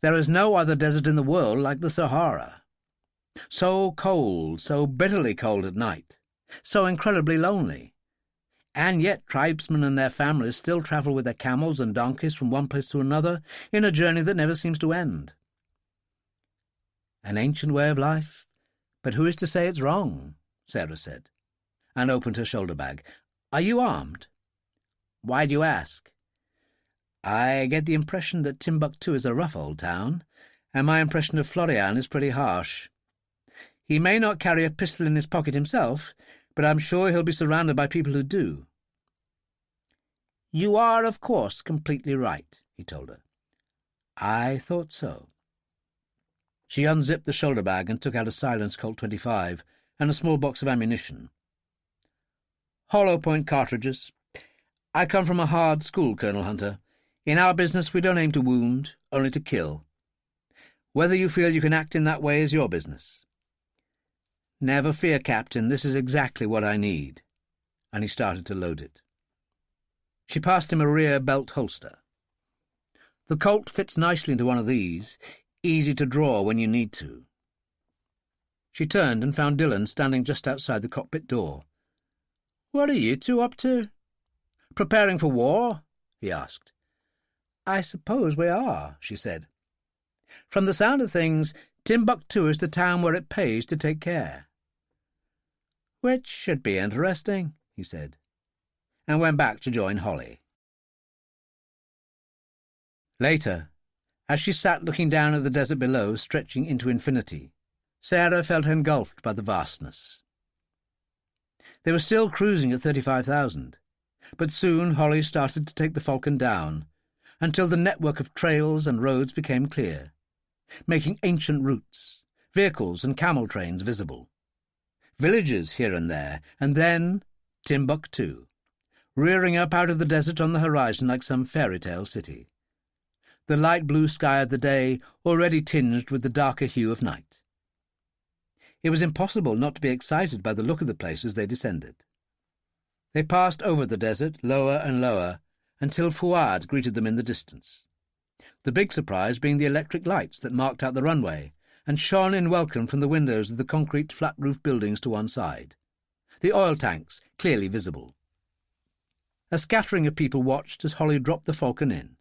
Speaker 3: There is no other desert in the world like the Sahara. So cold, so bitterly cold at night, so incredibly lonely. And yet tribesmen and their families still travel with their camels and donkeys from one place to another in a journey that never seems to end. An ancient way of life, but who is to say it's wrong? Sarah said, and opened her shoulder bag. Are you armed? Why do you ask? I get the impression that Timbuktu is a rough old town, and my impression of Florian is pretty harsh. He may not carry a pistol in his pocket himself, but I'm sure he'll be surrounded by people who do. You are, of course, completely right, he told her.
Speaker 1: I thought so. She unzipped the shoulder bag and took out a silenced Colt 25 and a small box of ammunition. Hollow point cartridges. I come from a hard school, Colonel Hunter. In our business we don't aim to wound, only to kill. Whether you feel you can act in that way is your business. Never fear, Captain, this is exactly what I need. And he started to load it. She passed him a rear belt holster. The Colt fits nicely into one of these, easy to draw when you need to. She turned and found Dillon standing just outside the cockpit door. "What are you two up to?" "Preparing for war?" he asked. "I suppose we are," she said. "From the sound of things, Timbuktu is the town where it pays to take care." "Which should be interesting," he said, and went back to join Holly. Later, as she sat looking down at the desert below, stretching into infinity, Sarah felt engulfed by the vastness. They were still cruising at 35,000, but soon Holly started to take the Falcon down, until the network of trails and roads became clear, making ancient routes, vehicles and camel trains visible. Villages here and there, and then Timbuktu, rearing up out of the desert on the horizon like some fairy-tale city. The light blue sky of the day already tinged with the darker hue of night. It was impossible not to be excited by the look of the place as they descended. They passed over the desert, lower and lower, until Fuad greeted them in the distance, the big surprise being the electric lights that marked out the runway and shone in welcome from the windows of the concrete flat-roof buildings to one side, the oil tanks clearly visible. A scattering of people watched as Holly dropped the Falcon in.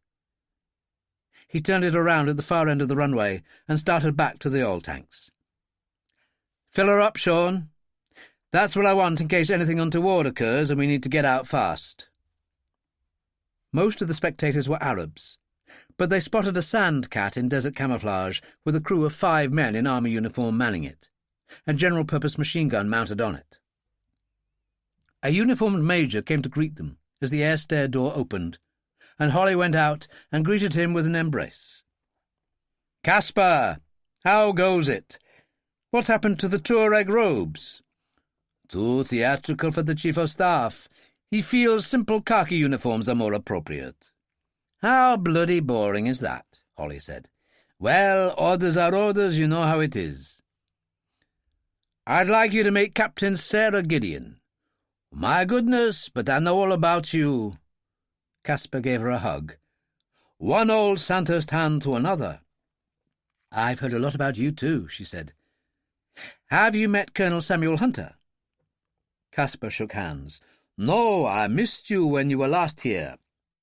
Speaker 1: He turned it around at the far end of the runway and started back to the oil tanks. "Fill her up, Sean. That's what I want in case anything untoward occurs and we need to get out fast." Most of the spectators were Arabs, but they spotted a sand cat in desert camouflage with a crew of 5 men in army uniform manning it, a general-purpose machine gun mounted on it. A uniformed major came to greet them as the air stair door opened, and Holly went out and greeted him with an embrace. "Caspar, how goes it? What's happened to the Tuareg robes?" "Too theatrical for the Chief of Staff. He feels simple khaki uniforms are more appropriate." "How bloody boring is that?" Holly said. "Well, orders are orders, you know how it is." "I'd like you to meet Captain Sarah Gideon." "My goodness, but I know all about you." Caspar gave her a hug. "One old Sandhurst hand to another." "I've heard a lot about you too," she said. "Have you met Colonel Samuel Hunter?" Caspar shook hands. "No, I missed you when you were last here.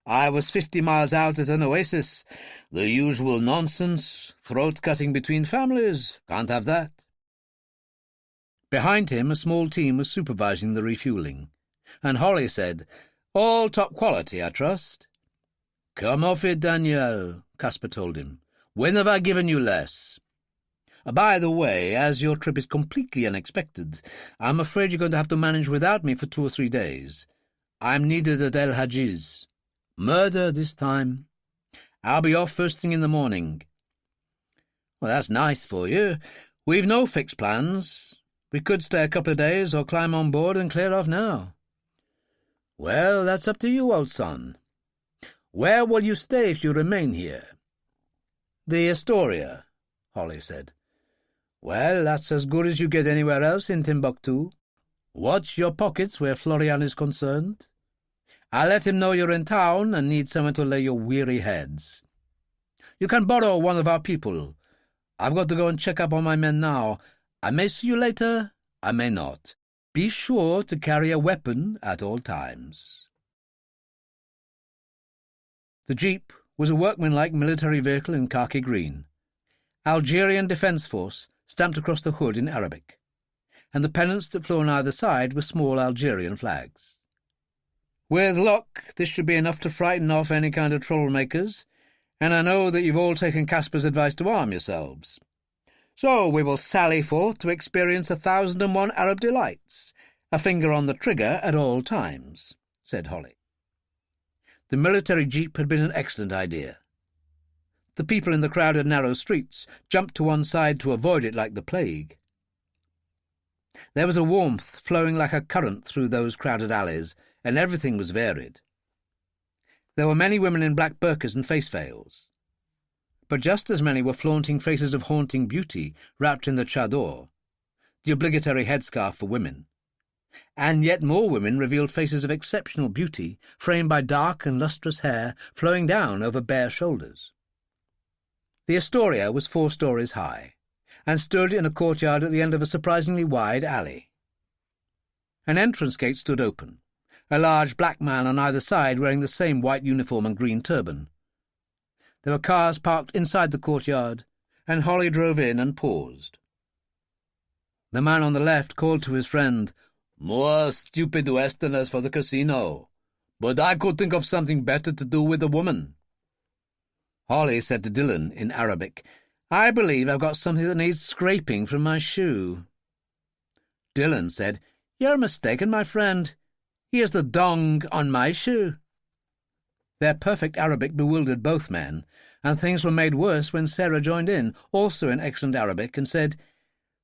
Speaker 1: I was 50 miles out at an oasis. The usual nonsense, throat-cutting between families. Can't have that." Behind him a small team was supervising the refuelling, and Holly said, "All top quality, I trust." "Come off it, Daniel," Caspar told him. "When have I given you less? By the way, as your trip is completely unexpected, I'm afraid you're going to have to manage without me for 2 or 3 days. I'm needed at El Hajiz. Murder this time. I'll be off first thing in the morning." "Well, that's nice for you. We've no fixed plans. We could stay a couple of days or climb on board and clear off now." "Well, that's up to you, old son. Where will you stay if you remain here?" "The Astoria," Holly said. "Well, that's as good as you get anywhere else in Timbuktu. Watch your pockets where Florian is concerned. I'll let him know you're in town and need someone to lay your weary heads. You can borrow one of our people. I've got to go and check up on my men now. I may see you later, I may not. Be sure to carry a weapon at all times." The Jeep was a workmanlike military vehicle in khaki green. Algerian Defence Force stamped across the hood in Arabic, and the pennants that flew on either side were small Algerian flags. "With luck, this should be enough to frighten off any kind of troublemakers, and I know that you've all taken Caspar's advice to arm yourselves. So we will sally forth to experience 1,001 Arab delights, a finger on the trigger at all times," said Holly. The military jeep had been an excellent idea. The people in the crowded narrow streets jumped to one side to avoid it like the plague. There was a warmth flowing like a current through those crowded alleys, and everything was varied. There were many women in black burqas and face veils, but just as many were flaunting faces of haunting beauty wrapped in the chador, the obligatory headscarf for women, and yet more women revealed faces of exceptional beauty framed by dark and lustrous hair flowing down over bare shoulders. The Astoria was 4 stories high, and stood in a courtyard at the end of a surprisingly wide alley. An entrance gate stood open, a large black man on either side wearing the same white uniform and green turban. There were cars parked inside the courtyard, and Holly drove in and paused. The man on the left called to his friend, "More stupid Westerners for the casino, but I could think of something better to do with a woman." Holly said to Dillon in Arabic, "I believe I've got something that needs scraping from my shoe." Dillon said, "You're mistaken, my friend. Here's the dong on my shoe." Their perfect Arabic bewildered both men, and things were made worse when Sarah joined in, also in excellent Arabic, and said,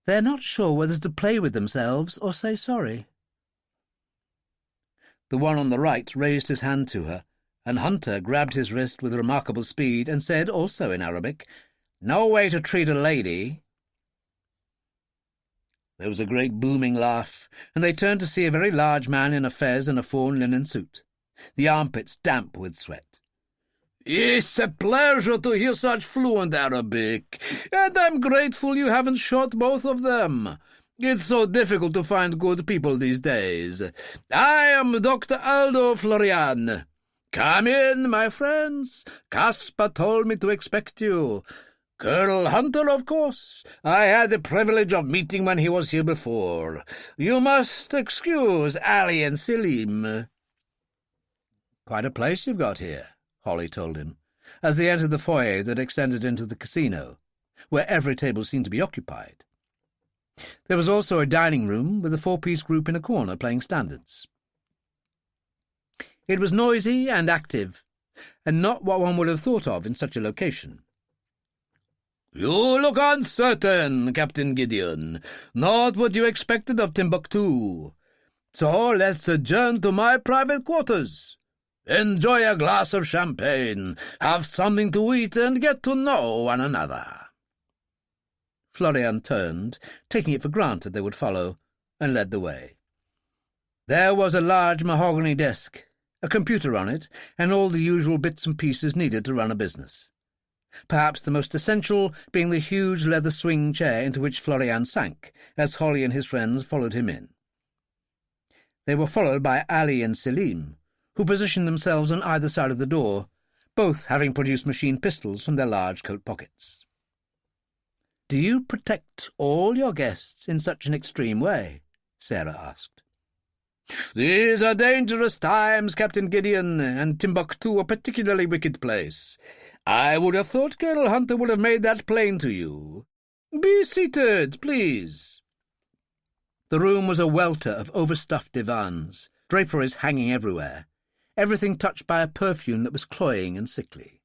Speaker 1: "They're not sure whether to play with themselves or say sorry." The one on the right raised his hand to her, and Hunter grabbed his wrist with remarkable speed and said, also in Arabic, "No way to treat a lady." There was a great booming laugh, and they turned to see a very large man in a fez and a fawn linen suit, the armpits damp with sweat. "It's a pleasure to hear such fluent Arabic, and I'm grateful you haven't shot both of them. It's so difficult to find good people these days. I am Dr. Aldo Florian. Come in, my friends. Caspar told me to expect you. Colonel Hunter, of course. I had the privilege of meeting when he was here before. You must excuse Ali and Selim." "Quite a place you've got here," Holly told him, as they entered the foyer that extended into the casino, where every table seemed to be occupied. There was also a dining room with a 4-piece group in a corner playing standards. It was noisy and active, and not what one would have thought of in such a location. "You look uncertain, Captain Gideon. Not what you expected of Timbuktu. So let's adjourn to my private quarters. Enjoy a glass of champagne, have something to eat, and get to know one another." Florian turned, taking it for granted they would follow, and led the way. There was a large mahogany desk, a computer on it, and all the usual bits and pieces needed to run a business. Perhaps the most essential being the huge leather swing chair into which Florian sank, as Holly and his friends followed him in. They were followed by Ali and Selim, who positioned themselves on either side of the door, both having produced machine pistols from their large coat pockets. "Do you protect all your guests in such an extreme way?" Sarah asked. "These are dangerous times, Captain Gideon, and Timbuktu a particularly wicked place. I would have thought Colonel Hunter would have made that plain to you. Be seated, please." The room was a welter of overstuffed divans, draperies hanging everywhere, everything touched by a perfume that was cloying and sickly.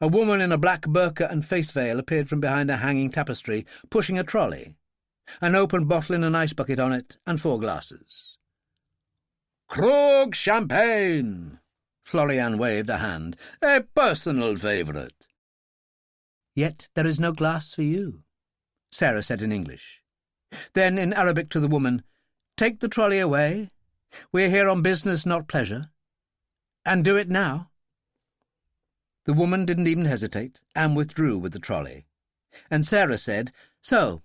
Speaker 1: A woman in a black burqa and face veil appeared from behind a hanging tapestry, pushing a trolley, an open bottle in an ice bucket on it, and 4 glasses. "Krug champagne!" Florian waved a hand. "A personal favourite." "Yet there is no glass for you," Sarah said in English. Then, in Arabic to the woman, "Take the trolley away. We're here on business, not pleasure. And do it now." The woman didn't even hesitate, and withdrew with the trolley. And Sarah said, "So,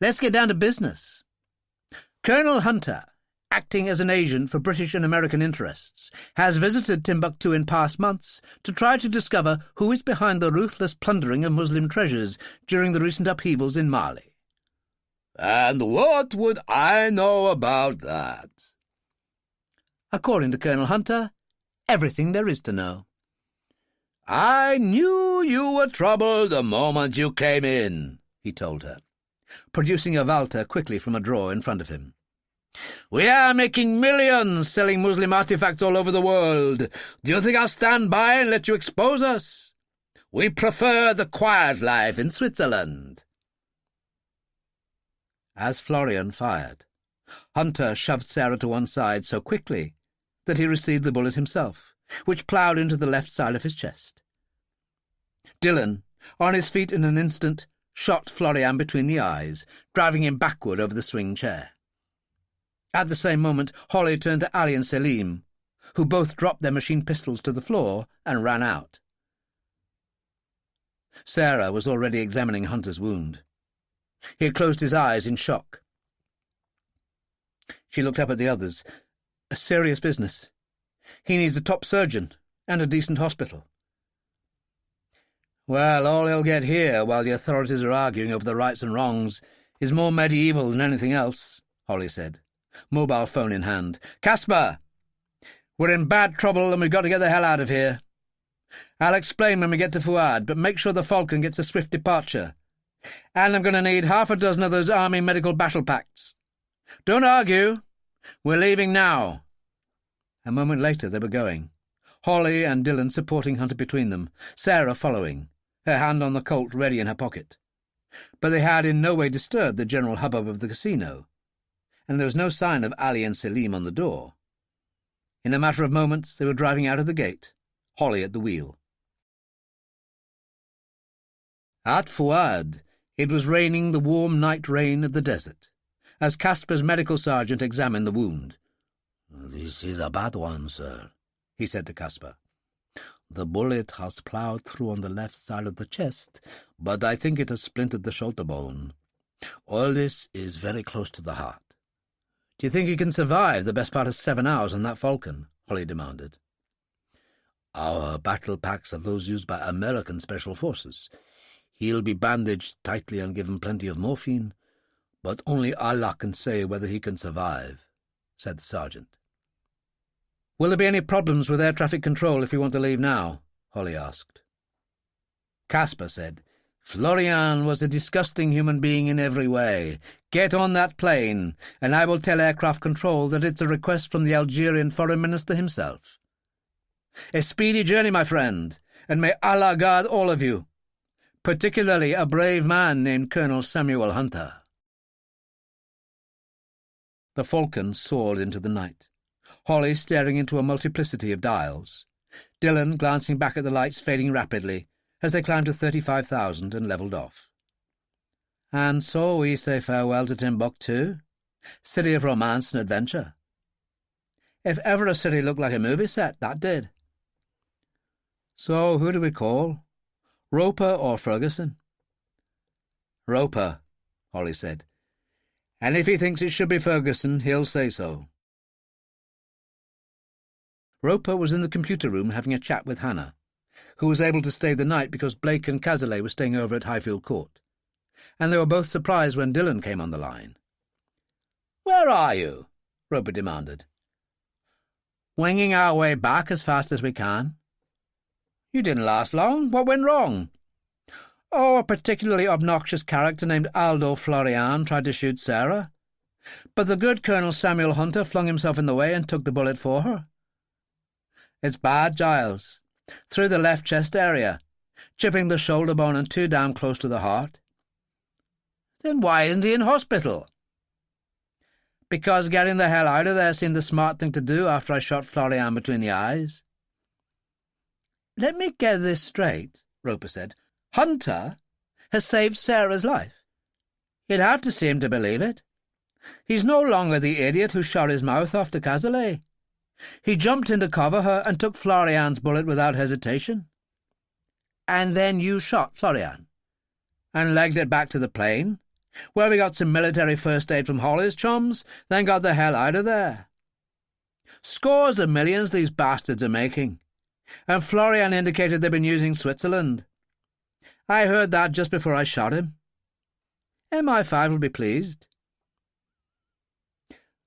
Speaker 1: let's get down to business. Colonel Hunter, acting as an agent for British and American interests, has visited Timbuktu in past months to try to discover who is behind the ruthless plundering of Muslim treasures during the recent upheavals in Mali." "And what would I know about that?" "According to Colonel Hunter, everything there is to know." "I knew you were trouble the moment you came in," he told her, producing a Walter quickly from a drawer in front of him. "We are making millions selling Muslim artifacts all over the world. Do you think I'll stand by and let you expose us?
Speaker 3: We prefer the quiet life in Switzerland. As Florian fired, Hunter shoved Sarah to one side so quickly that he received the bullet himself, which ploughed into the left side of his chest. Dillon, on his feet in an instant, shot Florian between the eyes, driving him backward over the swing chair. At the same moment, Holly turned to Ali and Selim, who both dropped their machine pistols to the floor and ran out. Sarah was already examining Hunter's wound. He had closed his eyes in shock. She looked up at the others. A serious business. He needs a top surgeon and a decent hospital. Well, all he'll get here while the authorities are arguing over the rights and wrongs is more medieval than anything else, Holly said, mobile phone in hand. Casper! We're in bad trouble and we've got to get the hell out of here. I'll explain when we get to Fuad, but make sure the Falcon gets a swift departure. And I'm going to need 6 of those army medical battle packs. Don't argue. We're leaving now. A moment later they were going, Holly and Dillon supporting Hunter between them, Sarah following, her hand on the Colt ready in her pocket. But they had in no way disturbed the general hubbub of the casino, and there was no sign of Ali and Selim on the door. In a matter of moments they were driving out of the gate, Holly at the wheel. At Fuad, it was raining the warm night rain of the desert, as Casper's medical sergeant examined the wound.
Speaker 4: "This is a bad one, sir,"
Speaker 3: he said to Casper.
Speaker 4: "The bullet has ploughed through on the left side of the chest, but I think it has splintered the shoulder bone. All this is very close to the heart."
Speaker 3: "Do you think he can survive the best part of 7 hours on that Falcon?" Holly demanded.
Speaker 4: "Our battle packs are those used by American Special Forces. He'll be bandaged tightly and given plenty of morphine, but only Allah can say whether he can survive," said the sergeant.
Speaker 3: "Will there be any problems with air traffic control if we want to leave now?" Holly asked. Casper said, "Florian was a disgusting human being in every way. Get on that plane, and I will tell aircraft control that it's a request from the Algerian foreign minister himself. A speedy journey, my friend, and may Allah guard all of you, particularly a brave man named Colonel Samuel Hunter." The Falcon soared into the night, Holly staring into a multiplicity of dials, Dillon glancing back at the lights fading rapidly as they climbed to 35,000 and levelled off. And so we say farewell to Timbuktu, city of romance and adventure. If ever a city looked like a movie set, that did. So who do we call? Roper or Ferguson? Roper, Holly said. And if he thinks it should be Ferguson, he'll say so. Roper was in the computer room having a chat with Hannah, who was able to stay the night because Blake and Cazalet were staying over at Highfield Court, and they were both surprised when Dillon came on the line. "Where are you?" Roper demanded. "Winging our way back as fast as we can." "You didn't last long. What went wrong?" "Oh, a particularly obnoxious character named Aldo Florian tried to shoot Sarah, but the good Colonel Samuel Hunter flung himself in the way and took the bullet for her. It's bad, Giles. Through the left chest area, chipping the shoulder bone and 2 down close to the heart." "Then why isn't he in hospital?" "Because getting the hell out of there seemed the smart thing to do after I shot Florian between the eyes." "Let me get this straight," Roper said. "Hunter has saved Sarah's life. You'd have to see him to believe it. He's no longer the idiot who shot his mouth off to Cazalet. He jumped in to cover her and took Florian's bullet without hesitation. And then you shot Florian and legged it back to the plane, where we got some military first aid from Holly's chums, then got the hell out of there. Scores of millions these bastards are making, and Florian indicated they've been using Switzerland. I heard that just before I shot him. MI5 will be pleased."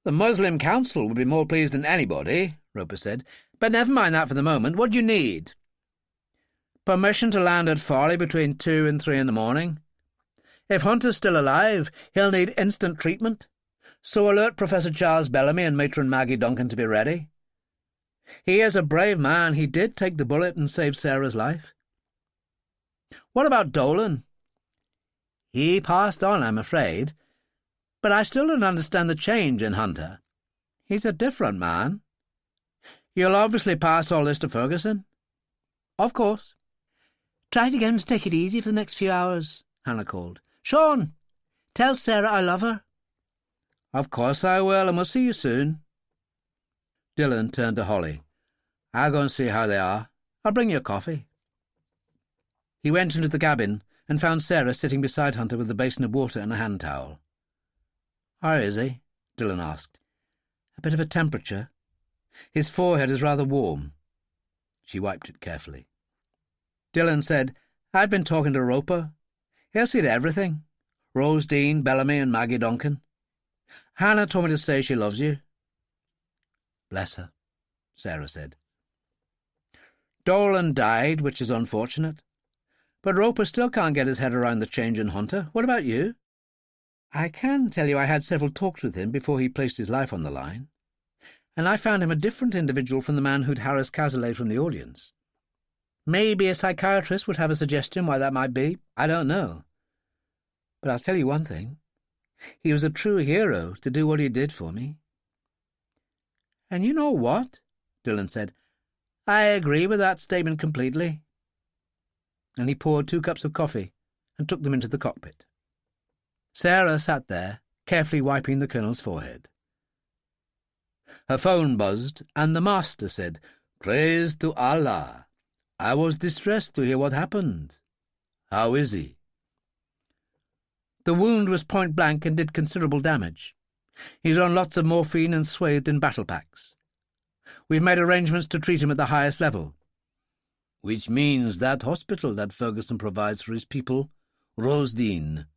Speaker 3: "The Muslim Council will be more pleased than anybody," Roper said. "But never mind that for the moment. What do you need?" "Permission to land at Farley between 2 and 3 in the morning. If Hunter's still alive, he'll need instant treatment, so alert Professor Charles Bellamy and Matron Maggie Duncan to be ready. He is a brave man. He did take the bullet and save Sarah's life." What about Dolan? He passed on, I'm afraid, but I still don't understand the change in Hunter. He's a different man. You'll obviously pass all this to Ferguson? Of course. Try to get him to take it easy for the next few hours, Hannah called. Sean, tell Sarah I love her. Of course I will, and we'll see you soon. Dillon turned to Holly. I'll go and see how they are. I'll bring you a coffee. He went into the cabin and found Sarah sitting beside Hunter with a basin of water and a hand towel. How is he? Dillon asked. A bit of a temperature. His forehead is rather warm. She wiped it carefully. Dillon said, I've been talking to Roper. He'll see to everything. Rose Dean, Bellamy and Maggie Duncan. Hannah told me to say she loves you. Bless her, Sarah said. Dolan died, which is unfortunate. But Roper still can't get his head around the change in Hunter. What about you? I can tell you I had several talks with him before he placed his life on the line, and I found him a different individual from the man who'd harassed Cazalet from the audience. Maybe a psychiatrist would have a suggestion why that might be. I don't know. But I'll tell you one thing. He was a true hero to do what he did for me. And you know what? Dillon said. I agree with that statement completely. And he poured 2 cups of coffee and took them into the cockpit. Sarah sat there, carefully wiping the Colonel's forehead. Her phone buzzed, and the master said, Praise to Allah. I was distressed to hear what happened. How is he? The wound was point-blank and did considerable damage. He's on lots of morphine and swathed in battle packs. We've made arrangements to treat him at the highest level. Which means that hospital that Ferguson provides for his people, Rose Dean.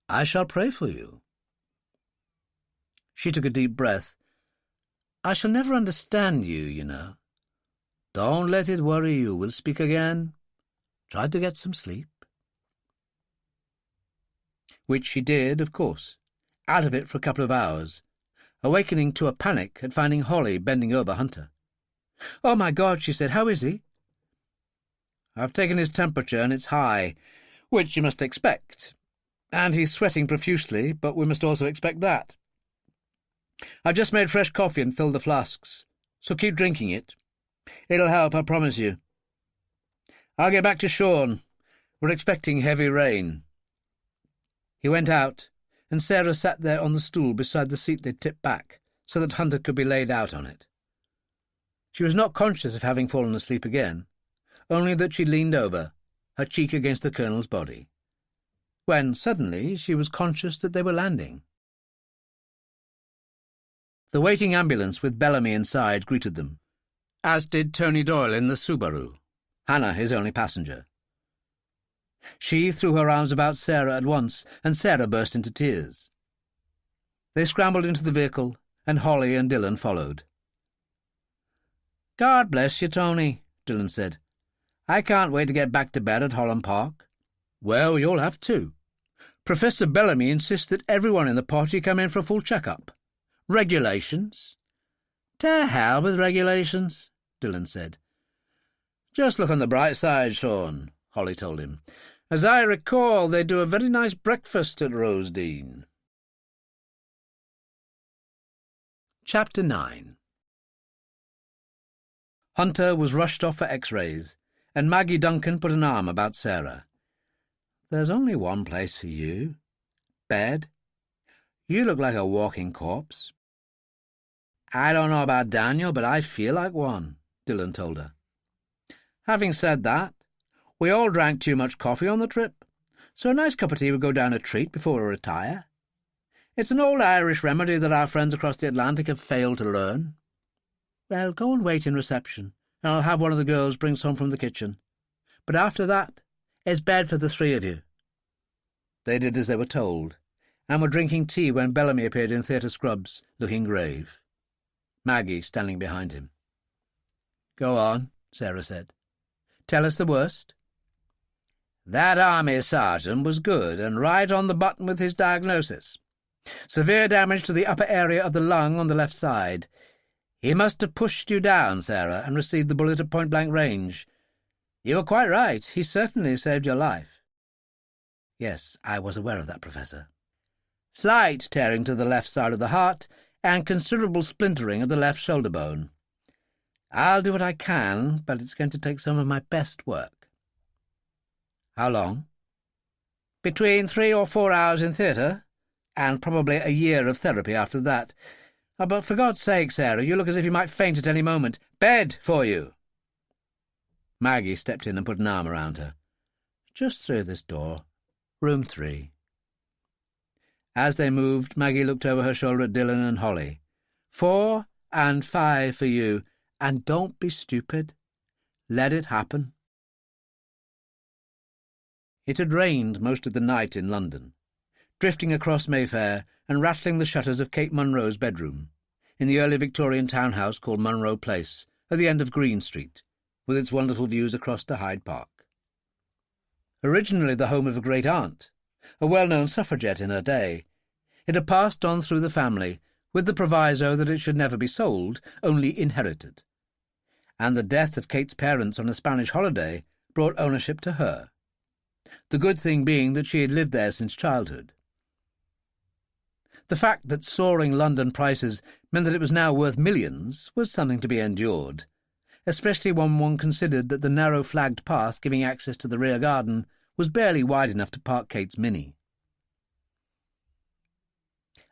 Speaker 3: I shall pray for you. She took a deep breath. I shall never understand you, you know. Don't let it worry you. We'll speak again. Try to get some sleep. Which she did, of course, out of it for a couple of hours, awakening to a panic at finding Holly bending over Hunter. Oh, my God, she said, how is he? I've taken his temperature, and it's high, which you must expect. And he's sweating profusely, but we must also expect that. I've just made fresh coffee and filled the flasks, so keep drinking it. It'll help, I promise you. I'll get back to Sean. We're expecting heavy rain. He went out, and Sarah sat there on the stool beside the seat they'd tipped back, so that Hunter could be laid out on it. She was not conscious of having fallen asleep again, only that she leaned over, her cheek against the Colonel's body, when suddenly she was conscious that they were landing. The waiting ambulance with Bellamy inside greeted them, as did Tony Doyle in the Subaru, Hannah his only passenger. She threw her arms about Sarah at once, and Sarah burst into tears. They scrambled into the vehicle, and Holly and Dillon followed. God bless you, Tony, Dillon said. I can't wait to get back to bed at Holland Park. Well, you'll have to. Professor Bellamy insists that everyone in the party come in for a full check-up. Regulations? To hell with regulations, Dillon said. Just look on the bright side, Sean, Holly told him. As I recall, they do a very nice breakfast at Rose Dean. Chapter 9. Hunter was rushed off for X-rays, and Maggie Duncan put an arm about Sarah. There's only one place for you. Bed. You look like a walking corpse. I don't know about Daniel, but I feel like one, Dillon told her. Having said that, we all drank too much coffee on the trip, so a nice cup of tea would go down a treat before we retire. It's an old Irish remedy that our friends across the Atlantic have failed to learn. Well, go and wait in reception, and I'll have one of the girls bring some from the kitchen. But after that, it's bed for the 3 of you. They did as they were told, and were drinking tea when Bellamy appeared in theatre scrubs, looking grave. Maggie standing behind him. Go on, Sarah said. Tell us the worst. That army sergeant was good and right on the button with his diagnosis. Severe damage to the upper area of the lung on the left side. He must have pushed you down, Sarah, and received the bullet at point-blank range. You were quite right. He certainly saved your life.
Speaker 1: Yes, I was aware of that, Professor.
Speaker 3: Slight tearing to the left side of the heart and considerable splintering of the left shoulder bone.
Speaker 1: I'll do what I can, but it's going to take some of my best work.
Speaker 3: How long? Between 3 or 4 hours in theatre, and probably a year of therapy after that. Oh, but for God's sake, Sarah, you look as if you might faint at any moment. Bed for you! Maggie stepped in and put an arm around her.
Speaker 1: Just through this door. Room 3.
Speaker 3: As they moved, Maggie looked over her shoulder at Dillon and Holly. 4 and 5 for you, and don't be stupid. Let it happen. It had rained most of the night in London, drifting across Mayfair and rattling the shutters of Kate Munro's bedroom, in the early Victorian townhouse called Munro Place, at the end of Green Street, with its wonderful views across to Hyde Park. Originally the home of a great-aunt, a well-known suffragette in her day, it had passed on through the family, with the proviso that it should never be sold, only inherited. And the death of Kate's parents on a Spanish holiday brought ownership to her, the good thing being that she had lived there since childhood. The fact that soaring London prices meant that it was now worth millions was something to be endured, especially when one considered that the narrow flagged path giving access to the rear garden was barely wide enough to park Kate's Mini.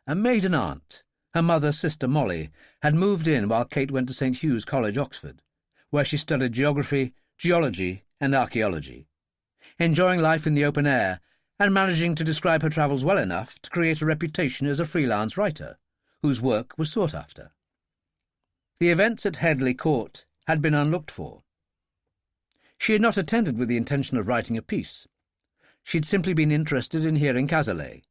Speaker 3: A maiden aunt, her mother's sister Molly, had moved in while Kate went to St. Hugh's College, Oxford, where she studied geography, geology, and archaeology, enjoying life in the open air and managing to describe her travels well enough to create a reputation as a freelance writer, whose work was sought after. The events at Headley Court had been unlooked for. She had not attended with the intention of writing a piece. She had simply been interested in hearing Cazalet.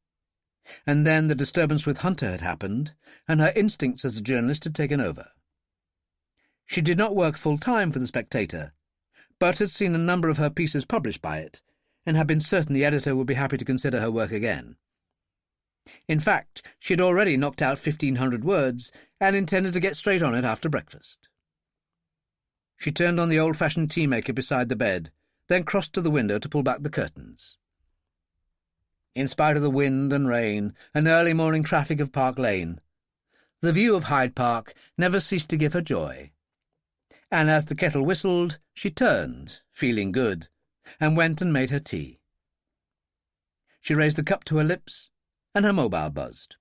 Speaker 3: And then the disturbance with Hunter had happened, and her instincts as a journalist had taken over. She did not work full-time for The Spectator, but had seen a number of her pieces published by it, and had been certain the editor would be happy to consider her work again. In fact, she had already knocked out 1,500 words, and intended to get straight on it after breakfast. She turned on the old-fashioned tea-maker beside the bed, then crossed to the window to pull back the curtains. In spite of the wind and rain and early morning traffic of Park Lane, the view of Hyde Park never ceased to give her joy. And as the kettle whistled, she turned, feeling good, and went and made her tea. She raised the cup to her lips, and her mobile buzzed.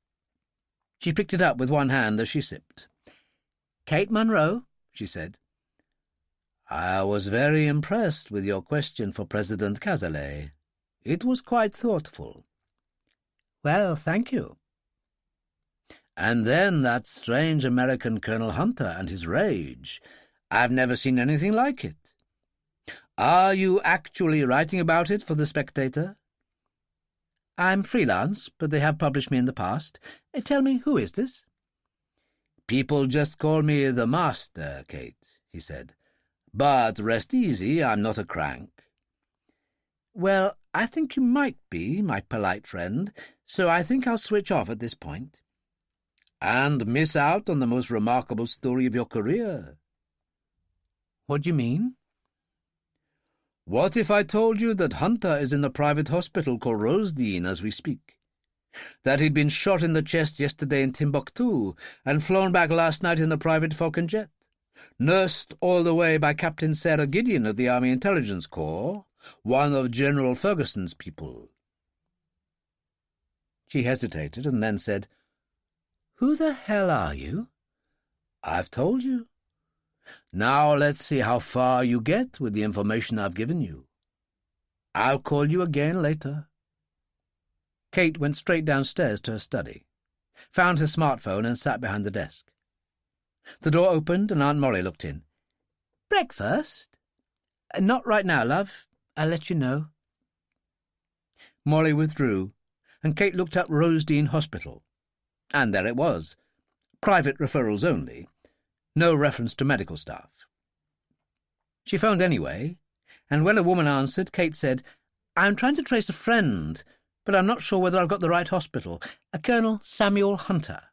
Speaker 3: She picked it up with one hand as she sipped. "Kate Munro," she said. "I was very impressed with your question for President Cazalet. It was quite thoughtful." "Well, thank you." "And then that strange American Colonel Hunter and his rage. I've never seen anything like it. Are you actually writing about it for The Spectator?" "I'm freelance, but they have published me in the past. Tell me, who is this?" "People just call me the Master, Kate," he said. "But rest easy, I'm not a crank." "Well, I think you might be, my polite friend, so I think I'll switch off at this point." "And miss out on the most remarkable story of your career." "What do you mean?" "What if I told you that Hunter is in the private hospital called Rosedene as we speak? That he'd been shot in the chest yesterday in Timbuktu and flown back last night in a private Falcon jet, nursed all the way by Captain Sarah Gideon of the Army Intelligence Corps, one of General Ferguson's people." She hesitated and then said, "Who the hell are you?" "I've told you. Now let's see how far you get with the information I've given you. I'll call you again later." Kate went straight downstairs to her study, found her smartphone and sat behind the desk. The door opened and Aunt Molly looked in. "Breakfast?" "Not right now, love. I'll let you know." Molly withdrew, and Kate looked up Rosedene Hospital. And there it was. Private referrals only. No reference to medical staff. She phoned anyway, and when a woman answered, Kate said, "I'm trying to trace a friend, but I'm not sure whether I've got the right hospital. A Colonel Samuel Hunter."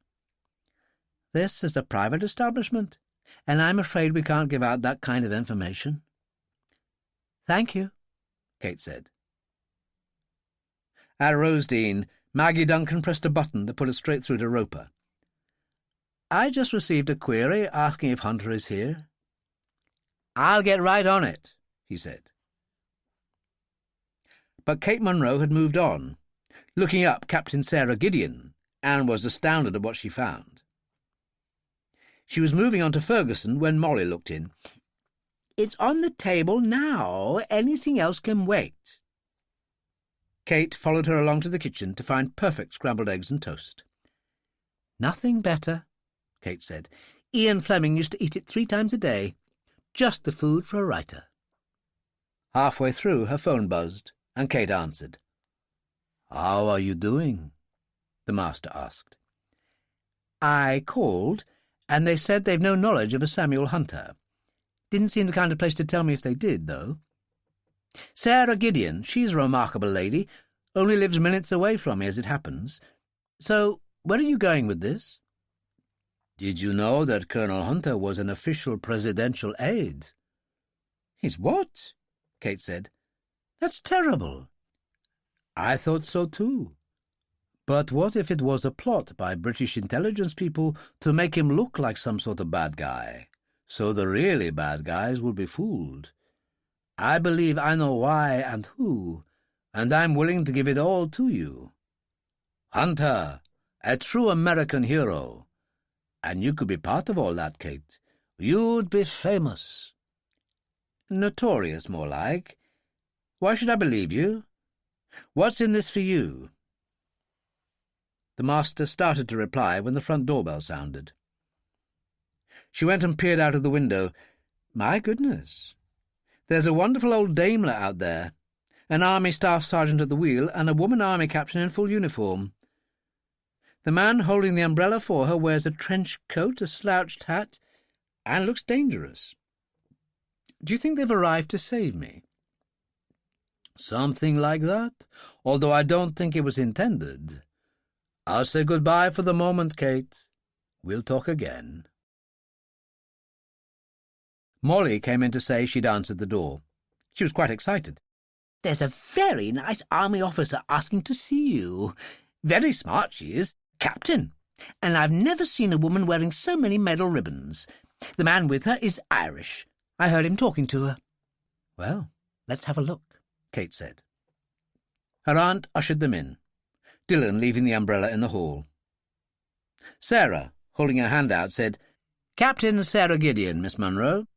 Speaker 3: "This is a private establishment, and I'm afraid we can't give out that kind of information."
Speaker 1: "Thank you," Kate said.
Speaker 3: At Rosedene, Maggie Duncan pressed a button that put her straight through to Roper.
Speaker 1: "I just received a query asking if Hunter is here." "I'll get right on it," he said.
Speaker 3: But Kate Munro had moved on, looking up Captain Sarah Gideon, and was astounded at what she found. She was moving on to Ferguson when Molly looked in.
Speaker 1: "It's on the table now. Anything else can wait."
Speaker 3: Kate followed her along to the kitchen to find perfect scrambled eggs and toast.
Speaker 1: "Nothing better," Kate said. "Ian Fleming used to eat it 3 times a day. Just the food for a writer."
Speaker 3: Halfway through, her phone buzzed, and Kate answered.
Speaker 4: "How are you doing?" the master asked.
Speaker 1: "I called, and they said they've no knowledge of a Samuel Hunter. Didn't seem the kind of place to tell me if they did, though. Sarah Gideon, she's a remarkable lady, only lives minutes away from me as it happens. So, where are you going with this?"
Speaker 4: "Did you know that Colonel Hunter was an official presidential aide?"
Speaker 1: "He's what?" Kate said. "That's terrible."
Speaker 4: "I thought so too. But what if it was a plot by British intelligence people to make him look like some sort of bad guy, so the really bad guys would be fooled? I believe I know why and who, and I'm willing to give it all to you. Hunter, a true American hero. And you could be part of all that, Kate. You'd be famous."
Speaker 1: "Notorious, more like. Why should I believe you? What's in this for you?"
Speaker 3: The master started to reply when the front doorbell sounded. She went and peered out of the window. My goodness! There's a wonderful old Daimler out there, an army staff sergeant at the wheel, and a woman army captain in full uniform. The man holding the umbrella for her wears a trench coat, a slouched hat, and looks dangerous. Do you think they've arrived to save me?"
Speaker 4: "Something like that, although I don't think it was intended. I'll say goodbye for the moment, Kate. We'll talk again."
Speaker 3: Molly came in to say she'd answered the door. She was quite excited.
Speaker 1: "There's a very nice army officer asking to see you. Very smart she is, captain, and I've never seen a woman wearing so many medal ribbons. The man with her is Irish. I heard him talking to her."
Speaker 3: "Well,
Speaker 1: let's have a look," Kate said.
Speaker 3: Her aunt ushered them in, Dillon leaving the umbrella in the hall. Sarah, holding her hand out, said,
Speaker 1: "Captain Sarah Gideon, Miss Munro.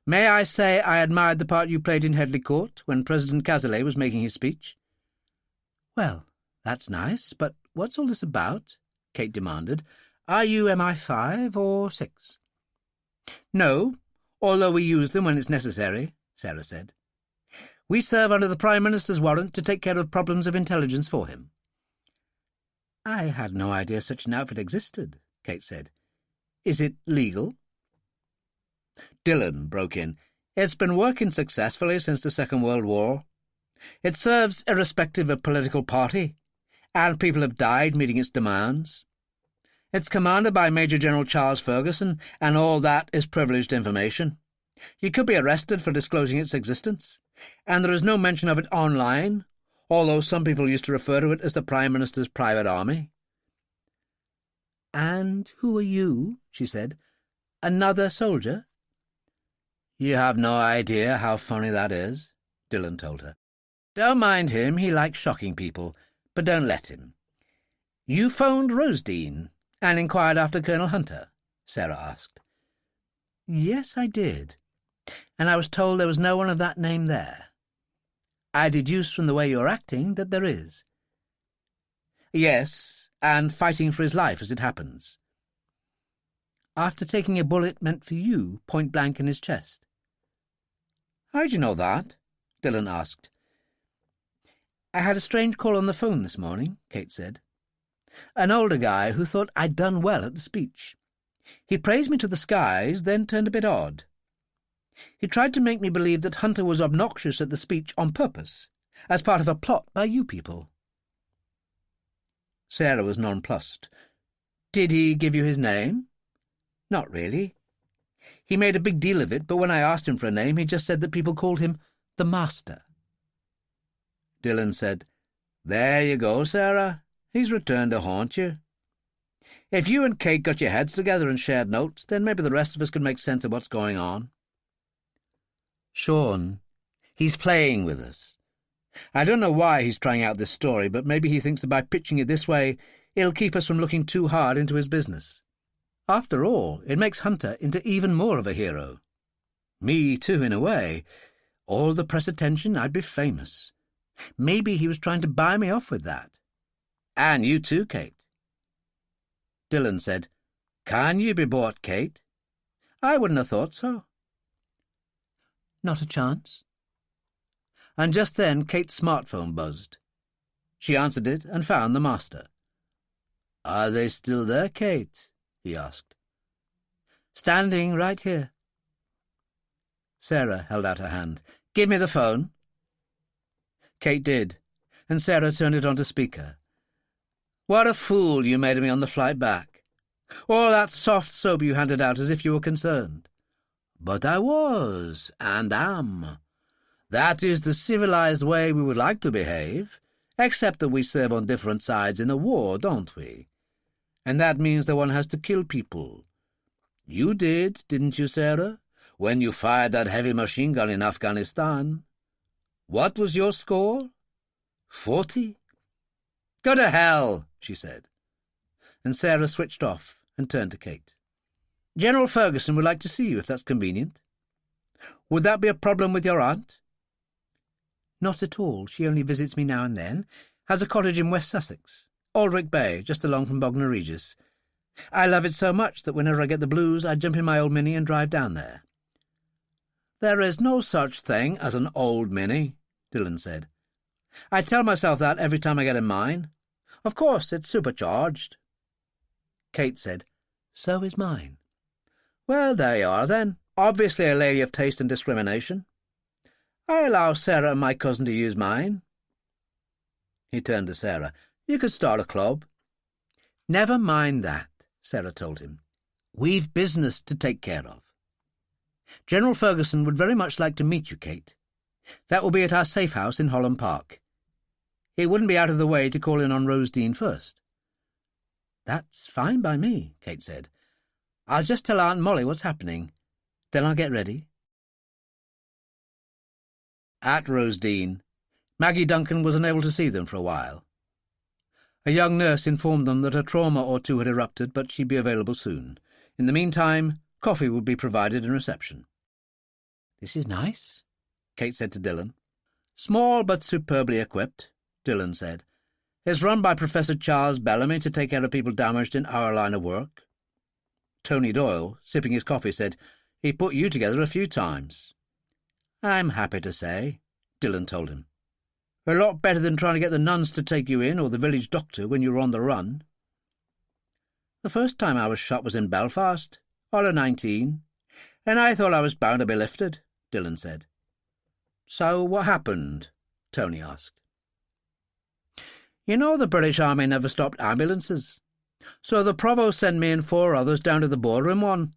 Speaker 1: May I say I admired the part you played in Headley Court when President Cazalet was making his speech?" "Well, that's nice, but what's all this about?" Kate demanded. "Are you MI5 or 6? "No, although we use them when it's necessary," Sarah said. "We serve under the Prime Minister's warrant to take care of problems of intelligence for him." "I had no idea such an outfit existed," Kate said. "Is it legal?"
Speaker 3: Dillon broke in. "It's been working successfully since the Second World War. It serves irrespective of political party, and people have died meeting its demands. It's commanded by Major General Charles Ferguson, and all that is privileged information. You could be arrested for disclosing its existence, and there is no mention of it online, although some people used to refer to it as the Prime Minister's private army."
Speaker 1: "And who are you?" she said. "Another soldier?"
Speaker 3: "You have no idea how funny that is," Dillon told her. "Don't mind him, he likes shocking people, but don't let him." "You phoned Rosedene and inquired after Colonel Hunter?" Sarah asked.
Speaker 1: "Yes, I did, and I was told there was no one of that name there. I deduce from the way you're acting that there is."
Speaker 3: "Yes, and fighting for his life as it happens."
Speaker 1: "After taking a bullet meant for you point-blank in his chest."
Speaker 3: "How did you know that?" Dillon asked.
Speaker 1: "I had a strange call on the phone this morning," Kate said. "An older guy who thought I'd done well at the speech. He praised me to the skies, then turned a bit odd. He tried to make me believe that Hunter was obnoxious at the speech on purpose, as part of a plot by you people."
Speaker 3: Sarah was nonplussed.
Speaker 1: "Did he give you his name?"
Speaker 3: "Not really. He made a big deal of it, but when I asked him for a name, he just said that people called him
Speaker 1: The master.
Speaker 3: Dillon said, "There you go, Sarah. He's returned to haunt you. If you and Kate got your heads together and shared notes, then maybe the rest of us could make sense of what's going on."
Speaker 1: "Sean, he's playing with us.
Speaker 3: I don't know why he's trying out this story, but maybe he thinks that by pitching it this way, it'll keep us from looking too hard into his business. After all, it makes Hunter into even more of a hero. Me too, in a way. All the press attention, I'd be famous. Maybe he was trying to buy me off with that. And you too, Kate." Dillon said, "Can you be bought, Kate? I wouldn't have thought so."
Speaker 1: "Not a chance."
Speaker 3: And just then Kate's smartphone buzzed. She answered it and found the master. "Are they still there, Kate?" he asked.
Speaker 1: "Standing right here."
Speaker 3: Sarah held out her hand. "Give me the phone." Kate did, and Sarah turned it on to speaker. "What a fool you made of me on the flight back. All that soft soap you handed out as if you were concerned. But I was, and am. That is the civilized way we would like to behave, except that we serve on different sides in a war, don't we? And that means that one has to kill people. You did, didn't you, Sarah, when you fired that heavy machine gun in Afghanistan? What was your score? 40? Go to hell, she said. And Sarah switched off and turned to Kate. General Ferguson would like to see you, if that's convenient. Would that be a problem with your aunt?
Speaker 1: Not at all. She only visits me now and then.
Speaker 3: Has a cottage in West Sussex, Aldrich Bay, just along from Bognor Regis. I love it so much that whenever I get the blues, I jump in my old Minnie and drive down there. There is no such thing as an old Minnie, Dillon said. I tell myself that every time I get in mine. Of course, it's supercharged. Kate said, So is mine. Well, there you are, then. Obviously a lady of taste and discrimination. I allow Sarah and my cousin to use mine. He turned to Sarah. You could start a club. Never mind that, Sarah told him. We've business to take care of. General Ferguson would very much like to meet you, Kate. That will be at our safe house in Holland Park. It wouldn't be out of the way to call in on Rose Dean first. That's fine by me, Kate said. I'll just tell Aunt Molly what's happening. Then I'll get ready. At Rose Dean, Maggie Duncan was unable to see them for a while. A young nurse informed them that a trauma or two had erupted, but she'd be available soon. In the meantime, coffee would be provided in reception. This is nice, Kate said to Dillon. Small but superbly equipped, Dillon said. It's run by Professor Charles Bellamy to take care of people damaged in our line of work. Tony Doyle, sipping his coffee, said, He put you together a few times. I'm happy to say, Dillon told him. A lot better than trying to get the nuns to take you in or the village doctor when you were on the run. The first time I was shot was in Belfast, all at 19, and I thought I was bound to be lifted, Dillon said. So what happened? Tony asked. You know the British Army never stopped ambulances, so the Provost sent me and 4 others down to the border in one,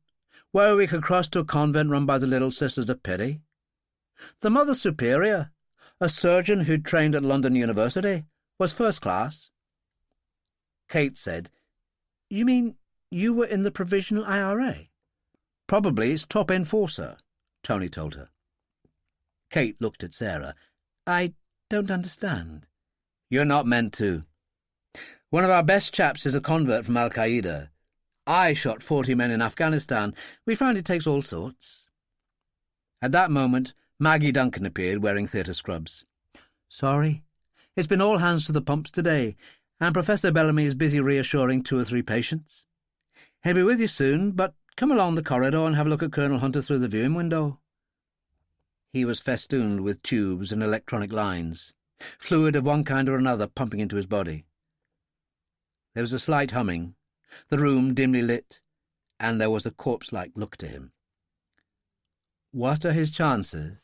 Speaker 3: where we could cross to a convent run by the Little Sisters of Pity. The Mother Superior, a surgeon who'd trained at London University, was first class. Kate said, You mean you were in the Provisional IRA? Probably its top enforcer, Tony told her. Kate looked at Sarah. I don't understand. You're not meant to. One of our best chaps is a convert from Al-Qaeda. I shot 40 men in Afghanistan. We find it takes all sorts. At that moment, Maggie Duncan appeared, wearing theatre scrubs. Sorry. It's been all hands to the pumps today, and Professor Bellamy is busy reassuring 2 or 3 patients. He'll be with you soon, but come along the corridor and have a look at Colonel Hunter through the viewing window. He was festooned with tubes and electronic lines, fluid of one kind or another pumping into his body. There was a slight humming, the room dimly lit, and there was a corpse-like look to him. What are his chances?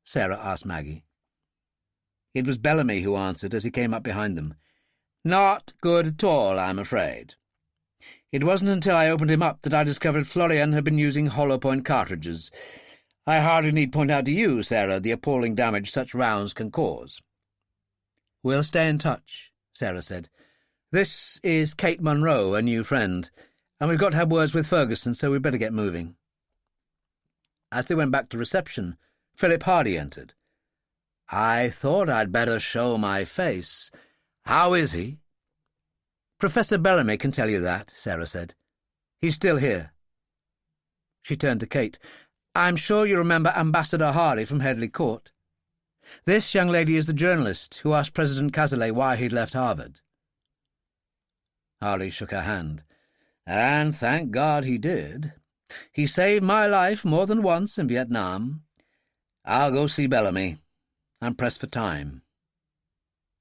Speaker 3: Sarah asked Maggie. It was Bellamy who answered as he came up behind them. Not good at all, I'm afraid. It wasn't until I opened him up that I discovered Florian had been using hollow-point cartridges.
Speaker 1: I hardly need point out to you, Sarah, the appalling damage such rounds can cause. We'll stay in touch, Sarah said. This is Kate Munro, a new friend, and we've got to have words with Ferguson, so we'd better get moving. As they went back to reception, Philip Hardy entered. I thought I'd better show my face. How is he? Professor Bellamy can tell you that, Sarah said. He's still here. She turned to Kate. I'm sure you remember Ambassador Hardy from Headley Court. This young lady is the journalist who asked President Cazalet why he'd left Harvard. Hardy shook her hand. And thank God he did. He saved my life more than once in Vietnam. I'll go see Bellamy. I'm pressed for time.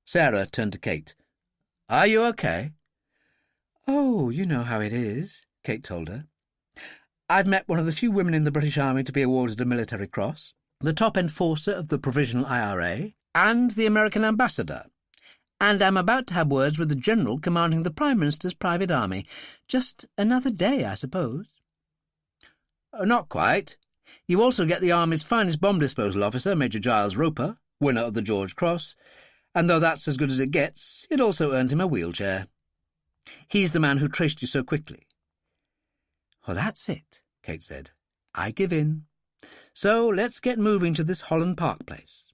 Speaker 1: Sarah turned to Kate. Are you okay? Oh, you know how it is, Kate told her. I've met one of the few women in the British Army to be awarded a military cross, the top enforcer of the Provisional IRA, and the American ambassador. And I'm about to have words with the general commanding the Prime Minister's private army. Just another day, I suppose. Not quite. You also get the Army's finest bomb disposal officer, Major Giles Roper, winner of the George Cross, and though that's as good as it gets, it also earned him a wheelchair. He's the man who traced you so quickly. Well, that's it, Kate said. I give in. So let's get moving to this Holland Park place.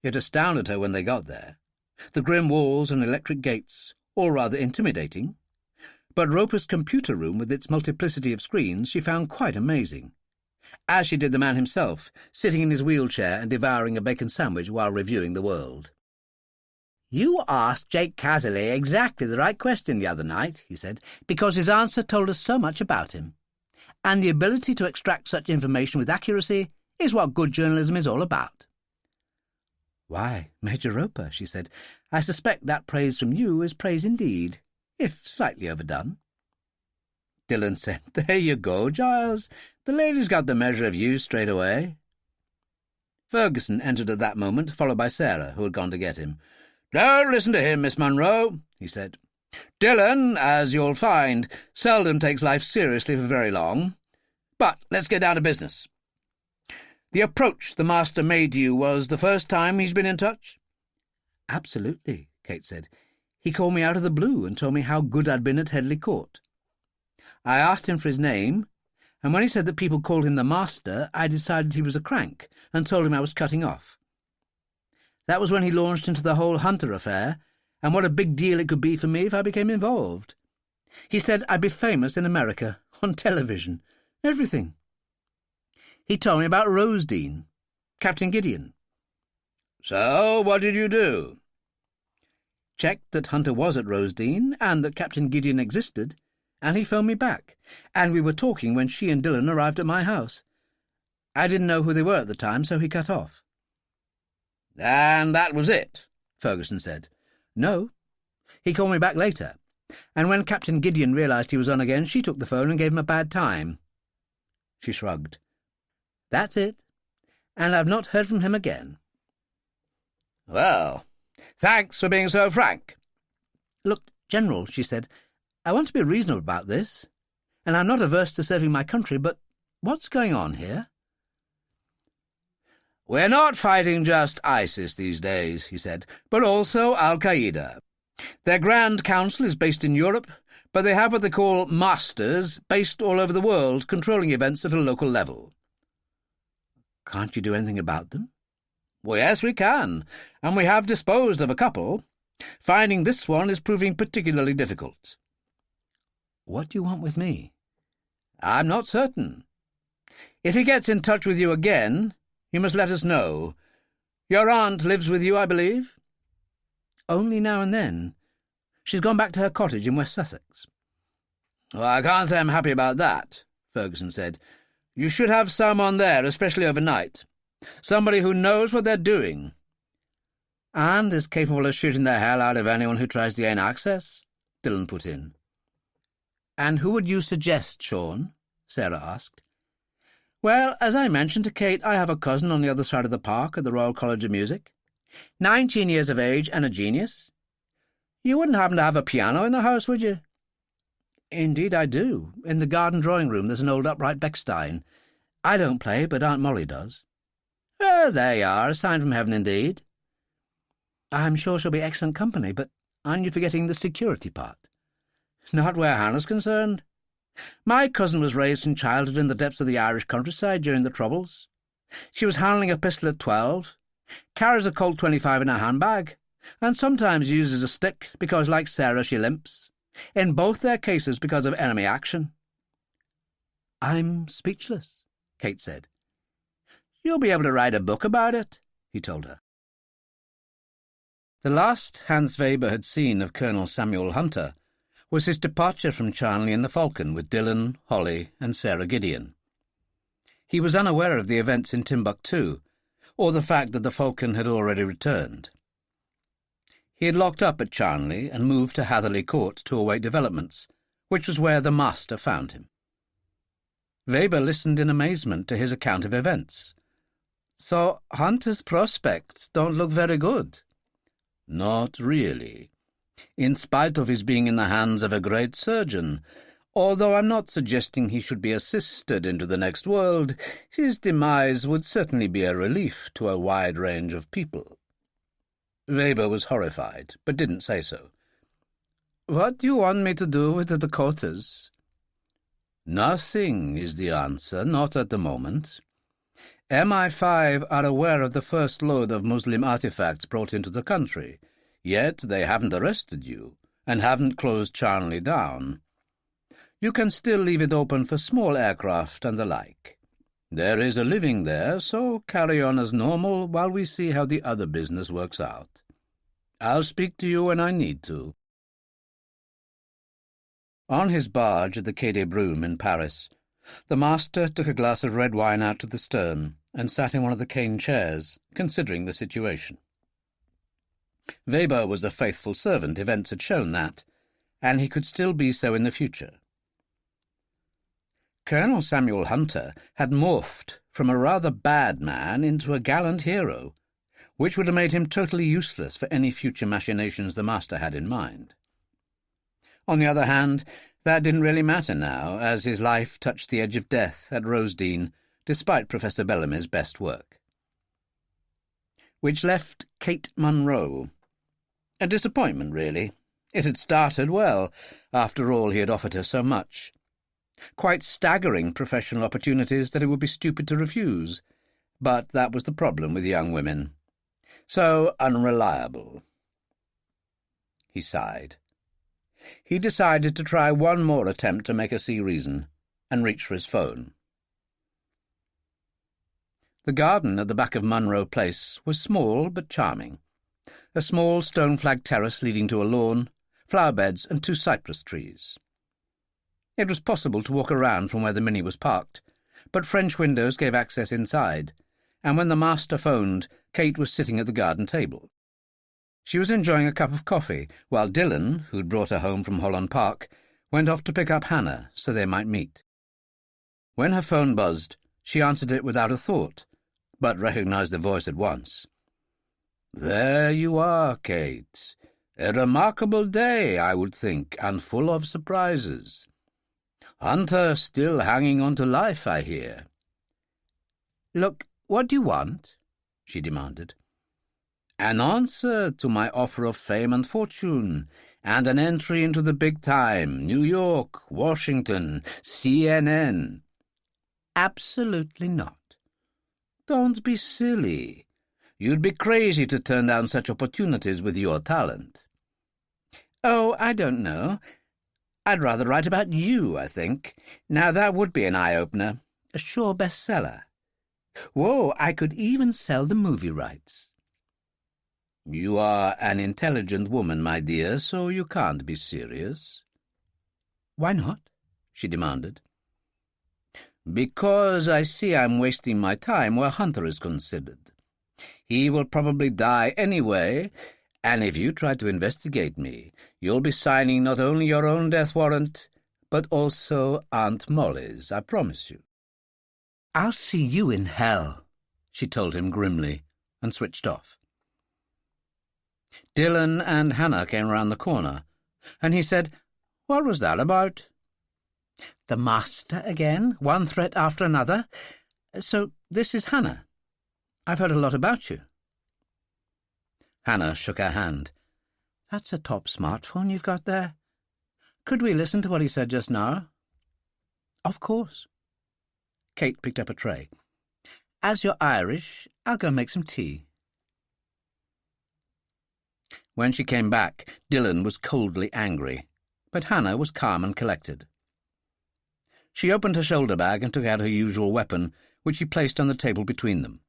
Speaker 1: It astounded her when they got there. The grim walls and electric gates, all rather intimidating, but Roper's computer room with its multiplicity of screens she found quite amazing, as she did the man himself, sitting in his wheelchair and devouring a bacon sandwich while reviewing the world. You asked Jake Cazalet exactly the right question the other night, he said, because his answer told us so much about him. And the ability to extract such information with accuracy is what good journalism is all about. Why, Major Roper, she said, I suspect that praise from you is praise indeed, if slightly overdone. Dillon said, There you go, Giles. The lady's got the measure of you straight away. Ferguson entered at that moment, followed by Sarah, who had gone to get him. Don't listen to him, Miss Munro, he said. Dillon, as you'll find, seldom takes life seriously for very long. But let's get down to business. The approach the master made to you was the first time he's been in touch? Absolutely, Kate said. He called me out of the blue and told me how good I'd been at Headley Court. I asked him for his name, and when he said that people called him the master, I decided he was a crank and told him I was cutting off. That was when he launched into the whole Hunter affair, and what a big deal it could be for me if I became involved. He said I'd be famous in America, on television, everything. He told me about Rosedene, Captain Gideon. So, what did you do? Checked that Hunter was at Rosedene, and that Captain Gideon existed, and he phoned me back, and we were talking when she and Dillon arrived at my house. I didn't know who they were at the time, so he cut off. And that was it, Ferguson said. No. He called me back later, and when Captain Gideon realised he was on again, she took the phone and gave him a bad time. She shrugged. That's it, and I've not heard from him again. Well, thanks for being so frank. Look, General, she said, I want to be reasonable about this, and I'm not averse to serving my country, but what's going on here? We're not fighting just ISIS these days, he said, but also Al-Qaeda. Their Grand Council is based in Europe, but they have what they call masters based all over the world, controlling events at a local level. Can't you do anything about them? Well, yes, we can, and we have disposed of a couple. Finding this one is proving particularly difficult. What do you want with me? I'm not certain. If he gets in touch with you again, you must let us know. Your aunt lives with you, I believe? Only now and then. She's gone back to her cottage in West Sussex. Well, I can't say I'm happy about that, Ferguson said. You should have someone there, especially overnight. Somebody who knows what they're doing. And is capable of shooting the hell out of anyone who tries to gain access, Dillon put in. And who would you suggest, Sean? Sarah asked. Well, as I mentioned to Kate, I have a cousin on the other side of the park at the Royal College of Music. 19 years of age and a genius. You wouldn't happen to have a piano in the house, would you? Indeed I do. In the garden drawing-room there's an old upright Bechstein.
Speaker 3: I don't play, but Aunt Molly does." "Well, there you are, a sign from heaven indeed." "I'm sure she'll be excellent company, but aren't you forgetting the security part?" "Not where Hannah's concerned. My cousin was raised from childhood in the depths of the Irish countryside during the Troubles. She was handling a pistol at 12, carries a Colt 25 in her handbag, and sometimes uses a stick because, like Sarah, she limps. In both their cases because of enemy action." "I'm speechless," Kate said. "You'll be able to write a book about it," he told her. The last Hans Weber had seen of Colonel Samuel Hunter was his departure from Charnley in the Falcon with Dillon, Holly, and Sarah Gideon. He was unaware of the events in Timbuktu, or the fact that the Falcon had already returned. He had locked up at Charnley and moved to Hatherley Court to await developments, which was where the master found him. Weber listened in amazement to his account of events. "So Hunter's prospects don't look very good." "Not really. In spite of his being in the hands of a great surgeon, although I'm not suggesting he should be assisted into the next world, his demise would certainly be a relief to a wide range of people." Weber was horrified, but didn't say so. "What do you want me to do with the Dakotas?" "Nothing is the answer, not at the moment. MI5 are aware of the first load of Muslim artifacts brought into the country, yet they haven't arrested you, and haven't closed Charnley down. You can still leave it open for small aircraft and the like. There is a living there, so carry on as normal while we see how the other business works out. I'll speak to you when I need to." On his barge at the Quai des Brumes in Paris, the master took a glass of red wine out to the stern and sat in one of the cane chairs, considering the situation. Weber was a faithful servant, events had shown that, and he could still be so in the future. Colonel Samuel Hunter had morphed from a rather bad man into a gallant hero, which would have made him totally useless for any future machinations the master had in mind. On the other hand, that didn't really matter now, as his life touched the edge of death at Rosedene, despite Professor Bellamy's best work. Which left Kate Munro. A disappointment, really. It had started well. After all, he had offered her so much. Quite staggering professional opportunities that it would be stupid to refuse. But that was the problem with young women. So unreliable. He sighed. He decided to try one more attempt to make her see reason, and reached for his phone. The garden at the back of Munro Place was small but charming. A small stone-flagged terrace leading to a lawn, flower beds and 2 cypress trees. It was possible to walk around from where the Mini was parked, but French windows gave access inside, and when the master phoned, Kate was sitting at the garden table. She was enjoying a cup of coffee, while Dillon, who'd brought her home from Holland Park, went off to pick up Hannah so they might meet. When her phone buzzed, she answered it without a thought, but recognized the voice at once. "There you are, Kate. A remarkable day, I would think, and full of surprises. Hunter still hanging on to life, I hear." "Look, what do you want?" she demanded. "An answer to my offer of fame and fortune, and an entry into the big time, New York, Washington, CNN. "Absolutely not." "Don't be silly. You'd be crazy to turn down such opportunities with your talent." "Oh, I don't know. I'd rather write about you, I think. Now that would be an eye-opener. A sure bestseller. Whoa, I could even sell the movie rights." "You are an intelligent woman, my dear, so you can't be serious." "Why not?" she demanded. "Because I see I'm wasting my time where Hunter is considered. He will probably die anyway, and if you try to investigate me, you'll be signing not only your own death warrant, but also Aunt Molly's, I promise you." "I'll see you in hell," she told him grimly, and switched off. Dillon and Hannah came round the corner, and he said, "What was that about?" "The master again, one threat after another.
Speaker 1: So this is Hannah. I've heard a lot about you. Hannah shook her hand. That's a top smartphone you've got there. Could we listen to what he said just now? Of course. Kate picked up a tray. As you're Irish, I'll go make some tea. When she came back, Dillon was coldly angry, but Hannah was calm and collected. She opened her shoulder bag and took out her usual weapon, which she placed on the table between them.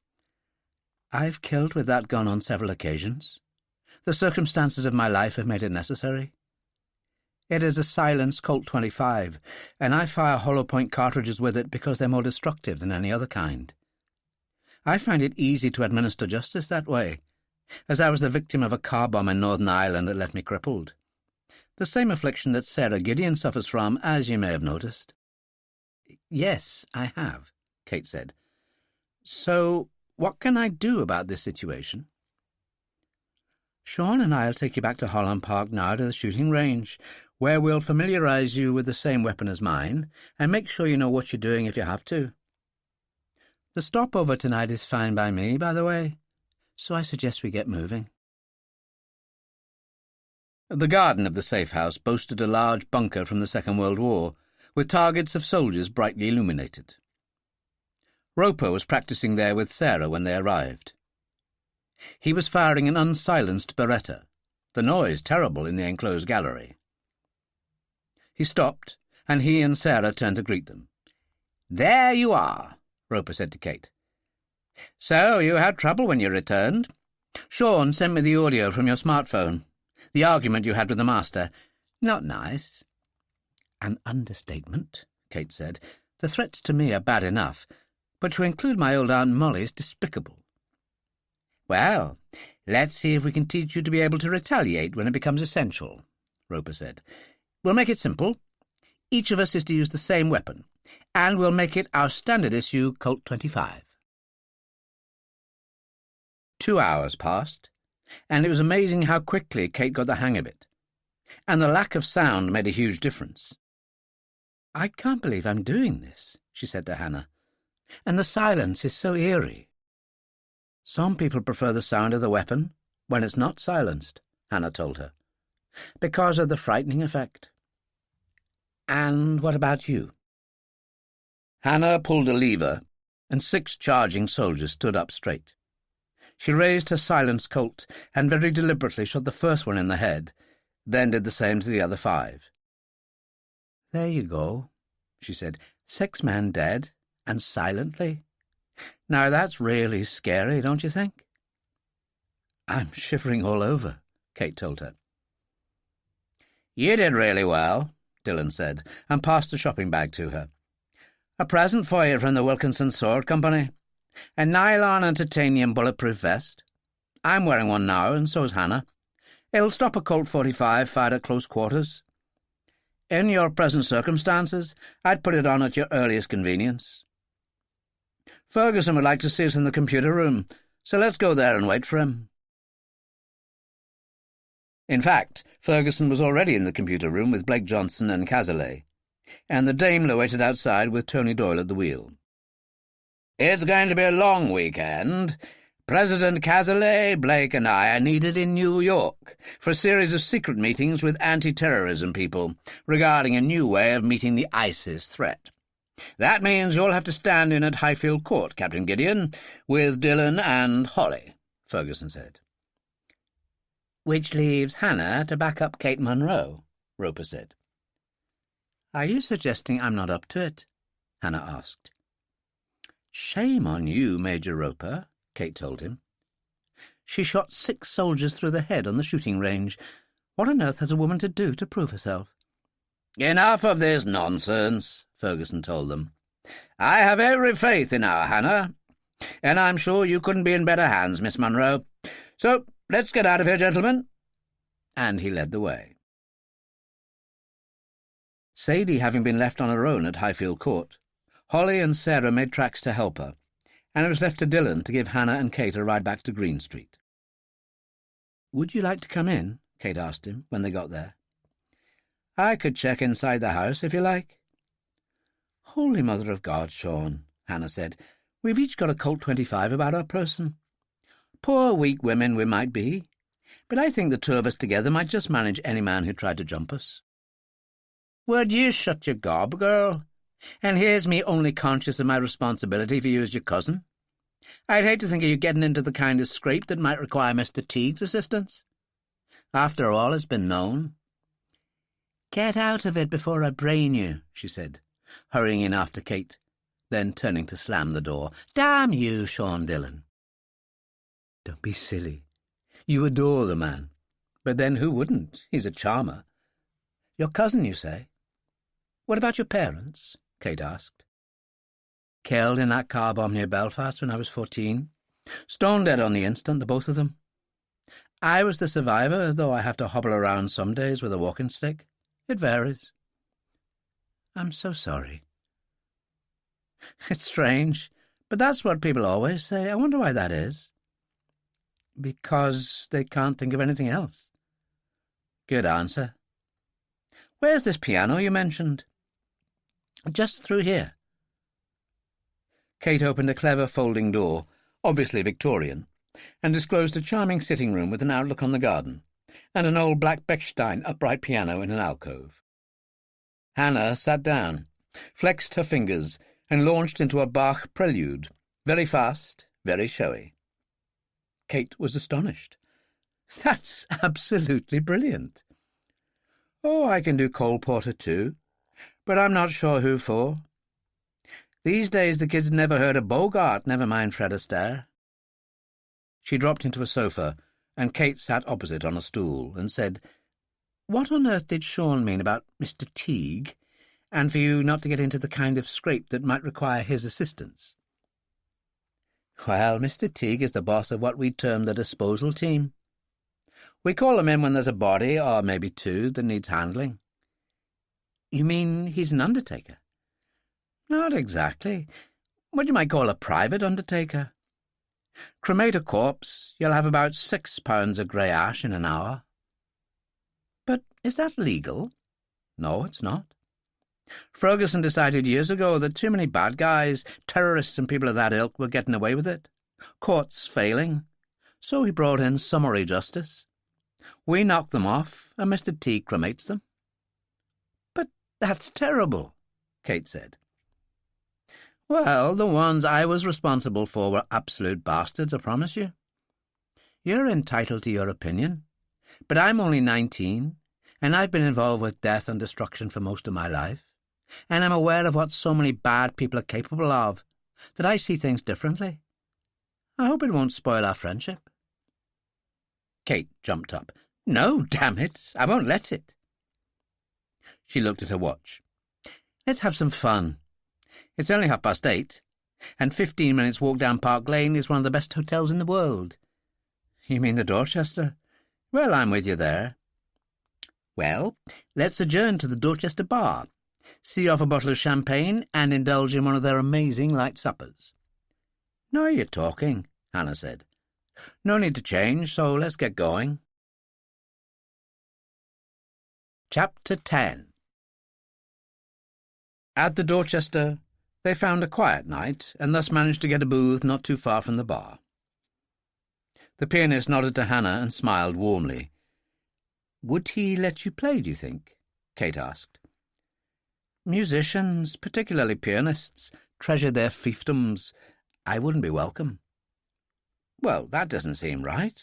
Speaker 1: I've killed with that gun on several occasions. The circumstances of my life have made it necessary. It is a silenced Colt 25, and I fire hollow-point cartridges with it because they're more destructive than any other kind. I find it easy to administer justice that way, as I was the victim of a car bomb in Northern Ireland that left me crippled. The same affliction that Sarah Gideon suffers from, as you may have noticed. Yes, I have, Kate said. So, what can I do about this situation? Sean and I'll take you back to Holland Park now to the shooting range, where we'll familiarise you with the same weapon as mine, and make sure you know what you're doing if you have to. The stopover tonight is fine by me, by the way, so I suggest we get moving. The garden of the safe house boasted a large bunker from the Second World War, with targets of soldiers brightly illuminated. Roper was practising there with Sarah when they arrived. He was firing an unsilenced Beretta, the noise terrible in the enclosed gallery. He stopped, and he and Sarah turned to greet them. "There you are," Roper said to Kate. "So you had trouble when you returned. Sean sent me the audio from your smartphone. The argument you had with the master. Not nice." "An understatement," Kate said. "The threats to me are bad enough, but to include my old Aunt Molly is despicable." "Well, let's see if we can teach you to be able to retaliate when it becomes essential," Roper said. "We'll make it simple. Each of us is to use the same weapon, and we'll make it our standard-issue Colt 25. 2 hours passed, and it was amazing how quickly Kate got the hang of it. And the lack of sound made a huge difference. "I can't believe I'm doing this," she said to Hannah. "And the silence is so eerie." "Some people prefer the sound of the weapon when it's not silenced," Hannah told her, "because of the frightening effect." "And what about you?" Hannah pulled a lever, and 6 charging soldiers stood up straight. She raised her silenced Colt and very deliberately shot the first one in the head, then did the same to the other 5. "There you go," she said. 6 men dead, and silently. Now that's really scary, don't you think? "I'm shivering all over," Kate told her. "You did really well," Dillon said, and passed a shopping bag to her. "A present for you from the Wilkinson Sword Company. A nylon and titanium bulletproof vest. I'm wearing one now, and so is Hannah. It'll stop a Colt 45 fired at close quarters. In your present circumstances, I'd put it on at your earliest convenience. Ferguson would like to see us in the computer room, so let's go there and wait for him." In fact, Ferguson was already in the computer room with Blake Johnson and Cazalet, and the Daimler waited outside with Tony Doyle at the wheel. "It's going to be a long weekend. President Cazalet, Blake and I are needed in New York for a series of secret meetings with anti-terrorism people regarding a new way of meeting the ISIS threat. That means you'll have to stand in at Highfield Court, Captain Gideon, with Dillon and Holly," Ferguson said. "Which leaves Hannah to back up Kate Munro," Roper said. "Are you suggesting I'm not up to it?" Hannah asked. "Shame on you, Major Roper," Kate told him. "She shot 6 soldiers through the head on the shooting range. What on earth has a woman to do to prove herself?" "Enough of this nonsense," Ferguson told them. "I have every faith in our Hannah, and I'm sure you couldn't be in better hands, Miss Munro. So let's get out of here, gentlemen." And he led the way. Sadie having been left on her own at Highfield Court, Holly and Sarah made tracks to help her, and it was left to Dillon to give Hannah and Kate a ride back to Green Street. "Would you like to come in?" Kate asked him when they got there. "I could check inside the house, if you like." "Holy Mother of God, Sean," Hannah said. We've each got a Colt 25 about our person. Poor, weak women we might be, but I think the two of us together might just manage any man who tried to jump us. Would you shut your gob, girl? And here's me only conscious of my responsibility for you as your cousin. I'd hate to think of you getting into the kind of scrape that might require Mr. Teague's assistance. After all has been known. Get out of it before I brain you, she said, hurrying in after Kate, then turning to slam the door. Damn you, Sean Dillon. Don't be silly. You adore the man. But then who wouldn't? He's a charmer. Your cousin, you say? What about your parents? Kate asked. Killed in that car bomb near Belfast when I was 14. Stone dead on the instant, the both of them. I was the survivor, though I have to hobble around some days with a walking stick. It varies. I'm so sorry. It's strange, but that's what people always say. I wonder why that is. Because they can't think of anything else. Good answer. Where's this piano you mentioned? Just through here. Kate opened a clever folding door, obviously Victorian, and disclosed a charming sitting room with an outlook on the garden, and an old black Bechstein upright piano in an alcove. Hannah sat down, flexed her fingers, and launched into a Bach prelude, very fast, very showy. Kate was astonished. That's absolutely brilliant. Oh, I can do Cole Porter too, but I'm not sure who for. These days the kids never heard of Bogart, never mind Fred Astaire. She dropped into a sofa, and Kate sat opposite on a stool and said, What on earth did Sean mean about Mr. Teague, and for you not to get into the kind of scrape that might require his assistance? Well, Mr. Teague is the boss of what we term the disposal team. We call him in when there's a body, or maybe two, that needs handling. You mean he's an undertaker? Not exactly. What you might call a private undertaker. Cremate a corpse, you'll have about 6 pounds of grey ash in an hour. But is that legal? No, it's not. Ferguson decided years ago that too many bad guys, terrorists and people of that ilk were getting away with it. Courts failing. So he brought in summary justice. We knock them off, and Mr. Teague cremates them. But that's terrible, Kate said. Well, the ones I was responsible for were absolute bastards, I promise you. You're entitled to your opinion, but I'm only 19, and I've been involved with death and destruction for most of my life, and I'm aware of what so many bad people are capable of, that I see things differently. I hope it won't spoil our friendship. Kate jumped up. No, damn it, I won't let it. She looked at her watch. Let's have some fun. It's only 8:30, and 15 minutes walk down Park Lane is one of the best hotels in the world. You mean the Dorchester? Well, I'm with you there. Well, let's adjourn to the Dorchester Bar, see off a bottle of champagne, and indulge in one of their amazing light suppers. Now you're talking, Hannah said. No need to change, so let's get going. Chapter 10. At the Dorchester, they found a quiet night, and thus managed to get a booth not too far from the bar. The pianist nodded to Hannah and smiled warmly. Would he let you play, do you think? Kate asked. Musicians, particularly pianists, treasure their fiefdoms. I wouldn't be welcome. Well, that doesn't seem right.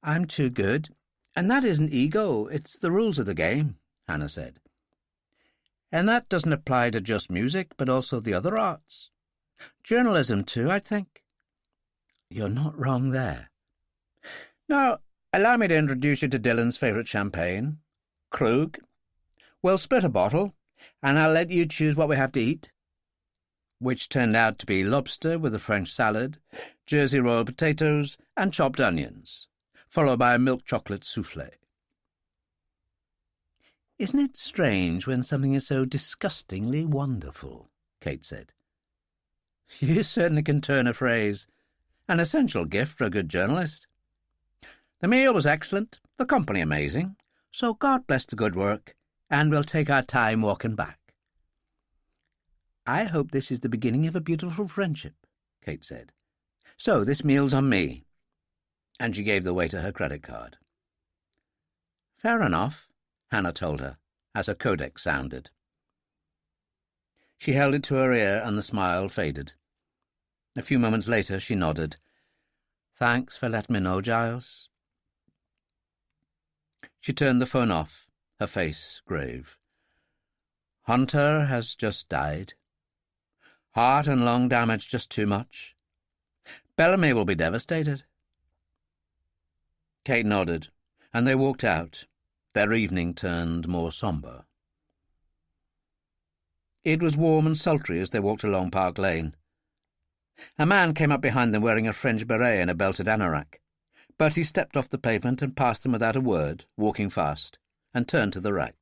Speaker 1: I'm too good, and that isn't ego, it's the rules of the game, Hannah said. And that doesn't apply to just music, but also the other arts. Journalism, too, I think. You're not wrong there. Now, allow me to introduce you to Dillon's favourite champagne, Krug. We'll split a bottle, and I'll let you choose what we have to eat, which turned out to be lobster with a French salad, Jersey royal potatoes, and chopped onions, followed by a milk chocolate soufflé. Isn't it strange when something is so disgustingly wonderful? Kate said. You certainly can turn a phrase. An essential gift for a good journalist. The meal was excellent, the company amazing, so God bless the good work, and we'll take our time walking back. "I hope this is the beginning of a beautiful friendship," Kate said. "So this meal's on me." And she gave the waiter her credit card. "Fair enough," Hannah told her, as her codec sounded. She held it to her ear, and the smile faded. A few moments later she nodded. "Thanks for letting me know, Giles." She turned the phone off, her face grave. "Hunter has just died. Heart and lung damage just too much. Bellamy will be devastated." Kate nodded, and they walked out. Their evening turned more sombre. It was warm and sultry as they walked along Park Lane. A man came up behind them wearing a French beret and a belted anorak, but he stepped off the pavement and passed them without a word, walking fast, and turned to the right.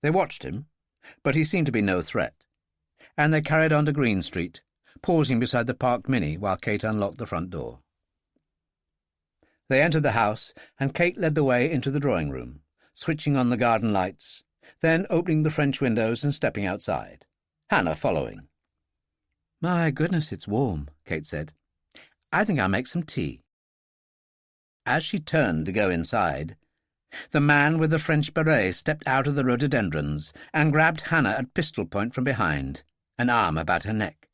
Speaker 1: They watched him, but he seemed to be no threat, and they carried on to Green Street, pausing beside the parked Mini while Kate unlocked the front door. They entered the house, and Kate led the way into the drawing-room, switching on the garden lights, then opening the French windows and stepping outside, Hannah following. "My goodness, it's warm," Kate said. "I think I'll make some tea." As she turned to go inside, the man with the French beret stepped out of the rhododendrons and grabbed Hannah at pistol point from behind, an arm about her neck.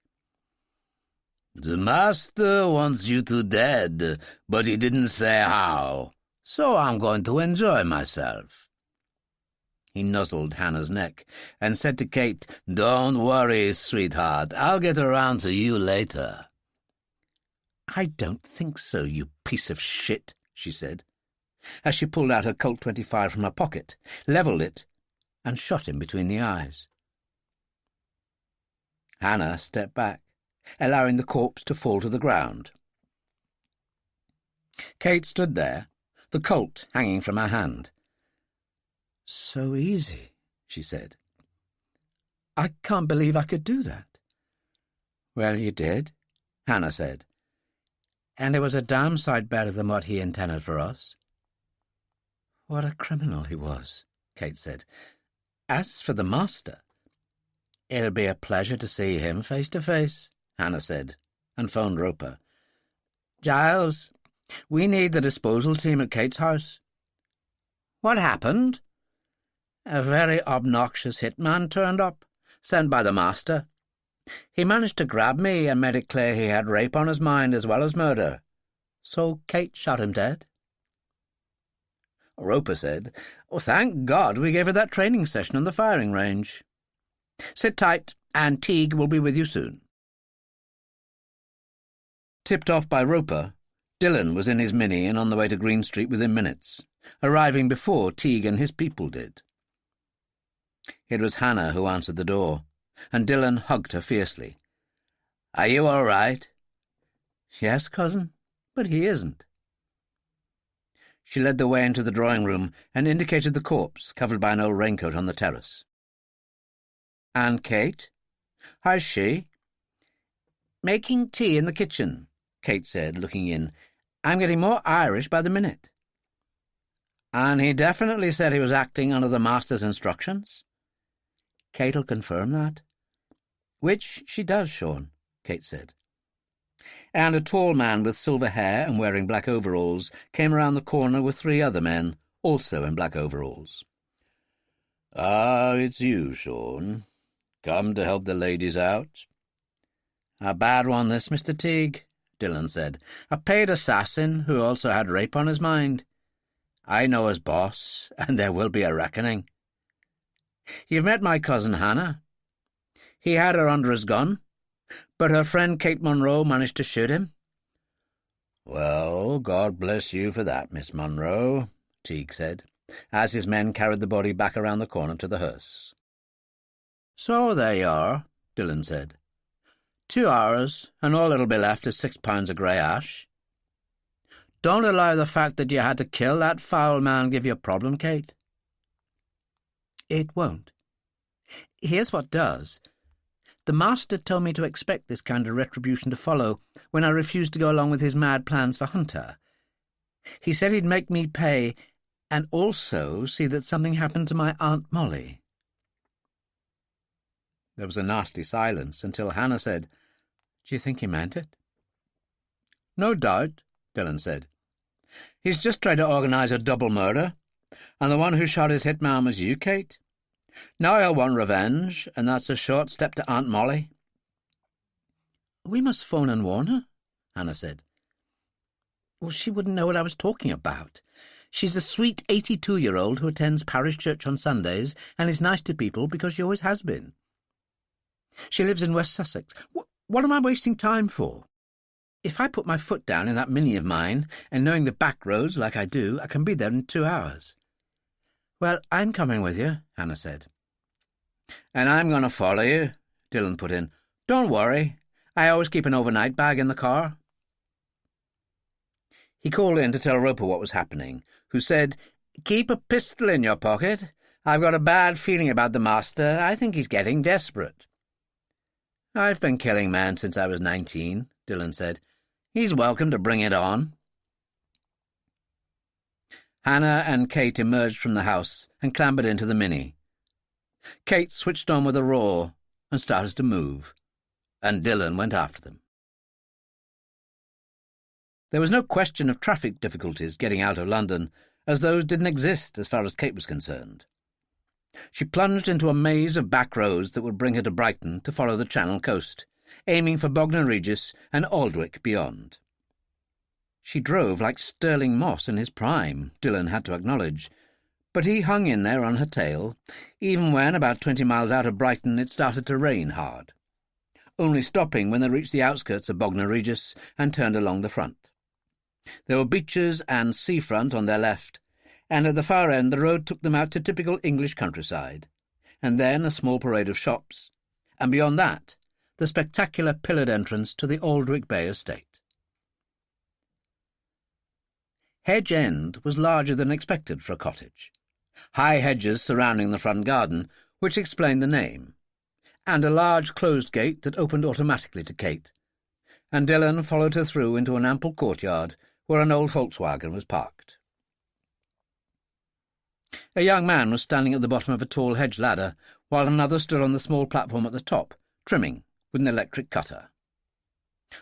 Speaker 4: "The master wants you to dead, but he didn't say how, so I'm going to enjoy myself."
Speaker 1: He nuzzled Hannah's neck and said to Kate,
Speaker 4: "Don't worry, sweetheart. I'll get around to you later."
Speaker 1: "I don't think so, you piece of shit," she said, as she pulled out her Colt 25 from her pocket, levelled it, and shot him between the eyes. Hannah stepped back, allowing the corpse to fall to the ground. Kate stood there, the Colt hanging from her hand. "So easy," she said. "I can't believe I could do that." "Well, you did," Hannah said. "And it was a damn sight better than what he intended for us." "What a criminal he was," Kate said. "As for the master—" "It'll be a pleasure to see him face to face," Hannah said, and phoned Roper. "Giles, we need the disposal team at Kate's house." "What happened?" "A very obnoxious hitman turned up, sent by the master. He managed to grab me and made it clear he had rape on his mind as well as murder. So Kate shot him dead." Roper said, "Thank God we gave her that training session on the firing range. Sit tight, and Teague will be with you soon." Tipped off by Roper, Dillon was in his Mini and on the way to Green Street within minutes, arriving before Teague and his people did. It was Hannah who answered the door, and Dillon hugged her fiercely. "Are you all right?" "Yes, cousin, but he isn't." She led the way into the drawing-room and indicated the corpse covered by an old raincoat on the terrace. "And Kate? How's she?" "Making tea in the kitchen," Kate said, looking in. "I'm getting more Irish by the minute." "And he definitely said he was acting under the master's instructions?" "Kate'll confirm that." "Which she does, Sean," Kate said. And a tall man with silver hair and wearing black overalls came around the corner with 3 other men, also in black overalls.
Speaker 4: "Ah, it's you, Sean. Come to help the ladies out?"
Speaker 1: "A bad one, this, Mr. Teague," Dillon said. "A paid assassin who also had rape on his mind. I know his boss, and there will be a reckoning. You've met my cousin Hannah. He had her under his gun, but her friend Kate Munro managed to shoot him."
Speaker 4: "Well, God bless you for that, Miss Munro," Teague said, as his men carried the body back around the corner to the hearse.
Speaker 1: "So there you are," Dillon said. 2 hours, and all that'll be left is 6 pounds of grey ash. Don't allow the fact that you had to kill that foul man give you a problem, Kate." "It won't. Here's what does. The master told me to expect this kind of retribution to follow when I refused to go along with his mad plans for Hunter. He said he'd make me pay and also see that something happened to my Aunt Molly." There was a nasty silence until Hannah said, "Do you think he meant it?" "No doubt," Dillon said. "He's just tried to organise a double murder, and the one who shot his hitman was you, Kate. Now he'll want revenge, and that's a short step to Aunt Molly." "We must phone and warn her," Hannah said. "Well, she wouldn't know what I was talking about. She's a sweet 82-year-old who attends parish church on Sundays and is nice to people because she always has been. She lives in West Sussex. What am I wasting time for? If I put my foot down in that Mini of mine, and knowing the back roads like I do, I can be there in 2 hours." "Well, I'm coming with you," Hannah said. "And I'm going to follow you," Dillon put in. "Don't worry. I always keep an overnight bag in the car." He called in to tell Roper what was happening, who said, "Keep a pistol in your pocket. I've got a bad feeling about the master. I think he's getting desperate." "I've been killing men since I was 19, Dillon said. "He's welcome to bring it on." Hannah and Kate emerged from the house and clambered into the Mini. Kate switched on with a roar and started to move, and Dillon went after them. There was no question of traffic difficulties getting out of London, as those didn't exist as far as Kate was concerned. She plunged into a maze of back roads that would bring her to Brighton to follow the Channel coast, aiming for Bognor Regis and Aldwych beyond. She drove like Stirling Moss in his prime, Dillon had to acknowledge, but he hung in there on her tail, even when, about 20 miles out of Brighton, it started to rain hard, only stopping when they reached the outskirts of Bognor Regis and turned along the front. There were beaches and seafront on their left, and at the far end the road took them out to typical English countryside, and then a small parade of shops, and beyond that, the spectacular pillared entrance to the Aldwych Bay estate. Hedge End was larger than expected for a cottage. High hedges surrounding the front garden, which explained the name, and a large closed gate that opened automatically to Kate, and Dillon followed her through into an ample courtyard where an old Volkswagen was parked. A young man was standing at the bottom of a tall hedge ladder, while another stood on the small platform at the top, trimming with an electric cutter.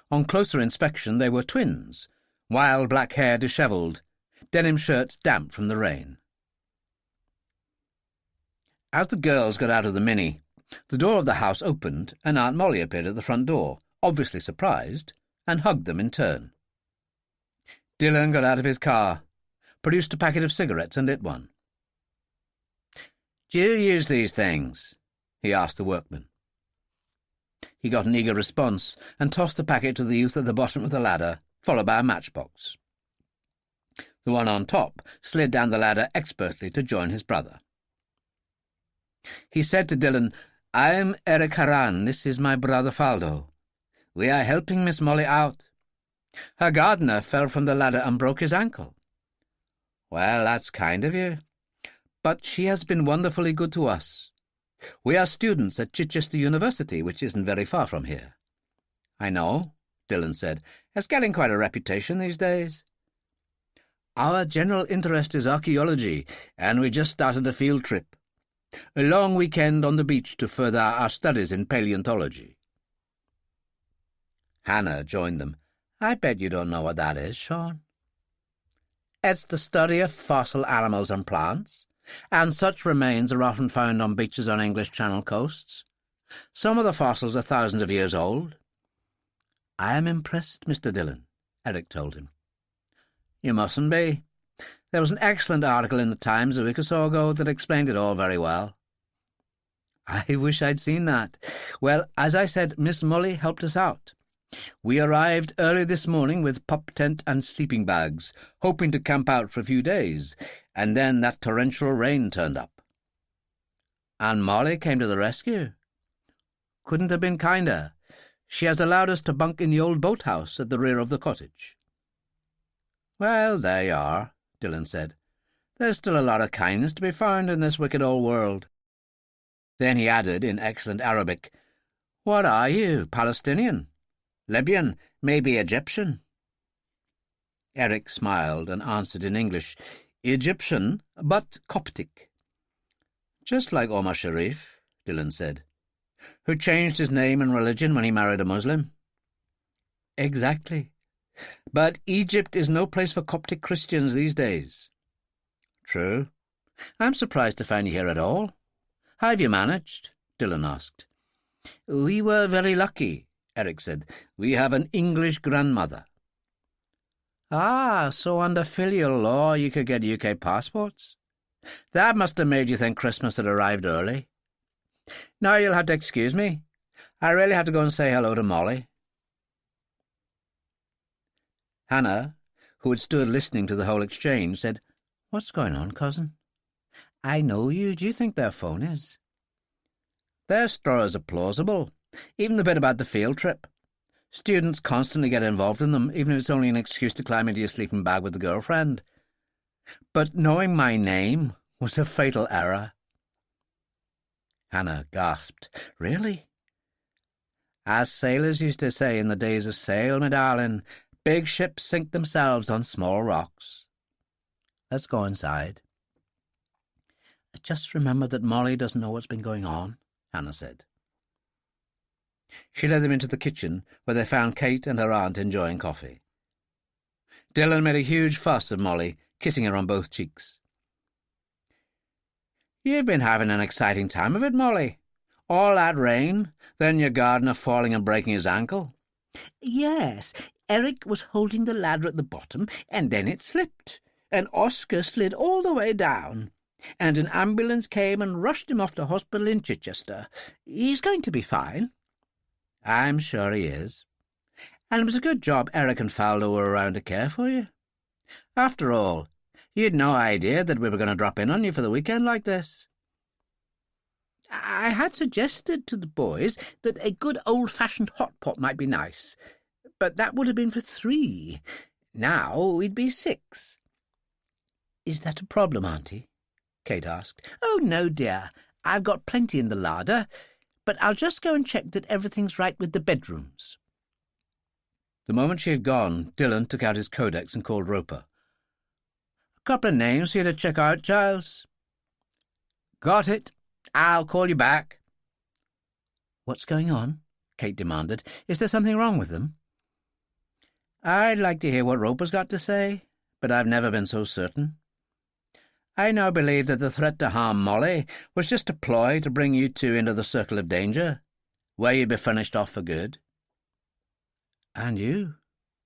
Speaker 1: On closer inspection they were twins, wild black hair dishevelled, denim shirts damp from the rain. As the girls got out of the Mini, the door of the house opened and Aunt Molly appeared at the front door, obviously surprised, and hugged them in turn. Dillon got out of his car, produced a packet of cigarettes and lit one. "Do you use these things?" he asked the workman. He got an eager response and tossed the packet to the youth at the bottom of the ladder, followed by a matchbox. The one on top slid down the ladder expertly to join his brother. He said to Dillon, "I'm Eric Haran. This is my brother Faldo. We are helping Miss Molly out. Her gardener fell from the ladder and broke his ankle." "Well, that's kind of you. But she has been wonderfully good to us. We are students at Chichester University, which isn't very far from here." "I know," Dillon said. "It's getting quite a reputation these days." "Our general interest is archaeology, and we just started a field trip. A long weekend on the beach to further our studies in paleontology." Hannah joined them. "I bet you don't know what that is, Sean." "It's the study of fossil animals and plants, and such remains are often found on beaches on English Channel coasts. Some of the fossils are thousands of years old." "I am impressed, Mr. Dillon," Eric told him. "You mustn't be. There was an excellent article in the Times a week or so ago that explained it all very well." "I wish I'd seen that. Well, as I said, Miss Molly helped us out. We arrived early this morning with pup tent and sleeping bags, hoping to camp out for a few days, and then that torrential rain turned up. And Molly came to the rescue. Couldn't have been kinder. She has allowed us to bunk in the old boathouse at the rear of the cottage." "Well, there you are," Dillon said. "There's still a lot of kindness to be found in this wicked old world." Then he added, in excellent Arabic, "What are you, Palestinian? Libyan, maybe Egyptian?" Eric smiled and answered in English, "Egyptian, but Coptic." "Just like Omar Sharif," Dillon said. Who changed his name and religion when he married a Muslim?
Speaker 2: Exactly. But Egypt is no place for Coptic Christians these days.
Speaker 1: True. I'm surprised to find you here at all. How have you managed? Dillon asked.
Speaker 2: We were very lucky, Eric said. We have an English grandmother.
Speaker 1: Ah, so under filial law you could get UK passports? That must have made you think Christmas had arrived early. Now you'll have to excuse me. I really have to go and say hello to Molly. Hannah, who had stood listening to the whole exchange, said, "What's going on, cousin? I know you. Do you think they're phonies?" "Their stories are plausible, even the bit about the field trip. Students constantly get involved in them, even if it's only an excuse to climb into your sleeping bag with a girlfriend. But knowing my name was a fatal error." Hannah gasped. "Really?" "As sailors used to say in the days of sail, my darling, big ships sink themselves on small rocks. Let's go inside." "I just remembered that Molly doesn't know what's been going on," Hannah said. She led them into the kitchen, where they found Kate and her aunt enjoying coffee. Dillon made a huge fuss of Molly, kissing her on both cheeks. "You've been having an exciting time of it, Molly. All that rain, then your gardener falling and breaking his ankle." "Yes, Eric was holding the ladder at the bottom, and then it slipped, and Oscar slid all the way down, and an ambulance came and rushed him off to hospital in Chichester. He's going to be fine." "I'm sure he is. And it was a good job Eric and Faldo were around to care for you. After all, you'd no idea that we were going to drop in on you for the weekend like this." "I had suggested to the boys that a good old-fashioned hot pot might be nice, but that would have been for 3. Now we'd be 6. "Is that a problem, Auntie?" Kate asked. "Oh, no, dear. I've got plenty in the larder, but I'll just go and check that everything's right with the bedrooms." The moment she had gone, Dillon took out his codex and called Roper. "A couple of names for you to check out, Giles." "Got it. I'll call you back." "What's going on?" Kate demanded. "Is there something wrong with them?" "I'd like to hear what Roper's got to say, but I've never been so certain. I now believe that the threat to harm Molly was just a ploy to bring you two into the circle of danger, where you'd be finished off for good." "And you?"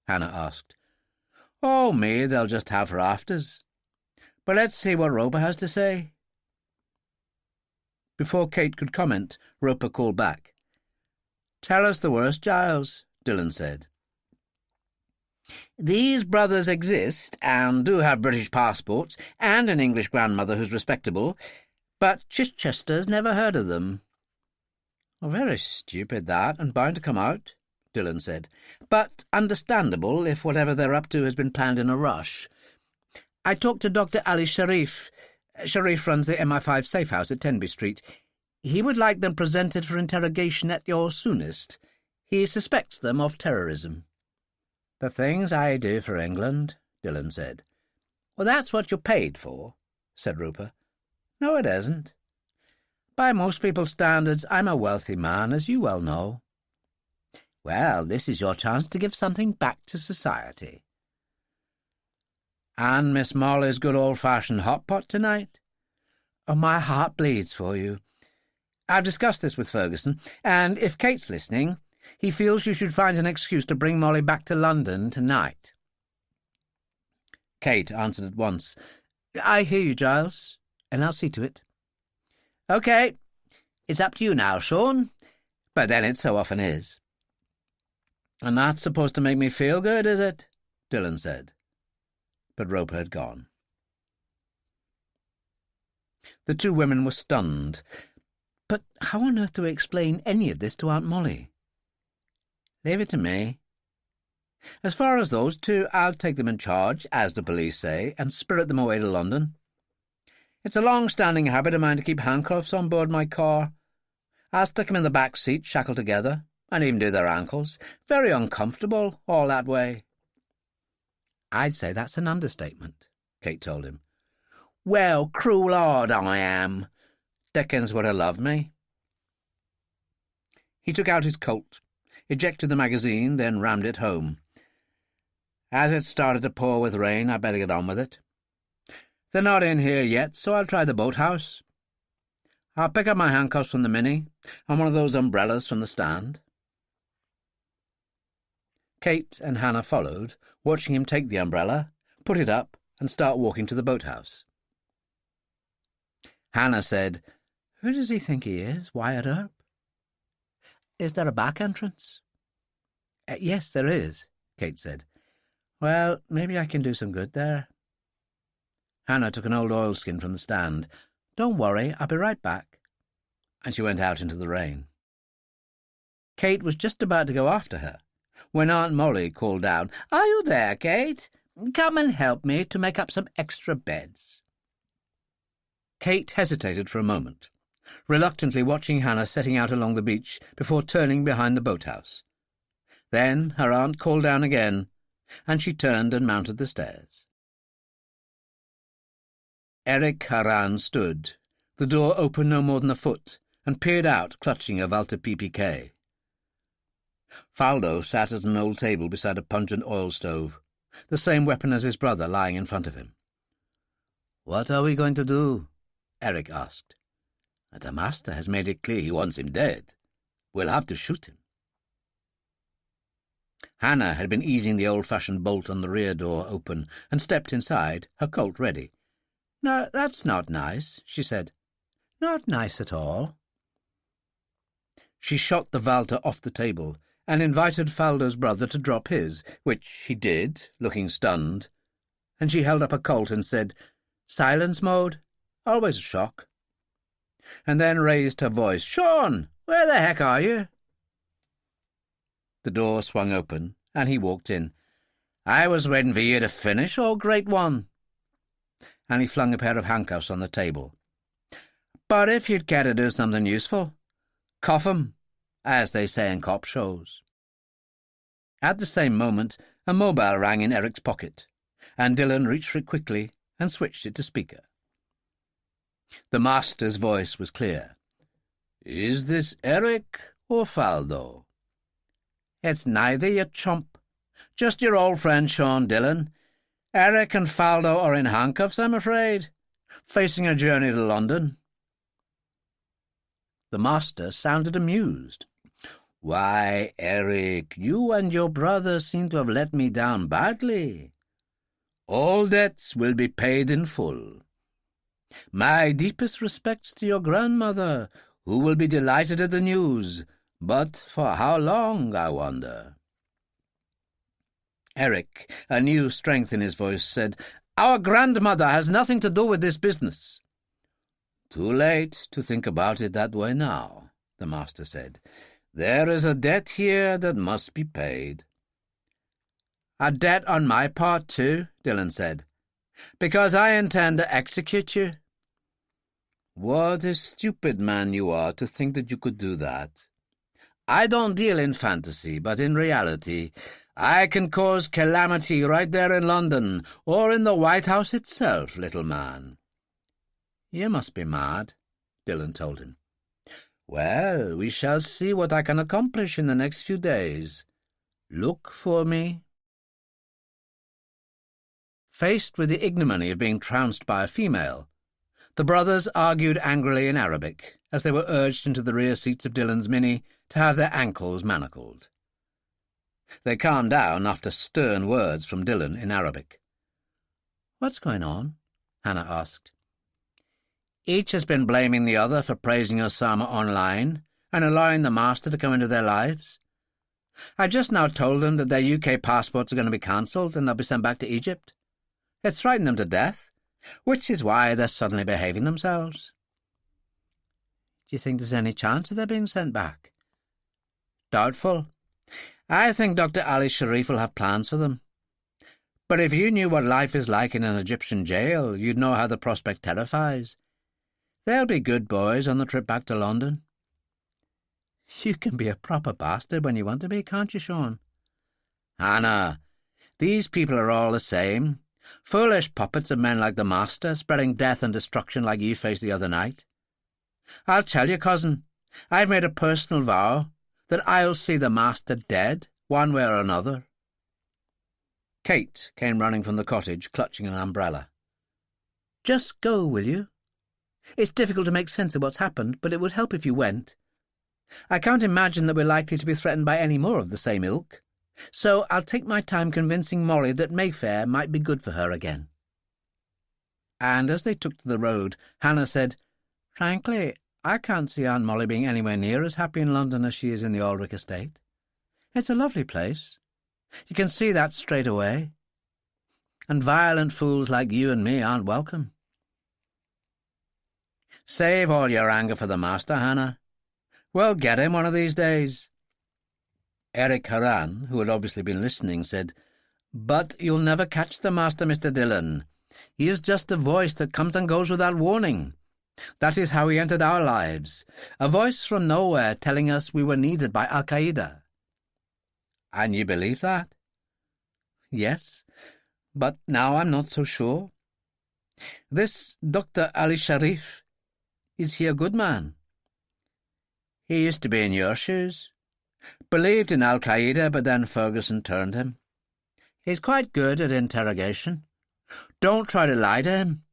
Speaker 1: Hannah asked. "Oh, me, they'll just have for afters. But let's see what Roper has to say." Before Kate could comment, Roper called back. "Tell us the worst, Giles," Dillon said. "These brothers exist, and do have British passports, and an English grandmother who's respectable, but Chichester's never heard of them." "Oh, very stupid, that, and bound to come out," Dillon said. "But understandable if whatever they're up to has been planned in a rush. I talked to Dr. Ali Sharif. Sharif runs the MI5 safe house at Tenby Street. He would like them presented for interrogation at your soonest. He suspects them of terrorism." "The things I do for England," Dillon said. "Well, that's what you're paid for," said Roper. "No, it isn't. By most people's standards, I'm a wealthy man, as you well know." "Well, this is your chance to give something back to society." "And Miss Molly's good old-fashioned hot pot tonight?" "Oh, my heart bleeds for you. I've discussed this with Ferguson, and if Kate's listening, he feels you should find an excuse to bring Molly back to London tonight." Kate answered at once. "I hear you, Giles, and I'll see to it." "OK. It's up to you now, Sean. But then it so often is." "And that's supposed to make me feel good, is it?" Dillon said. But Roper had gone. The two women were stunned. But how on earth do we explain any of this to Aunt Molly? "Leave it to me. As far as those two, I'll take them in charge, as the police say, and spirit them away to London. It's a long-standing habit of mine to keep handcuffs on board my car. I'll stick them in the back seat, shackled together, and even do their ankles. Very uncomfortable, all that way." "I'd say that's an understatement," Kate told him. "Well, cruel hard I am. Dickens would have loved me." He took out his Colt, ejected the magazine, then rammed it home. As it started to pour with rain, I'd better get on with it. They're not in here yet, so I'll try the boathouse. I'll pick up my handcuffs from the Mini and one of those umbrellas from the stand. Kate and Hannah followed, watching him take the umbrella, put it up, and start walking to the boathouse. Hannah said, "Who does he think he is, Wyatt Earp? Is there a back entrance?" Yes, there is," Kate said. "Well, maybe I can do some good there." Hannah took an old oilskin from the stand. "Don't worry, I'll be right back." And she went out into the rain. Kate was just about to go after her when Aunt Molly called down, "Are you there, Kate? Come and help me to make up some extra beds." Kate hesitated for a moment, reluctantly watching Hannah setting out along the beach before turning behind the boathouse. Then her aunt called down again, and she turned and mounted the stairs. Eric Haran stood, the door open no more than a foot, and peered out, clutching a Walter PPK. Faldo sat at an old table beside a pungent oil stove, the same weapon as his brother lying in front of him. "What are we going to do?" Eric asked. "The master has made it clear he wants him dead. We'll have to shoot him." Hannah had been easing the old-fashioned bolt on the rear door open and stepped inside, her Colt ready. "No, that's not nice," she said. "Not nice at all." She shot the Walter off the table and invited Faldo's brother to drop his, which he did, looking stunned, and she held up a Colt and said, "Silence mode, always a shock," and then raised her voice, "Sean, where the heck are you?" The door swung open, and he walked in. "I was waiting for you to finish, oh great one." And he flung a pair of handcuffs on the table. "But if you'd care to do something useful, cuff 'em, as they say in cop shows." At the same moment, a mobile rang in Eric's pocket, and Dillon reached for it quickly and switched it to speaker. The master's voice was clear. "Is this Eric or Faldo?" "It's neither, you chump. Just your old friend Sean Dillon. Eric and Faldo are in handcuffs, I'm afraid, facing a journey to London." The master sounded amused. "Why, Eric, you and your brother seem to have let me down badly. All debts will be paid in full. My deepest respects to your grandmother, who will be delighted at the news, but for how long, I wonder?" Eric, a new strength in his voice, said, "Our grandmother has nothing to do with this business." "Too late to think about it that way now," the master said. "There is a debt here that must be paid." "A debt on my part, too," Dillon said, "because I intend to execute you." "What a stupid man you are to think that you could do that. I don't deal in fantasy, but in reality I can cause calamity right there in London, or in the White House itself, little man." "You must be mad," Dillon told him. "Well, we shall see what I can accomplish in the next few days. Look for me." Faced with the ignominy of being trounced by a female, the brothers argued angrily in Arabic as they were urged into the rear seats of Dillon's Mini to have their ankles manacled. They calmed down after stern words from Dillon in Arabic. "What's going on?" Hannah asked. "Each has been blaming the other for praising Osama online and allowing the master to come into their lives. I just now told them that their UK passports are going to be cancelled and they'll be sent back to Egypt. It's frightened them to death, which is why they're suddenly behaving themselves." "Do you think there's any chance of their being sent back?" "Doubtful. I think Dr. Ali Sharif will have plans for them. But if you knew what life is like in an Egyptian jail, you'd know how the prospect terrifies. They'll be good boys on the trip back to London." "You can be a proper bastard when you want to be, can't you, Sean?" "Hannah, these people are all the same. Foolish puppets of men like the master, spreading death and destruction like you faced the other night. I'll tell you, cousin, I've made a personal vow that I'll see the master dead, one way or another. Kate came running from the cottage, clutching an umbrella. Just go, will you? It's difficult to make sense of what's happened, but it would help if you went. I can't imagine that we're likely to be threatened by any more of the same ilk, so I'll take my time convincing Molly that Mayfair might be good for her again. And as they took to the road, Hannah said, Frankly, I can't see Aunt Molly being anywhere near as happy in London as she is in the Aldwych estate. It's a lovely place. You can see that straight away. And violent fools like you and me aren't welcome. Save all your anger for the master, Hannah. We'll get him one of these days. Eric Haran, who had obviously been listening, said, But you'll never catch the master, Mr. Dillon. He is just a voice that comes and goes without warning. That is how he entered our lives, a voice from nowhere telling us we were needed by Al-Qaeda. And you believe that? Yes, but now I'm not so sure. This Dr. Ali Sharif, is he a good man? He used to be in your shoes. Believed in Al-Qaeda, but then Ferguson turned him. He's quite good at interrogation. Don't try to lie to him.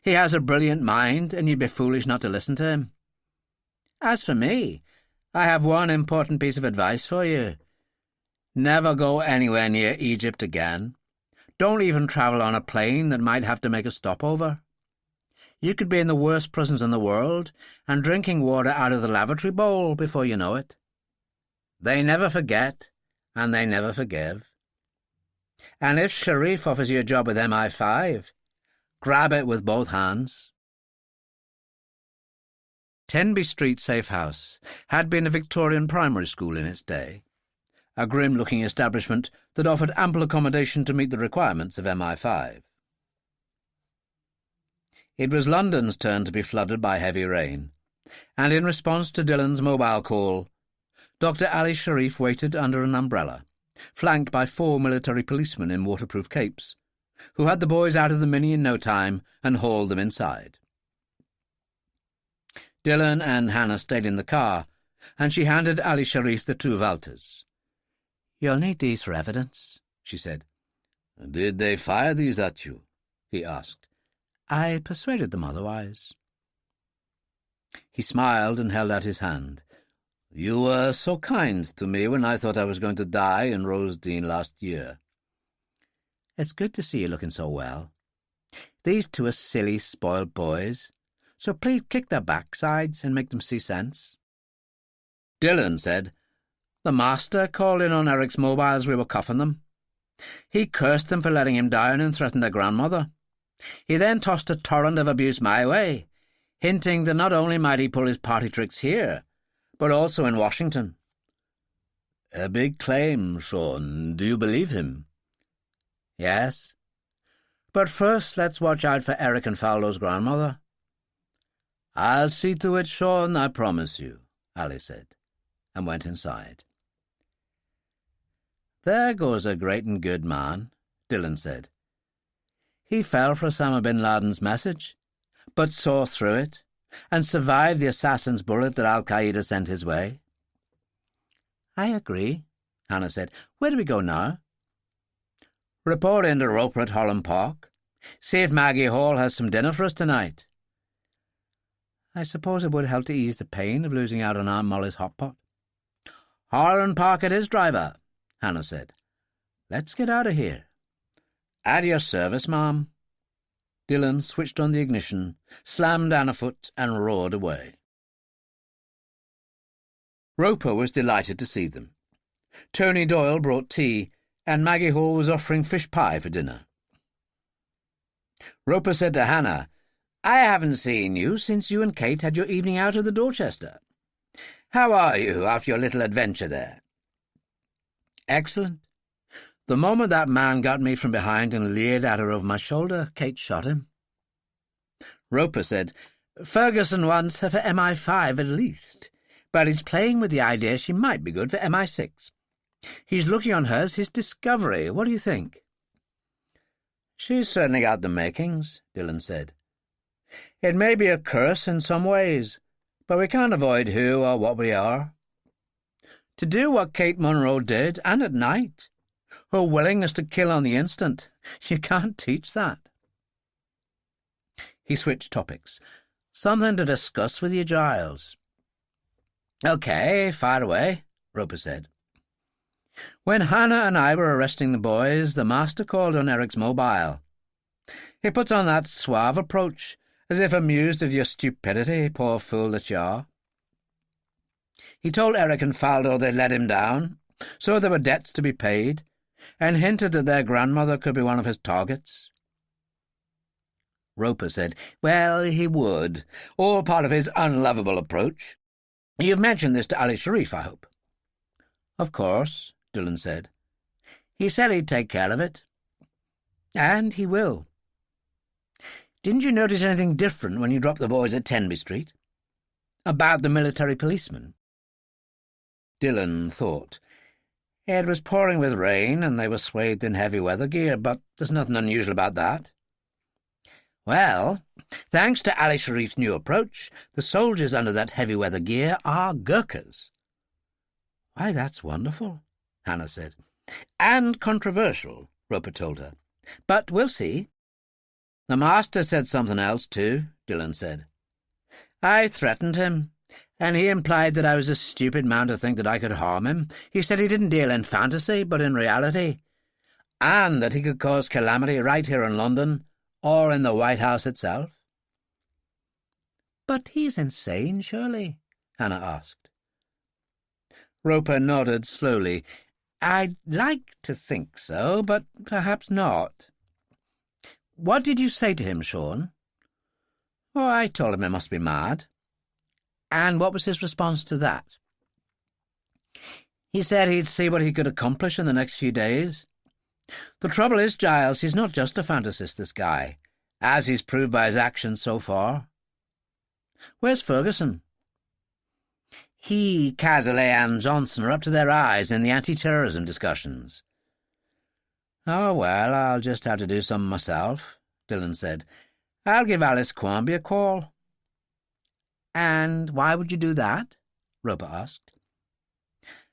Speaker 1: He has a brilliant mind, and you'd be foolish not to listen to him. As for me, I have one important piece of advice for you. Never go anywhere near Egypt again. Don't even travel on a plane that might have to make a stopover. You could be in the worst prisons in the world and drinking water out of the lavatory bowl before you know it. They never forget, and they never forgive. And if Sharif offers you a job with MI5, grab it with both hands. Tenby Street Safe House had been a Victorian primary school in its day, a grim-looking establishment that offered ample accommodation to meet the requirements of MI5. It was London's turn to be flooded by heavy rain, and in response to Dillon's mobile call, Dr. Ali Sharif waited under an umbrella, flanked by 4 military policemen in waterproof capes, who had the boys out of the Mini in no time and hauled them inside. Dillon and Hannah stayed in the car, and she handed Ali Sharif the 2 Walters. "You'll need these for evidence," she said.
Speaker 4: "Did they fire these at you?" he asked.
Speaker 1: "I persuaded them otherwise." He smiled and held out his hand.
Speaker 4: "You were so kind to me when I thought I was going to die in Rosedene last year."
Speaker 1: "It's good to see you looking so well. These 2 are silly, spoiled boys, so please kick their backsides and make them see sense." Dillon said, "The master called in on Eric's mobile as we were cuffing them. He cursed them for letting him down and threatened their grandmother. He then tossed a torrent of abuse my way, hinting that not only might he pull his party tricks here, but also in Washington."
Speaker 4: "A big claim, Sean. Do you believe him?"
Speaker 1: "Yes. But first let's watch out for Eric and Fowler's grandmother."
Speaker 4: "I'll see to it, Sean, I promise you," Ali said, and went inside.
Speaker 1: "There goes a great and good man," Dillon said. "He fell for Osama bin Laden's message, but saw through it, and survived the assassin's bullet that Al-Qaeda sent his way." "I agree," Hannah said. "Where do we go now?" "Report into Roper at Holland Park. See if Maggie Hall has some dinner for us tonight." "I suppose it would help to ease the pain of losing out on Aunt Molly's hot pot." "Holland Park it is, driver," Hannah said. "Let's get out of here." "At your service, ma'am." Dillon switched on the ignition, slammed down a foot, and roared away. Roper was delighted to see them. Tony Doyle brought tea, and Maggie Hall was offering fish pie for dinner. Roper said to Hannah, "I haven't seen you since you and Kate had your evening out at the Dorchester. How are you after your little adventure there?" "Excellent. The moment that man got me from behind and leered at her over my shoulder, Kate shot him." Roper said, "Ferguson wants her for MI5 at least, but he's playing with the idea she might be good for MI6. He's looking on her as his discovery. What do you think?" "She's certainly got the makings," Dillon said. "It may be a curse in some ways, but we can't avoid who or what we are." To do what Kate Munro did, and at night. Her willingness to kill on the instant. You can't teach that. He switched topics. Something to discuss with you, Giles. OK, fire away, Roper said. When Hannah and I were arresting the boys, the master called on Eric's mobile. He puts on that suave approach, as if amused at your stupidity, poor fool that you are. He told Eric and Faldo they'd let him down, so there were debts to be paid, and hinted that their grandmother could be one of his targets. Roper said, well, he would, all part of his unlovable approach. You've mentioned this to Ali Sharif, I hope. Of course, Dillon said. He said he'd take care of it. And he will. Didn't you notice anything different when you dropped the boys at Tenby Street? About the military policeman? Dillon thought. It was pouring with rain, and they were swathed in heavy weather gear, but there's nothing unusual about that. Well, thanks to Ali Sharif's new approach, the soldiers under that heavy weather gear are Gurkhas. Why, that's wonderful, Hannah said. And controversial, Roper told her. But we'll see. The master said something else, too, Dillon said. I threatened him, and he implied that I was a stupid man to think that I could harm him. He said he didn't deal in fantasy, but in reality, and that he could cause calamity right here in London, or in the White House itself. But he's insane, surely? Hannah asked. Roper nodded slowly. I'd like to think so, but perhaps not. What did you say to him, Sean? Oh, I told him he must be mad. And what was his response to that? He said he'd see what he could accomplish in the next few days. The trouble is, Giles, he's not just a fantasist, this guy, as he's proved by his actions so far. Where's Ferguson? He, Cazalet and Johnson are up to their eyes in the anti-terrorism discussions. Oh, well, I'll just have to do some myself, Dillon said. I'll give Alice Quarmby a call. And why would you do that? Roper asked.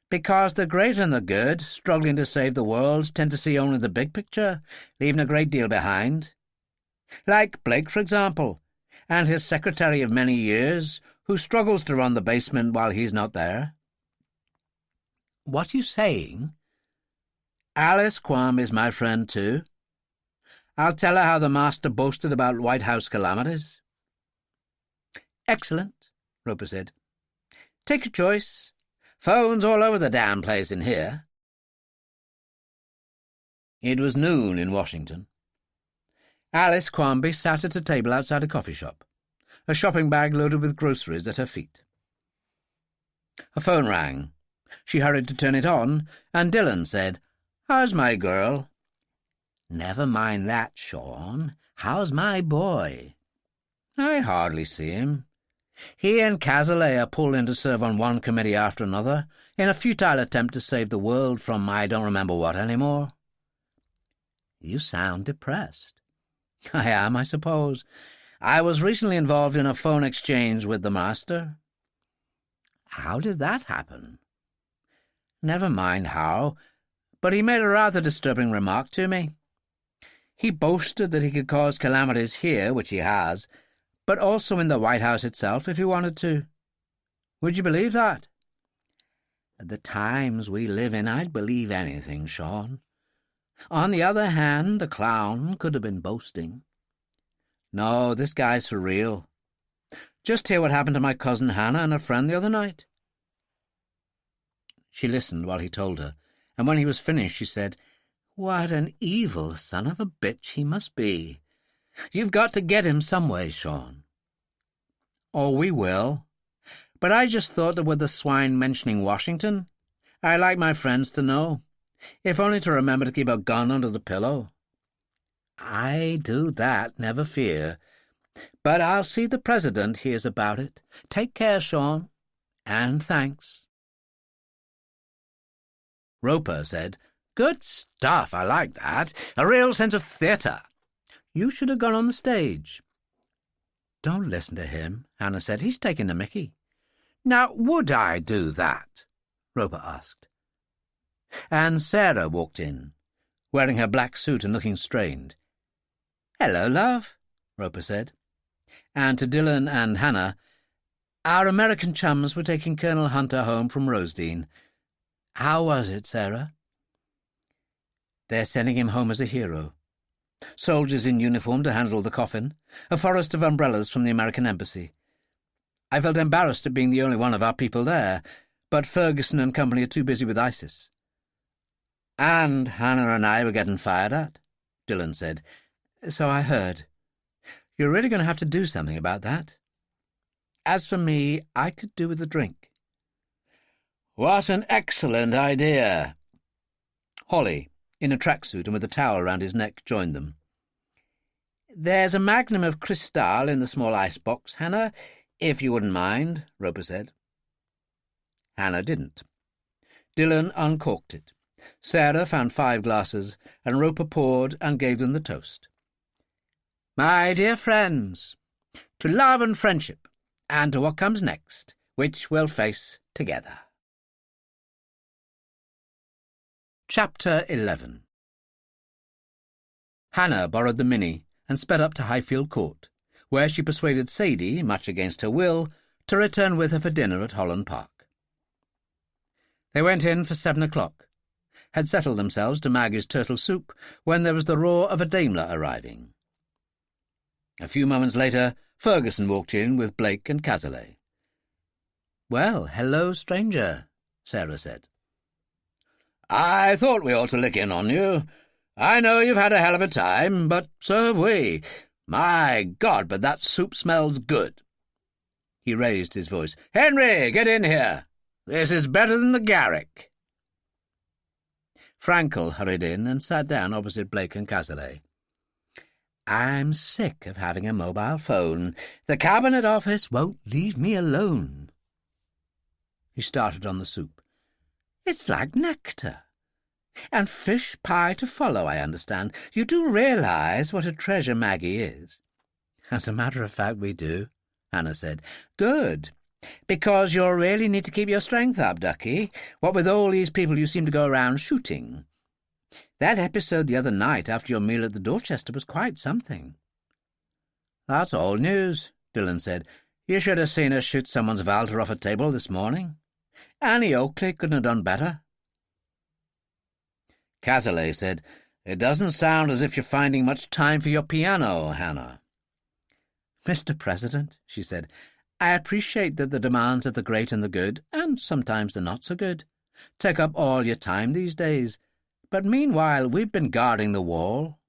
Speaker 1: Because the great and the good, struggling to save the world, tend to see only the big picture, leaving a great deal behind. Like Blake, for example, and his secretary of many years, who struggles to run the basement while he's not there. What are you saying? Alice Quarmby is my friend too. I'll tell her how the master boasted about White House calamities. Excellent, Roper said. Take your choice. Phones all over the damn place in here. It was noon in Washington. Alice Quarmby sat at a table outside a coffee shop, a shopping bag loaded with groceries at her feet. A phone rang. She hurried to turn it on, and Dillon said, How's my girl? Never mind that, Sean. How's my boy? I hardly see him. He and Cazalet are pulled in to serve on one committee after another, in a futile attempt to save the world from I don't remember what anymore. You sound depressed. I am, I suppose. I was recently involved in a phone exchange with the master. How did that happen? Never mind how, but he made a rather disturbing remark to me. He boasted that he could cause calamities here, which he has, but also in the White House itself if he wanted to. Would you believe that? At the times we live in, I'd believe anything, Sean. On the other hand, the clown could have been boasting. No, this guy's for real. Just hear what happened to my cousin Hannah and her friend the other night. She listened while he told her, and when he was finished she said, What an evil son of a bitch he must be. You've got to get him some way, Sean. Oh, we will. But I just thought that with the swine mentioning Washington, I'd like my friends to know, if only to remember to keep a gun under the pillow. I do that, never fear. But I'll see the President hears about it. Take care, Sean, and thanks. Roper said, Good stuff, I like that. A real sense of theatre. You should have gone on the stage. Don't listen to him, Hannah said. He's taking the mickey. Now, would I do that? Roper asked. And Sarah walked in, wearing her black suit and looking strained. "Hello, love," Roper said. And to Dillon and Hannah, "Our American chums were taking Colonel Hunter home from Rosedene. How was it, Sarah?" "They're sending him home as a hero. Soldiers in uniform to handle the coffin, a forest of umbrellas from the American embassy. I felt embarrassed at being the only one of our people there, but Ferguson and company are too busy with ISIS." "And Hannah and I were getting fired at," Dillon said. "So I heard. You're really going to have to do something about that. As for me, I could do with a drink." "What an excellent idea!" Holly, in a tracksuit and with a towel round his neck, joined them. "There's a magnum of Cristal in the small icebox, Hannah, if you wouldn't mind," Roper said. Hannah didn't. Dillon uncorked it. Sarah found 5 glasses, and Roper poured and gave them the toast. "My dear friends, to love and friendship, and to what comes next, which we'll face together." Chapter 11. Hannah borrowed the Mini and sped up to Highfield Court, where she persuaded Sadie, much against her will, to return with her for dinner at Holland Park. They went in for 7 o'clock, had settled themselves to Maggie's turtle soup when there was the roar of a Daimler arriving. A few moments later, Ferguson walked in with Blake and Cazalet. "Well, hello, stranger," Sarah said. "I thought we ought to lick in on you. I know you've had a hell of a time, but so have we. My God, but that soup smells good." He raised his voice. "Henry, get in here. This is better than the Garrick." Frankel hurried in and sat down opposite Blake and Cazalet. "I'm sick of having a mobile phone. The Cabinet Office won't leave me alone." He started on the soup. "It's like nectar. And fish pie to follow, I understand. You do realise what a treasure Maggie is?" "As a matter of fact, we do," Hannah said. "Good. Because you'll really need to keep your strength up, Ducky, what with all these people you seem to go around shooting. That episode the other night after your meal at the Dorchester was quite something." "That's old news," Dillon said. "You should have seen us shoot someone's Valter off a table this morning. Annie Oakley couldn't have done better." Cazalet said, "It doesn't sound as if you're finding much time for your piano, Hannah." "Mr. President," she said, "I appreciate that the demands of the great and the good, and sometimes the not-so-good, take up all your time these days. But meanwhile we've been guarding the wall."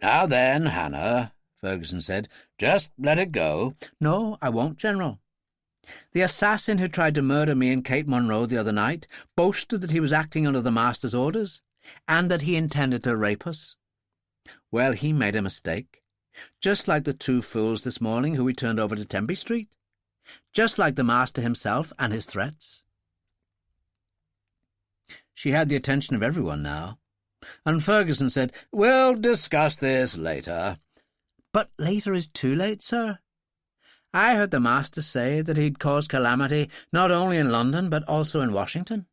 Speaker 1: "Now then, Hannah," Ferguson said, "just let it go." "No, I won't, General. The assassin who tried to murder me and Kate Monroe the other night boasted that he was acting under the master's orders, and that he intended to rape us. Well, he made a mistake, just like the 2 fools this morning who we turned over to Temby Street, just like the master himself and his threats." She had the attention of everyone now, and Ferguson said, "We'll discuss this later." "But later is too late, sir. I heard the master say that he'd caused calamity not only in London but also in Washington.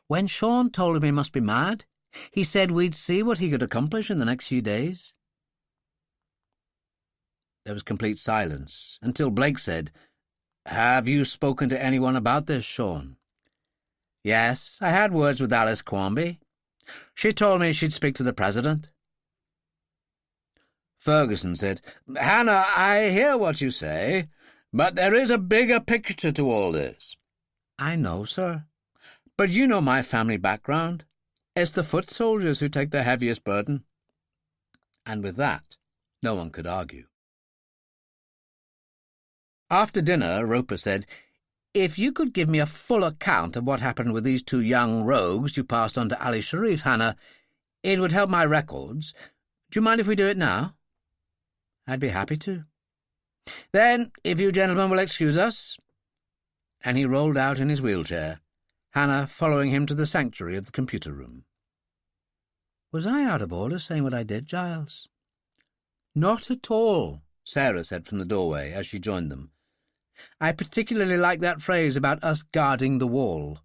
Speaker 1: When Sean told him he must be mad, he said we'd see what he could accomplish in the next few days." There was complete silence, until Blake said, "Have you spoken to anyone about this, Sean?" "Yes, I had words with Alice Quarmby. She told me she'd speak to the President." Ferguson said, "Hannah, I hear what you say, but there is a bigger picture to all this." "I know, sir. But you know my family background. It's the foot soldiers who take the heaviest burden." And with that, no one could argue. After dinner, Roper said, "If you could give me a full account of what happened with these 2 young rogues you passed on to Ali Sharif, Hannah, it would help my records. Do you mind if we do it now?" "I'd be happy to." "Then, if you gentlemen will excuse us." And he rolled out in his wheelchair, Hannah following him to the sanctuary of the computer room. "Was I out of order saying what I did, Giles?" "Not at all," Sarah said from the doorway as she joined them. I particularly like that phrase about us guarding the wall.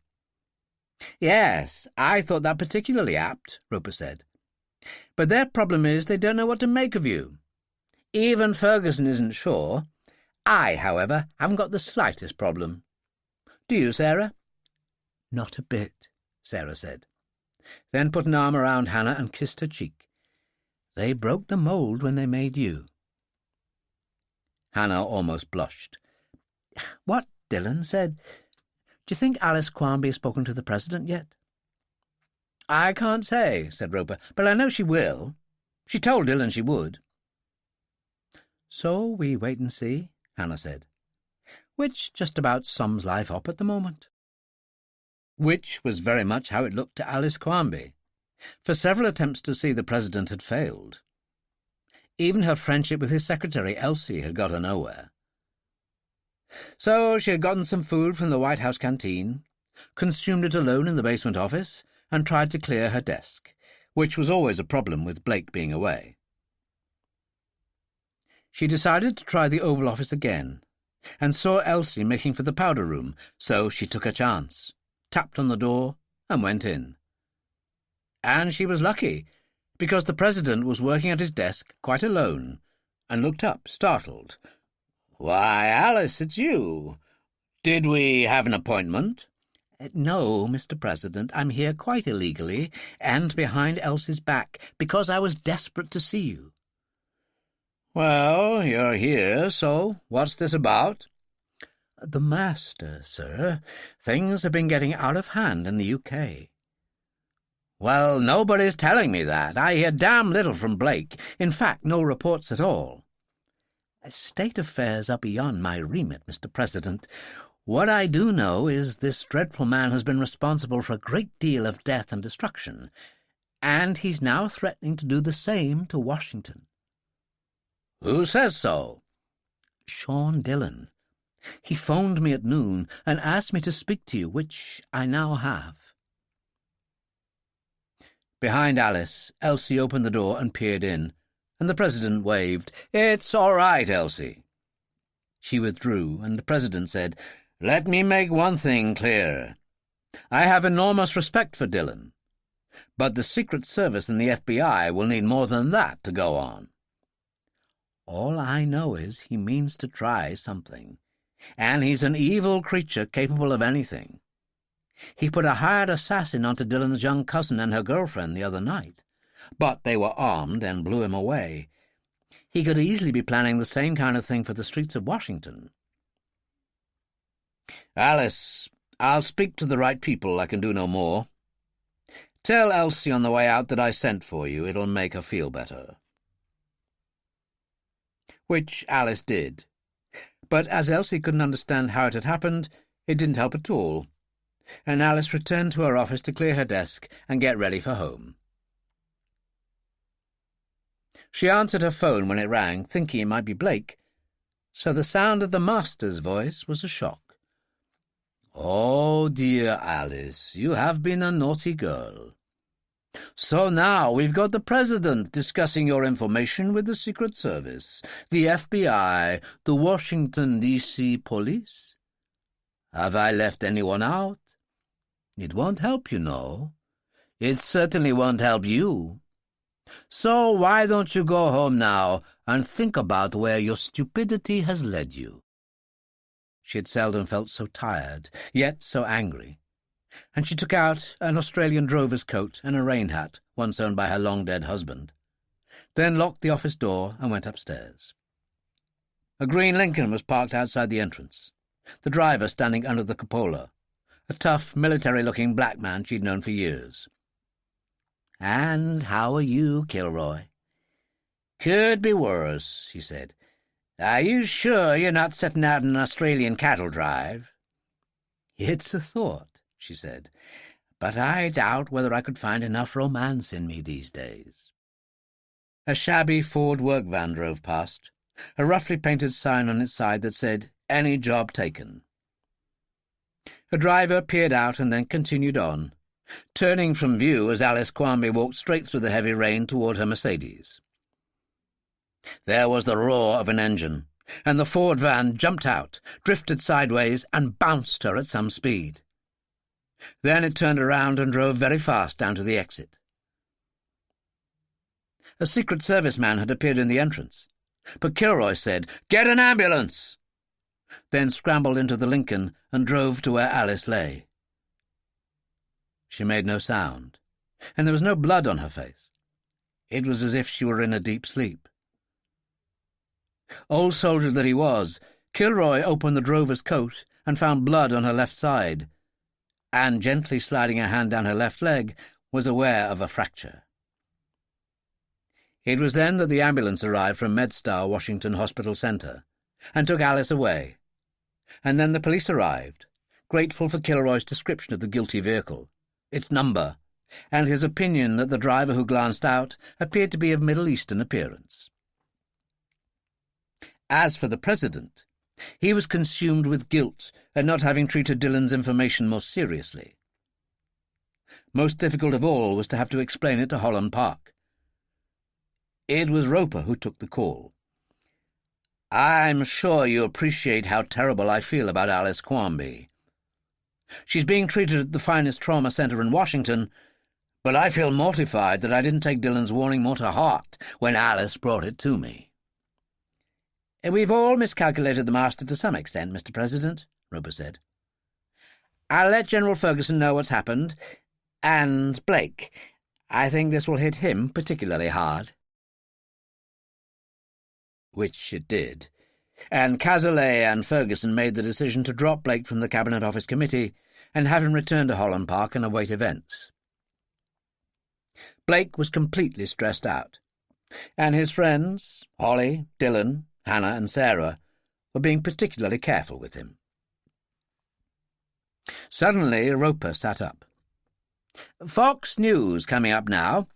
Speaker 1: Yes, I thought that particularly apt, Roper said. But their problem is they don't know what to make of you. Even Ferguson isn't sure. I, however, haven't got the slightest problem. Do you, Sarah? Not a bit, Sarah said, then put an arm around Hannah and kissed her cheek. They broke the mould when they made you. Hannah almost blushed. What Dillon said. Do you think Alice Quarmby has spoken to the President yet? I can't say, said Roper, but I know she will. She told Dillon she would. So we wait and see, Hannah said, which just about sums life up at the moment. Which was very much how it looked to Alice Quarmby, for several attempts to see the President had failed. Even her friendship with his secretary, Elsie, had got her nowhere. So she had gotten some food from the White House canteen, consumed it alone in the basement office, and tried to clear her desk, which was always a problem with Blake being away. She decided to try the Oval Office again, and saw Elsie making for the powder room, so she took a chance, tapped on the door, and went in. And she was lucky, because the President was working at his desk quite alone, and looked up, startled. "Why, Alice, it's you. Did we have an appointment?" "No, Mr. President, I'm here quite illegally, and behind Elsie's back, because I was desperate to see you." "Well, you're here, so what's this about?" "The Master, sir. Things have been getting out of hand in the UK." "Well, nobody's telling me that. I hear damn little from Blake. In fact, no reports at all." "State affairs are beyond my remit, Mr. President. What I do know is this dreadful man has been responsible for a great deal of death and destruction, and he's now threatening to do the same to Washington." "Who says so?" "Sean Dillon. He phoned me at noon and asked me to speak to you, which I now have." Behind Alice, Elsie opened the door and peered in, and the President waved. "It's all right, Elsie." She withdrew, and the President said, "Let me make one thing clear. I have enormous respect for Dillon, but the Secret Service and the FBI will need more than that to go on. All I know is he means to try something, and he's an evil creature capable of anything. He put a hired assassin onto Dillon's young cousin and her girlfriend the other night, but they were armed and blew him away. He could easily be planning the same kind of thing for the streets of Washington." "Alice, I'll speak to the right people. I can do no more. Tell Elsie on the way out that I sent for you. It'll make her feel better." Which Alice did. But as Elsie couldn't understand how it had happened, it didn't help at all, and Alice returned to her office to clear her desk and get ready for home. She answered her phone when it rang, thinking it might be Blake, so the sound of the Master's voice was a shock. "Oh, dear Alice, you have been a naughty girl. So now we've got the President discussing your information with the Secret Service, the FBI, the Washington, D.C. police. Have I left anyone out? It won't help, you know. It certainly won't help you. So why don't you go home now and think about where your stupidity has led you?" She had seldom felt so tired, yet so angry, and she took out an Australian drover's coat and a rain hat once owned by her long-dead husband, then locked the office door and went upstairs. A green Lincoln was parked outside the entrance, the driver standing under the cupola, a tough, military-looking black man she'd known for years. "And how are you, Kilroy?" "Could be worse," he said. "Are you sure you're not setting out an Australian cattle drive?" "It's a thought," she said, "but I doubt whether I could find enough romance in me these days." A shabby Ford work van drove past, a roughly painted sign on its side that said, "Any job taken." A driver peered out and then continued on, turning from view as Alice Quarmby walked straight through the heavy rain toward her Mercedes. There was the roar of an engine, and the Ford van jumped out, drifted sideways, and bounced her at some speed. Then it turned around and drove very fast down to the exit. A Secret Service man had appeared in the entrance, but Kilroy said, "Get an ambulance!" then scrambled into the Lincoln and drove to where Alice lay. She made no sound, and there was no blood on her face. It was as if she were in a deep sleep. Old soldier that he was, Kilroy opened the drover's coat and found blood on her left side, and, gently sliding a hand down her left leg, was aware of a fracture. It was then that the ambulance arrived from MedStar Washington Hospital Center and took Alice away, and then the police arrived, grateful for Kilroy's description of the guilty vehicle, its number, and his opinion that the driver who glanced out appeared to be of Middle Eastern appearance. As for the President, he was consumed with guilt at not having treated Dillon's information more seriously. Most difficult of all was to have to explain it to Holland Park. It was Roper who took the call. "I'm sure you appreciate how terrible I feel about Alice Quamby. She's being treated at the finest trauma center in Washington, but I feel mortified that I didn't take Dillon's warning more to heart when Alice brought it to me." "We've all miscalculated the master to some extent, Mr. President," Roper said. "I'll let General Ferguson know what's happened, and Blake. I think this will hit him particularly hard." Which it did, and Cazalet and Ferguson made the decision to drop Blake from the Cabinet Office Committee and have him return to Holland Park and await events. Blake was completely stressed out, and his friends, Holly, Dillon, Hannah and Sarah, were being particularly careful with him. Suddenly Roper sat up. "Fox News coming up now.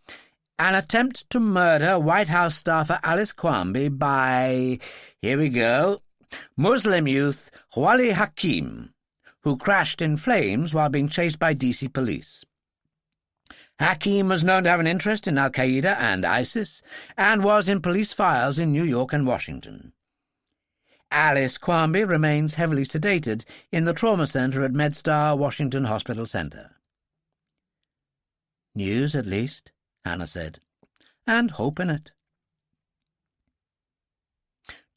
Speaker 1: An attempt to murder White House staffer Alice Quamby by, here we go, Muslim youth Wali Hakim, who crashed in flames while being chased by DC police. Hakim was known to have an interest in Al-Qaeda and ISIS, and was in police files in New York and Washington. Alice Quamby remains heavily sedated in the trauma center at MedStar Washington Hospital Center." "News, at least," Hannah said, "and hope in it."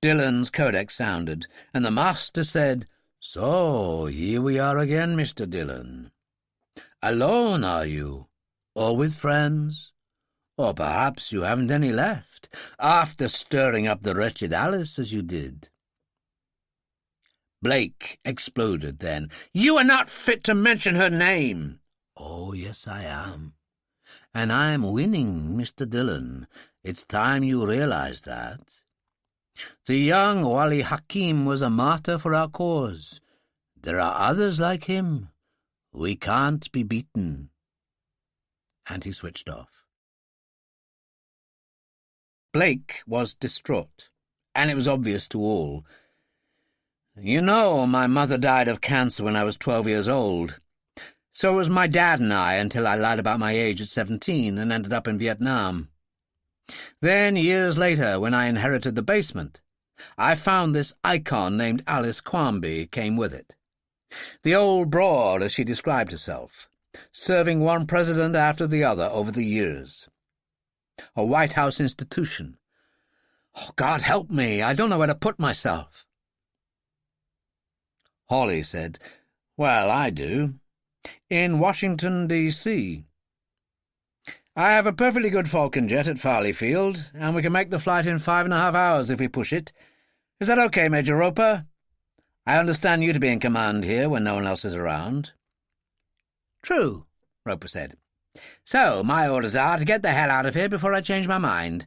Speaker 1: Dillon's codex sounded, and the master said, "So, here we are again, Mr. Dillon. Alone, are you? Or with friends? Or perhaps you haven't any left, after stirring up the wretched Alice as you did?" Blake exploded then. "You are not fit to mention her name." "Oh, yes, I am. And I'm winning, Mr. Dillon. It's time you realize that. The young Wali Hakim was a martyr for our cause. There are others like him. We can't be beaten." And he switched off. Blake was distraught, and it was obvious to all. "You know, my mother died of cancer when I was 12 years old. So was my dad and I until I lied about my age at 17 and ended up in Vietnam. Then, years later, when I inherited the basement, I found this icon named Alice Quamby came with it. The old broad, as she described herself, serving one president after the other over the years. A White House institution. Oh, God help me, I don't know where to put myself." Holly said, "Well, I do. In Washington, D.C. I have a perfectly good Falcon jet at Farley Field, and we can make the flight in 5.5 hours if we push it. Is that okay, Major Roper? I understand you to be in command here when no one else is around." "True," Roper said. "So my orders are to get the hell out of here before I change my mind.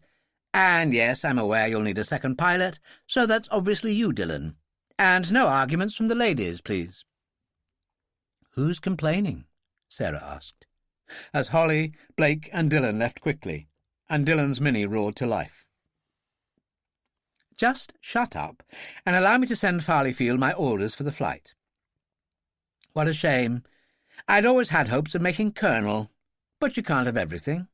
Speaker 1: And yes, I'm aware you'll need a second pilot, so that's obviously you, Dillon. And no arguments from the ladies, please." "Who's complaining?" Sarah asked, as Holly, Blake and Dillon left quickly, and Dillon's Mini roared to life. "Just shut up and allow me to send Farley Field my orders for the flight." "What a shame. I'd always had hopes of making Colonel, but you can't have everything."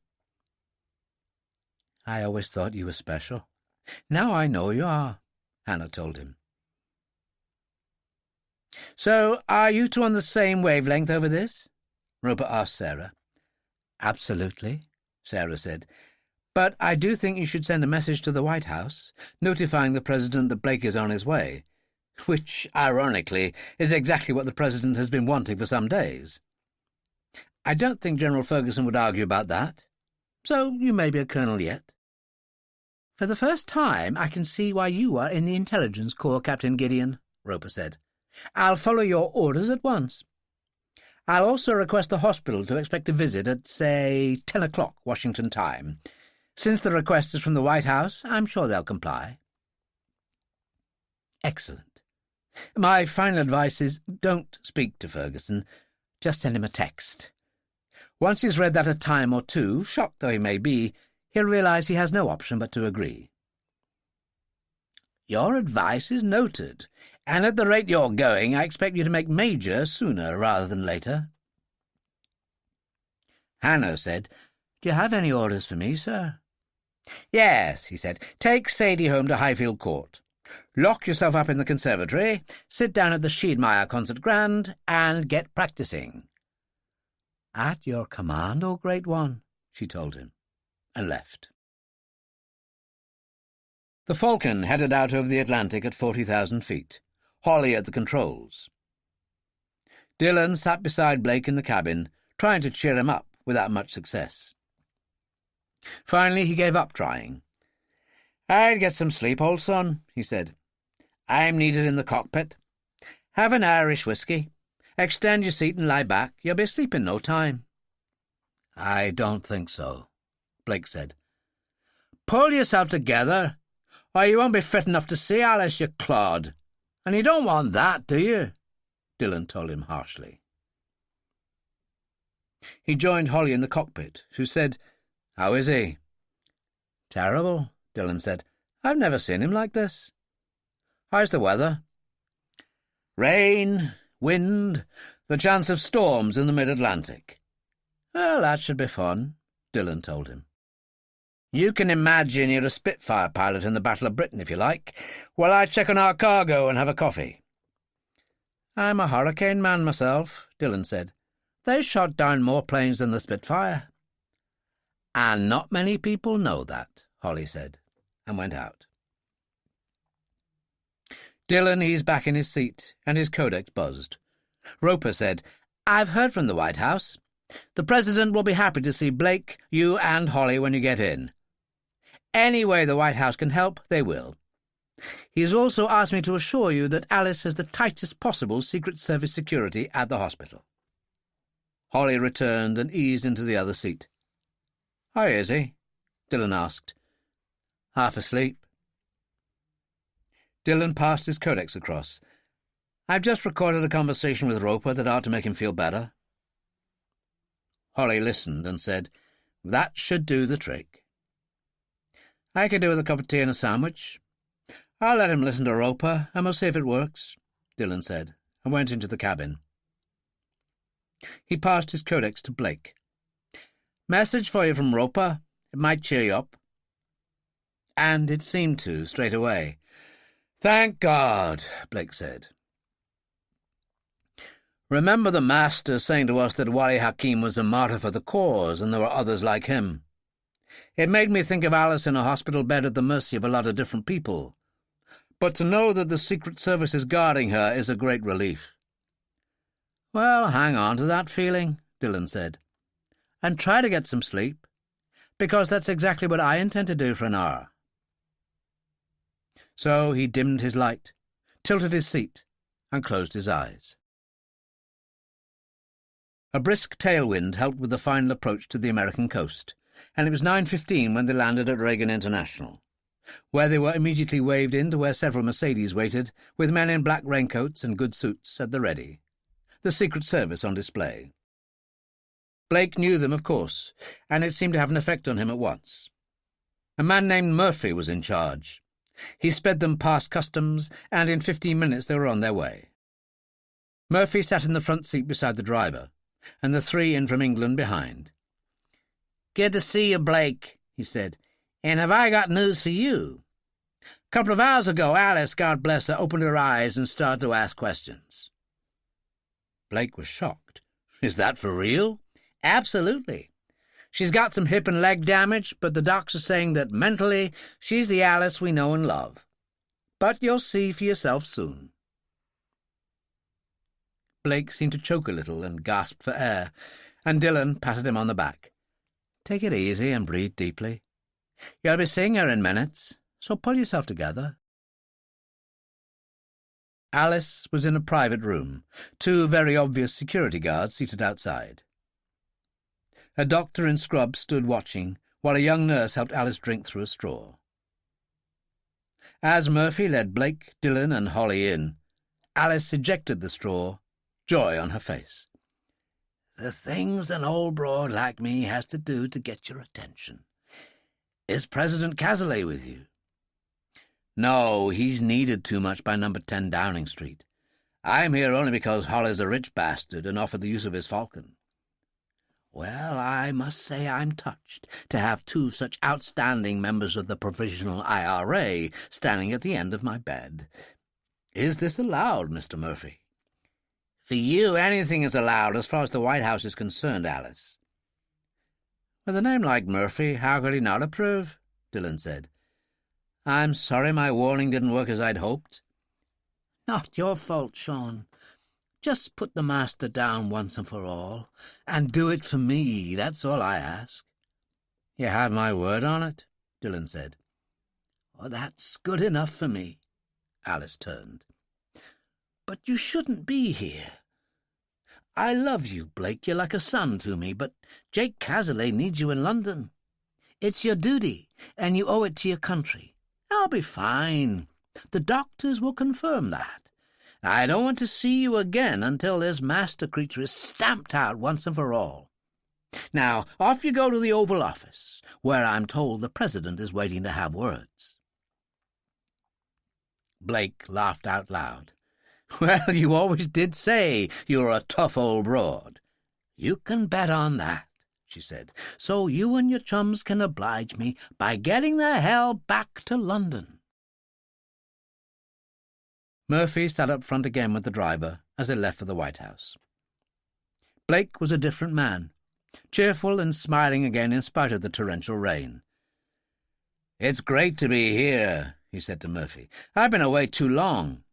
Speaker 1: "I always thought you were special. Now I know you are. Hannah told him. "So, are you two on the same wavelength over this?" Roper asked Sarah. "Absolutely," Sarah said. "But I do think you should send a message to the White House, notifying the President that Blake is on his way, which, ironically, is exactly what the President has been wanting for some days. I don't think General Ferguson would argue about that, so you may be a colonel yet." "For the first time I can see why you are in the Intelligence Corps, Captain Gideon," Roper said. "I'll follow your orders at once. I'll also request the hospital to expect a visit at, say, 10 o'clock Washington time. Since the request is from the White House, I'm sure they'll comply." "Excellent. My final advice is don't speak to Ferguson. Just send him a text. Once he's read that a time or two, shocked though he may be, he'll realize he has no option but to agree." "Your advice is noted, and at the rate you're going, I expect you to make major sooner rather than later." Hannah said, "Do you have any orders for me, sir?" "Yes," he said. "Take Sadie home to Highfield Court. Lock yourself up in the conservatory, sit down at the Schiedmeyer Concert Grand, and get practising." "At your command, O Great One," she told him, and left. The Falcon headed out over the Atlantic at 40,000 feet, Holly at the controls. Dillon sat beside Blake in the cabin, trying to cheer him up without much success. Finally he gave up trying. "I'd get some sleep, old son," he said. "I'm needed in the cockpit. Have an Irish whiskey. Extend your seat and lie back. You'll be asleep in no time." "I don't think so," Blake said. "Pull yourself together, or you won't be fit enough to see Alice, you clod. And you don't want that, do you?" Dillon told him harshly. He joined Holly in the cockpit, who said, "How is he?" "Terrible," Dillon said. "I've never seen him like this." "How's the weather?" "Rain, wind, the chance of storms in the mid-Atlantic." "Well, that should be fun," Dillon told him. "You can imagine you're a Spitfire pilot in the Battle of Britain, if you like, while I check on our cargo and have a coffee." "I'm a hurricane man myself," Dillon said. "They shot down more planes than the Spitfire." "And not many people know that," Holly said, and went out. Dillon eased back in his seat, and his codex buzzed. Roper said, "I've heard from the White House. The President will be happy to see Blake, you and Holly when you get in. Any way the White House can help, they will. He has also asked me to assure you that Alice has the tightest possible Secret Service security at the hospital." Holly returned and eased into the other seat. "How is he?" Dillon asked. "Half asleep." Dillon passed his codex across. "I've just recorded a conversation with Roper that ought to make him feel better." Holly listened and said, "That should do the trick." "I could do with a cup of tea and a sandwich. I'll let him listen to Roper, and we'll see if it works," Dillon said, and went into the cabin. He passed his codex to Blake. "Message for you from Roper. It might cheer you up." And it seemed to, straight away. "Thank God," Blake said. "Remember the Master saying to us that Wali Hakim was a martyr for the cause, and there were others like him. It made me think of Alice in a hospital bed at the mercy of a lot of different people. But to know that the Secret Service is guarding her is a great relief." "Well, hang on to that feeling," Dillon said, "and try to get some sleep, because that's exactly what I intend to do for an hour." So he dimmed his light, tilted his seat, and closed his eyes. A brisk tailwind helped with the final approach to the American coast, and it was 9:15 when they landed at Reagan International, where they were immediately waved in to where several Mercedes waited, with men in black raincoats and good suits at the ready, the Secret Service on display. Blake knew them, of course, and it seemed to have an effect on him at once. A man named Murphy was in charge. He sped them past customs, and in 15 minutes they were on their way. Murphy sat in the front seat beside the driver, and the three in from England behind. "Good to see you, Blake," he said, "and have I got news for you? couple of hours ago, Alice, God bless her, opened her eyes and started to ask questions.
Speaker 3: Blake was shocked. Is that for real?
Speaker 1: Absolutely. She's got some hip and leg damage, but the docs are saying that mentally she's the Alice we know and love. But you'll see for yourself soon.
Speaker 3: Blake seemed to choke a little and gasped for air, and Dillon patted him on the back. Take it easy and breathe deeply. You'll be seeing her in minutes, so pull yourself together. Alice was in a private room, 2 very obvious security guards seated outside. A doctor in scrubs stood watching, while a young nurse helped Alice drink through a straw. As Murphy led Blake, Dillon, and Holly in, Alice ejected the straw, joy on her face.
Speaker 4: The things an old broad like me has to do to get your attention. Is President Cazalet with you?
Speaker 3: No, he's needed too much by number 10 Downing Street. I'm here only because Holly's a rich bastard and offered the use of his falcon.
Speaker 4: Well, I must say I'm touched to have 2 such outstanding members of the Provisional IRA standing at the end of my bed.
Speaker 3: Is this allowed, Mr. Murphy?
Speaker 1: For you, anything is allowed as far as the White House is concerned, Alice.
Speaker 3: With a name like Murphy, how could he not approve? Dillon said. I'm sorry my warning didn't work as I'd hoped.
Speaker 4: Not your fault, Sean. Just put the master down once and for all, and do it for me, that's all I ask.
Speaker 3: You have my word on it, Dillon said.
Speaker 4: Oh, that's good enough for me. Alice turned. But you shouldn't be here. I love you, Blake. You're like a son to me, but Jake Cazalet needs you in London. It's your duty, and you owe it to your country. I'll be fine. The doctors will confirm that. I don't want to see you again until this master creature is stamped out once and for all. Now, off you go to the Oval Office, where I'm told the President is waiting to have words.
Speaker 3: Blake laughed out loud. Well, you always did say you were a tough old broad.
Speaker 4: You can bet on that, she said, so you and your chums can oblige me by getting the hell back to London.
Speaker 3: Murphy sat up front again with the driver as they left for the White House. Blake was a different man, cheerful and smiling again in spite of the torrential rain.
Speaker 1: It's great to be here, he said to Murphy. I've been away too long.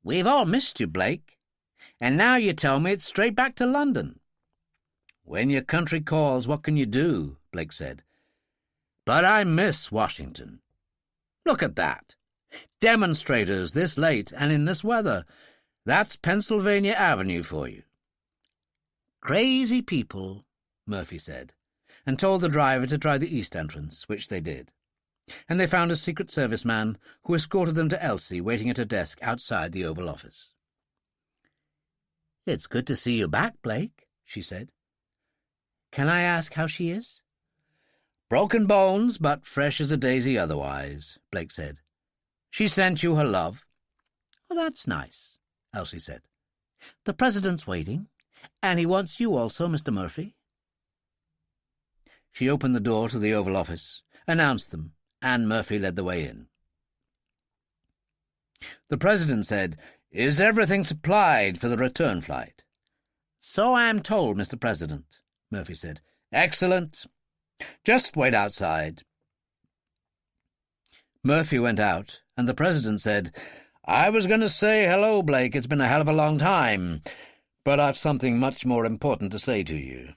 Speaker 1: We've all missed you, Blake. And now you tell me it's straight back to London.
Speaker 3: When your country calls, what can you do? Blake said.
Speaker 1: But I miss Washington. Look at that. Demonstrators this late and in this weather. That's Pennsylvania Avenue for you.
Speaker 4: Crazy people, Murphy said,
Speaker 3: and told the driver to try the east entrance, which they did. And they found a Secret Service man who escorted them to Elsie, waiting at her desk outside the Oval Office.
Speaker 4: It's good to see you back, Blake, she said. Can I ask how she is?
Speaker 1: Broken bones, but fresh as a daisy otherwise, Blake said. She sent you her love.
Speaker 4: Oh, that's nice, Elsie said. The President's waiting, and he wants you also, Mr. Murphy.
Speaker 3: She opened the door to the Oval Office, announced them, and Murphy led the way in. The President said, "Is everything supplied for the return flight?"
Speaker 1: "So I am told, Mr. President," Murphy said.
Speaker 3: "Excellent. Just wait outside." Murphy went out, and the President said, "I was going to say hello, Blake. It's been a hell of a long time, but I've something much more important to say to you.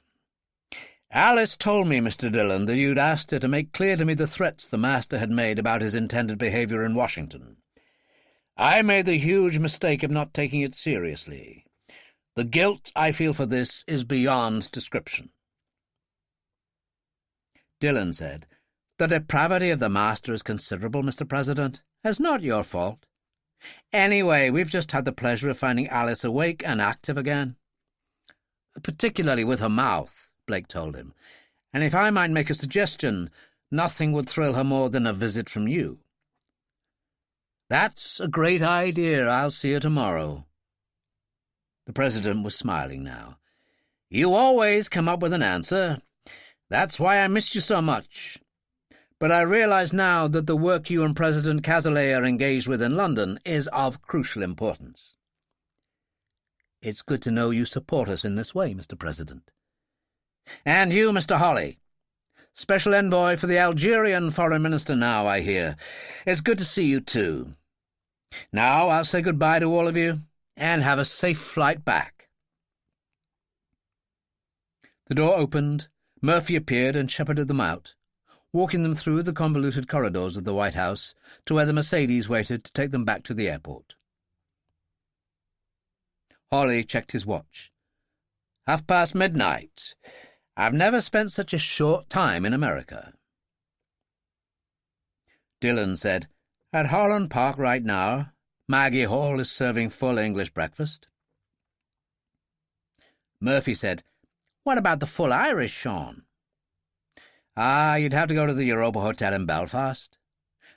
Speaker 3: Alice told me, Mr. Dillon, that you'd asked her to make clear to me the threats the master had made about his intended behaviour in Washington. I made the huge mistake of not taking it seriously. The guilt I feel for this is beyond description." Dillon said, "The depravity of the master is considerable, Mr. President. It's not your fault. Anyway, we've just had the pleasure of finding Alice awake and active again." "Particularly with her mouth," Blake told him. "And if I might make a suggestion, nothing would thrill her more than a visit from you." "That's a great idea. I'll see her tomorrow." The President was smiling now. "You always come up with an answer. That's why I missed you so much.
Speaker 1: but I realise now that the work you and President Cazalet are engaged with in London is of crucial importance. It's good to know you support us in this way, Mr. President. And you, Mr. Holly. Special Envoy for the Algerian Foreign Minister now, I hear. It's good to see you too. Now I'll say goodbye to all of you, and have a safe flight back. The door opened, Murphy appeared and shepherded them out, walking them through the convoluted corridors of the White House to where the Mercedes waited to take them back to the airport. Holly checked his watch. midnight. I've never spent such a short time in America. Dillon said, At Holland Park right now. Maggie Hall is serving full English breakfast. Murphy said, What about the full Irish, Sean? You'd have to go to the Europa Hotel in Belfast.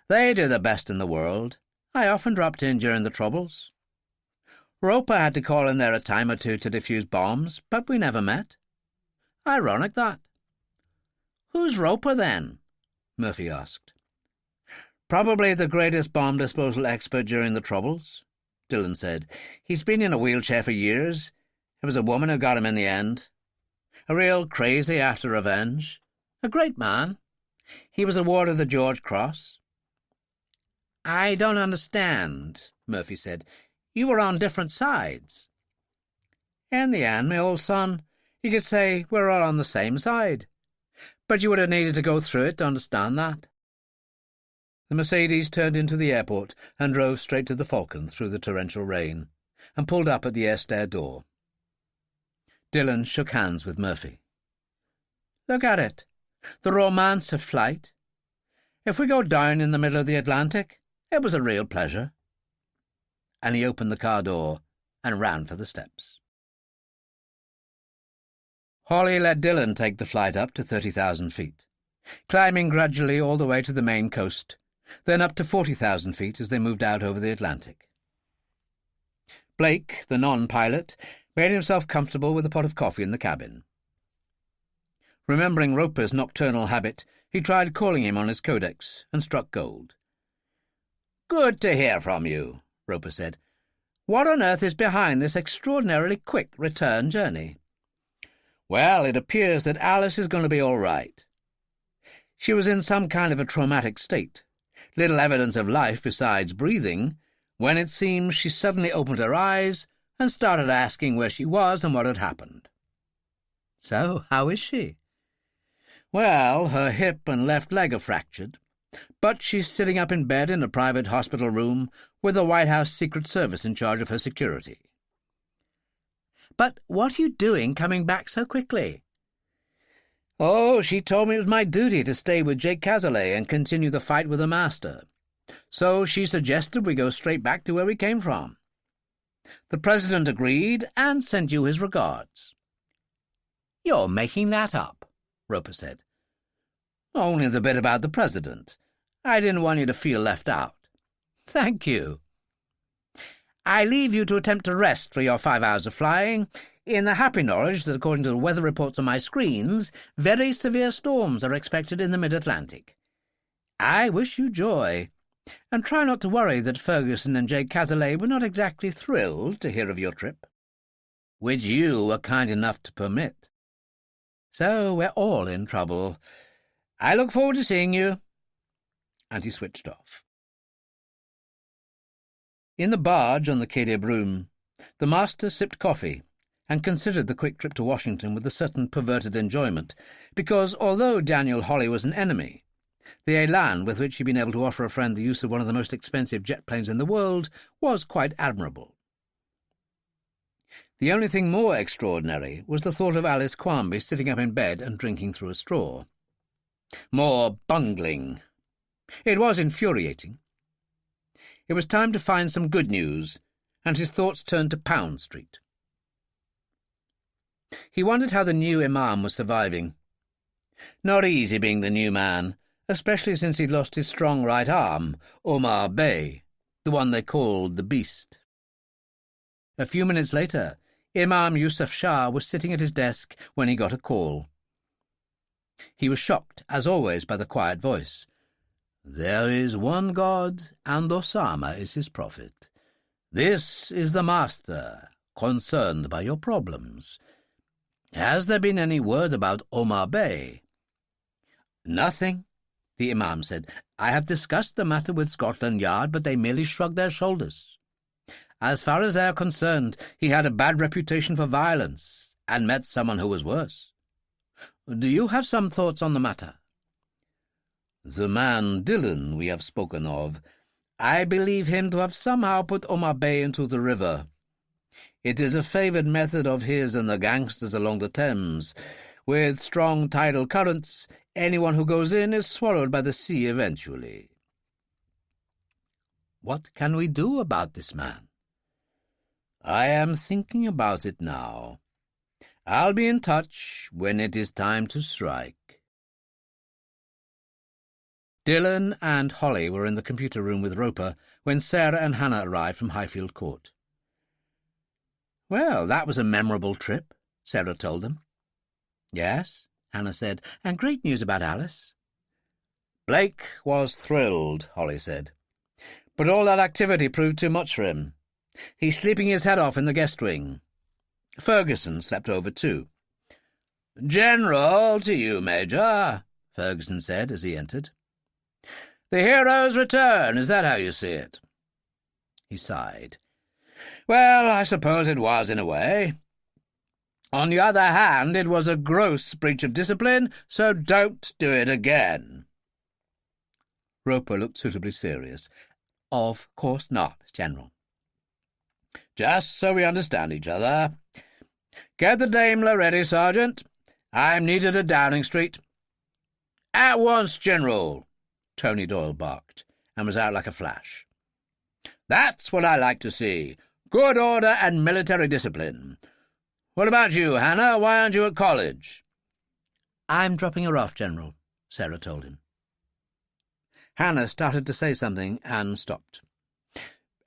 Speaker 1: They do the best in the world. I often dropped in during the Troubles. Roper had to call in there a time or two to defuse bombs, but we never met. Ironic, that. Who's Roper, then? Murphy asked. Probably the greatest bomb disposal expert during the Troubles, Dillon said. He's been in a wheelchair for years. It was a woman who got him in the end. A real crazy after revenge. A great man. He was awarded the George Cross. I don't understand, Murphy said. You were on different sides. In the end, my old son, you could say we're all on the same side. But you would have needed to go through it to understand that. The Mercedes turned into the airport and drove straight to the Falcon through the torrential rain, and pulled up at the air stair door. Dillon shook hands with Murphy. Look at it. The romance of flight. If we go down in the middle of the Atlantic, it was a real pleasure. And he opened the car door and ran for the steps. Holly let Dillon take the flight up to 30,000 feet, climbing gradually all the way to the main coast, then up to 40,000 feet as they moved out over the Atlantic. Blake, the non-pilot, made himself comfortable with a pot of coffee in the cabin. Remembering Roper's nocturnal habit, he tried calling him on his codex and struck gold. Good to hear from you, Roper said. What on earth is behind this extraordinarily quick return journey? Well, it appears that Alice is going to be all right. She was in some kind of a traumatic state, little evidence of life besides breathing, when it seems she suddenly opened her eyes and started asking where she was and what had happened. So, how is she? Well, her hip and left leg are fractured, but she's sitting up in bed in a private hospital room with the White House Secret Service in charge of her security. But what are you doing coming back so quickly? Oh, she told me it was my duty to stay with Jake Cazalet and continue the fight with the Master. So she suggested we go straight back to where we came from. The President agreed and sent you his regards. You're making that up, Roper said. Only the bit about the President. I didn't want you to feel left out. Thank you. I leave you to attempt to rest for your 5 hours of flying, in the happy knowledge that, according to the weather reports on my screens, very severe storms are expected in the mid-Atlantic. I wish you joy, and try not to worry that Ferguson and Jake Cazalet were not exactly thrilled to hear of your trip, which you were kind enough to permit. So we're all in trouble. I look forward to seeing you. And he switched off. In the barge on the Quai des Brumes, the Master sipped coffee and considered the quick trip to Washington with a certain perverted enjoyment, because although Daniel Holly was an enemy, the élan with which he'd been able to offer a friend the use of one of the most expensive jet planes in the world was quite admirable. The only thing more extraordinary was the thought of Alice Quarmby sitting up in bed and drinking through a straw. More bungling. It was infuriating. It was time to find some good news, and his thoughts turned to Pound Street. He wondered how the new Imam was surviving. Not easy being the new man, especially since he'd lost his strong right arm, Omar Bey, the one they called the Beast. A few minutes later, Imam Yusuf Shah was sitting at his desk when he got a call. He was shocked, as always, by the quiet voice. "There is one God, and Osama is his prophet. This is the master, concerned by your problems. Has there been any word about Omar Bey?" "Nothing," the Imam said. "I have discussed the matter with Scotland Yard, but they merely shrugged their shoulders. As far as they are concerned, he had a bad reputation for violence, and met someone who was worse. Do you have some thoughts on the matter?" "The man Dillon we have spoken of, I believe him to have somehow put Omar Bey into the river. It is a favoured method of his and the gangsters along the Thames. With strong tidal currents, anyone who goes in is swallowed by the sea eventually." "What can we do about this man?" "I am thinking about it now. I'll be in touch when it is time to strike." Dillon and Holly were in the computer room with Roper when Sarah and Hannah arrived from Highfield Court. "Well, that was a memorable trip," Sarah told them. "Yes," Hannah said, "and great news about Alice." "Blake was thrilled," Holly said. "But all that activity proved too much for him. He's sleeping his head off in the guest wing. Ferguson slept over too." "General to you, Major," Ferguson said as he entered. "The hero's return, is that how you see it?" He sighed. "Well, I suppose it was in a way. On the other hand, it was a gross breach of discipline, so don't do it again." Roper looked suitably serious. "Of course not, General." "Just so we understand each other. Get the Daimler ready, Sergeant. I'm needed at Downing Street." "At once, General," Tony Doyle barked, and was out like a flash. "That's what I like to see. Good order and military discipline. What about you, Hannah? Why aren't you at college?" "I'm dropping her off, General," Sarah told him. Hannah started to say something and stopped.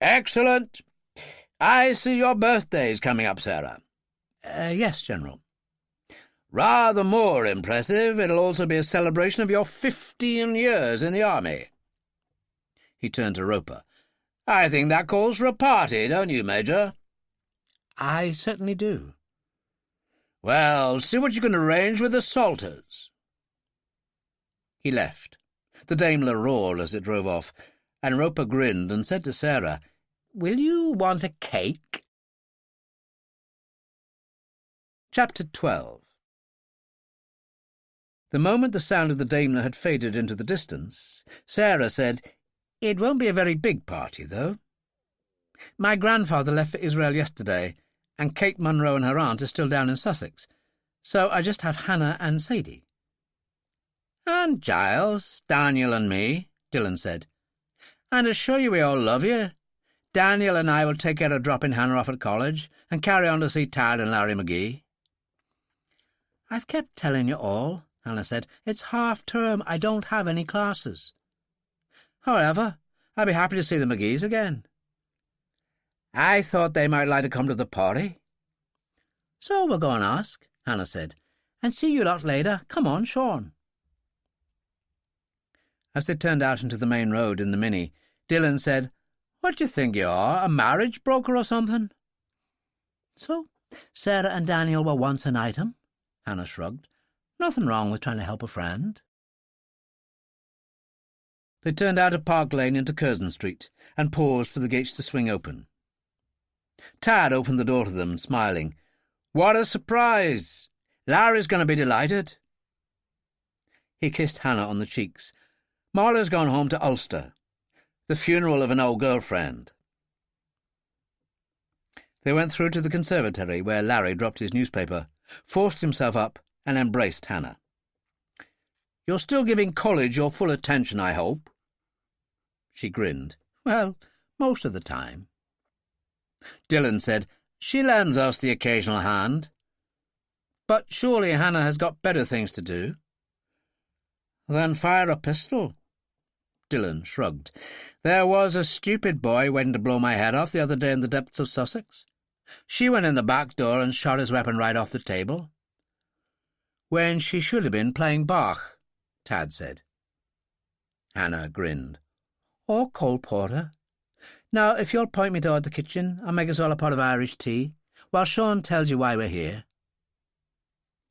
Speaker 1: "Excellent. I see your birthday's coming up, Sarah." Yes, General." "Rather more impressive. It'll also be a celebration of your 15 years in the army." He turned to Roper. "I think that calls for a party, don't you, Major?" "I certainly do." "Well, see what you can arrange with the Salters." He left. The Daimler roared as it drove off, and Roper grinned and said to Sarah, "Will you want a cake?" Chapter 12. The moment the sound of the Daimler had faded into the distance, Sarah said, "It won't be a very big party, though. My grandfather left for Israel yesterday, and Kate Munro and her aunt are still down in Sussex, so I just have Hannah and Sadie." "And Giles, Daniel and me," Dillon said. "And assure you we all love you. Daniel and I will take care of dropping Hannah off at college and carry on to see Tad and Larry McGee." "I've kept telling you all," Hannah said. "It's half-term. I don't have any classes. However, I'll be happy to see the McGees again." "I thought they might like to come to the party." "So we'll go and ask," Hannah said, "and see you lot later. Come on, Sean." As they turned out into the main road in the Mini, Dillon said, "What do you think you are, a marriage broker or something?" "So, Sarah and Daniel were once an item," Hannah shrugged. "Nothing wrong with trying to help a friend." They turned out of Park Lane into Curzon Street and paused for the gates to swing open. Tad opened the door to them, smiling. "What a surprise! Larry's going to be delighted." He kissed Hannah on the cheeks. "Marla's gone home to Ulster. The funeral of an old girlfriend." They went through to the conservatory, where Larry dropped his newspaper, forced himself up, and embraced Hannah. "You're still giving college your full attention, I hope?" She grinned. "Well, most of the time." Dillon said, "She lends us the occasional hand. But surely Hannah has got better things to do." "Then fire a pistol." Dillon shrugged. "There was a stupid boy waiting to blow my head off the other day in the depths of Sussex. She went in the back door and shot his weapon right off the table." when she should have been playing Bach, Tad said. Hannah grinned. Or Cole Porter. Now, if you'll point me toward the kitchen, I'll make us all a pot of Irish tea, while Sean tells you why we're here.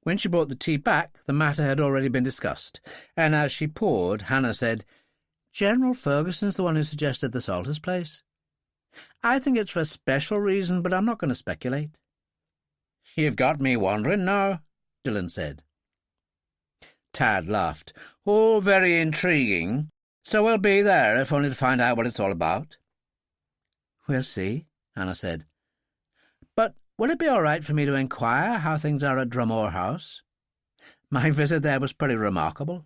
Speaker 1: When she brought the tea back, the matter had already been discussed, and as she poured, Hannah said, General Ferguson's the one who suggested the Salters place. I think it's for a special reason, but I'm not going to speculate. You've got me wondering now, Dillon said. Tad laughed. Oh, very intriguing. So we'll be there, if only to find out what it's all about. We'll see, Hannah said. But will it be all right for me to inquire how things are at Drumore House? My visit there was pretty remarkable.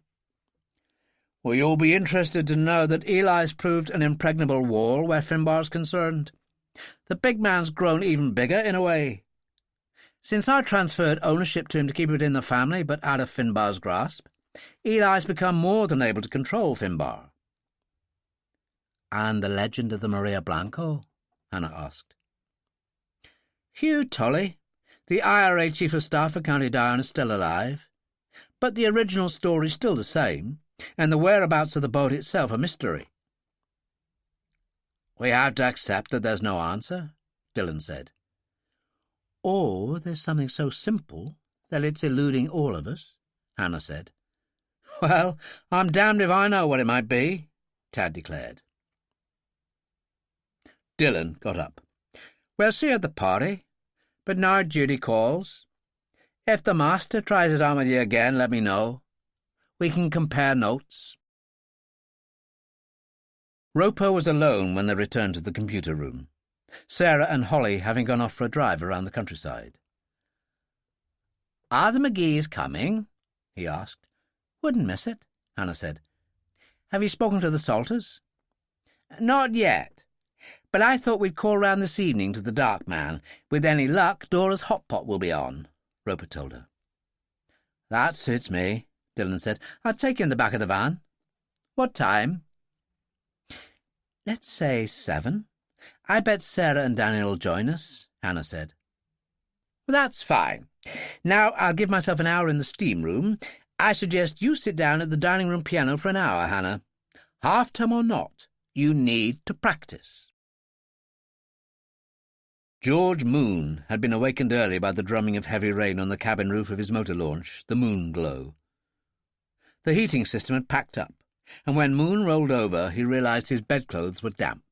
Speaker 1: Well, you'll be interested to know that Eli's proved an impregnable wall where Finbar's concerned. The big man's grown even bigger in a way. Since I transferred ownership to him to keep it in the family but out of Finbar's grasp, Eli's become more than able to control Finbar. And the legend of the Maria Blanco? Hannah asked. Hugh Tully, the IRA Chief of Staff for County Down, is still alive, but the original story's still the same, and the whereabouts of the boat itself a mystery. We have to accept that there's no answer, Dillon said. Or there's something so simple that it's eluding all of us, Hannah said. Well, I'm damned if I know what it might be, Tad declared. Dillon got up. We'll see you at the party, but now duty calls. If the master tries it on with you again, let me know. We can compare notes. Roper was alone when they returned to the computer room, Sarah and Holly having gone off for a drive around the countryside. Are the McGees coming? He asked. Wouldn't miss it, Hannah said. Have you spoken to the Salters? Not yet, but I thought we'd call round this evening to the Dark Man. With any luck, Dora's hot pot will be on, Roper told her. That suits me, Dillon said. I'll take you in the back of the van. What time? Let's say 7. I bet Sarah and Daniel will join us, Hannah said. Well, that's fine. Now I'll give myself an hour in the steam room. I suggest you sit down at the dining room piano for an hour, Hannah. Half-term or not, you need to practice. George Moon had been awakened early by the drumming of heavy rain on the cabin roof of his motor launch, the Moonglow. The heating system had packed up, and when Moon rolled over, he realized his bedclothes were damp.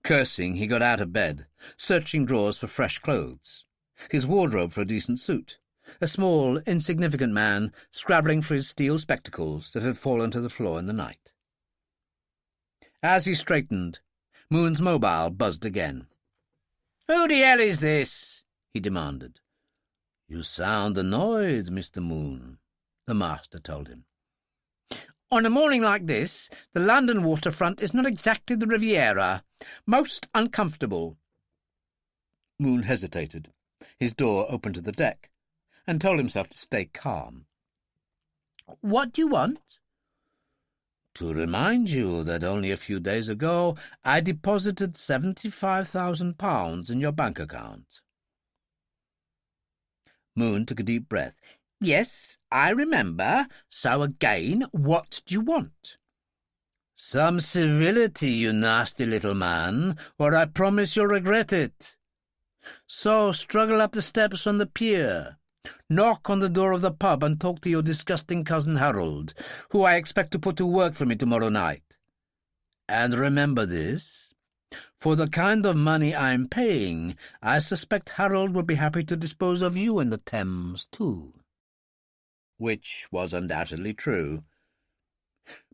Speaker 1: Cursing, he got out of bed, searching drawers for fresh clothes, his wardrobe for a decent suit, a small, insignificant man scrabbling for his steel spectacles that had fallen to the floor in the night. As he straightened, Moon's mobile buzzed again. "Who the hell is this?" he demanded. "You sound annoyed, Mr. Moon," the master told him. "On a morning like this, the London waterfront is not exactly the Riviera. Most uncomfortable." Moon hesitated. His door opened to the deck, and told himself to stay calm. "What do you want?" "To remind you that only a few days ago I deposited £75,000 in your bank account." Moon took a deep breath. "Yes, I remember. So again, what do you want?" "Some civility, you nasty little man, or I promise you'll regret it. So struggle up the steps from the pier, knock on the door of the pub and talk to your disgusting cousin Harold, who I expect to put to work for me tomorrow night. And remember this, for the kind of money I'm paying, I suspect Harold will be happy to dispose of you in the Thames, too." Which was undoubtedly true.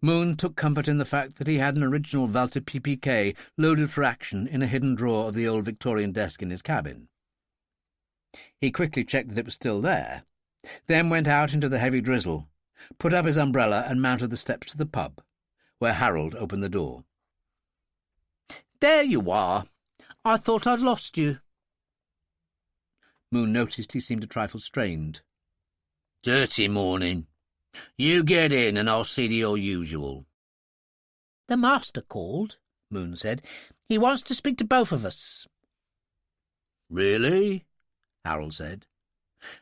Speaker 1: Moon took comfort in the fact that he had an original Walter PPK loaded for action in a hidden drawer of the old Victorian desk in his cabin. He quickly checked that it was still there, then went out into the heavy drizzle, put up his umbrella and mounted the steps to the pub, where Harold opened the door. "There you are. I thought I'd lost you." Moon noticed he seemed a trifle strained. "Dirty morning. You get in and I'll see to your usual." "The master called," Moon said. "He wants to speak to both of us." "Really?" Harold said.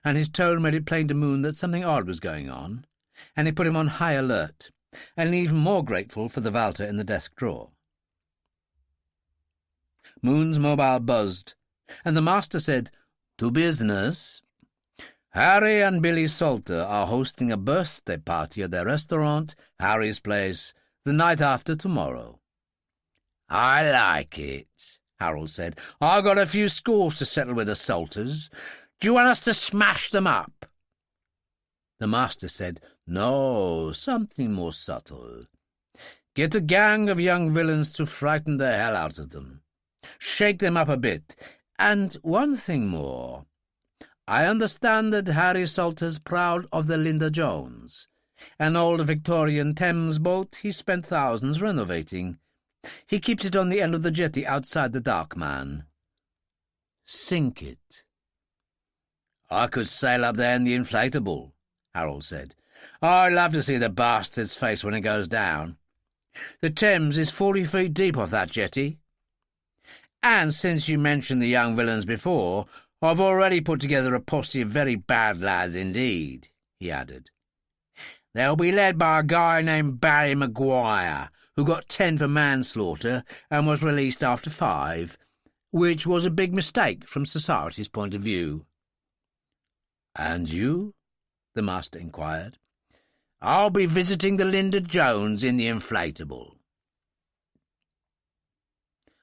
Speaker 1: and his tone made it plain to Moon that something odd was going on, and it put him on high alert, and even more grateful for the Walter in the desk drawer. Moon's mobile buzzed, and the master said, "To business. Harry and Billy Salter are hosting a birthday party at their restaurant, Harry's Place, the night after tomorrow." "I like it," Harold said. "I've got a few scores to settle with the Salters. Do you want us to smash them up?" The master said, "No, something more subtle. Get a gang of young villains to frighten the hell out of them. Shake them up a bit. And one thing more. I understand that Harry Salter's proud of the Linda Jones, an old Victorian Thames boat he spent thousands renovating. He keeps it on the end of the jetty outside the Dark Man. Sink it." "I could sail up there in the inflatable," Harold said. "I'd love to see the bastard's face when it goes down. The Thames is 40 feet deep off that jetty. And since you mentioned the young villains before, I've already put together a posse of very bad lads indeed," he added. "They'll be led by a guy named Barry Maguire, who got 10 for manslaughter and was released after 5, which was a big mistake from society's point of view." "And you?" the master inquired. "I'll be visiting the Linda Jones in the inflatable."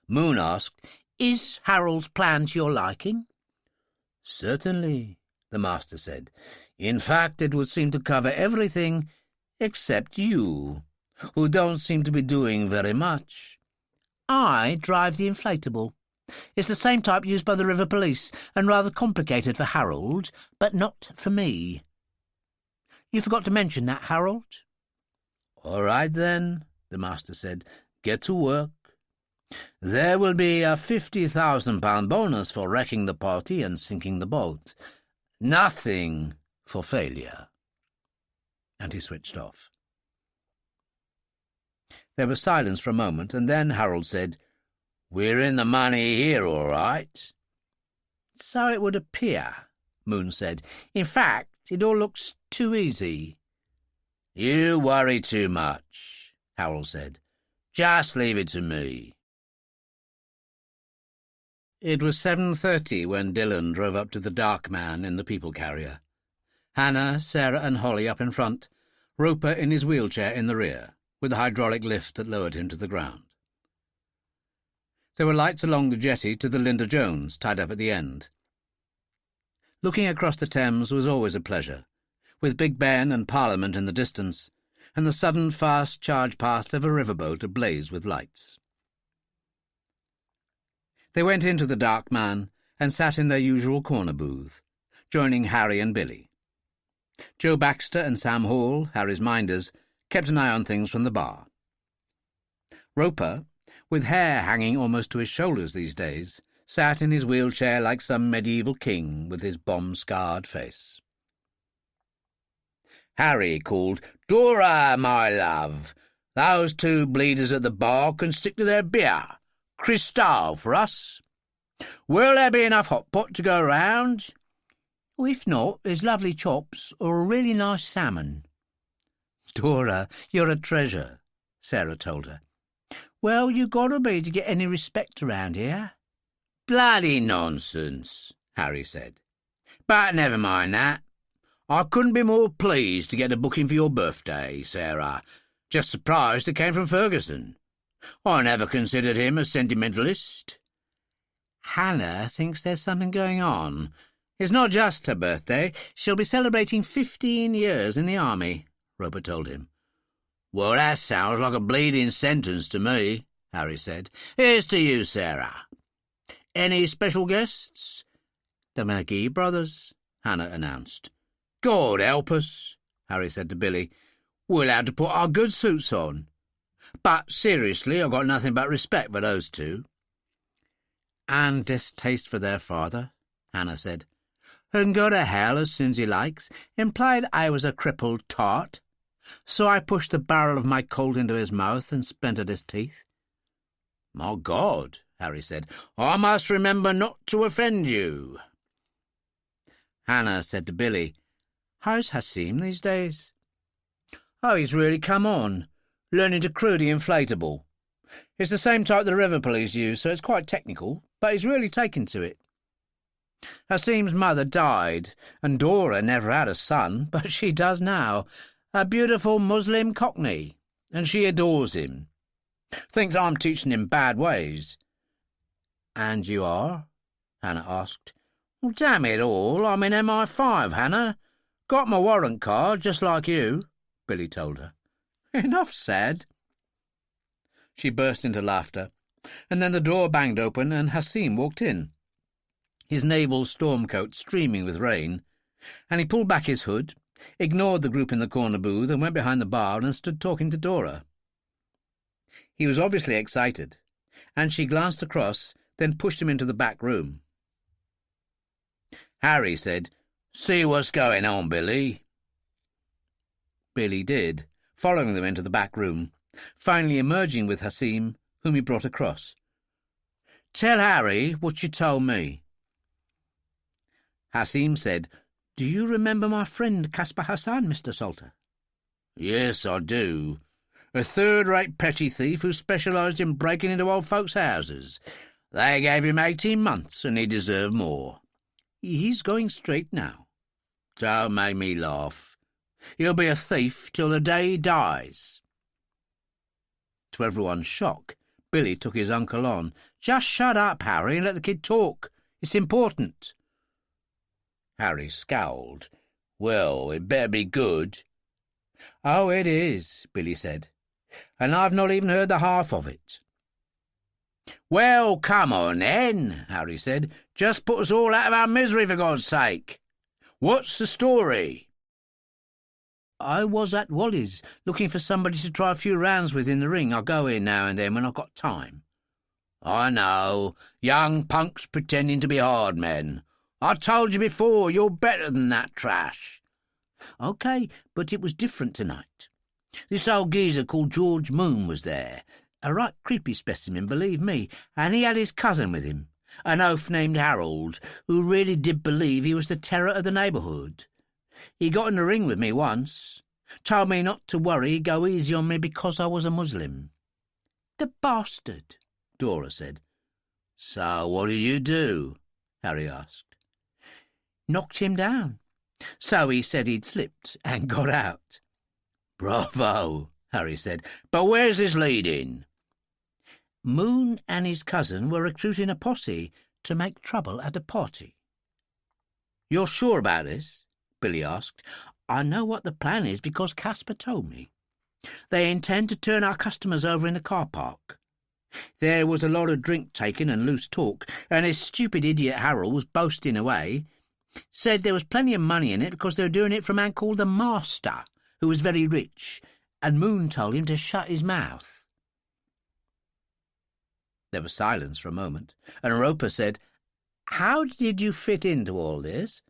Speaker 1: Moon asked, "Is Harold's plan to your liking?" "Certainly," the master said. "In fact, it would seem to cover everything except you, who don't seem to be doing very much." "I drive the inflatable. It's the same type used by the River Police, and rather complicated for Harold, but not for me. You forgot to mention that, Harold." "All right, then," the master said. "Get to work. There will be a £50,000 bonus for wrecking the party and sinking the boat. Nothing for failure." And he switched off. There was silence for a moment, and then Harold said, "We're in the money here, all right." "So it would appear," Moon said. "In fact, it all looks too easy." "You worry too much," Harold said. "Just leave it to me." It was 7:30 when Dillon drove up to the Dark Man in the people carrier. Hannah, Sarah and Holly up in front, Roper in his wheelchair in the rear, with the hydraulic lift that lowered him to the ground. There were lights along the jetty to the Linda Jones, tied up at the end. Looking across the Thames was always a pleasure, with Big Ben and Parliament in the distance, and the sudden fast charge past of a riverboat ablaze with lights. They went into the Dark Man and sat in their usual corner booth, joining Harry and Billy. Joe Baxter and Sam Hall, Harry's minders, kept an eye on things from the bar. Roper, with hair hanging almost to his shoulders these days, sat in his wheelchair like some medieval king with his bomb-scarred face.
Speaker 3: Harry called, "Dora, my love, those 2 bleeders at the bar can stick to their beer. Cristal for us. Will there be enough hot pot to go round?"
Speaker 1: "If not, there's lovely chops or a really nice salmon." "Dora, you're a treasure," Sarah told her. "Well, you gotta be to get any respect around here."
Speaker 3: "Bloody nonsense," Harry said. "But never mind that. I couldn't be more pleased to get a booking for your birthday, Sarah. Just surprised it came from Ferguson. I never considered him a sentimentalist."
Speaker 1: "Hannah thinks there's something going on. It's not just her birthday. She'll be celebrating 15 years in the army," Roper told him.
Speaker 3: "Well, that sounds like a bleeding sentence to me," Harry said. "Here's to you, Sarah. Any special guests?"
Speaker 1: "The McGee brothers," Hannah announced.
Speaker 3: "God help us," Harry said to Billy. "We'll have to put our good suits on. But seriously, I've got nothing but respect for those 2.
Speaker 1: "And distaste for their father," Hannah said. "Who can go to hell as soon as he likes. Implied I was a crippled tart. So I pushed the barrel of my Colt into his mouth and splintered his teeth."
Speaker 3: "My God," Harry said, "I must remember not to offend you."
Speaker 1: Hannah said to Billy, "How's Hasim these days?" "Oh, he's really come on, learning to crew the inflatable. It's the same type the river police use, so it's quite technical, but he's really taken to it. Hasim's mother died, and Dora never had a son, but she does now, a beautiful Muslim Cockney, and she adores him. Thinks I'm teaching him bad ways." "And you are?" Hannah asked. "Well, damn it all, I'm in MI5, Hannah. Got my warrant card, just like you," Billy told her. "Enough said." She burst into laughter, and then the door banged open and Hasim walked in, his naval storm coat streaming with rain, and he pulled back his hood, ignored the group in the corner booth, and went behind the bar and stood talking to Dora. He was obviously excited, and she glanced across, then pushed him into the back room. Harry said, "See what's going on, Billy." Billy did, following them into the back room, finally emerging with Hasim, whom he brought across. "Tell Harry what you told me." Hasim said, "Do you remember my friend Caspar Hassan, Mr. Salter?" "Yes, I do. A third-rate petty thief who specialised in breaking into old folks' houses. They gave him 18 months, and he deserved more." "He's going straight now." "Don't make me laugh. He'll be a thief till the day he dies." To everyone's shock, Billy took his uncle on. "Just shut up, Harry, and let the kid talk. It's important." Harry scowled. "Well, it better be good." "Oh, it is," Billy said, "and I've not even heard the half of it." "Well, come on, then," Harry said. "Just put us all out of our misery, for God's sake. What's the story?" "I was at Wally's, looking for somebody to try a few rounds with in the ring. I go in now and then when I've got time." "I know. Young punks pretending to be hard men. I told you before, you're better than that trash." "OK, but it was different tonight. This old geezer called George Moon was there. A right creepy specimen, believe me, and he had his cousin with him, an oaf named Harold, who really did believe he was the terror of the neighbourhood. He got in the ring with me once, told me not to worry, go easy on me because I was a Muslim." "The bastard," Dora said. "So what did you do?" Harry asked. "Knocked him down. So he said he'd slipped and got out." "Bravo," Harry said. "But where's this leading?" "Moon and his cousin were recruiting a posse to make trouble at a party." "You're sure about this?" Billy asked. "I know what the plan is because Caspar told me. They intend to turn our customers over in the car park. There was a lot of drink taken and loose talk, and this stupid idiot Harold was boasting away. Said there was plenty of money in it because they were doing it for a man called the Master, who was very rich, and Moon told him to shut his mouth." There was silence for a moment, and Roper said, "How did you fit into all this?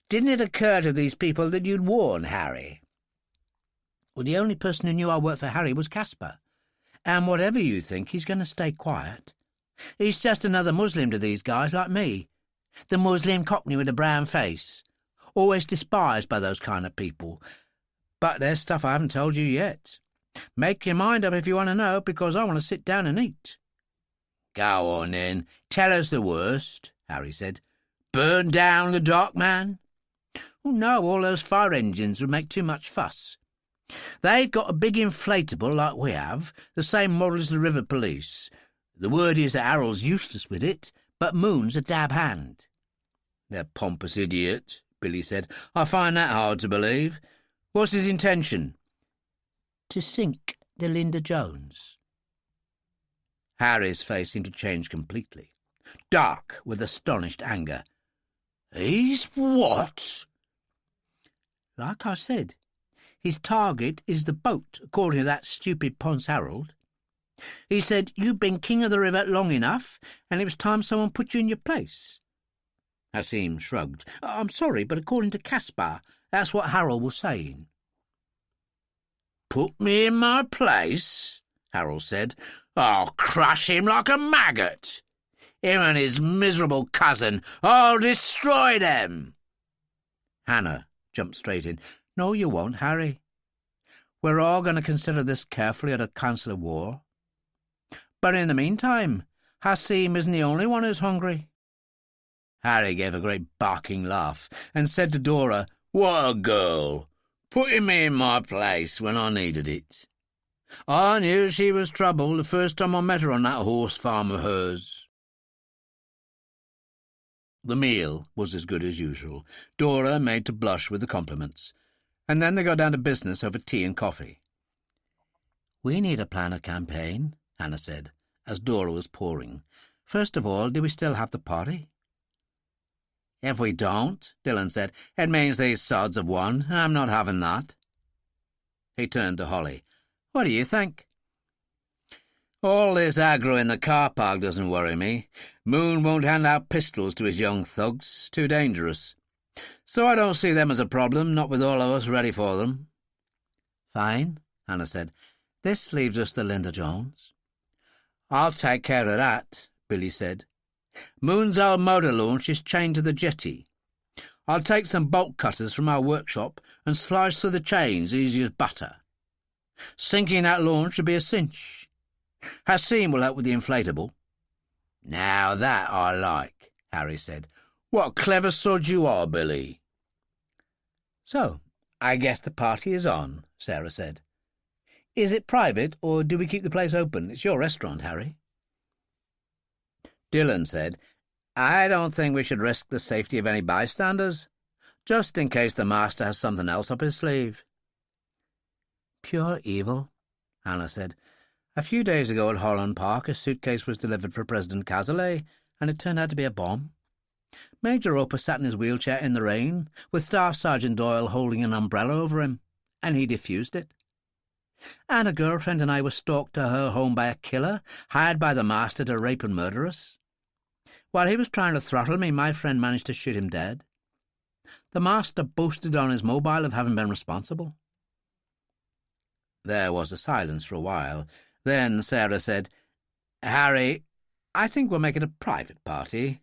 Speaker 1: Didn't it occur to these people that you'd warn Harry?" "Well, the only person who knew I worked for Harry was Caspar, and whatever you think, he's going to stay quiet. He's just another Muslim to these guys like me. The Muslim Cockney with a brown face. Always despised by those kind of people. But there's stuff I haven't told you yet. Make your mind up if you want to know, because I want to sit down and eat." "Go on, then. Tell us the worst," Harry said. "Burn down the Dark Man?" "Oh, no, all those fire engines would make too much fuss. They've got a big inflatable like we have, the same model as the river police. The word is that Harold's useless with it, but Moon's a dab hand." "The pompous idiot," Billy said. "I find that hard to believe. What's his intention?" "To sink the Linda Jones." Harry's face seemed to change completely, dark with astonished anger. "He's what?" "Like I said, his target is the boat, according to that stupid Ponce Harold. He said you've been king of the river long enough, and it was time someone put you in your place." Hasim shrugged. "I'm sorry, but according to Caspar, that's what Harold was saying." "Put me in my place?" Harold said. "I'll crush him like a maggot. Him and his miserable cousin. I'll destroy them." Hannah jumped straight in. "No, you won't, Harry. We're all going to consider this carefully at a council of war. But in the meantime, Hassim isn't the only one who's hungry." Harry gave a great barking laugh and said to Dora, "What a girl! Putting me in my place when I needed it. I knew she was trouble the first time I met her on that horse farm of hers." The meal was as good as usual, Dora made to blush with the compliments, and then they got down to business over tea and coffee. "We need a plan of campaign," Hannah said, as Dora was pouring. "First of all, do we still have the party?" "If we don't," Dillon said, "it means these sods have won, and I'm not having that." He turned to Holly. "What do you think?" "All this aggro in the car park doesn't worry me. Moon won't hand out pistols to his young thugs. Too dangerous. So I don't see them as a problem, not with all of us ready for them." "Fine," Hannah said. "This leaves us the Linda Jones." "I'll take care of that," Billy said. "Moon's old motor launch is chained to the jetty. I'll take some bolt cutters from our workshop and slice through the chains easy as butter. Sinking that launch would be a cinch. Hassim will help with the inflatable." "Now that I like," Harry said. "What clever sod you are, Billy." "So, I guess the party is on," Sarah said. "Is it private, or do we keep the place open? It's your restaurant, Harry." Dillon said, "I don't think we should risk the safety of any bystanders, just in case the master has something else up his sleeve." "Pure evil," Hannah said. "A few days ago at Holland Park, a suitcase was delivered for President Cazalet, and it turned out to be a bomb. Major Roper sat in his wheelchair in the rain, with Staff Sergeant Doyle holding an umbrella over him, and he defused it. And a girlfriend and I were stalked to her home by a killer, hired by the master to rape and murder us. While he was trying to throttle me, my friend managed to shoot him dead. The master boasted on his mobile of having been responsible." There was a silence for a while. Then Sarah said, "Harry, I think we'll make it a private party.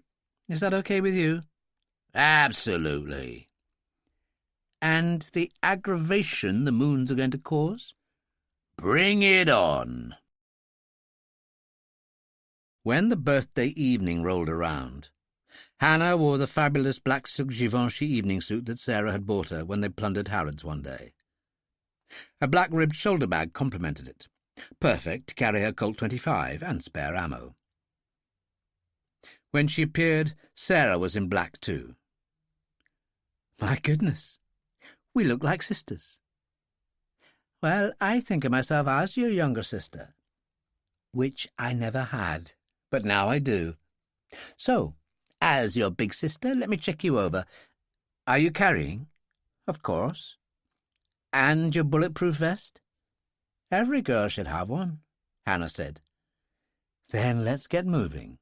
Speaker 1: Is that okay with you?" "Absolutely." "And the aggravation the Moons are going to cause?" "Bring it on." When the birthday evening rolled around, Hannah wore the fabulous black silk Givenchy evening suit that Sarah had bought her when they plundered Harrods one day. A black-ribbed shoulder bag complemented it, perfect to carry her Colt 25 and spare ammo. When she appeared, Sarah was in black too. "My goodness, we look like sisters." "Well, I think of myself as your younger sister," "which I never had, but now I do. So, as your big sister, let me check you over. Are you carrying?" "Of course." "And your bulletproof vest?" "Every girl should have one," Hannah said. "Then let's get moving."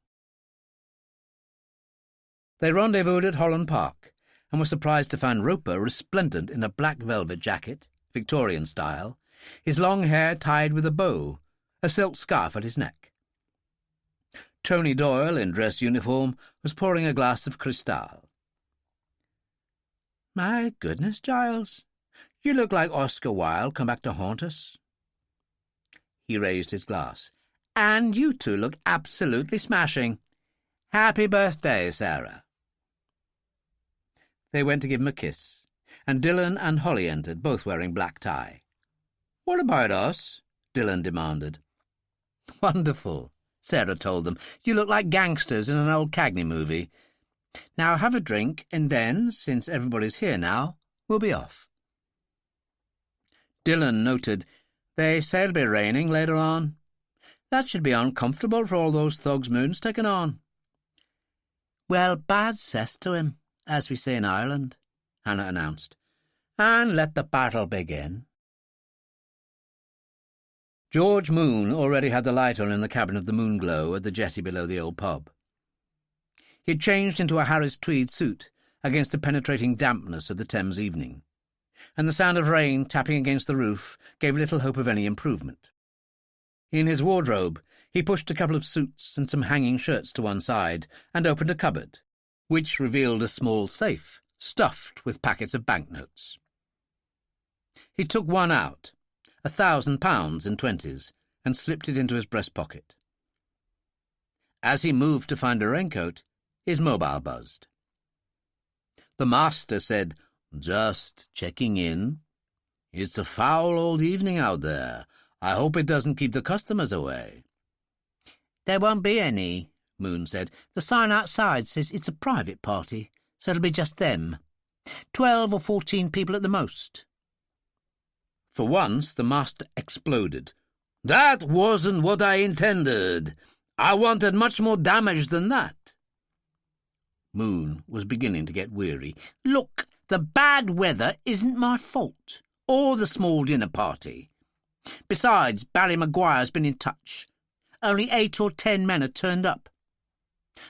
Speaker 1: They rendezvoused at Holland Park, and were surprised to find Roper resplendent in a black velvet jacket, Victorian style, his long hair tied with a bow, a silk scarf at his neck. Tony Doyle, in dress uniform, was pouring a glass of Cristal. "My goodness, Giles, you look like Oscar Wilde come back to haunt us." He raised his glass. "And you two look absolutely smashing. Happy birthday, Sarah." They went to give him a kiss, and Dillon and Holly entered, both wearing black tie. "What about us?" Dillon demanded. "Wonderful," Sarah told them. "You look like gangsters in an old Cagney movie. Now have a drink, and then, since everybody's here now, we'll be off." Dillon noted, "They say it'll be raining later on. That should be uncomfortable for all those thugs Moon's taken on." "Well, bad cess to him, as we say in Ireland," Hannah announced. "And let the battle begin." George Moon already had the light on in the cabin of the Moonglow at the jetty below the old pub. He had changed into a Harris tweed suit against the penetrating dampness of the Thames evening, and the sound of rain tapping against the roof gave little hope of any improvement. In his wardrobe he pushed a couple of suits and some hanging shirts to one side and opened a cupboard, which revealed a small safe stuffed with packets of banknotes. He took one out, £1,000 in 20s, and slipped it into his breast pocket. As he moved to find a raincoat, his mobile buzzed. The master said, "Just checking in. It's a foul old evening out there. I hope it doesn't keep the customers away."
Speaker 3: "There won't be any," Moon said. "The sign outside says it's a private party, so it'll be just them. 12 or 14 people at the most."
Speaker 1: For once, the master exploded. "That wasn't what I intended. I wanted much more damage than that." Moon was beginning to get weary.
Speaker 3: "Look, the bad weather isn't my fault, or the small dinner party. Besides, Barry Maguire's been in touch. Only 8 or 10 men have turned up.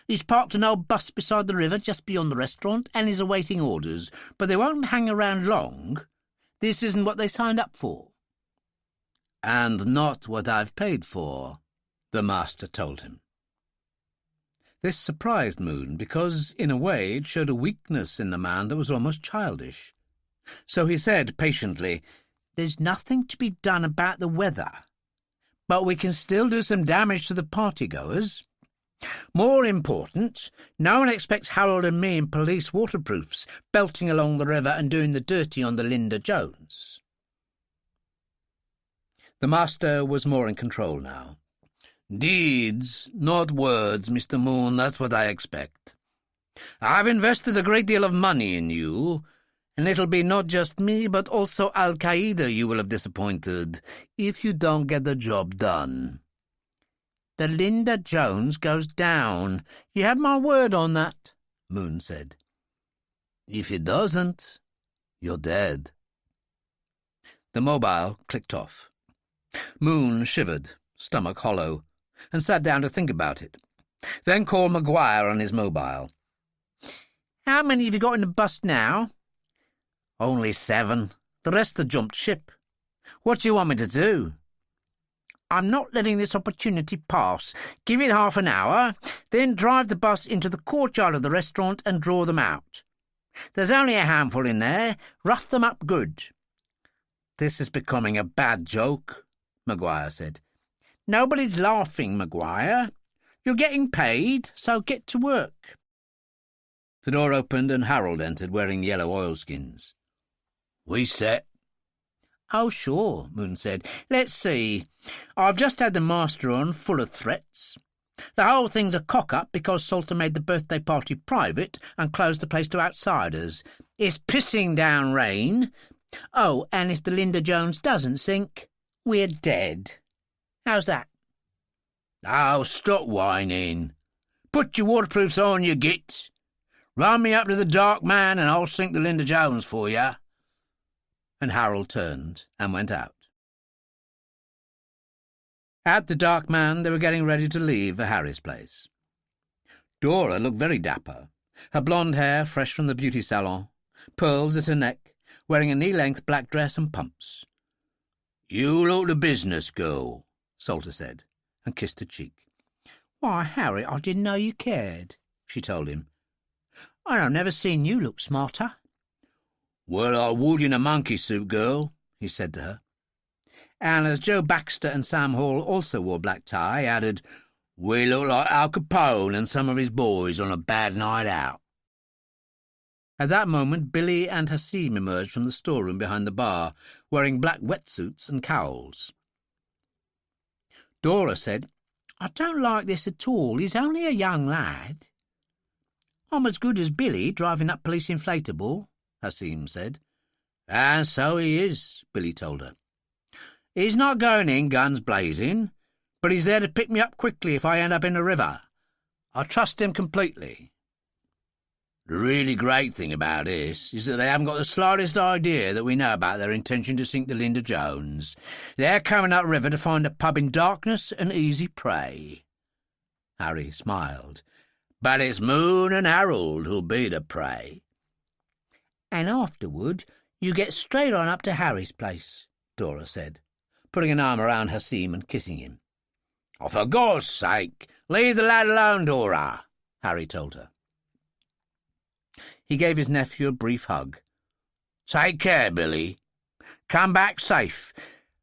Speaker 3: He's parked an old bus beside the river just beyond the restaurant and is awaiting orders, but they won't hang around long. This isn't what they signed up for."
Speaker 1: "And not what I've paid for," the master told him. This surprised Moon because, in a way, it showed a weakness in the man that was almost childish. So he said patiently,
Speaker 3: "There's nothing to be done about the weather, but we can still do some damage to the partygoers. More important, no one expects Harold and me in police waterproofs, belting along the river and doing the dirty on the Linda Jones."
Speaker 1: The master was more in control now. "Deeds, not words, Mr. Moon, that's what I expect. I've invested a great deal of money in you, and it'll be not just me, but also Al-Qaeda you will have disappointed if you don't get the job done."
Speaker 3: "The Linda Jones goes down. You have my word on that," Moon said.
Speaker 1: "If it doesn't, you're dead." The mobile clicked off. Moon shivered, stomach hollow, and sat down to think about it. Then called Maguire on his mobile.
Speaker 3: "How many have you got in the bus now?"
Speaker 1: "Only 7. The rest have jumped ship. What do you want me to do?"
Speaker 3: "I'm not letting this opportunity pass. Give it half an hour, then drive the bus into the courtyard of the restaurant and draw them out. There's only a handful in there. Rough them up good."
Speaker 1: "This is becoming a bad joke," Maguire said.
Speaker 3: "Nobody's laughing, Maguire. You're getting paid, so get to work."
Speaker 1: The door opened and Harold entered wearing yellow oilskins. "We set?"
Speaker 3: "Oh, sure," Moon said. "Let's see. I've just had the master on, full of threats. The whole thing's a cock-up because Salter made the birthday party private and closed the place to outsiders. It's pissing down rain. Oh, and if the Linda Jones doesn't sink, we're dead. How's that?"
Speaker 1: "Oh, stop whining. Put your waterproofs on, you gits. Run me up to the Dark Man and I'll sink the Linda Jones for you." And Harold turned and went out. At the Dark Man, they were getting ready to leave for Harry's place. Dora looked very dapper, her blonde hair fresh from the beauty salon, pearls at her neck, wearing a knee-length black dress and pumps. "You look the business girl," Salter said, and kissed her cheek.
Speaker 3: "Why, Harry, I didn't know you cared," she told him. "And I've never seen you look smarter."
Speaker 1: "Well, I would in a monkey suit, girl," he said to her. And as Joe Baxter and Sam Hall also wore black tie, added, "We look like Al Capone and some of his boys on a bad night out." At that moment, Billy and Hassim emerged from the storeroom behind the bar, wearing black wetsuits and cowls.
Speaker 3: Dora said, "I don't like this at all. He's only a young lad." "I'm as good as Billy driving up police inflatable," Hassim said.
Speaker 1: "And so he is," Billy told her. "He's not going in guns blazing, but he's there to pick me up quickly if I end up in the river. I trust him completely." "The really great thing about this is that they haven't got the slightest idea that we know about their intention to sink the Linda Jones. They're coming up river to find a pub in darkness and easy prey." Harry smiled. "But it's Moon and Harold who'll be the prey."
Speaker 3: "And afterward you get straight on up to Harry's place," Dora said, putting an arm around Hassim and kissing him.
Speaker 1: "Oh, for God's sake, leave the lad alone, Dora," Harry told her. He gave his nephew a brief hug. "Take care, Billy. Come back safe,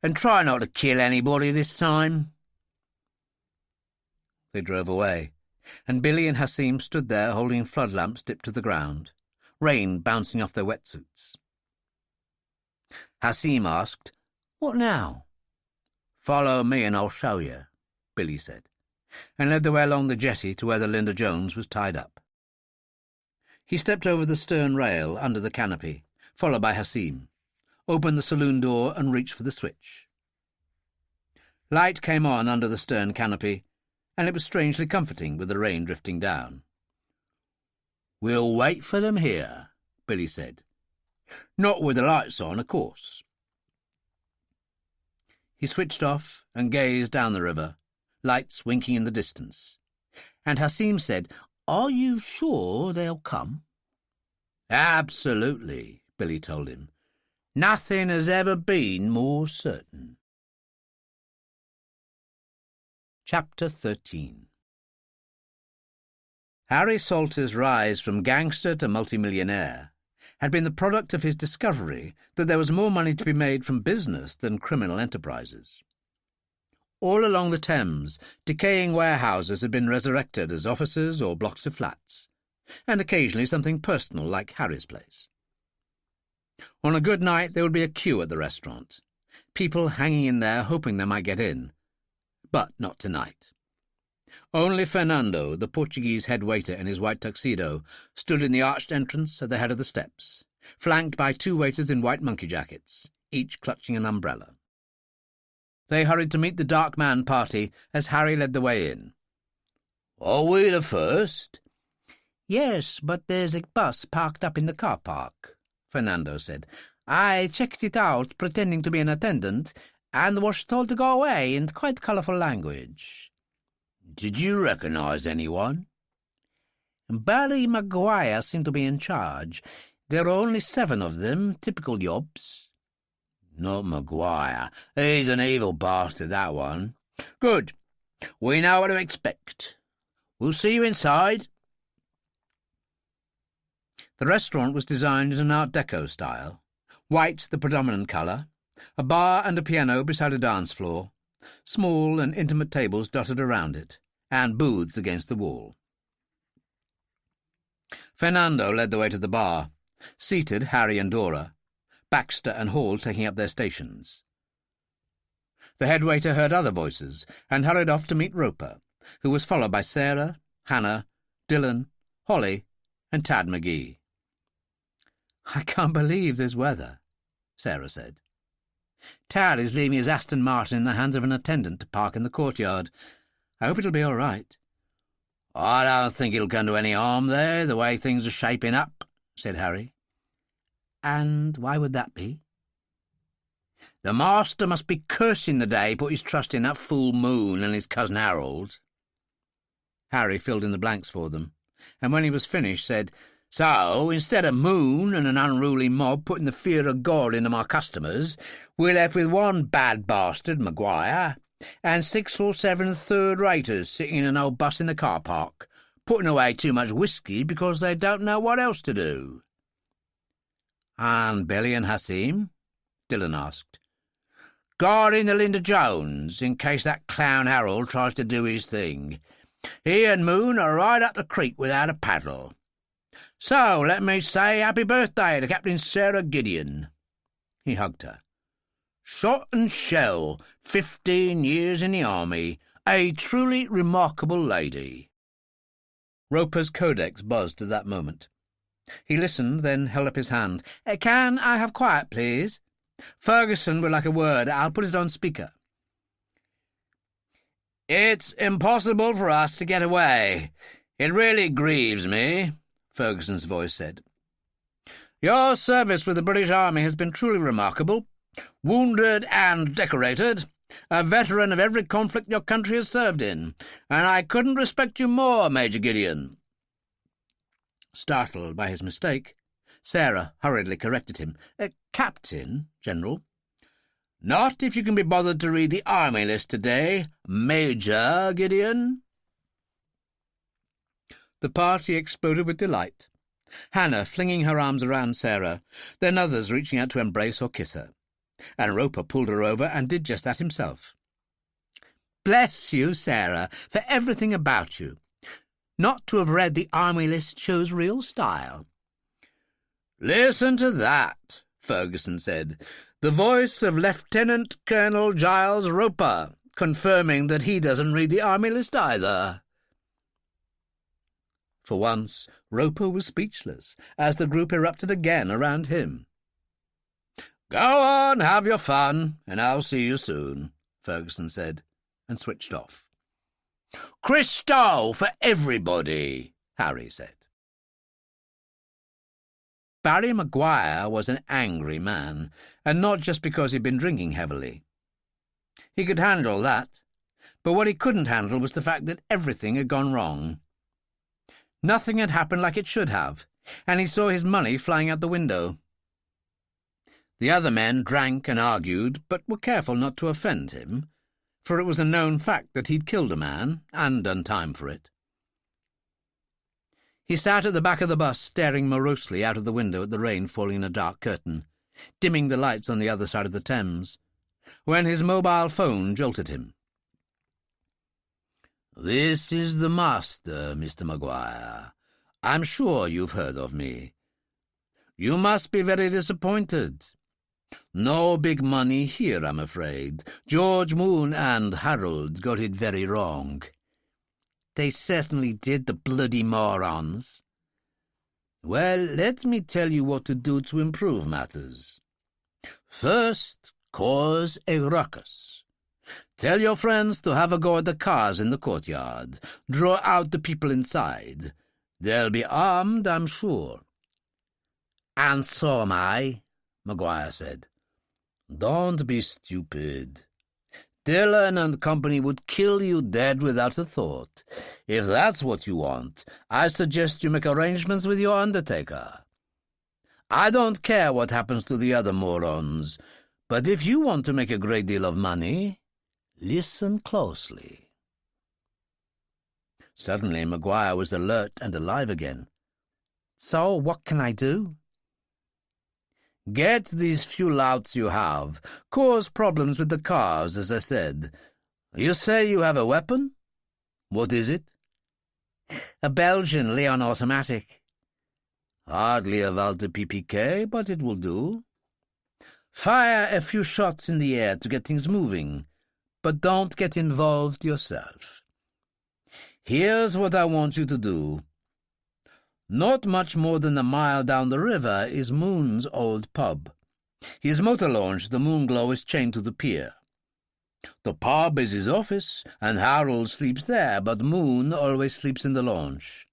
Speaker 1: and try not to kill anybody this time." They drove away, and Billy and Hassim stood there holding flood lamps dipped to the ground, rain bouncing off their wetsuits. Hassim asked, "What now?" "Follow me and I'll show you," Billy said, and led the way along the jetty to where the Linda Jones was tied up. He stepped over the stern rail under the canopy, followed by Hassim, opened the saloon door and reached for the switch. Light came on under the stern canopy, and it was strangely comforting with the rain drifting down. "We'll wait for them here," Billy said. "Not with the lights on, of course." He switched off and gazed down the river, lights winking in the distance, and Hassim said, "Are you sure they'll come?" "Absolutely," Billy told him. "Nothing has ever been more certain." Chapter 13. Harry Salter's rise from gangster to multimillionaire had been the product of his discovery that there was more money to be made from business than criminal enterprises. All along the Thames, decaying warehouses had been resurrected as offices or blocks of flats, and occasionally something personal like Harry's place. On a good night there would be a queue at the restaurant, people hanging in there hoping they might get in. But not tonight. Only Fernando, the Portuguese head waiter in his white tuxedo, stood in the arched entrance at the head of the steps, flanked by two waiters in white monkey jackets, each clutching an umbrella. They hurried to meet the dark man party as Harry led the way in. "Are we the first?" "Yes, but there's a bus parked up in the car park," Fernando said. "I checked it out, pretending to be an attendant, and was told to go away in quite colourful language." "Did you recognise anyone?" "Barry Maguire seemed to be in charge. There are only 7 of them, typical yobs." "Not Maguire. He's an evil bastard, that one." "Good. We know what to expect. We'll see you inside." The restaurant was designed in an Art Deco style, white the predominant colour, a bar and a piano beside a dance floor, small and intimate tables dotted around it, and booths against the wall. Fernando led the way to the bar, seated Harry and Dora, Baxter and Hall taking up their stations. The head waiter heard other voices and hurried off to meet Roper, who was followed by Sarah, Hannah, Dillon, Holly, and Tad McGee. "I can't believe this weather," Sarah said. "Tad is leaving his Aston Martin in the hands of an attendant to park in the courtyard. I hope it'll be all right." "I don't think it'll come to any harm there, the way things are shaping up," said Harry. "And why would that be?" "The master must be cursing the day he put his trust in that fool Moon and his cousin Harold." Harry filled in the blanks for them, and when he was finished said, "So, instead of Moon and an unruly mob putting the fear of God into my customers, we're left with one bad bastard, Maguire, and 6 or 7 third-raters sitting in an old bus in the car park, putting away too much whiskey because they don't know what else to do." "And Billy and Hassim?" Dillon asked. "Guarding the Linda Jones, in case that clown Harold tries to do his thing. He and Moon are right up the creek without a paddle. So let me say happy birthday to Captain Sarah Gideon." He hugged her. "Shot and shell, 15 years in the army, a truly remarkable lady." Roper's codex buzzed at that moment. He listened, then held up his hand. "Can I have quiet, please? Ferguson would like a word. I'll put it on speaker." "It's impossible for us to get away. It really grieves me," Ferguson's voice said. "Your service with the British Army has been truly remarkable. Wounded and decorated, a veteran of every conflict your country has served in, and I couldn't respect you more, Major Gideon." Startled by his mistake, Sarah hurriedly corrected him. "Captain, General." "Not if you can be bothered to read the army list today, Major Gideon." The party exploded with delight, Hannah flinging her arms around Sarah, then others reaching out to embrace or kiss her. And Roper pulled her over and did just that himself. "Bless you, Sarah, for everything about you. Not to have read the army list shows real style." "Listen to that," Ferguson said. "The voice of Lieutenant Colonel Giles Roper, confirming that he doesn't read the army list either." For once, Roper was speechless, as the group erupted again around him. "Go on, have your fun, and I'll see you soon," Ferguson said, and switched off. "Christo for everybody," Harry said. Barry Maguire was an angry man, and not just because he'd been drinking heavily. He could handle that, but what he couldn't handle was the fact that everything had gone wrong. Nothing had happened like it should have, and he saw his money flying out the window. The other men drank and argued, but were careful not to offend him, for it was a known fact that he'd killed a man, and done time for it. He sat at the back of the bus, staring morosely out of the window at the rain falling in a dark curtain, dimming the lights on the other side of the Thames, when his mobile phone jolted him. "This is the master, Mr. Maguire. I'm sure you've heard of me. You must be very disappointed. No big money here, I'm afraid. George Moon and Harold got it very wrong." "They certainly did, the bloody morons." "Well, let me tell you what to do to improve matters. First, cause a ruckus. Tell your friends to have a go at the cars in the courtyard. Draw out the people inside. They'll be armed, I'm sure." "And so am I," Maguire said. "Don't be stupid. Dillon and company would kill you dead without a thought. If that's what you want, I suggest you make arrangements with your undertaker. I don't care what happens to the other morons, but if you want to make a great deal of money, listen closely." Suddenly Maguire was alert and alive again. "So what can I do?" "Get these few louts you have. Cause problems with the cars, as I said. You say you have a weapon? What is it?" "A Belgian Leon automatic." "Hardly a Walter PPK, but it will do. Fire a few shots in the air to get things moving, but don't get involved yourself. Here's what I want you to do. Not much more than a mile down the river is Moon's old pub. His motor launch, the Moonglow, is chained to the pier. The pub is his office, and Harold sleeps there, but Moon always sleeps in the launch."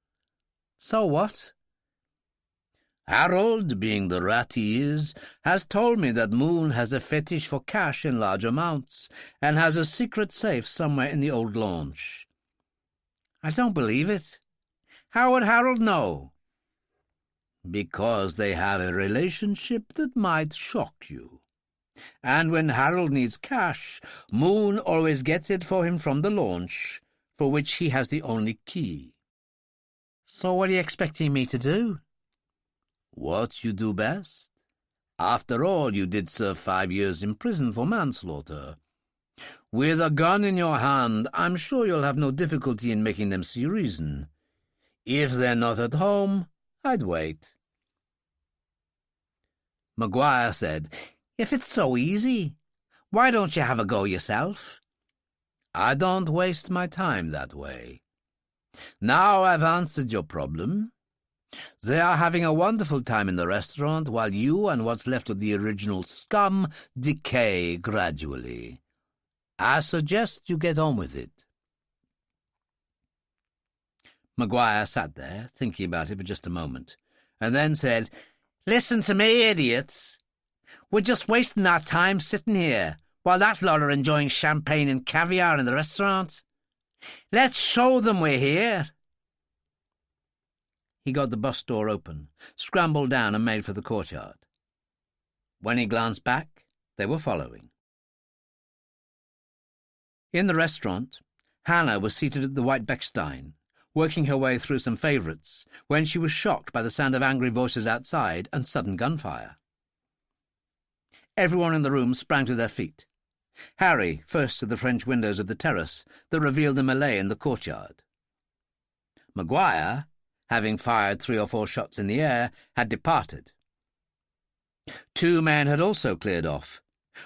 Speaker 1: "So what?" "Harold, being the rat he is, has told me that Moon has a fetish for cash in large amounts, and has a secret safe somewhere in the old launch." "I don't believe it. How would Harold know?" "Because they have a relationship that might shock you. And when Harold needs cash, Moon always gets it for him from the launch, for which he has the only key." "So what are you expecting me to do?" "What you do best. After all, you did serve 5 years in prison for manslaughter. With a gun in your hand, I'm sure you'll have no difficulty in making them see reason. If they're not at home, I'd wait." Maguire said, "If it's so easy, why don't you have a go yourself?" "I don't waste my time that way. Now I've answered your problem. They are having a wonderful time in the restaurant while you and what's left of the original scum decay gradually. I suggest you get on with it." Maguire sat there, thinking about it for just a moment, and then said, "Listen to me, idiots. We're just wasting our time sitting here, while that lot are enjoying champagne and caviar in the restaurant. Let's show them we're here." He got the bus door open, scrambled down and made for the courtyard. When he glanced back, they were following. In the restaurant, Hannah was seated at the White Beckstein, working her way through some favourites, when she was shocked by the sound of angry voices outside and sudden gunfire. Everyone in the room sprang to their feet. Harry first to the French windows of the terrace that revealed the melee in the courtyard. Maguire, having fired 3 or 4 shots in the air, had departed. 2 men had also cleared off,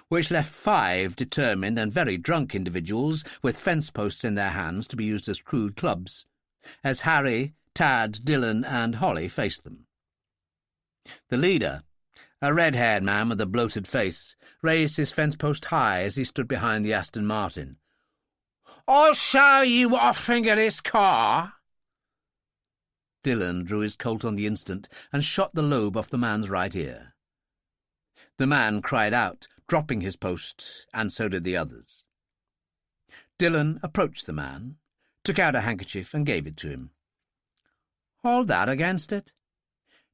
Speaker 1: which left 5 determined and very drunk individuals with fence posts in their hands to be used as crude clubs, as Harry, Tad, Dillon and Holly faced them. The leader, a red-haired man with a bloated face, raised his fence post high as he stood behind the Aston Martin. "I'll show you what I think of this car." Dillon drew his Colt on the instant and shot the lobe off the man's right ear. The man cried out, dropping his post, and so did the others. Dillon approached the man, took out a handkerchief and gave it to him. "Hold that against it.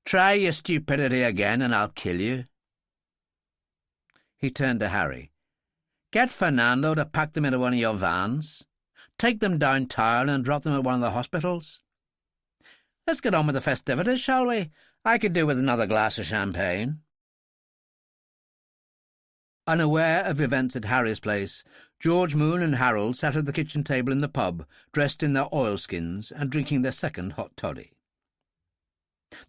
Speaker 1: Try your stupidity again and I'll kill you." He turned to Harry. "Get Fernando to pack them into one of your vans. Take them downtown and drop them at one of the hospitals. Let's get on with the festivities, shall we? I could do with another glass of champagne." Unaware of events at Harry's place, George, Moon and Harold sat at the kitchen table in the pub, dressed in their oilskins and drinking their second hot toddy.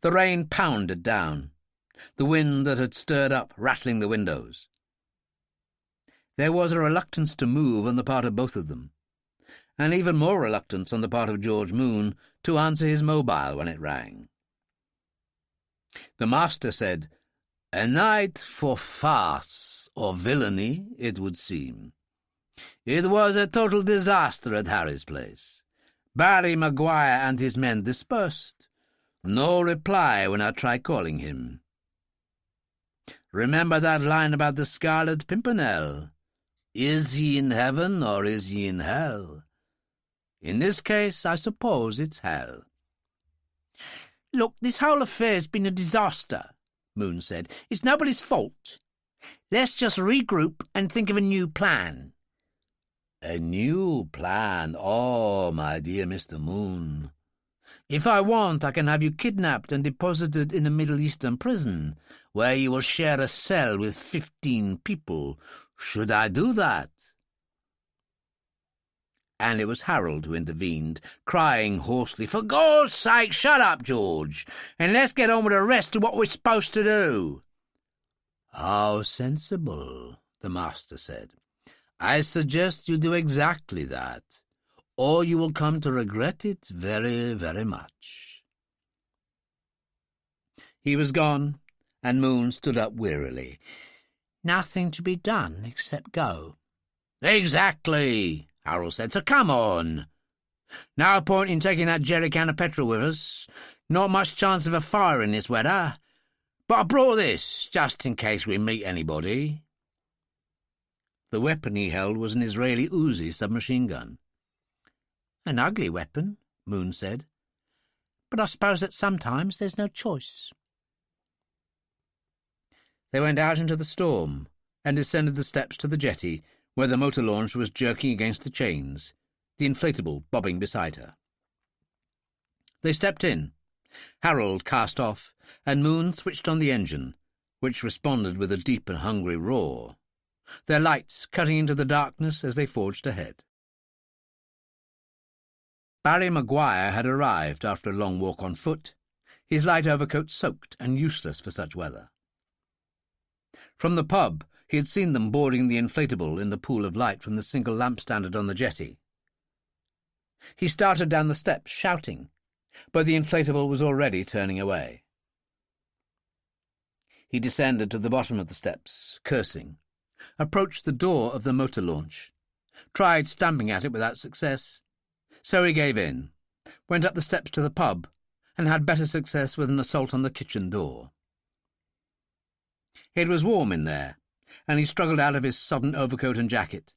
Speaker 1: The rain pounded down, the wind that had stirred up rattling the windows. There was a reluctance to move on the part of both of them, and even more reluctance on the part of George Moon to answer his mobile when it rang. The master said, "A night for farce or villainy, it would seem. It was a total disaster at Harry's place. Barry Maguire and his men dispersed. No reply when I tried calling him. Remember that line about the Scarlet Pimpernel? Is he in heaven or is he in hell? In this case, I suppose it's hell." "Look, this whole affair's been a disaster," Moon said. "It's nobody's fault. Let's just regroup and think of a new plan." "A new plan? Oh, my dear Mr. Moon. If I want, I can have you kidnapped and deposited in a Middle Eastern prison, where you will share a cell with 15 people. Should I do that?" And it was Harold who intervened, crying hoarsely, "For God's sake, shut up, George, and let's get on with the rest of what we're supposed to do." "How sensible," the master said. "I suggest you do exactly that, or you will come to regret it very, very much." He was gone, and Moon stood up wearily. "Nothing to be done except go." "Exactly," Harold said, "so come on. No point in taking that jerry can of petrol with us. Not much chance of a fire in this weather. But I brought this, just in case we meet anybody." The weapon he held was an Israeli Uzi submachine gun. "An ugly weapon," Moon said. "But I suppose that sometimes there's no choice." They went out into the storm and descended the steps to the jetty, where the motor launch was jerking against the chains, the inflatable bobbing beside her. They stepped in. Harold cast off, and Moon switched on the engine, which responded with a deep and hungry roar, their lights cutting into the darkness as they forged ahead. Barry Maguire had arrived after a long walk on foot, his light overcoat soaked and useless for such weather. From the pub, he had seen them boarding the inflatable in the pool of light from the single lamp standard on the jetty. He started down the steps, shouting, but the inflatable was already turning away. He descended to the bottom of the steps, cursing, approached the door of the motor launch, tried stamping at it without success, so he gave in, went up the steps to the pub, and had better success with an assault on the kitchen door. It was warm in there, and he struggled out of his sodden overcoat and jacket,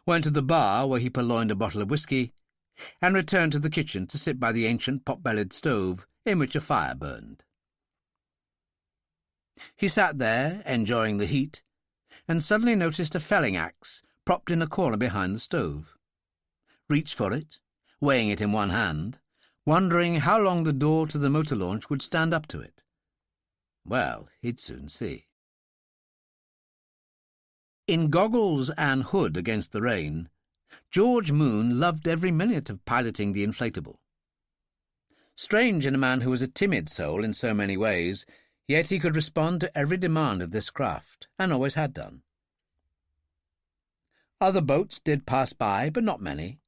Speaker 1: went to the bar where he purloined a bottle of whisky, and returned to the kitchen to sit by the ancient pot-bellied stove in which a fire burned. He sat there, enjoying the heat, and suddenly noticed a felling axe propped in a corner behind the stove. Reached for it, weighing it in one hand, wondering how long the door to the motor launch would stand up to it. Well, he'd soon see. In goggles and hood against the rain, George Moon loved every minute of piloting the inflatable. Strange in a man who was a timid soul in so many ways, yet he could respond to every demand of this craft, and always had done. Other boats did pass by, but not many,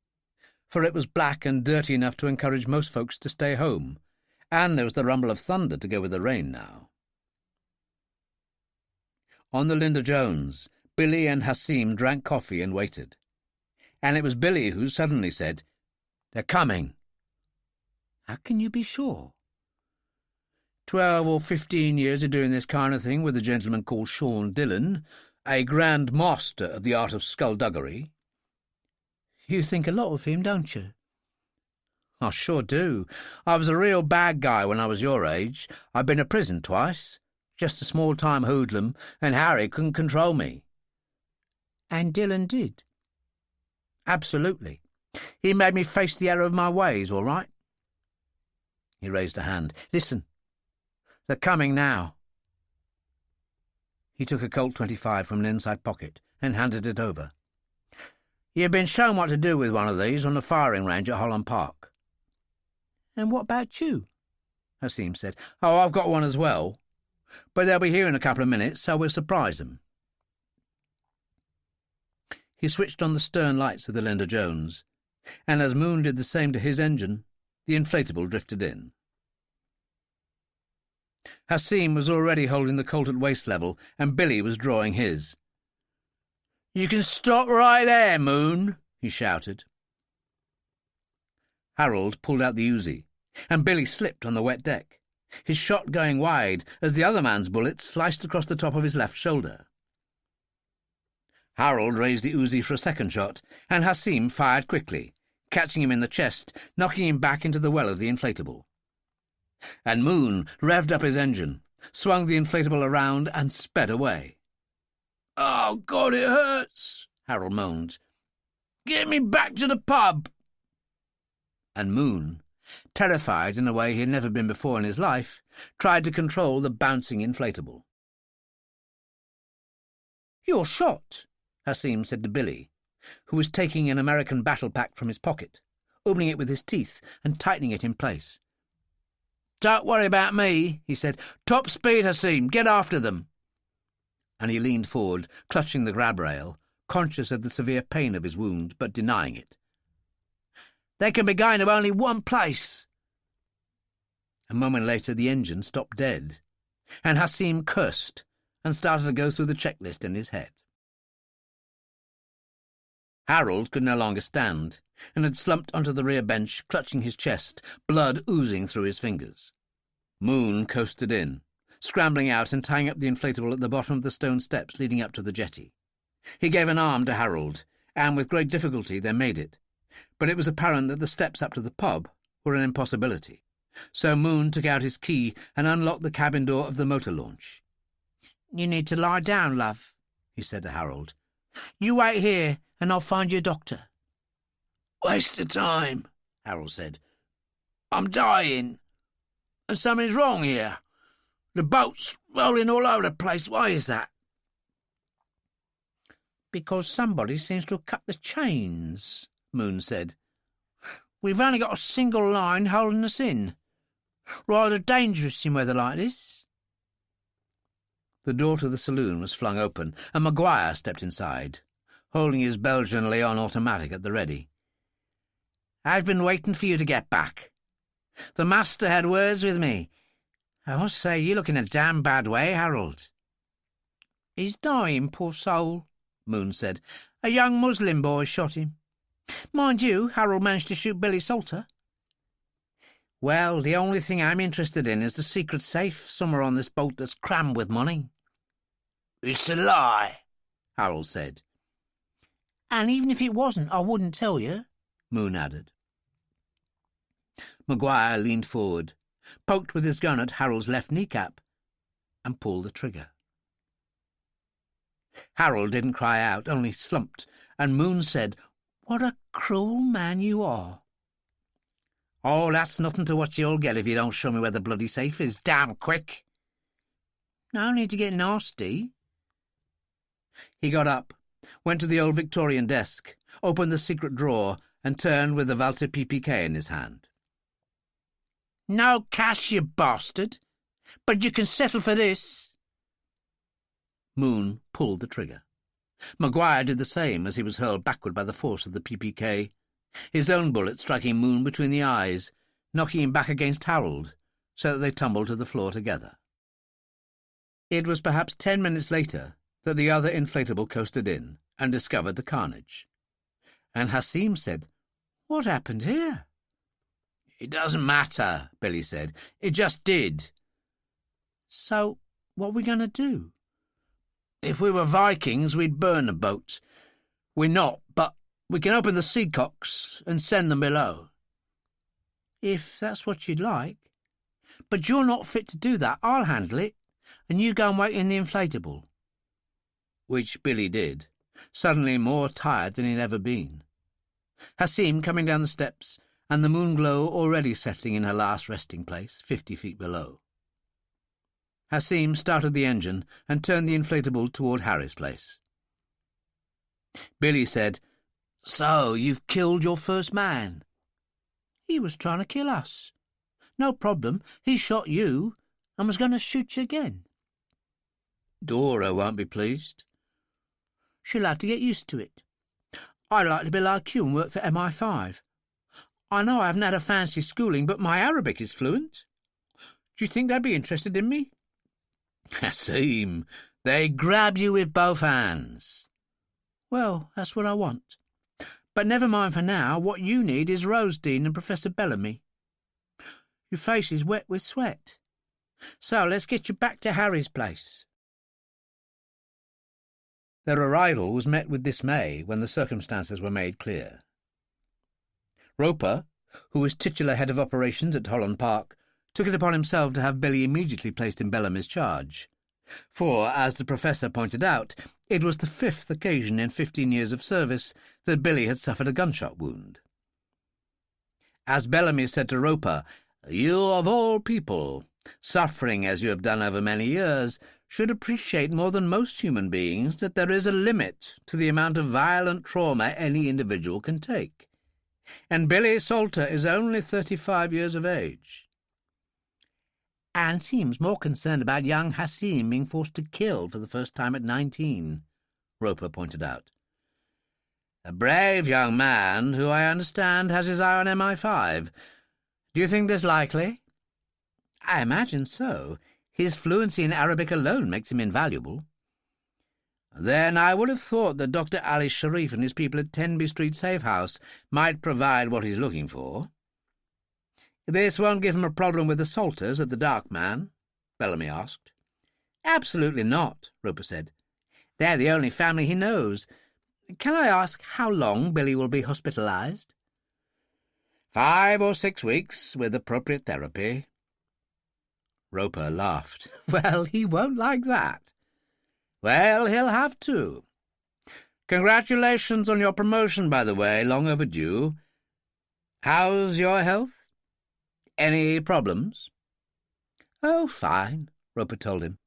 Speaker 1: for it was black and dirty enough to encourage most folks to stay home, and there was the rumble of thunder to go with the rain now. On the Linda Jones, Billy and Hassim drank coffee and waited, and it was Billy who suddenly said, "They're coming." "How can you be sure?" 12 or 15 years of doing this kind of thing with a gentleman called Sean Dillon, a grand master of the art of skullduggery. You think a lot of him, don't you? I sure do. I was a real bad guy when I was your age. I've been to prison twice, just a small-time hoodlum, and Harry couldn't control me. And Dillon did? Absolutely. He made me face the error of my ways, all right. He raised a hand. Listen, they're coming now. He took a Colt 25 from an inside pocket and handed it over. You've been shown what to do with one of these on the firing range at Holland Park. And what about you? Hassim said. Oh, I've got one as well. But they'll be here in a couple of minutes, so we'll surprise them. He switched on the stern lights of the Linda Jones, and as Moon did the same to his engine, the inflatable drifted in. Hassim was already holding the Colt at waist level, and Billy was drawing his. You can stop right there, Moon, he shouted. Harold pulled out the Uzi, and Billy slipped on the wet deck, his shot going wide as the other man's bullet sliced across the top of his left shoulder. Harold raised the Uzi for a second shot, and Hassim fired quickly, catching him in the chest, knocking him back into the well of the inflatable. And Moon revved up his engine, swung the inflatable around, and sped away. Oh, God, it hurts, Harold moaned. Get me back to the pub. And Moon, terrified in a way he had never been before in his life, tried to control the bouncing inflatable. You're shot, Hassim said to Billy, who was taking an American battle pack from his pocket, opening it with his teeth and tightening it in place. Don't worry about me, he said. Top speed, Hassim. Get after them. And he leaned forward, clutching the grab rail, conscious of the severe pain of his wound, but denying it. They can be going to only one place. A moment later the engine stopped dead, and Hassim cursed and started to go through the checklist in his head. Harold could no longer stand, and had slumped onto the rear bench, clutching his chest, blood oozing through his fingers. Moon coasted in, scrambling out and tying up the inflatable at the bottom of the stone steps leading up to the jetty. He gave an arm to Harold, and with great difficulty they made it, but it was apparent that the steps up to the pub were an impossibility, so Moon took out his key and unlocked the cabin door of the motor launch. You need to lie down, love, he said to Harold. You wait here, and I'll find you a doctor. Waste of time, Harold said. I'm dying, and something's wrong here. The boat's rolling all over the place. Why is that? Because somebody seems to have cut the chains, Moon said. We've only got a single line holding us in. Rather dangerous in weather like this. The door to the saloon was flung open, and Maguire stepped inside, holding his Belgian Leon automatic at the ready. I've been waiting for you to get back. The master had words with me. I must say, you look in a damn bad way, Harold. He's dying, poor soul, Moon said. A young Muslim boy shot him. Mind you, Harold managed to shoot Billy Salter. Well, the only thing I'm interested in is the secret safe somewhere on this boat that's crammed with money. It's a lie, Harold said. And even if it wasn't, I wouldn't tell you, Moon added. Maguire leaned forward, poked with his gun at Harold's left kneecap, and pulled the trigger. Harold didn't cry out, only slumped, and Moon said, What a cruel man you are.
Speaker 3: Oh, that's nothing to what you'll get if you don't show me where the bloody safe is. Damn quick. No need to get nasty. He got up, went to the old Victorian desk, opened the secret drawer, and turned with the Walter PPK in his hand. No cash, you bastard, but you can settle for this. Moon pulled the trigger. Maguire did the same as he was hurled backward by the force of the PPK, his own bullet striking Moon between the eyes, knocking him back against Harold, so that they tumbled to the floor together. It was perhaps 10 minutes later that the other inflatable coasted in and discovered the carnage. And Hassim said, "What happened here?" "It doesn't matter," Billy said. "It just did." "So, what are we going to do?" "If we were Vikings, we'd burn the boat. We're not, but we can open the seacocks and send them below." "If that's what you'd like. But you're not fit to do that. I'll handle it, and you go and wait in the inflatable." Which Billy did, suddenly more tired than he'd ever been. Hassim coming down the steps, and the moonglow already settling in her last resting place, 50 feet below. Hassim started the engine and turned the inflatable toward Harry's place. Billy said, "So, you've killed your first man?" "He was trying to kill us. No problem, he shot you and was going to shoot you again." "Dora won't be pleased." "She'll have to get used to it. I'd like to be like you and work for MI5. I know I haven't had a fancy schooling, but my Arabic is fluent. Do you think they'd be interested in me?" "Hassim, they grab you with both hands." "Well, that's what I want. But never mind for now. What you need is Rosedene and Professor Bellamy. Your face is wet with sweat. So let's get you back to Harry's place." Their arrival was met with dismay when the circumstances were made clear. Roper, who was titular head of operations at Holland Park, took it upon himself to have Billy immediately placed in Bellamy's charge. For, as the Professor pointed out, it was the 5th occasion in 15 years of service that Billy had suffered a gunshot wound. As Bellamy said to Roper, "You, of all people, suffering as you have done over many years, should appreciate more than most human beings that there is a limit to the amount of violent trauma any individual can take. And Billy Salter is only 35 years of age." "And seems more concerned about young Hassim being forced to kill for the first time at 19, Roper pointed out. "A brave young man who, I understand, has his eye on MI5. Do you think this likely?" "I imagine so. His fluency in Arabic alone makes him invaluable." "Then I would have thought that Dr. Ali Sharif and his people at Tenby Street Safe House might provide what he's looking for." "This won't give him a problem with the Salters at the Dark Man?" Bellamy asked. "Absolutely not," Roper said. "They're the only family he knows. Can I ask how long Billy will be hospitalized?" 5 or 6 weeks, with appropriate therapy." Roper laughed. "Well, he won't like that." "Well, he'll have to. Congratulations on your promotion, by the way, long overdue. How's your health? Any problems?" "Oh, fine," Roper told him.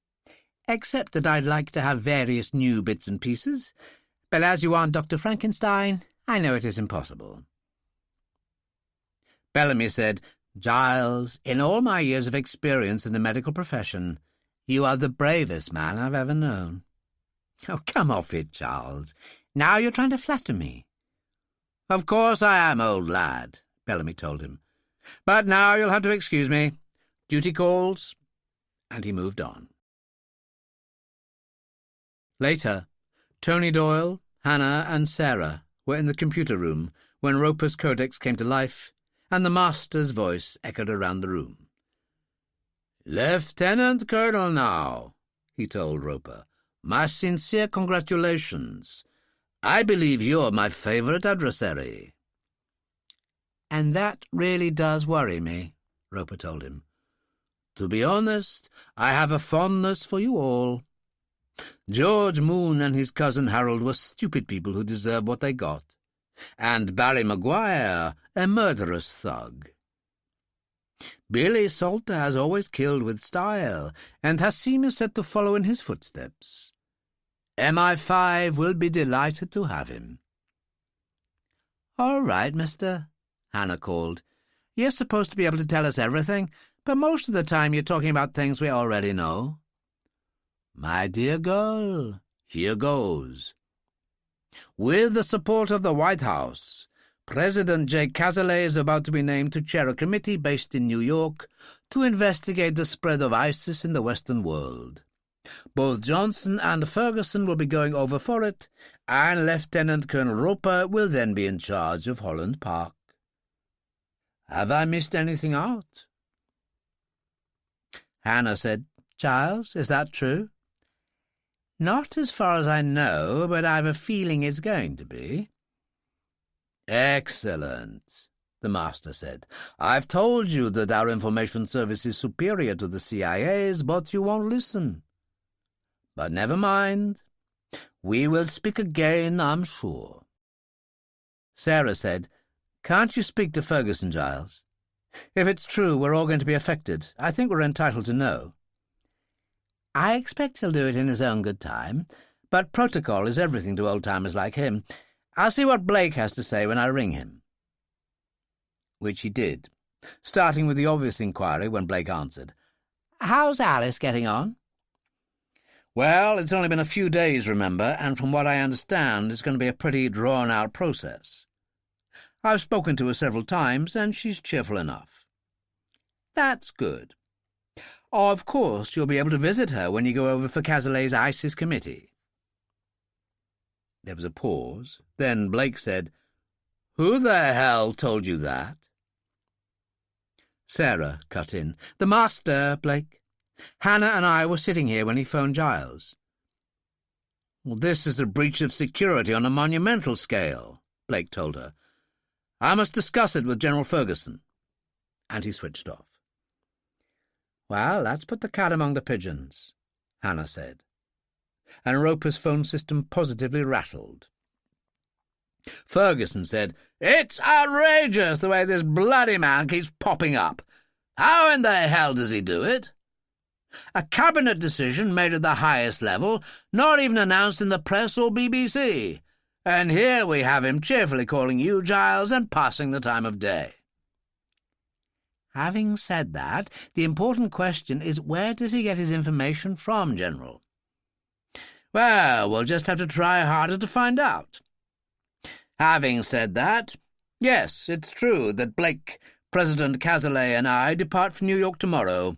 Speaker 3: "Except that I'd like to have various new bits and pieces. But as you aren't Dr. Frankenstein, I know it is impossible." Bellamy said, "Giles, in all my years of experience in the medical profession, you are the bravest man I've ever known." "Oh, come off it, Charles. Now you're trying to flatter me." "Of course I am, old lad," Bellamy told him. "But now you'll have to excuse me. Duty calls." And he moved on. Later, Tony Doyle, Hannah, and Sarah were in the computer room when Roper's codex came to life, and the master's voice echoed around the room. "Lieutenant Colonel now," he told Roper. "My sincere congratulations. I believe you're my favourite adversary." "And that really does worry me," Roper told him. "To be honest, I have a fondness for you all. George Moon and his cousin Harold were stupid people who deserved what they got, and Barry Maguire, a murderous thug.
Speaker 1: Billy Salter has always killed with style, and Hassim is set to follow in his footsteps. MI5 will be delighted to have him." "All right, mister," Hannah called. "You're supposed to be able to tell us everything, but most of the time you're talking about things we already know." "My dear girl, here goes. With the support of the White House, President J. Cazalet is about to be named to chair a committee based in New York to investigate the spread of ISIS in the Western world. Both Johnson and Ferguson will be going over for it, and Lieutenant Colonel Roper will then be in charge of Holland Park. Have I missed anything out?" Hannah said, "Giles, is that true?" "Not as far as I know, but I've a feeling it's going to be." "Excellent," the master said. "I've told you that our information service is superior to the CIA's, but you won't listen. But never mind. We will speak again, I'm sure." Sarah said, "Can't you speak to Ferguson, Giles? If it's true, we're all going to be affected. I think we're entitled to know." "I expect he'll do it in his own good time, but protocol is everything to old-timers like him. I'll see what Blake has to say when I ring him." Which he did, starting with the obvious inquiry when Blake answered. "How's Alice getting on?" "Well, it's only been a few days, remember, and from what I understand, it's going to be a pretty drawn-out process. I've spoken to her several times, and she's cheerful enough." "That's good. Of course, you'll be able to visit her when you go over for Cazalet's ISIS committee." There was a pause. Then Blake said, "Who the hell told you that?" Sarah cut in. "The master, Blake. Hannah and I were sitting here when he phoned Giles." "Well, this is a breach of security on a monumental scale," Blake told her. "I must discuss it with General Ferguson." And he switched off. "Well, that's put the cat among the pigeons," Hannah said. And Roper's phone system positively rattled. Ferguson said, "It's outrageous the way this bloody man keeps popping up. How in the hell does he do it? A cabinet decision made at the highest level, not even announced in the press or BBC. And here we have him cheerfully calling you, Giles, and passing the time of day." "Having said that, the important question is, where does he get his information from, General?" "Well, we'll just have to try harder to find out. Having said that, yes, it's true that Blake, President Cazalet, and I depart for New York tomorrow.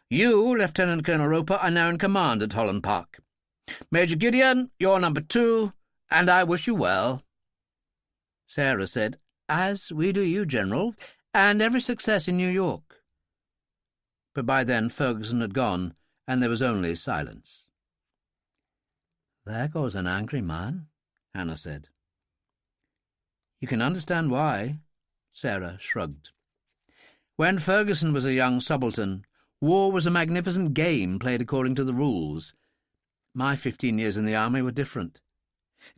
Speaker 1: You, Lieutenant Colonel Roper, are now in command at Holland Park. Major Gideon, you're number 2, and I wish you well." Sarah said, "As we do you, General, and every success in New York." But by then Ferguson had gone, and there was only silence. "There goes an angry man," Hannah said. "You can understand why," Sarah shrugged. "When Ferguson was a young subaltern, war was a magnificent game played according to the rules. My 15 years in the army were different.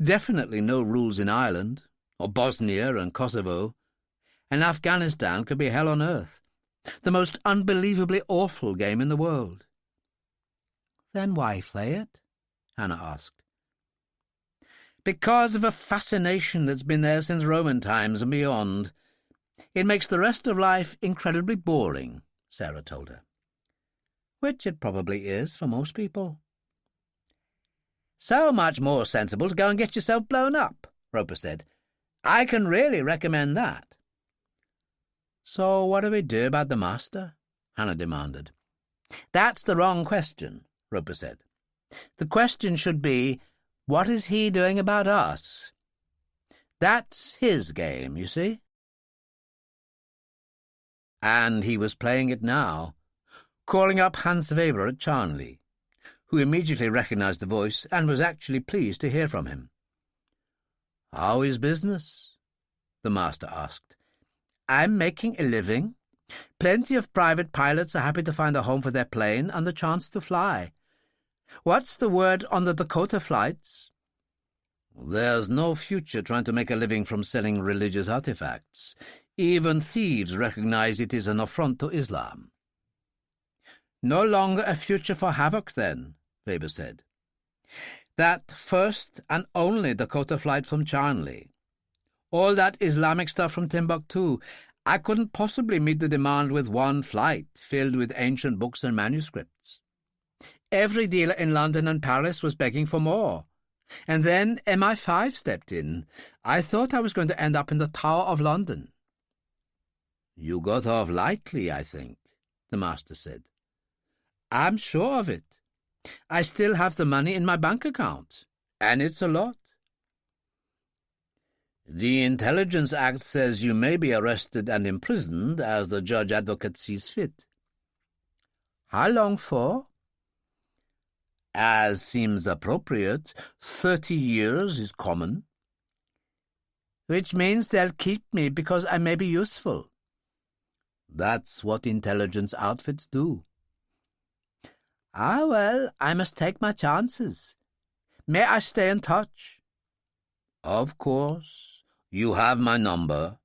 Speaker 1: Definitely no rules in Ireland, or Bosnia and Kosovo, and Afghanistan could be hell on earth, the most unbelievably awful game in the world." "Then why play it?" Hannah asked. "Because of a fascination that's been there since Roman times and beyond. It makes the rest of life incredibly boring," Sarah told her. "Which it probably is for most people." "So much more sensible to go and get yourself blown up," Roper said. "I can really recommend that." "So what do we do about the master?" Hannah demanded. "That's the wrong question," Roper said. "The question should be, what is he doing about us? That's his game, you see." And he was playing it now, calling up Hans Weber at Charnley, who immediately recognized the voice and was actually pleased to hear from him. "How is business?" the master asked. "I'm making a living. Plenty of private pilots are happy to find a home for their plane and the chance to fly. What's the word on the Dakota flights?" "There's no future trying to make a living from selling religious artifacts. Even thieves recognize it is an affront to Islam. No longer a future for havoc, then, Weber said. That first and only Dakota flight from Charnley. All that Islamic stuff from Timbuktu. I couldn't possibly meet the demand with one flight filled with ancient books and manuscripts. Every dealer in London and Paris was begging for more. And then MI5 stepped in. I thought I was going to end up in the Tower of London. You got off lightly, I think, the master said. I'm sure of it. I still have the money in my bank account, and it's a lot. The Intelligence Act says you may be arrested and imprisoned as the judge-advocate sees fit. How long for? As seems appropriate. 30 years is common. Which means they'll keep me because I may be useful. That's what intelligence outfits do. Ah, well, I must take my chances. May I stay in touch? Of course. You have my number.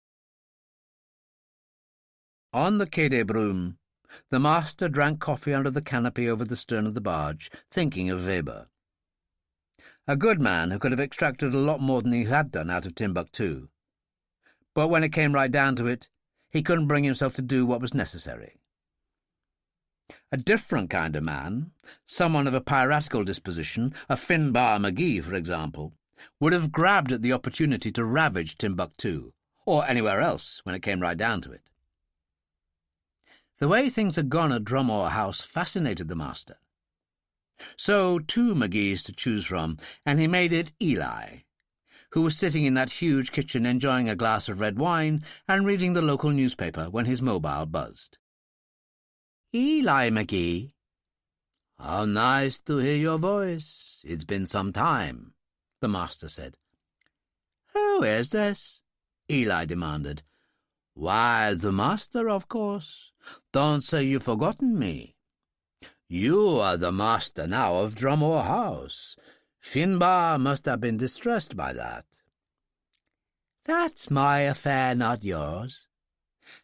Speaker 1: On the Quai des Brumes, the master drank coffee under the canopy over the stern of the barge, thinking of Weber. A good man who could have extracted a lot more than he had done out of Timbuktu. But when it came right down to it, he couldn't bring himself to do what was necessary. A different kind of man, someone of a piratical disposition, a Finbar McGee, for example, would have grabbed at the opportunity to ravage Timbuktu, or anywhere else when it came right down to it. The way things had gone at Drumore House fascinated the master. So 2 McGees to choose from, and he made it Eli, who was sitting in that huge kitchen enjoying a glass of red wine and reading the local newspaper when his mobile buzzed. Eli McGee. How nice to hear your voice. It's been some time, the master said. Who is this? Eli demanded. Why, the master, of course. Don't say you've forgotten me. You are the master now of Drumore House. Finbar must have been distressed by that. That's my affair, not yours.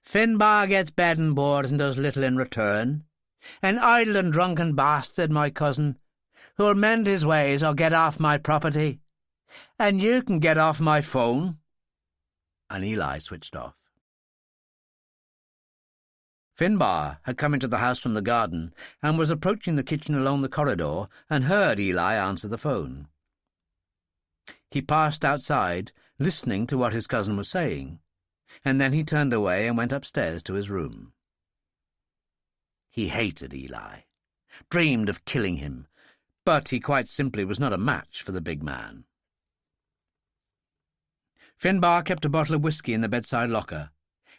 Speaker 1: Finbar gets bed and board and does little in return. An idle and drunken bastard, my cousin, who'll mend his ways or get off my property. And you can get off my phone. And Eli switched off. Finbar had come into the house from the garden and was approaching the kitchen along the corridor and heard Eli answer the phone. He passed outside, listening to what his cousin was saying, and then he turned away and went upstairs to his room. He hated Eli, dreamed of killing him, but he quite simply was not a match for the big man. Finbar kept a bottle of whisky in the bedside locker,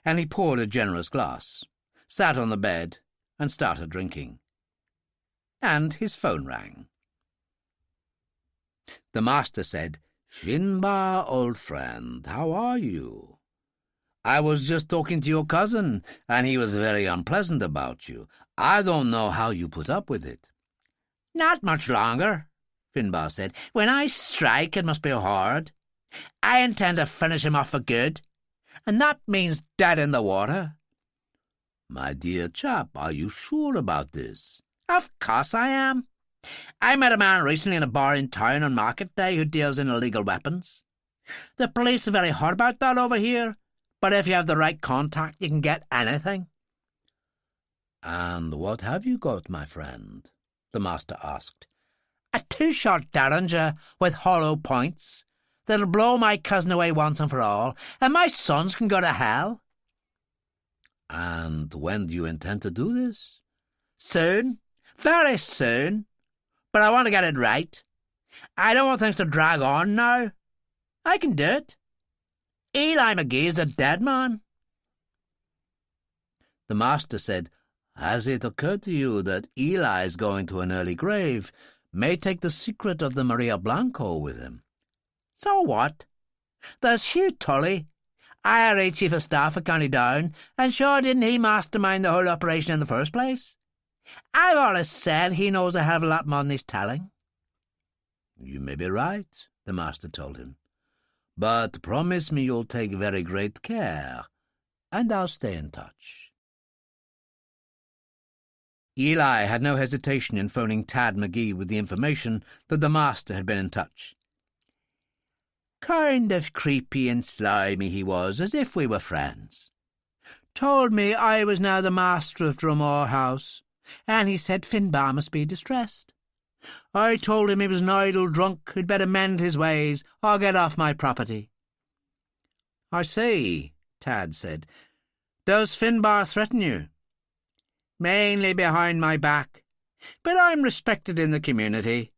Speaker 1: and he poured a generous glass, sat on the bed, and started drinking. And his phone rang. The master said, Finbar, old friend, how are you? I was just talking to your cousin, and he was very unpleasant about you. I don't know how you put up with it. Not much longer, Finbar said. When I strike, it must be hard. I intend to finish him off for good, and that means dead in the water. My dear chap, are you sure about this? Of course I am. I met a man recently in a bar in town on market day who deals in illegal weapons. The police are very hard about that over here, but if you have the right contact, you can get anything. And what have you got, my friend? The master asked. A 2-shot Derringer with hollow points that'll blow my cousin away once and for all, and my sons can go to hell. And when do you intend to do this? Soon. Very soon. But I want to get it right. I don't want things to drag on now. I can do it. Eli McGee is a dead man. The master said, Has it occurred to you that Eli's going to an early grave may take the secret of the Maria Blanco with him? So what? There's Hugh Tully, IRA Chief of Staff at County Down, and sure didn't he mastermind the whole operation in the first place? I've always said he knows a hell of a lot more than he's telling. You may be right, the master told him, but promise me you'll take very great care.
Speaker 4: and I'll stay in touch.
Speaker 1: Eli had no hesitation in phoning Tad McGee with the information that the master had been in touch. Kind of creepy and slimy he was, as if we were friends. Told me I was now the master of Drumore House, and he said Finbar must be distressed. I told him he was an idle drunk who'd better mend his ways or get off my property. I see, Tad said. Does Finbar threaten you? Mainly behind my back, but I'm respected in the community,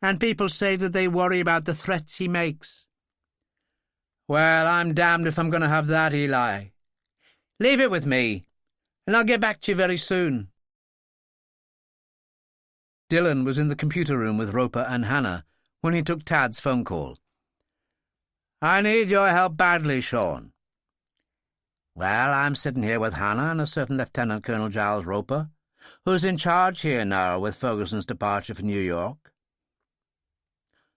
Speaker 1: and people say that they worry about the threats he makes. Well, I'm damned if I'm going to have that, Eli. Leave it with me, and I'll get back to you very soon. Dillon was in the computer room with Roper and Hannah when he took Tad's phone call. I need your help badly, Sean. Well, I'm sitting here with Hannah and a certain Lieutenant Colonel Giles Roper, who's in charge here now with Ferguson's departure for New York.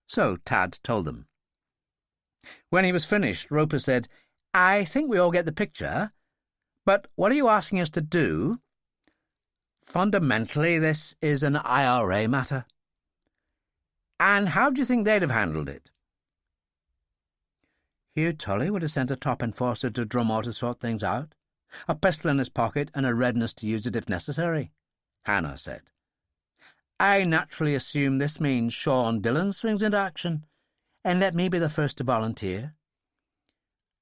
Speaker 1: So Tad told them. When he was finished, Roper said, I think we all get the picture, but what are you asking us to do? Fundamentally, this is an IRA matter. And how do you think they'd have handled it? Hugh Tully would have sent a top enforcer to Drumore to sort things out, a pistol in his pocket and a readiness to use it if necessary, Hannah said. I naturally assume this means Sean Dillon swings into action, and let me be the first to volunteer.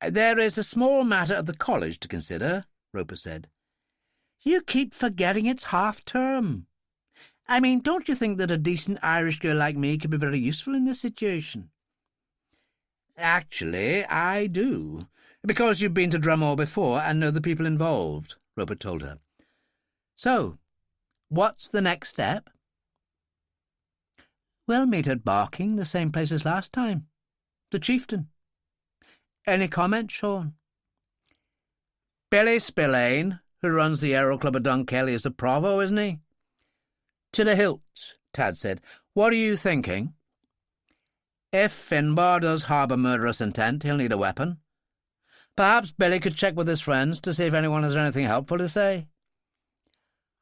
Speaker 1: There is a small matter of the college to consider, Roper said. You keep forgetting it's half-term. I mean, don't you think that a decent Irish girl like me could be very useful in this situation? Actually, I do, because you've been to Drumore before and know the people involved, Roper told her. So, what's the next step? We'll meet at Barking, the same place as last time. The Chieftain. Any comment, Sean? Billy Spillane, who runs the Aero Club of Dunkelly, is the provo, isn't he? To the hilt, Tad said. What are you thinking? If Finbar does harbour murderous intent, he'll need a weapon. Perhaps Billy could check with his friends to see if anyone has anything helpful to say.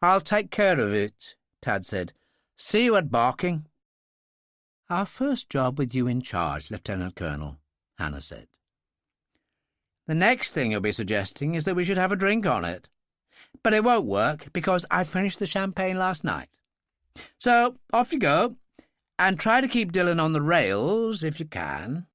Speaker 1: I'll take care of it, Tad said. See you at Barking. Our first job with you in charge, Lieutenant Colonel, Hannah said. The next thing you'll be suggesting is that we should have a drink on it. But it won't work because I finished the champagne last night. So, off you go. And try to keep Dillon on the rails, if you can.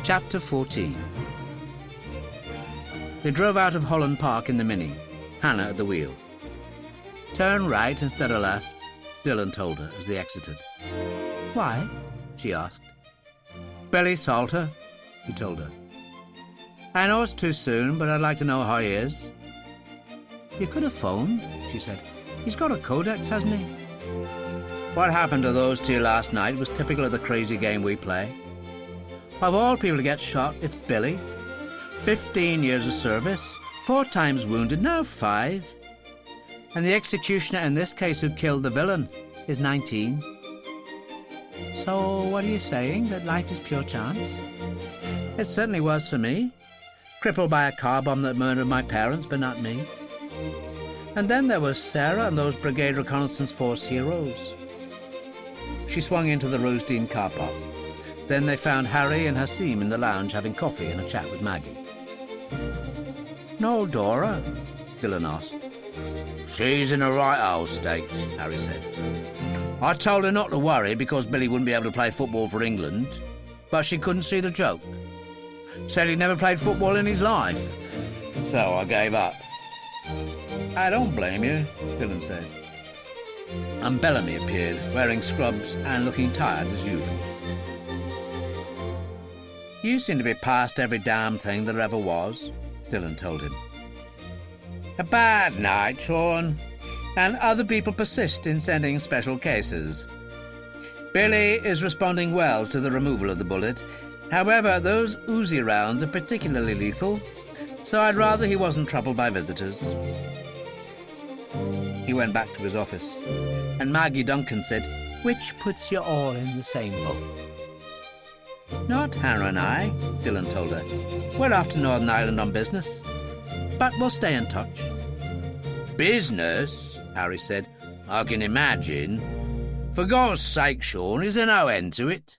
Speaker 1: Chapter 14. They drove out of Holland Park in the Mini, Hannah at the wheel. "Turn right instead of left," Dillon told her as they exited. "Why?" she asked. "Billy Salter," he told her. "I know it's too soon, but I'd like to know how he is." "You could have phoned," she said. "He's got a codex, hasn't he?" "What happened to those two last night was typical of the crazy game we play. Of all people to get shot, it's Billy. 15 years of service, 4 times wounded, now 5. And the executioner in this case who killed the villain is 19. So what are you saying, that life is pure chance?" "It certainly was for me. Crippled by a car bomb that murdered my parents, but not me. And then there was Sarah and those Brigade Reconnaissance Force heroes." She swung into the Rosedene car park. Then they found Harry and Hasim in the lounge having coffee and a chat with Maggie. "No Dora?" Dillon asked. "She's in a right old state," Harry said. "I told her not to worry because Billy wouldn't be able to play football for England, but she couldn't see the joke. Said he'd never played football in his life, so I gave up." "I don't blame you," Dillon said. And Bellamy appeared, wearing scrubs and looking tired as usual. "You seem to be past every damn thing there ever was," Dillon told him. "A bad night, Sean, and other people persist in sending special cases. Billy is responding well to the removal of the bullet. However, those Uzi rounds are particularly lethal, so I'd rather he wasn't troubled by visitors." He went back to his office, and Maggie Duncan said, "Which puts you all in the same boat." "Not Hannah and I," Dillon told her. "We're off to Northern Ireland on business, but we'll stay in touch." "Business?" Harry said. "I can imagine. For God's sake, Sean, is there no end to it?"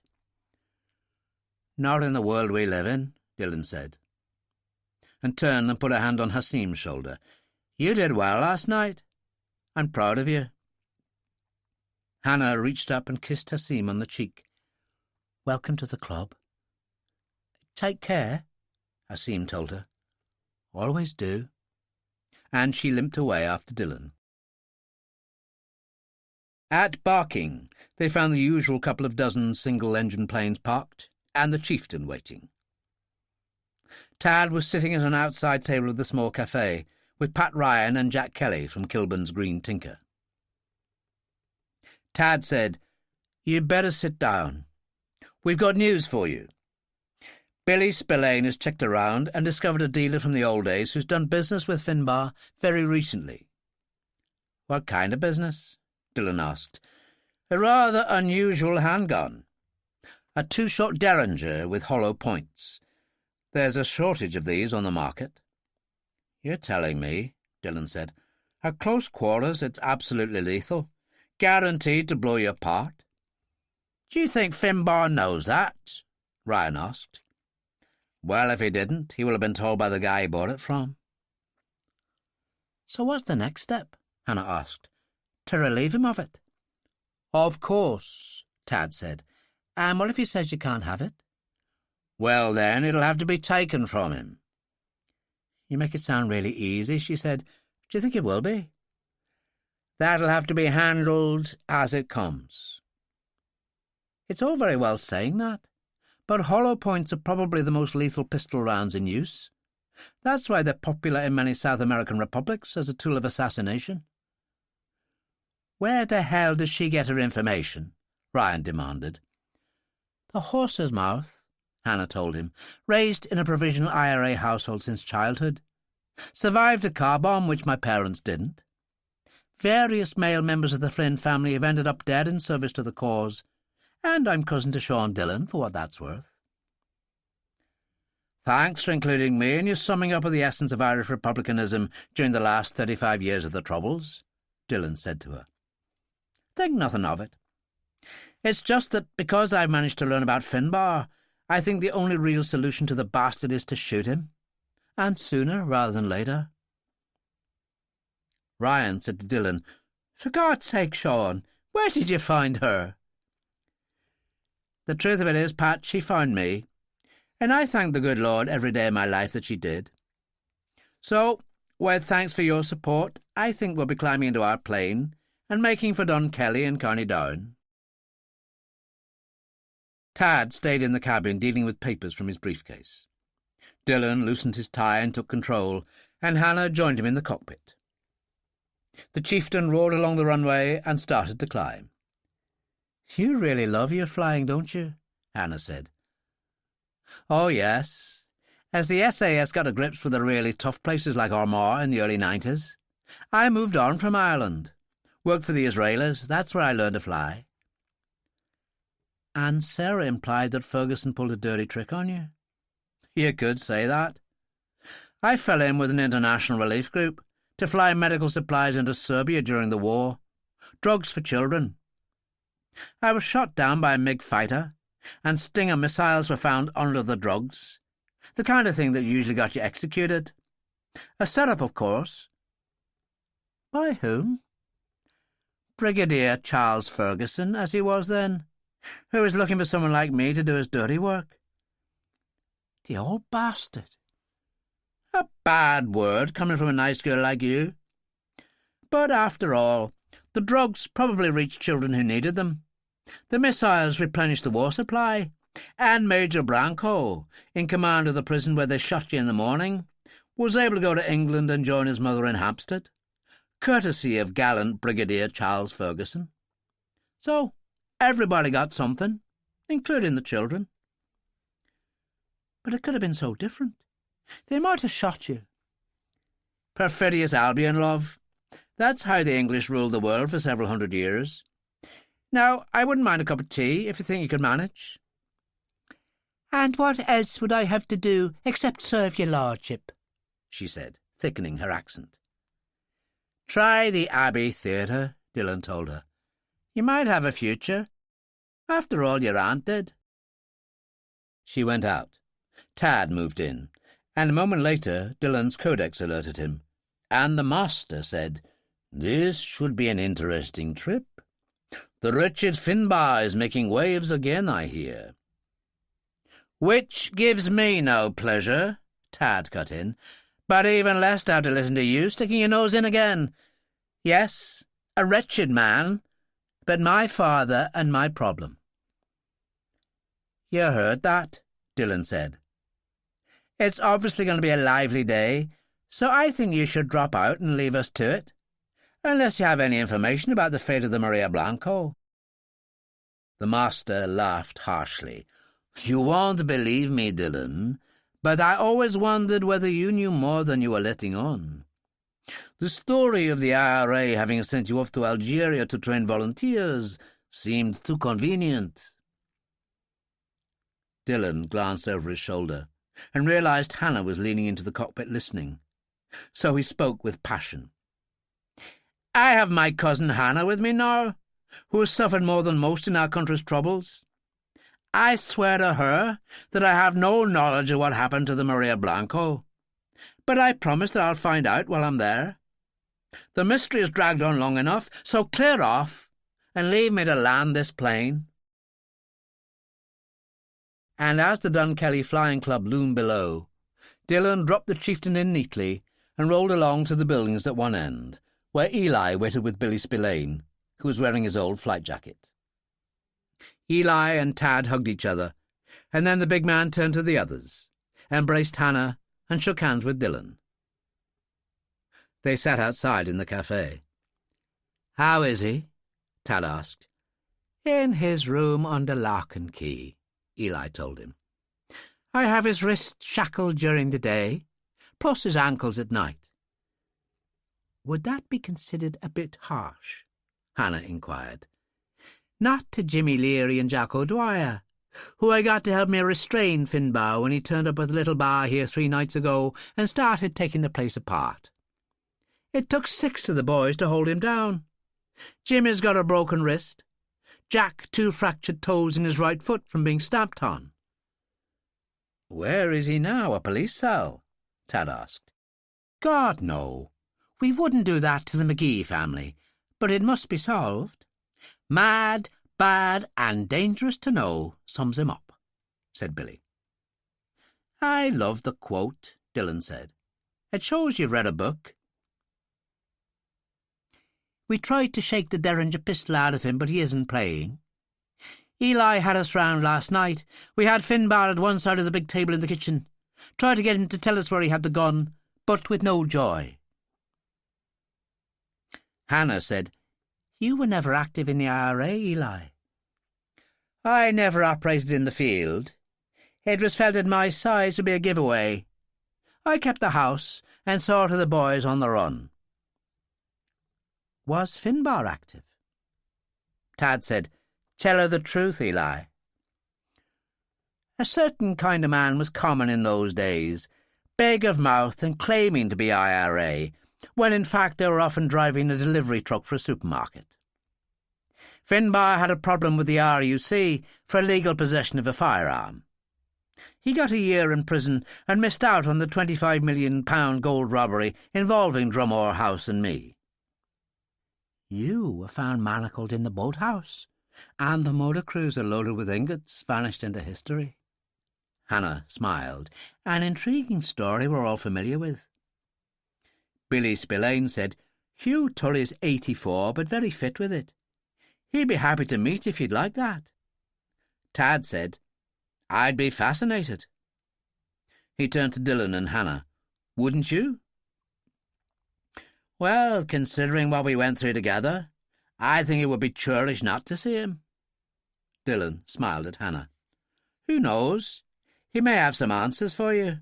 Speaker 1: "Not in the world we live in," Dillon said, and turned and put a hand on Hasim's shoulder. "You did well last night. I'm proud of you." Hannah reached up and kissed Hasim on the cheek. "Welcome to the club." "Take care," Hasim told her. "Always do." And she limped away after Dillon. At Barking, they found the usual couple of dozen single-engine planes parked, and the chieftain waiting. Tad was sitting at an outside table of the small cafe, with Pat Ryan and Jack Kelly from Kilburn's Green Tinker. Tad said, "You'd better sit down. We've got news for you. Billy Spillane has checked around and discovered a dealer from the old days who's done business with Finbar very recently." "What kind of business?" Dillon asked. "A rather unusual handgun. A 2-shot Derringer with hollow points. There's a shortage of these on the market." "You're telling me," Dillon said. "At close quarters it's absolutely lethal, guaranteed to blow you apart." "Do you think Finbar knows that?" Ryan asked. "Well, if he didn't, he will have been told by the guy he bought it from." "So what's the next step?" Hannah asked. "To relieve him of it?" "Of course," Tad said. "And what if he says you can't have it?" "Well, then it'll have to be taken from him." "You make it sound really easy," she said. "Do you think it will be?" "That'll have to be handled as it comes." "It's all very well saying that, but hollow points are probably the most lethal pistol rounds in use. That's why they're popular in many South American republics as a tool of assassination." "Where the hell does she get her information?" Ryan demanded. "The horse's mouth," Hannah told him. "Raised in a provisional IRA household since childhood. Survived a car bomb, which my parents didn't. Various male members of the Flynn family have ended up dead in service to the cause, and I'm cousin to Sean Dillon, for what that's worth." "Thanks for including me in your summing up of the essence of Irish republicanism during the last 35 years of the Troubles," Dillon said to her. "Think nothing of it. It's just that because I've managed to learn about Finbar, I think the only real solution to the bastard is to shoot him, and sooner rather than later." Ryan said to Dillon, "For God's sake, Sean, where did you find her?" "The truth of it is, Pat, she found me.
Speaker 3: and I thank the good Lord every day of my life that she did. So, with thanks for your support, I think we'll be climbing into our plane and making for Dunkelly and Carney Down. Tad stayed in the cabin dealing with papers from his briefcase. Dillon loosened his tie and took control, and Hannah joined him in the cockpit. The chieftain roared along the runway and started to climb. "You really love your flying, don't you?" Hannah said. "Oh, yes. As the SAS got to grips with the really tough places like Armagh in the early 90s, I moved on from Ireland. Worked for the Israelis. That's where I learned to fly." "And Sarah implied that Ferguson pulled a dirty trick on you?" "You could say that. I fell in with an international relief group to fly medical supplies into Serbia during the war. Drugs for children. I was shot down by a MiG fighter, and Stinger missiles were found under the drugs. The kind of thing that usually got you executed. A setup, of course." "By whom?" "Brigadier Charles Ferguson, as he was then, who was looking for someone like me to do his dirty work." "The old bastard." "A bad word coming from a nice girl like you. But after all, the drugs probably reached children who needed them. The missiles replenished the war supply, and Major Branco, in command of the prison where they shot you in the morning, was able to go to England and join his mother in Hampstead, courtesy of gallant Brigadier Charles Ferguson. So everybody got something, including the children." "But it could have been so different. They might have shot you." "Perfidious Albion, love. That's how the English ruled the world for several hundred years. Now, I wouldn't mind a cup of tea, if you think you could manage." "And what else would I have to do except serve your lordship?" she said, thickening her accent. "Try the Abbey Theatre," Dillon told her. "You might have a future. After all, your aunt did." She went out. Tad moved in, and a moment later Dillon's codex alerted him, and the master said, "This should be an interesting trip. The wretched Finbar is making waves again, I hear." "Which gives me no pleasure," Tad cut in, "but even less doubt to listen to you sticking your nose in again. Yes, a wretched man, but my father and my problem." "You heard that," Dillon said. "It's obviously going to be a lively day, so I think you should drop out and leave us to it, unless you have any information about the fate of the Maria Blanco." The master laughed harshly. "You won't believe me, Dillon, but I always wondered whether you knew more than you were letting on. The story of the IRA having sent you off to Algeria to train volunteers seemed too convenient." Dillon glanced over his shoulder and realized Hannah was leaning into the cockpit listening, so he spoke with passion. "I have my cousin Hannah with me now, who has suffered more than most in our country's troubles. I swear to her that I have no knowledge of what happened to the Maria Blanco, but I promise that I'll find out while I'm there. The mystery has dragged on long enough, so clear off and leave me to land this plane." And as the Dunkelly Flying Club loomed below, Dillon dropped the chieftain in neatly and rolled along to the buildings at one end, where Eli waited with Billy Spillane, who was wearing his old flight jacket. Eli and Tad hugged each other, and then the big man turned to the others, embraced Hannah, and shook hands with Dillon. They sat outside in the cafe. "How is he?" Tad asked. "In his room under lock and key," Eli told him. "I have his wrists shackled during the day, plus his ankles at night." "Would that be considered a bit harsh?" Hannah inquired. "Not to Jimmy Leary and Jack O'Dwyer, who I got to help me restrain Finbar when he turned up at the little bar here 3 nights ago and started taking the place apart. It took 6 of the boys to hold him down. Jimmy's got a broken wrist. Jack 2 fractured toes in his right foot from being stamped on." "Where is he now, a police cell?" Tad asked. "God, no. We wouldn't do that to the McGee family, but it must be solved. Mad, bad, and dangerous to know sums him up," said Billy.
Speaker 1: I love the quote, Dillon said. It shows you've read a book. We tried to shake the Derringer pistol out of him, but he isn't playing. Eli had us round last night. We had Finbar at one side of the big table in the kitchen. Tried to get him to tell us where he had the gun, but with no joy. Hannah said, You were never active in the IRA, Eli. I never operated in the field. It was felt that my size would be a giveaway. I kept the house and saw to the boys on the run. Was Finbar active? Tad said, Tell her the truth, Eli. A certain kind of man was common in those days, big of mouth and claiming to be IRA, when in fact they were often driving a delivery truck for a supermarket. Finbar had a problem with the RUC for illegal possession of a firearm. He got a year in prison and missed out on the £25 million gold robbery involving Drumore House and me. You were found manacled in the boathouse, and the motor cruiser loaded with ingots vanished into history. Hannah smiled. An intriguing story we're all familiar with. Billy Spillane said, Hugh Tully's 84, but very fit with it. He'd be happy to meet if you'd like that. Tad said, I'd be fascinated. He turned to Dillon and Hannah. Wouldn't you? Well, considering what we went through together, I think it would be churlish not to see him. Dillon smiled at Hannah. Who knows? He may have some answers for you.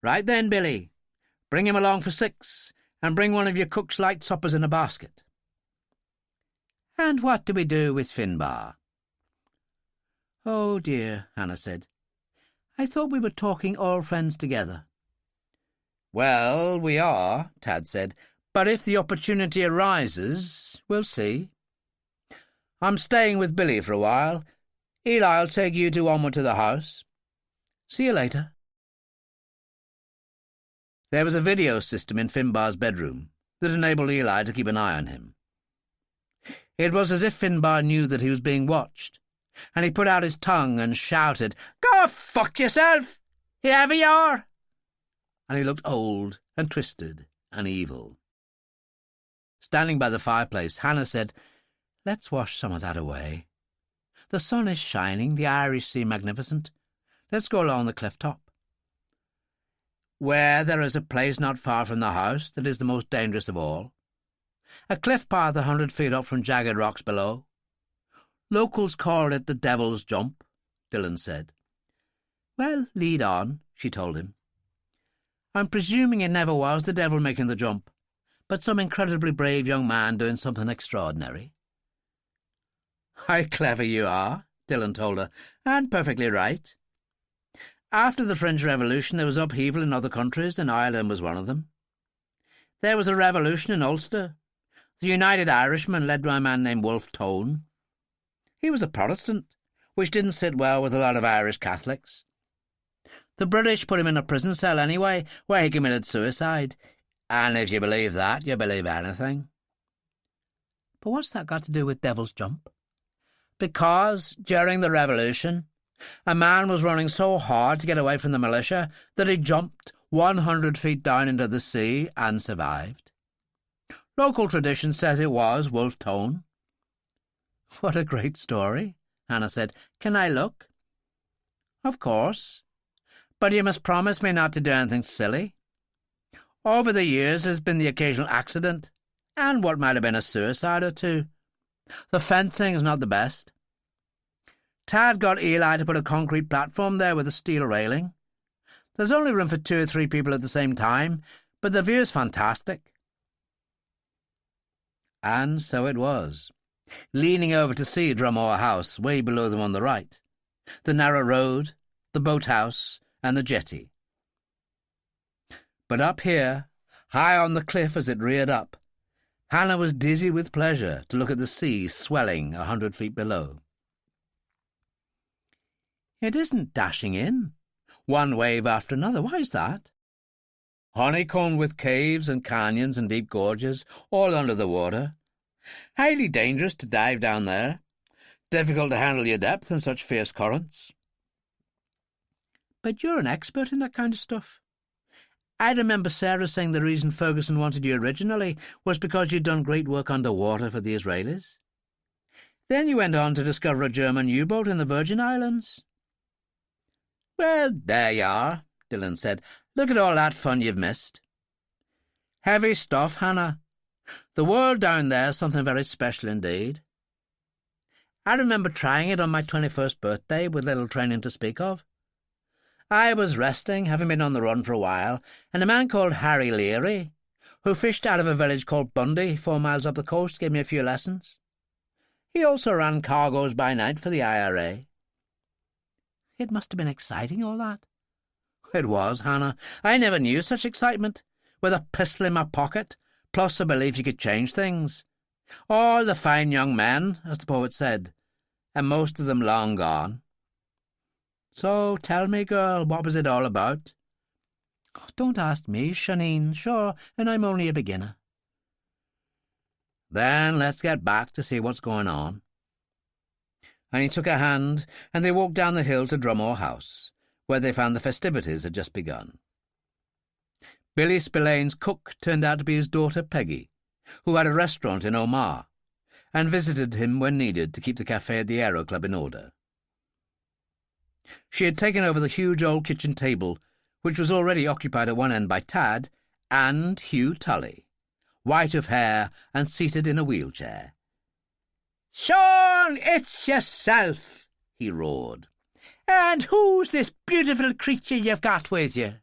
Speaker 1: Right then, Billy. Bring him along for 6, and bring one of your cook's light suppers in a basket. And what do we do with Finbar? Oh, dear, Hannah said. I thought we were talking all friends together. Well, we are, Tad said, but if the opportunity arises, we'll see. I'm staying with Billy for a while. Eli'll take you two onward to the house. See you later. There was a video system in Finbar's bedroom that enabled Eli to keep an eye on him. It was as if Finbar knew that he was being watched, and he put out his tongue and shouted, Go fuck yourself, whoever you are! And he looked old and twisted and evil. Standing by the fireplace, Hannah said, Let's wash some of that away. The sun is shining, the Irish Sea magnificent. Let's go along the cliff top. Where there is a place not far from the house that is the most dangerous of all. A cliff path 100 feet up from jagged rocks below. Locals call it the Devil's Jump, Dillon said. Well, lead on, she told him. I'm presuming it never was the devil making the jump, but some incredibly brave young man doing something extraordinary. How clever you are, Dillon told her, and perfectly right. After the French Revolution, there was upheaval in other countries, and Ireland was one of them. There was a revolution in Ulster. The United Irishmen led by a man named Wolfe Tone. He was a Protestant, which didn't sit well with a lot of Irish Catholics. The British put him in a prison cell anyway, where he committed suicide. And if you believe that, you believe anything. But what's that got to do with Devil's Jump? Because, during the Revolution, a man was running so hard to get away from the militia that he jumped 100 feet down into the sea and survived. Local tradition says it was Wolfe Tone. What a great story, Hannah said. Can I look? Of course. But you must promise me not to do anything silly. Over the years there's been the occasional accident, and what might have been a suicide or two. The fencing is not the best. Tad got Eli to put a concrete platform there with a steel railing. There's only room for 2 or 3 people at the same time, but the view's fantastic. And so it was. Leaning over to see Drumore House, way below them on the right, the narrow road, the boathouse, and the jetty. But up here, high on the cliff as it reared up, Hannah was dizzy with pleasure to look at the sea swelling 100 feet below. It isn't dashing in, one wave after another. Why is that? Honeycombed with caves and canyons and deep gorges, all under the water. Highly dangerous to dive down there. Difficult to handle your depth in such fierce currents.
Speaker 3: But you're an expert in that kind of stuff. I remember Sarah saying the reason Ferguson wanted you originally was because you'd done great work underwater for the Israelis. Then you went on to discover a German U-boat in the Virgin Islands. Well, there you are, Dillon said. Look at all that fun you've missed. Heavy stuff, Hannah. The world down there is something very special indeed. I remember trying it on my 21st birthday with little training to speak of. I was resting, having been on the run for a while, and a man called Harry Leary, who fished out of a village called Bundy 4 miles up the coast, gave me a few lessons. He also ran cargoes by night for the IRA. It must have been exciting, all that. It was, Hannah. I never knew such excitement, with a pistol in my pocket, plus a belief you could change things. All the fine young men, as the poet said, and most of them long gone. So tell me, girl, what was it all about? Oh, don't ask me, Shaneen, sure, and I'm only a beginner. Then let's get back to see what's going on. And he took her hand, and they walked down the hill to Drumore House, where they found the festivities had just begun. Billy Spillane's cook turned out to be his daughter Peggy, who had a restaurant in Omagh, and visited him when needed to keep the cafe at the Aero Club in order. She had taken over the huge old kitchen table, which was already occupied at one end by Tad and Hugh Tully, white of hair and seated in a wheelchair. "Sean, it's yourself," he roared. "And who's this beautiful creature you've got with you?"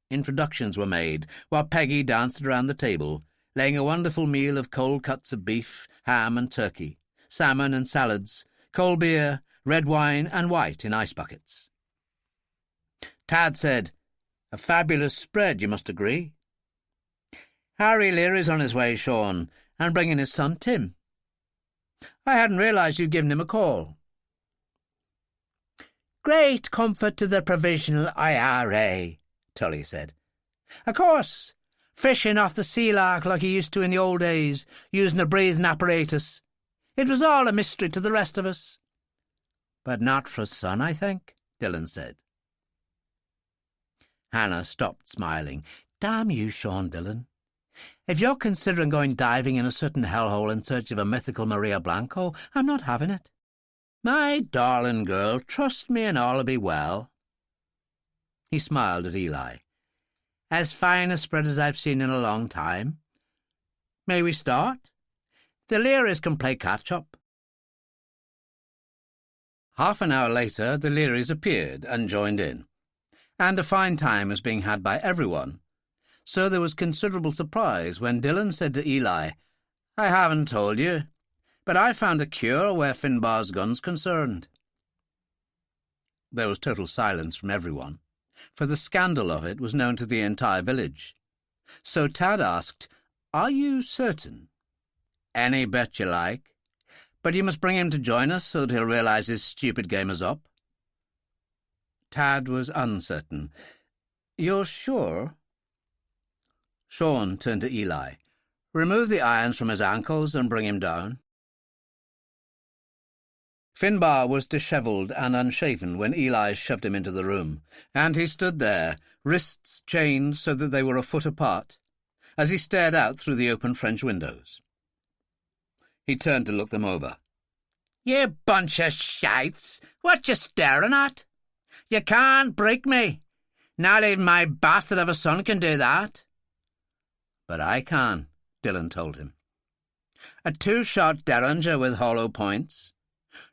Speaker 3: Introductions were made, while Peggy danced around the table, laying a wonderful meal of cold cuts of beef, ham and turkey, salmon and salads, cold beer, red wine and white in ice buckets. Tad said, "A fabulous spread, you must agree." "Harry Leary's on his way, Sean, and bringing his son Tim. I hadn't realised you'd given him a call." "Great comfort to the Provisional IRA," Tully said. "Of course, fishing off the sea lark like he used to in the old days, using a breathing apparatus. It was all a mystery to the rest of us." "But not for his son, I think," Dillon said. Hannah stopped smiling. "Damn you, Sean Dillon. If you're considering going diving in a certain hellhole in search of a mythical Maria Blanco, I'm not having it. My darling girl, trust me and all'll be well." He smiled at Eli. "As fine a spread as I've seen in a long time. May we start? The Learys can play catch-up." Half an hour later, the Learys appeared and joined in, and a fine time was being had by everyone, so there was considerable surprise when Dillon said to Eli, "I haven't told you, but I found a cure where Finbar's gun's concerned." There was total silence from everyone, for the scandal of it was known to the entire village. So Tad asked, "Are you certain?" "Any bet you like. But you must bring him to join us so that he'll realise his stupid game is up." Tad was uncertain. "You're sure?" Sean turned to Eli. "Remove the irons from his ankles and bring him down." Finbar was dishevelled and unshaven when Eli shoved him into the room, and he stood there, wrists chained so that they were a foot apart, as he stared out through the open French windows. He turned to look them over. "You bunch of shites! What you staring at? You can't break me. Not even my bastard of a son can do that." "But I can," Dillon told him. "A 2-shot Derringer with hollow points.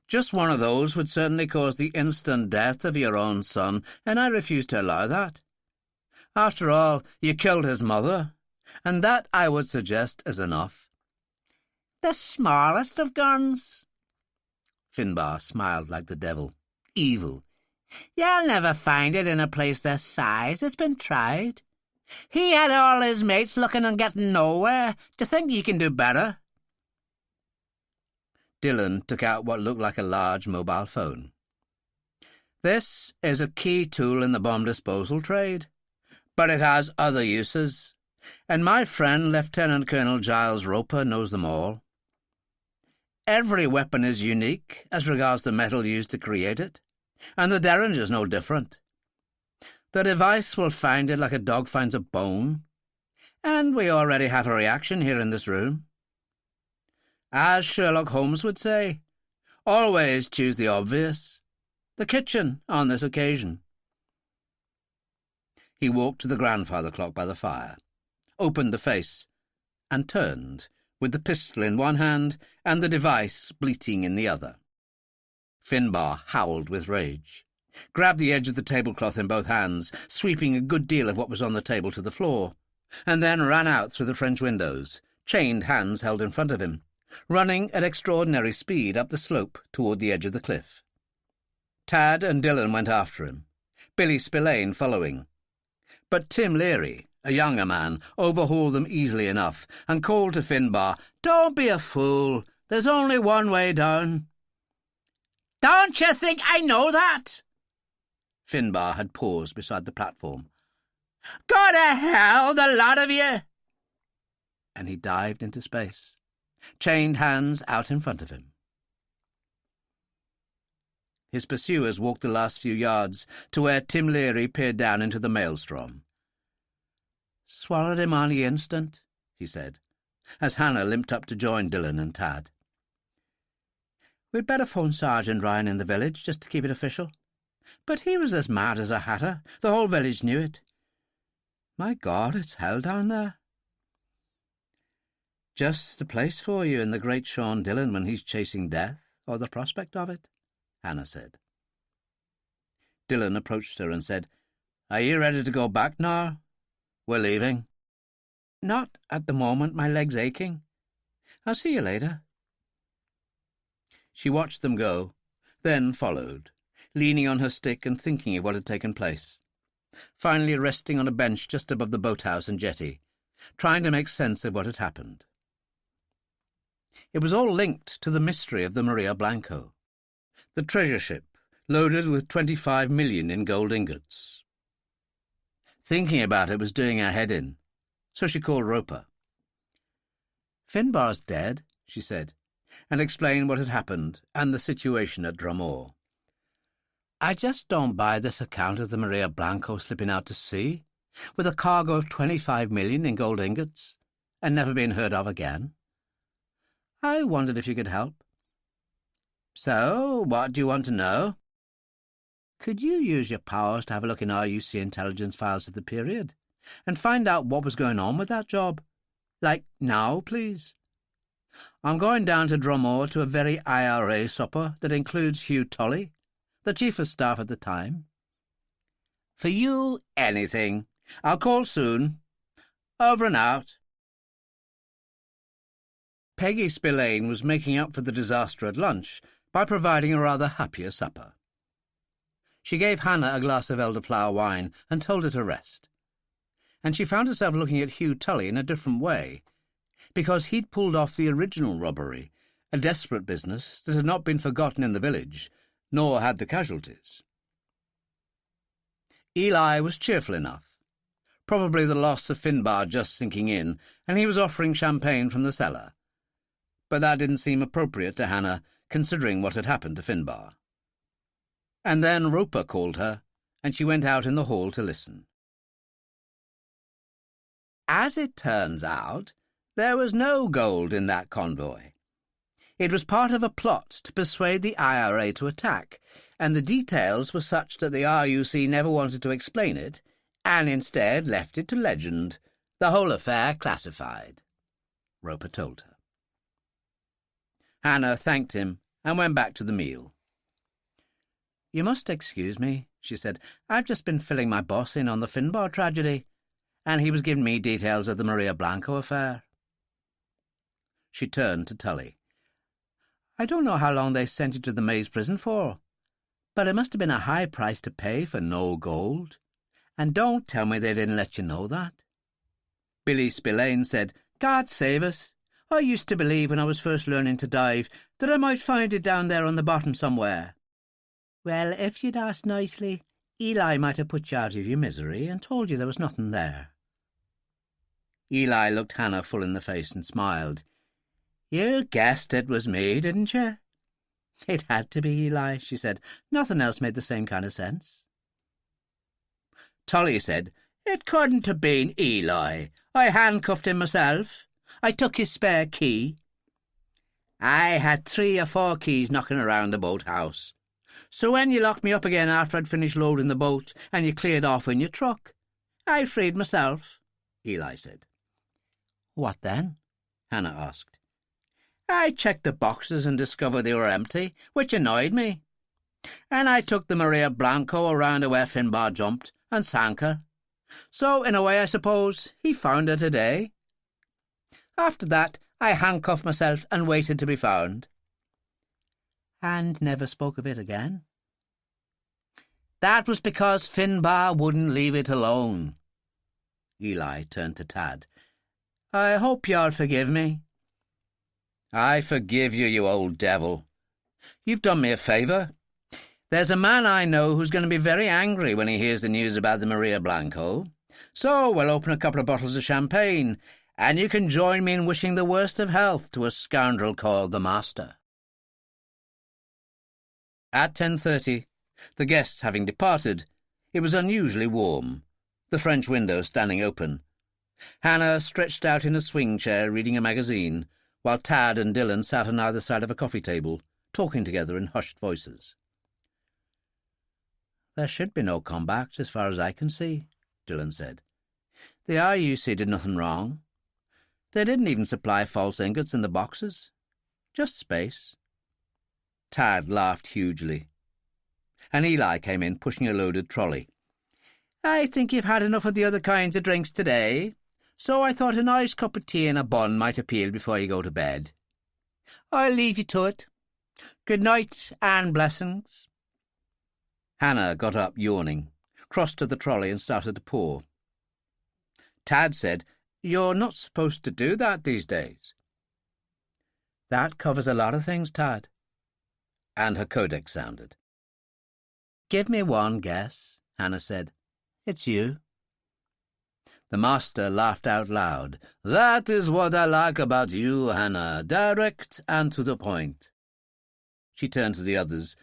Speaker 3: Just one of those would certainly cause the instant death of your own son, and I refuse to allow that. After all, you killed his mother, and that, I would suggest, is enough." "The smallest of guns." Finbar smiled like the devil. "Evil. You'll never find it in a place this size. It's been tried. He had all his mates looking and getting nowhere. Do you think you can do better?" Dillon took out what looked like a large mobile phone. "This is a key tool in the bomb disposal trade, but it has other uses, and my friend Lieutenant Colonel Giles Roper knows them all. Every weapon is unique as regards the metal used to create it,
Speaker 1: and the Derringer's no different. The device will find it like a dog finds a bone, and we already have a reaction here in this room. As Sherlock Holmes would say, always choose the obvious. The kitchen on this occasion. He walked to the grandfather clock by the fire, opened the face, and turned, with the pistol in one hand and the device bleating in the other. Finbar howled with rage, grabbed the edge of the tablecloth in both hands, sweeping a good deal of what was on the table to the floor, and then ran out through the French windows, chained hands held in front of him, running at extraordinary speed up the slope toward the edge of the cliff. Tad and Dillon went after him, Billy Spillane following. But Tim Leary, a younger man, overhauled them easily enough and called to Finbar, "Don't be a fool. There's only one way down." "Don't you think I know that?" Finbar had paused beside the platform. "Go to hell, the lot of you!" And he dived into space, chained hands out in front of him. His pursuers walked the last few yards to where Tim Leary peered down into the maelstrom. "Swallowed him on the instant," he said, as Hannah limped up to join Dillon and Tad. "We'd better phone Sergeant Ryan in the village, just to keep it official. But he was as mad as a hatter. The whole village knew it. My God, it's hell down there." "Just the place for you in the great Sean Dillon when he's chasing death, or the prospect of it," Hannah said. Dillon approached her and said, "Are you ready to go back now? We're leaving." "Not at the moment. My leg's aching. I'll see you later." She watched them go, then followed, leaning on her stick and thinking of what had taken place, finally resting on a bench just above the boathouse and jetty, trying to make sense of what had happened. It was all linked to the mystery of the Maria Blanco, the treasure ship loaded with 25 million in gold ingots. Thinking about it was doing her head in, so she called Roper. "Finbar's dead," she said, and explained what had happened and the situation at Drumore. "I just don't buy this account of the Maria Blanco slipping out to sea, with a cargo of 25 million in gold ingots, and never being heard of again. I wondered if you could help." "So, what do you want to know?" "Could you use your powers to have a look in RUC intelligence files of the period, and find out what was going on with that job? Like now, please. I'm going down to Drumore to a very IRA supper that includes Hugh Tully, the chief of staff at the time." "For you, anything. I'll call soon. Over and out." Peggy Spillane was making up for the disaster at lunch by providing a rather happier supper. She gave Hannah a glass of elderflower wine and told her to rest. And she found herself looking at Hugh Tully in a different way, because he'd pulled off the original robbery, a desperate business that had not been forgotten in the village, nor had the casualties. Eli was cheerful enough, probably the loss of Finbar just sinking in, and he was offering champagne from the cellar. But that didn't seem appropriate to Hannah, considering what had happened to Finbar. And then Roper called her, and she went out in the hall to listen. As it turns out, there was no gold in that convoy. It was part of a plot to persuade the IRA to attack, and the details were such that the RUC never wanted to explain it, and instead left it to legend, the whole affair classified, Roper told her. Hannah thanked him and went back to the meal. "You must excuse me," she said. "I've just been filling my boss in on the Finbar tragedy, and he was giving me details of the Maria Blanco affair." She turned to Tully. "I don't know how long they sent you to the Maze prison for, but it must have been a high price to pay for no gold. And don't tell me they didn't let you know that." Billy Spillane said, "God save us. I used to believe when I was first learning to dive that I might find it down there on the bottom somewhere." "Well, if you'd asked nicely, Eli might have put you out of your misery and told you there was nothing there." Eli looked Hannah full in the face and smiled. "You guessed it was me, didn't you?" "It had to be, Eli," she said. "Nothing else made the same kind of sense." Tully said, "It couldn't have been Eli. I handcuffed him myself. I took his spare key. I had 3 or 4 keys knocking around the boathouse. So when you locked me up again after I'd finished loading the boat and you cleared off in your truck, I freed myself," Eli said. "What then?" Hannah asked. "I checked the boxes and discovered they were empty, which annoyed me. And I took the Maria Blanco around to where Finbar jumped and sank her. So, in a way, I suppose, he found her today. After that, I handcuffed myself and waited to be found." "And never spoke of it again?" "That was because Finbar wouldn't leave it alone." Eli turned to Tad. "I hope you'll forgive me." "I forgive you, you old devil. You've done me a favour. There's a man I know who's going to be very angry when he hears the news about the Maria Blanco. So we'll open a couple of bottles of champagne, and you can join me in wishing the worst of health to a scoundrel called the Master." At 10:30, the guests having departed, it was unusually warm, the French window standing open. Hannah stretched out in a swing chair reading a magazine, while Tad and Dillon sat on either side of a coffee table, talking together in hushed voices. "There should be no comebacks as far as I can see," Dillon said. "The RUC did nothing wrong. They didn't even supply false ingots in the boxes. Just space." Tad laughed hugely, and Eli came in, pushing a loaded trolley. "I think you've had enough of the other kinds of drinks today, so I thought a nice cup of tea and a bun might appeal before you go to bed. I'll leave you to it. Good night and blessings." Hannah got up, yawning, crossed to the trolley and started to pour. Tad said, "You're not supposed to do that these days." "That covers a lot of things, Tad." And her codex sounded. "Give me one guess," Hannah said. "It's you." The Master laughed out loud. "That is what I like about you, Hannah. Direct and to the point." She turned to the others.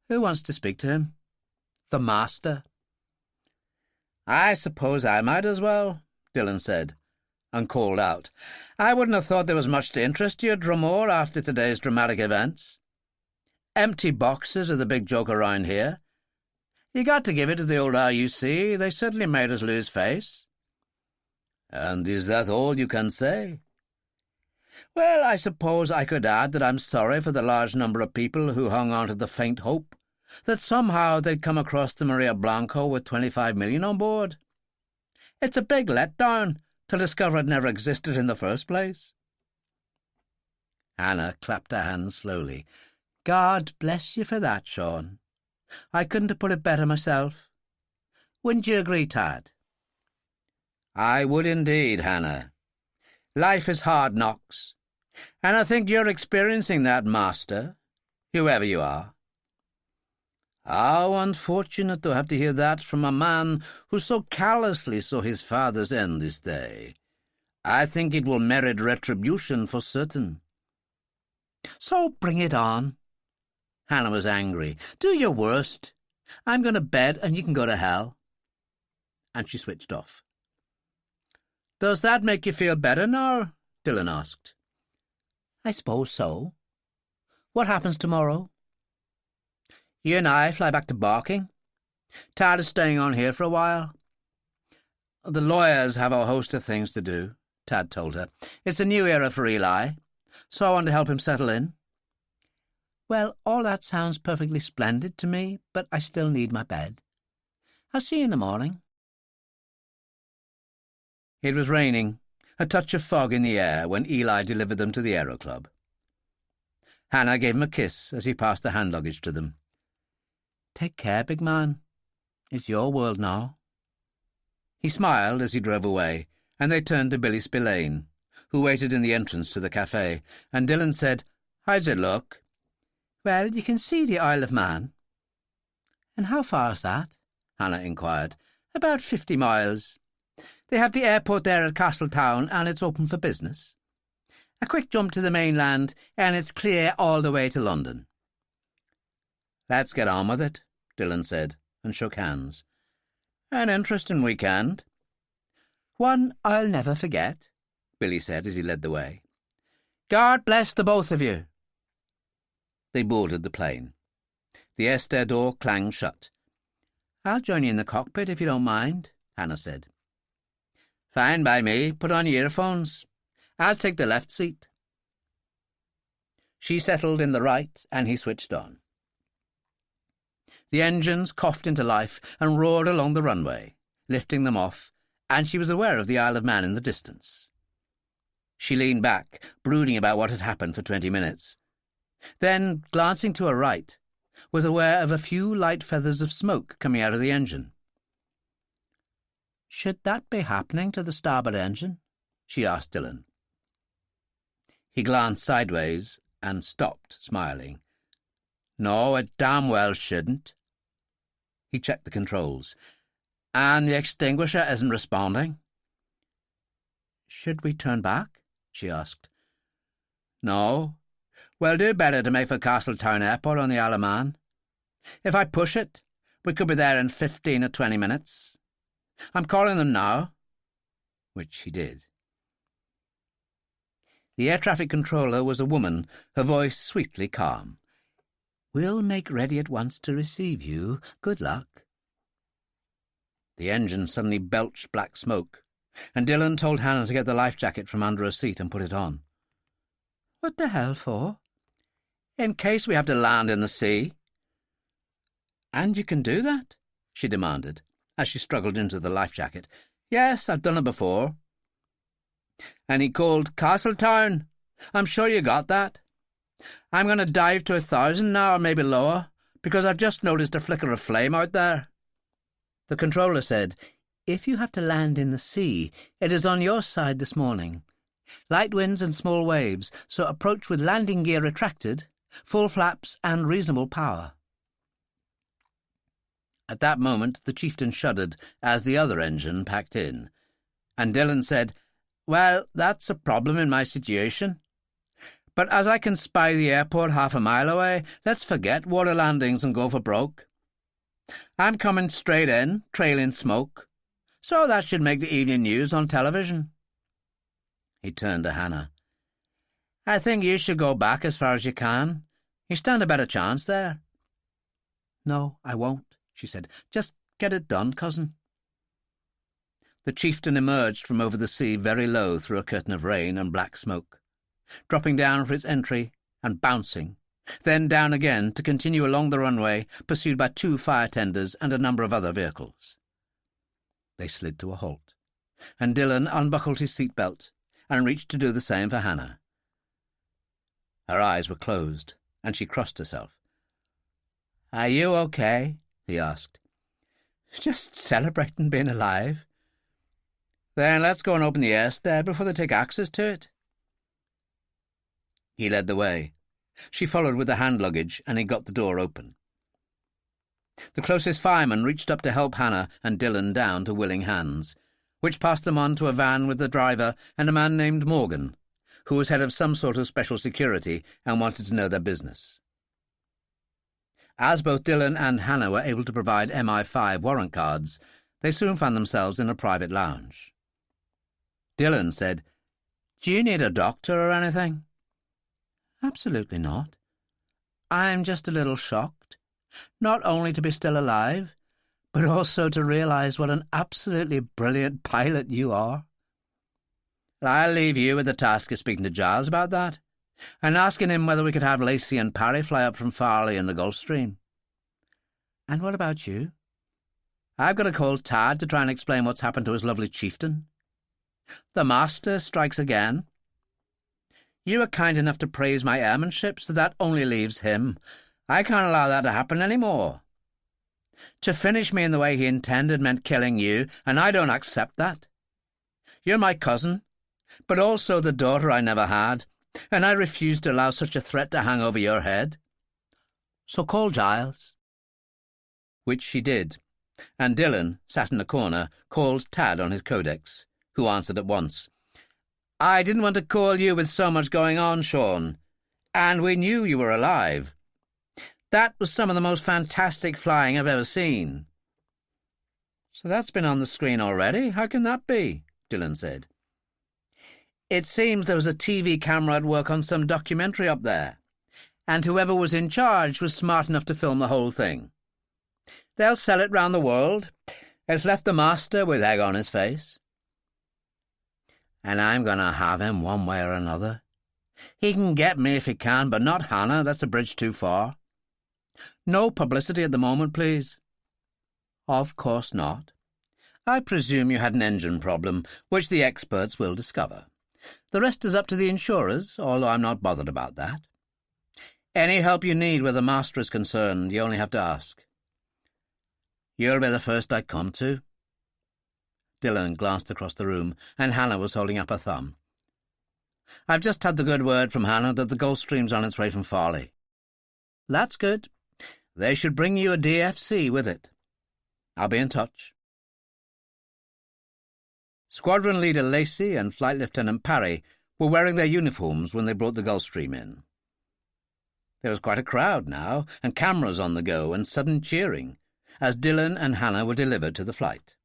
Speaker 1: "Who wants to speak to him?" "The Master." "I suppose I might as well," Dillon said, and called out, "I wouldn't have thought there was much to interest you, Drumore, after today's dramatic events. Empty boxes are the big joke around here. You got to give it to the old RUC. They certainly made us lose face." "And is that all you can say?" "Well, I suppose I could add that I'm sorry for the large number of people who hung on to the faint hope that somehow they'd come across the Maria Blanco with 25 million on board. It's a big letdown to discover it never existed in the first place." Hannah clapped her hands slowly. "God bless you for that, Sean. I couldn't have put it better myself. Wouldn't you agree, Tad?" "I would indeed, Hannah. Life is hard knocks, and I think you're experiencing that, Master, whoever you are." "How unfortunate to have to hear that from a man who so callously saw his father's end this day. I think it will merit retribution for certain." "So bring it on." Hannah was angry. "Do your worst. I'm going to bed and you can go to hell." And she switched off. "Does that make you feel better now?" Dillon asked. "I suppose so. What happens tomorrow?" "You and I fly back to Barking. Tad is staying on here for a while." "The lawyers have a host of things to do," Tad told her. "It's a new era for Eli, so I want to help him settle in." "Well, all that sounds perfectly splendid to me, but I still need my bed. I'll see you in the morning." It was raining, a touch of fog in the air, when Eli delivered them to the Aero Club. Hannah gave him a kiss as he passed the hand luggage to them. "Take care, big man. It's your world now." He smiled as he drove away, and they turned to Billy Spillane, who waited in the entrance to the cafe, and Dillon said, "How's it look?" "Well, you can see the Isle of Man." "And how far is that?" Hannah inquired. "About 50 miles. They have the airport there at Castletown, and it's open for business. A quick jump to the mainland, and it's clear all the way to London." "Let's get on with it," Dillon said, and shook hands. "An interesting weekend." "One I'll never forget," Billy said as he led the way. "God bless the both of you." They boarded the plane. The air-stair door clanged shut. "I'll join you in the cockpit if you don't mind," Hannah said. "Fine by me. Put on your earphones. I'll take the left seat." She settled in the right, and he switched on. The engines coughed into life and roared along the runway, lifting them off, and she was aware of the Isle of Man in the distance. She leaned back, brooding about what had happened for 20 minutes. Then, glancing to her right, was aware of a few light feathers of smoke coming out of the engine. "Should that be happening to the starboard engine?" she asked Dillon. He glanced sideways and stopped, smiling. "No, it damn well shouldn't." He checked the controls. "And the extinguisher isn't responding?" "Should we turn back?" she asked. "No. We'll do better to make for Castletown Airport on the Isle of Man. If I push it, we could be there in 15 or 20 minutes. I'm calling them now." Which he did. The air traffic controller was a woman, her voice sweetly calm. "We'll make ready at once to receive you. Good luck." The engine suddenly belched black smoke, and Dillon told Hannah to get the life jacket from under her seat and put it on. "What the hell for?" "In case we have to land in the sea." "And you can do that?" she demanded, as she struggled into the life jacket. "Yes, I've done it before." And he called, "Castletown, I'm sure you got that. I'm going to dive to 1,000 now, or maybe lower, because I've just noticed a flicker of flame out there." The controller said, "If you have to land in the sea, it is on your side this morning. Light winds and small waves, so approach with landing gear retracted, full flaps and reasonable power." At that moment the chieftain shuddered as the other engine packed in, and Dillon said, "Well, that's a problem in my situation. But as I can spy the airport half a mile away, let's forget water landings and go for broke. I'm coming straight in, trailing smoke, so that should make the evening news on television." He turned to Hannah. "I think you should go back as far as you can. You stand a better chance there." "No, I won't," she said. "Just get it done, cousin." The chieftain emerged from over the sea very low through a curtain of rain and black smoke, dropping down for its entry and bouncing, then down again to continue along the runway, pursued by 2 fire tenders and a number of other vehicles. They slid to a halt, and Dillon unbuckled his seatbelt and reached to do the same for Hannah. Her eyes were closed, and she crossed herself. "Are you okay?" he asked. "Just celebrating being alive." "Then let's go and open the air-stair before they take access to it." He led the way. She followed with the hand luggage, and he got the door open. The closest fireman reached up to help Hannah and Dillon down to willing hands, which passed them on to a van with the driver and a man named Morgan, who was head of some sort of special security and wanted to know their business. As both Dillon and Hannah were able to provide MI5 warrant cards, they soon found themselves in a private lounge. Dillon said, "Do you need a doctor or anything?" "Absolutely not. I'm just a little shocked, not only to be still alive, but also to realise what an absolutely brilliant pilot you are." "I'll leave you with the task of speaking to Giles about that, and asking him whether we could have Lacey and Parry fly up from Farley in the Gulf Stream." "And what about you?" "I've got to call Tad to try and explain what's happened to his lovely chieftain. The master strikes again. You were kind enough to praise my airmanship, so that only leaves him. I can't allow that to happen any more. To finish me in the way he intended meant killing you, and I don't accept that. You're my cousin, but also the daughter I never had, and I refuse to allow such a threat to hang over your head. So call Giles." Which she did, and Dillon, sat in a corner, called Tad on his codex, who answered at once. "I didn't want to call you with so much going on, Sean, and we knew you were alive. That was some of the most fantastic flying I've ever seen." "So that's been on the screen already? How can that be?" Dillon said. "It seems there was a TV camera at work on some documentary up there, and whoever was in charge was smart enough to film the whole thing. They'll sell it round the world. It's left the master with egg on his face. And I'm going to have him one way or another. He can get me if he can, but not Hannah. That's a bridge too far. No publicity at the moment, please." "Of course not. I presume you had an engine problem, which the experts will discover. The rest is up to the insurers, although I'm not bothered about that. Any help you need where the master is concerned, you only have to ask. You'll be the first I come to." Dillon glanced across the room, and Hannah was holding up her thumb. "I've just had the good word from Hannah that the Gulfstream's on its way from Farley." "That's good. They should bring you a DFC with it. I'll be in touch." Squadron Leader Lacey and Flight Lieutenant Parry were wearing their uniforms when they brought the Gulfstream in. There was quite a crowd now, and cameras on the go, and sudden cheering, as Dillon and Hannah were delivered to the flight.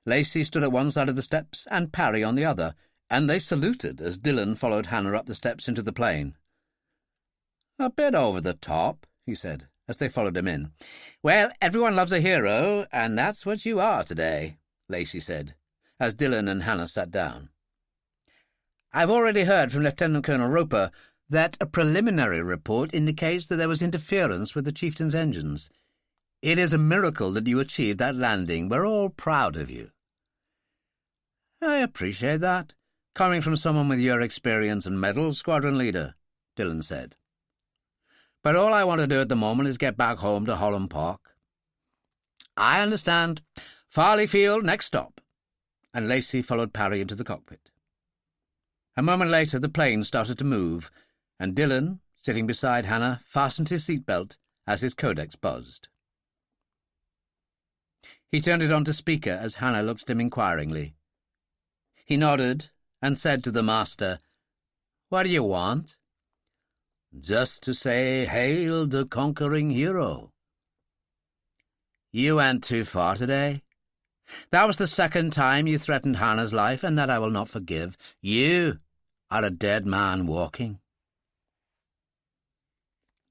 Speaker 1: Lacey stood at one side of the steps and Parry on the other, and they saluted as Dillon followed Hannah up the steps into the plane. "A bit over the top," he said, as they followed him in. "Well, everyone loves a hero, and that's what you are today," Lacey said, as Dillon and Hannah sat down. "I've already heard from Lieutenant Colonel Roper that a preliminary report indicates that there was interference with the Chieftain's engines. It is a miracle that you achieved that landing. We're all proud of you." "I appreciate that, coming from someone with your experience and medals, Squadron Leader," Dillon said. "But all I want to do at the moment is get back home to Holland Park." "I understand. Farley Field, next stop." And Lacey followed Parry into the cockpit. A moment later the plane started to move, and Dillon, sitting beside Hannah, fastened his seatbelt as his codex buzzed. He turned it on to speaker as Hannah looked at him inquiringly. He nodded and said to the master, "What do you want?" "Just to say, hail the conquering hero." "You went too far today. That was the second time you threatened Hannah's life, and that I will not forgive. You are a dead man walking."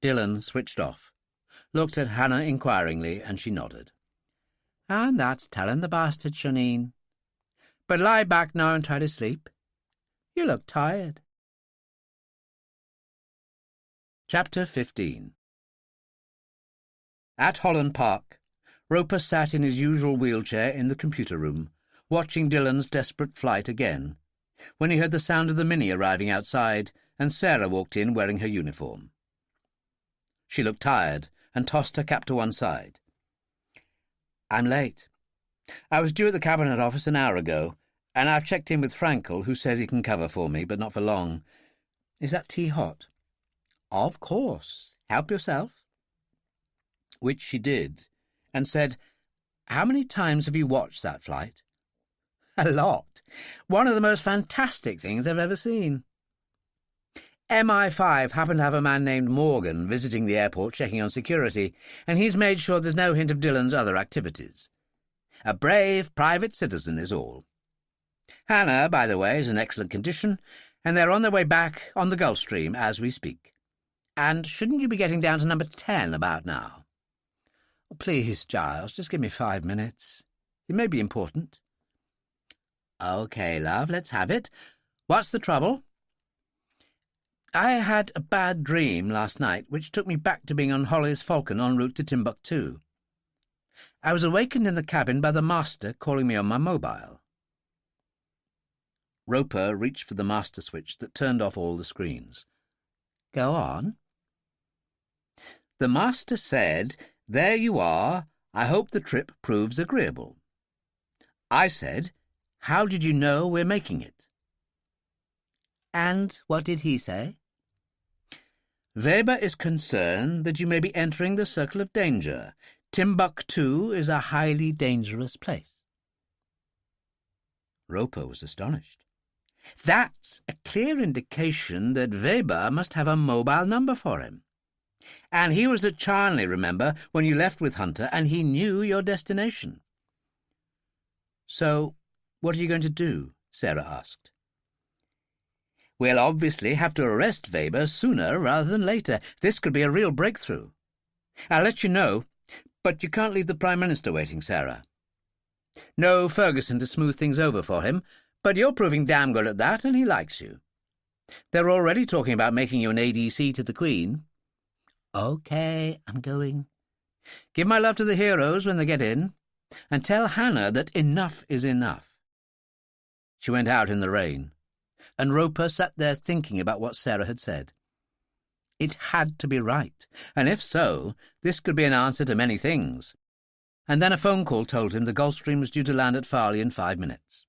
Speaker 1: Dillon switched off, looked at Hannah inquiringly, and she nodded. "And that's telling the bastard, Shoneen. But lie back now and try to sleep. You look tired." Chapter 15. At Holland Park, Roper sat in his usual wheelchair in the computer room, watching Dillon's desperate flight again, when he heard the sound of the Mini arriving outside, and Sarah walked in wearing her uniform. She looked tired and tossed her cap to one side. "I'm late. I was due at the Cabinet Office an hour ago, and I've checked in with Frankel, who says he can cover for me, but not for long. Is that tea hot?" "Of course. Help yourself." Which she did, and said, "How many times have you watched that flight?" "A lot. One of the most fantastic things I've ever seen. MI5 happened to have a man named Morgan visiting the airport checking on security, and he's made sure there's no hint of Dillon's other activities. A brave private citizen is all. Hannah, by the way, is in excellent condition, and they're on their way back on the Gulfstream as we speak. And shouldn't you be getting down to number 10 about now?" "Please, Giles, just give me 5 minutes. It may be important." "OK, love, let's have it. What's the trouble?" "I had a bad dream last night, which took me back to being on Holly's Falcon en route to Timbuktu. I was awakened in the cabin by the master calling me on my mobile." Roper reached for the master switch that turned off all the screens. "Go on." "The master said, 'There you are. I hope the trip proves agreeable.' I said, 'How did you know we're making it?' And what did he say?" "Weber is concerned that you may be entering the circle of danger. Timbuktu is a highly dangerous place." Roper was astonished. "That's a clear indication that Weber must have a mobile number for him. And he was at Charnley, remember, when you left with Hunter, and he knew your destination. So, what are you going to do? Sarah asked. We'll obviously have to arrest Weber sooner rather than later. This could be a real breakthrough. I'll let you know, but you can't leave the Prime Minister waiting, Sarah. No Ferguson to smooth things over for him, but you're proving damn good at that, and he likes you. They're already talking about making you an ADC to the Queen. OK, I'm going. Give my love to the heroes when they get in, and tell Hannah that enough is enough. She went out in the rain, and Roper sat there thinking about what Sarah had said. It had to be right, and if so, this could be an answer to many things. And then a phone call told him the Gulfstream was due to land at Farley in 5 minutes.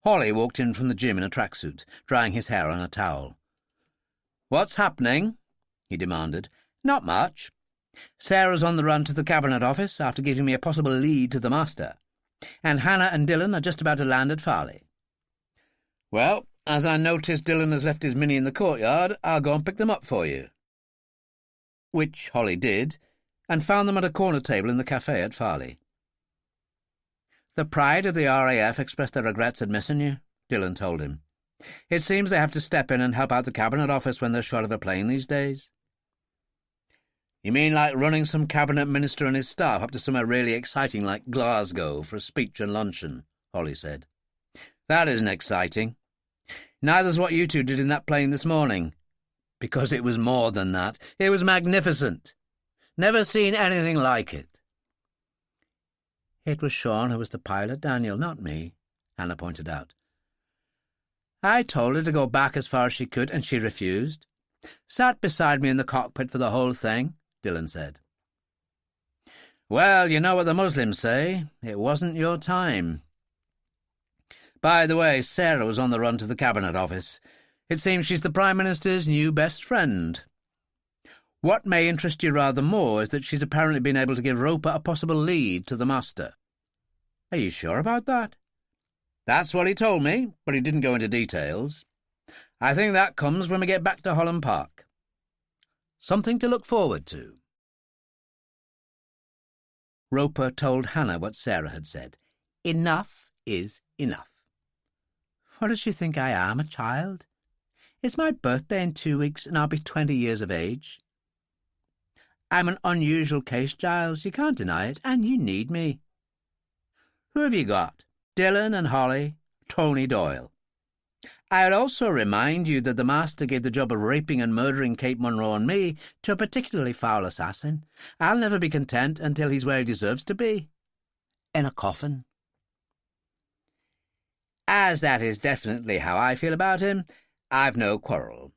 Speaker 1: Hawley walked in from the gym in a tracksuit, drying his hair on a towel. "What's happening?" he demanded. "Not much. Sarah's on the run to the Cabinet Office after giving me a possible lead to the Master, and Hannah and Dillon are just about to land at Farley." "Well, as I noticed Dillon has left his Mini in the courtyard, I'll go and pick them up for you." Which Hawley did, and found them at a corner table in the cafe at Farley. "The Pride of the RAF expressed their regrets at missing you," Dillon told him. "It seems they have to step in and help out the Cabinet Office when they're short of a plane these days." "You mean like running some Cabinet Minister and his staff up to somewhere really exciting like Glasgow for a speech and luncheon?" Hawley said. "That isn't exciting. Neither's what you two did in that plane this morning. Because it was more than that. It was magnificent. Never seen anything like it." "It was Sean who was the pilot, Daniel, not me," Hannah pointed out. "I told her to go back as far as she could, and she refused. Sat beside me in the cockpit for the whole thing," Dillon said. "Well, you know what the Muslims say. It wasn't your time. By the way, Sarah was on the run to the Cabinet Office. It seems she's the Prime Minister's new best friend. What may interest you rather more is that she's apparently been able to give Roper a possible lead to the Master." "Are you sure about that?" "That's what he told me, but he didn't go into details. I think that comes when we get back to Holland Park. Something to look forward to." Roper told Hannah what Sarah had said. Enough is enough. What does she think I am, a child? It's my birthday in 2 weeks, and I'll be 20 years of age. I'm an unusual case, Giles, you can't deny it, and you need me. Who have you got? Dillon and Hawley, Tony Doyle. I'd also remind you that the Master gave the job of raping and murdering Kate Munro and me to a particularly foul assassin. I'll never be content until he's where he deserves to be. In a coffin. As that is definitely how I feel about him, I've no quarrel.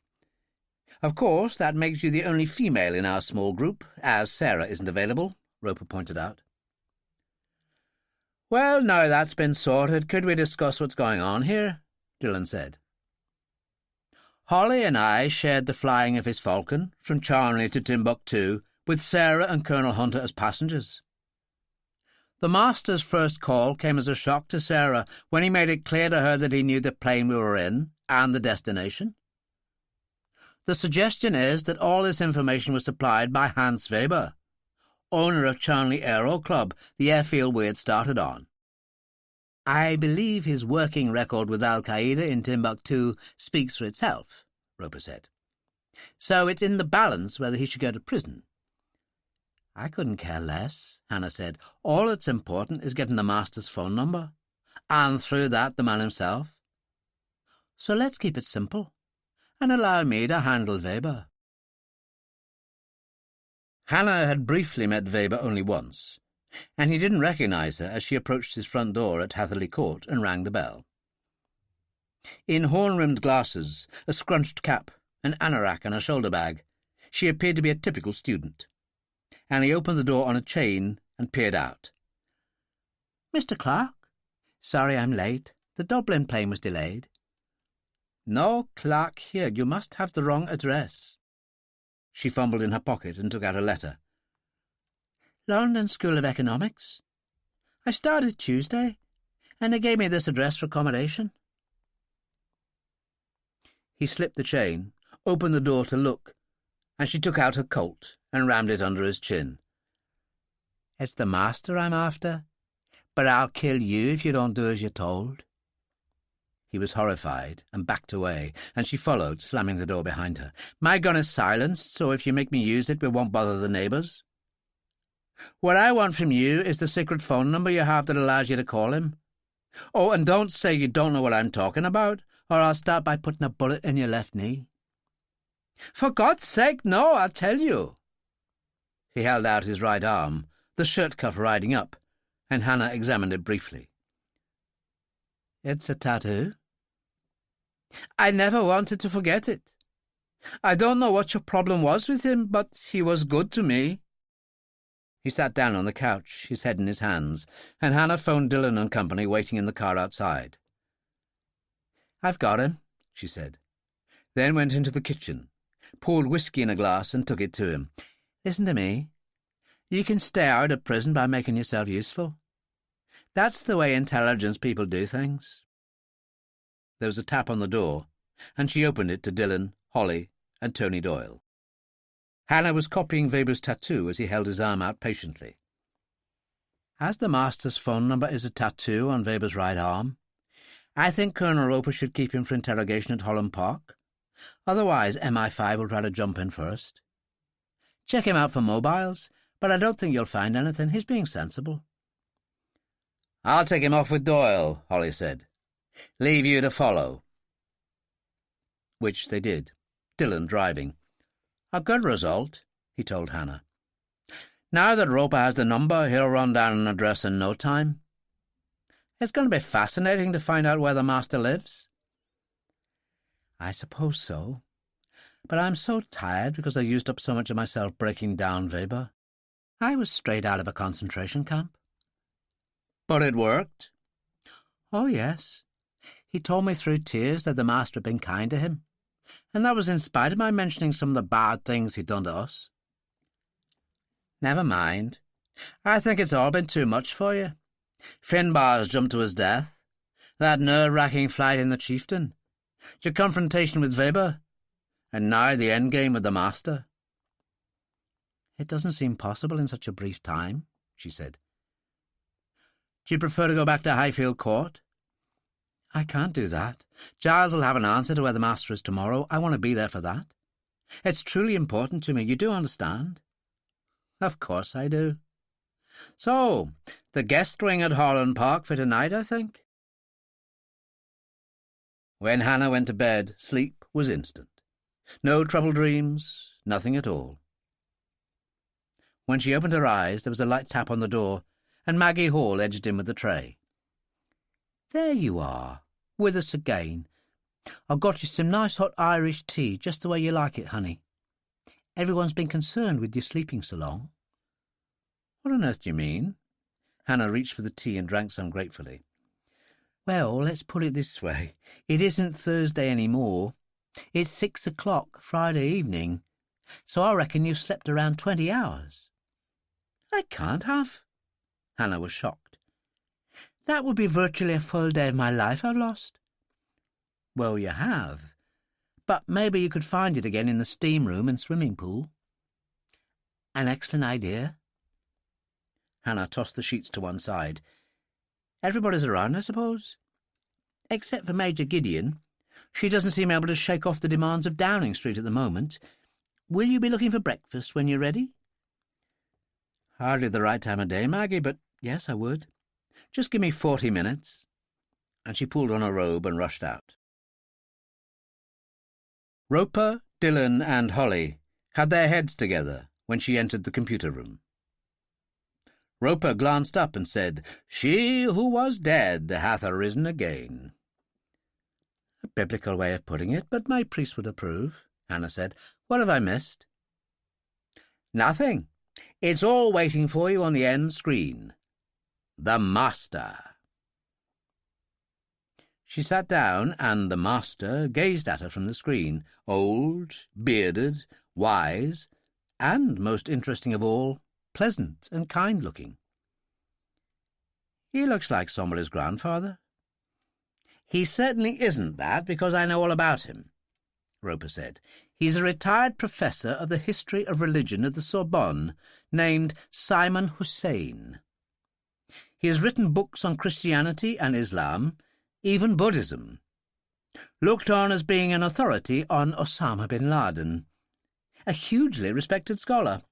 Speaker 1: Of course, that makes you the only female in our small group, as Sarah isn't available, Roper pointed out. Well, now that's been sorted, could we discuss what's going on here? Dillon said. Hawley and I shared the flying of his Falcon from Charnley to Timbuktu, with Sarah and Colonel Hunter as passengers. The Master's first call came as a shock to Sarah when he made it clear to her that he knew the plane we were in and the destination. The suggestion is that all this information was supplied by Hans Weber, owner of Charnley Aero Club, the airfield we had started on. I believe his working record with Al-Qaeda in Timbuktu speaks for itself, Roper said. So it's in the balance whether he should go to prison. I couldn't care less, Hannah said. All that's important is getting the Master's phone number, and through that the man himself. So let's keep it simple, and allow me to handle Weber. Hannah had briefly met Weber only once, and he didn't recognise her as she approached his front door at Hatherley Court and rang the bell. In horn-rimmed glasses, a scrunched cap, an anorak and a shoulder bag, she appeared to be a typical student, and he opened the door on a chain and peered out. Mr. Clark? Sorry I'm late. The Dublin plane was delayed. No Clark here. You must have the wrong address. She fumbled in her pocket and took out a letter. London School of Economics. I started Tuesday, and they gave me this address for accommodation. He slipped the chain, opened the door to look, and she took out her Colt and rammed it under his chin. "It's the master I'm after, but I'll kill you if you don't do as you're told." He was horrified and backed away, and she followed, slamming the door behind her. "My gun is silenced, so if you make me use it, we won't bother the neighbours. What I want from you is the secret phone number you have that allows you to call him. Oh, and don't say you don't know what I'm talking about, or I'll start by putting a bullet in your left knee." "For God's sake, no, I'll tell you." He held out his right arm, the shirt cuff riding up, and Hannah examined it briefly. "It's a tattoo." "I never wanted to forget it. I don't know what your problem was with him, but he was good to me." He sat down on the couch, his head in his hands, and Hannah phoned Dillon and company waiting in the car outside. "I've got him," she said, then went into the kitchen, poured whiskey in a glass and took it to him. "Listen to me. You can stay out of prison by making yourself useful. That's the way intelligence people do things." There was a tap on the door, and she opened it to Dillon, Holly, and Tony Doyle. Hannah was copying Weber's tattoo as he held his arm out patiently. "As the master's phone number is a tattoo on Weber's right arm, I think Colonel Roper should keep him for interrogation at Holland Park. Otherwise, MI5 will try to jump in first. Check him out for mobiles, but I don't think you'll find anything. He's being sensible." "I'll take him off with Doyle," Holly said. "Leave you to follow." Which they did, Dillon driving. "A good result," he told Hannah. "Now that Roper has the number, he'll run down an address in no time. It's going to be fascinating to find out where the master lives." "I suppose so. But I'm so tired because I used up so much of myself breaking down Weber. I was straight out of a concentration camp." "But it worked?" "Oh, yes. He told me through tears that the master had been kind to him, and that was in spite of my mentioning some of the bad things he'd done to us." "Never mind. I think it's all been too much for you. Finbar's jumped to his death, that nerve-wracking flight in the Chieftain, your confrontation with Weber, and now the endgame with the master." "It doesn't seem possible in such a brief time," she said. "Do you prefer to go back to Highfield Court?" "I can't do that. Giles will have an answer to where the master is tomorrow. I want to be there for that. It's truly important to me. You do understand?" "Of course I do. So, the guest wing at Holland Park for tonight, I think?" When Hannah went to bed, sleep was instant. No troubled dreams, nothing at all. When she opened her eyes, there was a light tap on the door, and Maggie Hall edged in with the tray. "There you are, with us again. I've got you some nice hot Irish tea, just the way you like it, honey. Everyone's been concerned with you sleeping so long." "What on earth do you mean?" Hannah reached for the tea and drank some gratefully. "Well, let's put it this way. It isn't Thursday any more. It's 6 o'clock Friday evening, so I reckon you've slept around 20 hours. "I can't have." Hannah was shocked. "That would be virtually a full day of my life I've lost." "Well, you have. But maybe you could find it again in the steam room and swimming pool." "An excellent idea." Hannah tossed the sheets to one side. "Everybody's around, I suppose?" "Except for Major Gideon. She doesn't seem able to shake off the demands of Downing Street at the moment. Will you be looking for breakfast when you're ready?" "Hardly the right time of day, Maggie, but yes, I would. Just give me 40 minutes." And she pulled on her robe and rushed out. Roper, Dillon, and Holly had their heads together when she entered the computer room. Roper glanced up and said, "She who was dead hath arisen again." "A biblical way of putting it, but my priest would approve," Hannah said. "What have I missed?" "Nothing. It's all waiting for you on the end screen. The Master." She sat down, and the Master gazed at her from the screen, old, bearded, wise, and, most interesting of all, pleasant and kind-looking. "He looks like somebody's grandfather." "He certainly isn't that, because I know all about him," Roper said. He's a retired professor of the history of religion at the Sorbonne, named Simon Hussein. He has written books on Christianity and Islam, even Buddhism. Looked on as being an authority on Osama bin Laden. A hugely respected scholar.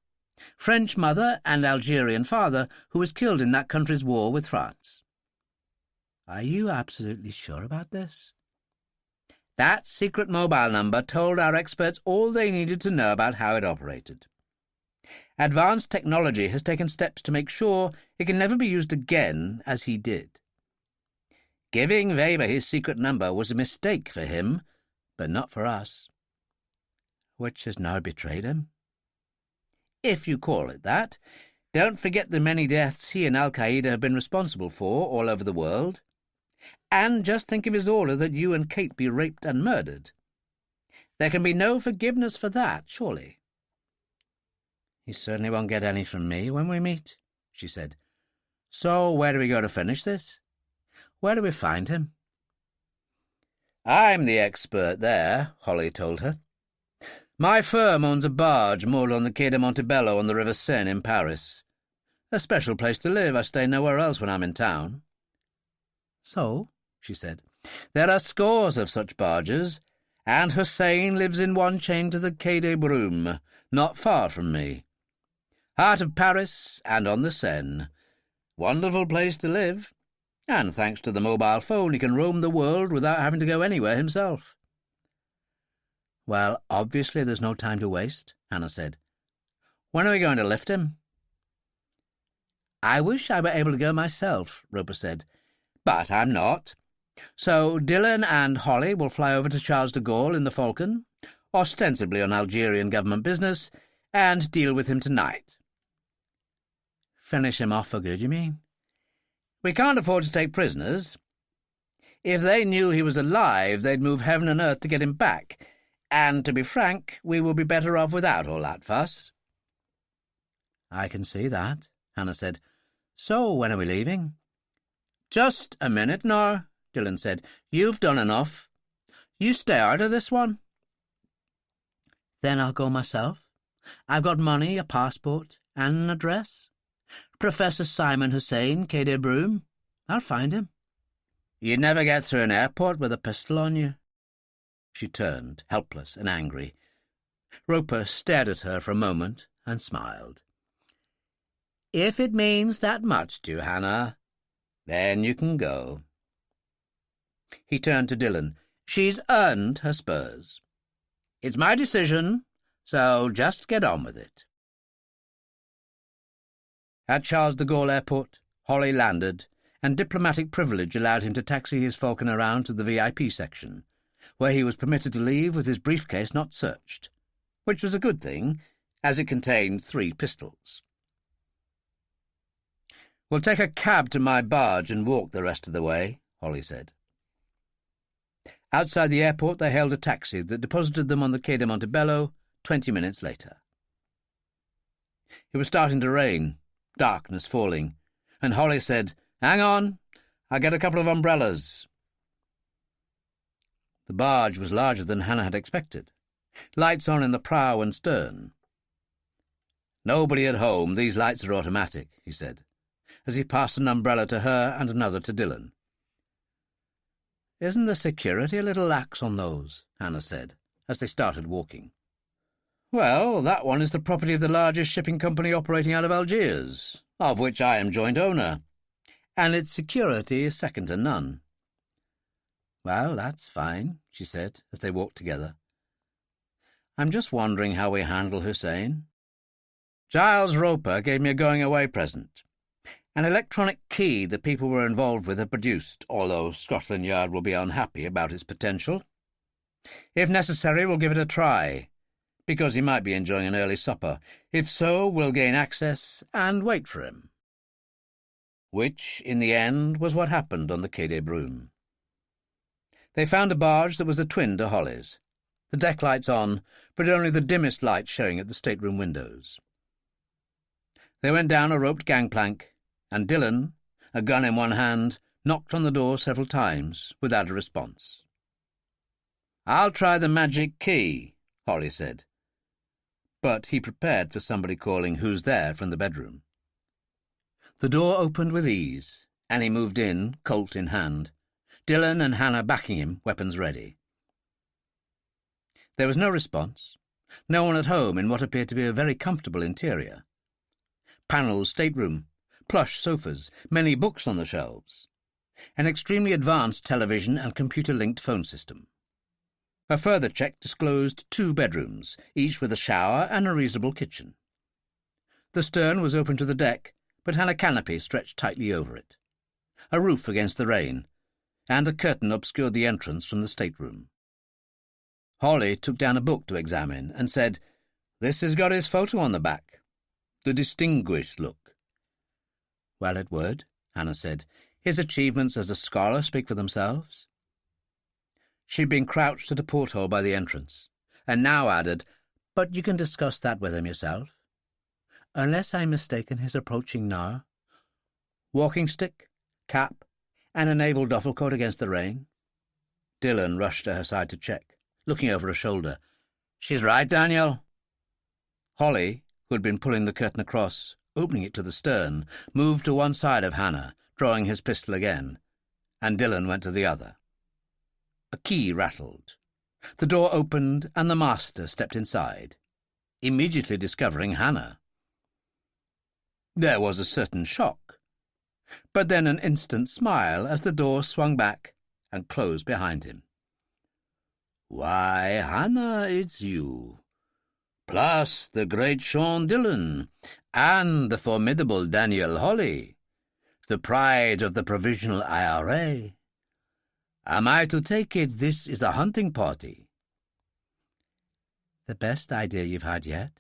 Speaker 1: French mother and Algerian father, who was killed in that country's war with France. Are you absolutely sure about this? That secret mobile number told our experts all they needed to know about how it operated. Advanced technology has taken steps to make sure it can never be used again as he did. Giving Weber his secret number was a mistake for him, but not for us. Which has now betrayed him? If you call it that. Don't forget the many deaths he and Al-Qaeda have been responsible for all over the world. And just think of his order that you and Kate be raped and murdered. There can be no forgiveness for that, surely. He certainly won't get any from me when we meet, she said. So where do we go to finish this? Where do we find him? I'm the expert there, Holly told her. My firm owns a barge moored on the Quai de Montebello on the River Seine in Paris. A special place to live. I stay nowhere else when I'm in town. So, she said, there are scores of such barges, and Hussein lives in one chained to the Quai des Brumes, not far from me. Heart of Paris and on the Seine. Wonderful place to live, and thanks to the mobile phone he can roam the world without having to go anywhere himself. Well, obviously there's no time to waste, Hannah said. When are we going to lift him? I wish I were able to go myself, Roper said, but I'm not. So Dillon and Holly will fly over to Charles de Gaulle in the Falcon, ostensibly on Algerian government business, and deal with him tonight. Finish him off for good, you mean? We can't afford to take prisoners. If they knew he was alive, they'd move heaven and earth to get him back, and, to be frank, we will be better off without all that fuss. I can see that, Hannah said. So when are we leaving? Just a minute, Nor, Dillon said. You've done enough. You stay out of this one. Then I'll go myself. I've got money, a passport, and an address. Professor Simon Hussein, Quai des Brumes. I'll find him. You'd never get through an airport with a pistol on you. She turned, helpless and angry. Roper stared at her for a moment and smiled. If it means that much to you, Hannah, then you can go. He turned to Dillon. She's earned her spurs. It's my decision, so just get on with it. At Charles de Gaulle Airport, Holly landed, and diplomatic privilege allowed him to taxi his Falcon around to the VIP section, where he was permitted to leave with his briefcase not searched, which was a good thing, as it contained 3 pistols. We'll take a cab to my barge and walk the rest of the way, Holly said. Outside the airport they hailed a taxi that deposited them on the Quai de Montebello 20 minutes later. It was starting to rain, darkness falling, and Holly said, "Hang on, I'll get a couple of umbrellas." The barge was larger than Hannah had expected. Lights on in the prow and stern. "Nobody at home, these lights are automatic," he said, as he passed an umbrella to her and another to Dillon. "Isn't the security a little lax on those?" Hannah said, as they started walking. "Well, that one is the property of the largest shipping company operating out of Algiers, of which I am joint owner, and its security is second to none." "Well, that's fine," she said, as they walked together. "I'm just wondering how we handle Hussein. Giles Roper gave me a going-away present. An electronic key the people we're involved with have produced, although Scotland Yard will be unhappy about its potential. If necessary, we'll give it a try, because he might be enjoying an early supper. If so, we'll gain access and wait for him." Which, in the end, was what happened on the Quai des Brumes. They found a barge that was a twin to Holly's, the deck lights on, but only the dimmest light showing at the stateroom windows. They went down a roped gangplank, and Dillon, a gun in one hand, knocked on the door several times without a response. "I'll try the magic key," Holly said. But he prepared for somebody calling "Who's there?" from the bedroom. The door opened with ease, and he moved in, Colt in hand, Dillon and Hannah backing him, weapons ready. There was no response, no one at home in what appeared to be a very comfortable interior. Panelled stateroom, plush sofas, many books on the shelves, an extremely advanced television and computer-linked phone system. A further check disclosed 2 bedrooms, each with a shower and a reasonable kitchen. The stern was open to the deck, but had a canopy stretched tightly over it. A roof against the rain, and a curtain obscured the entrance from the stateroom. Holly took down a book to examine and said, "This has got his photo on the back. The distinguished look." "Well, it would," Hannah said. "His achievements as a scholar speak for themselves." She'd been crouched at a porthole by the entrance, and now added, "But you can discuss that with him yourself. Unless I'm mistaken, he's approaching now. Walking stick, cap, and a naval duffel coat against the rain." Dillon rushed to her side to check, looking over her shoulder. "She's right, Daniel." Holly, who had been pulling the curtain across, opening it to the stern, moved to one side of Hannah, drawing his pistol again, and Dillon went to the other. A key rattled. The door opened, and the master stepped inside, immediately discovering Hannah. There was a certain shock, but then an instant smile as the door swung back and closed behind him. "Why, Hannah, it's you. Plus the great Sean Dillon, and the formidable Daniel Holly, the pride of the Provisional IRA. Am I to take it this is a hunting party?" "The best idea you've had yet.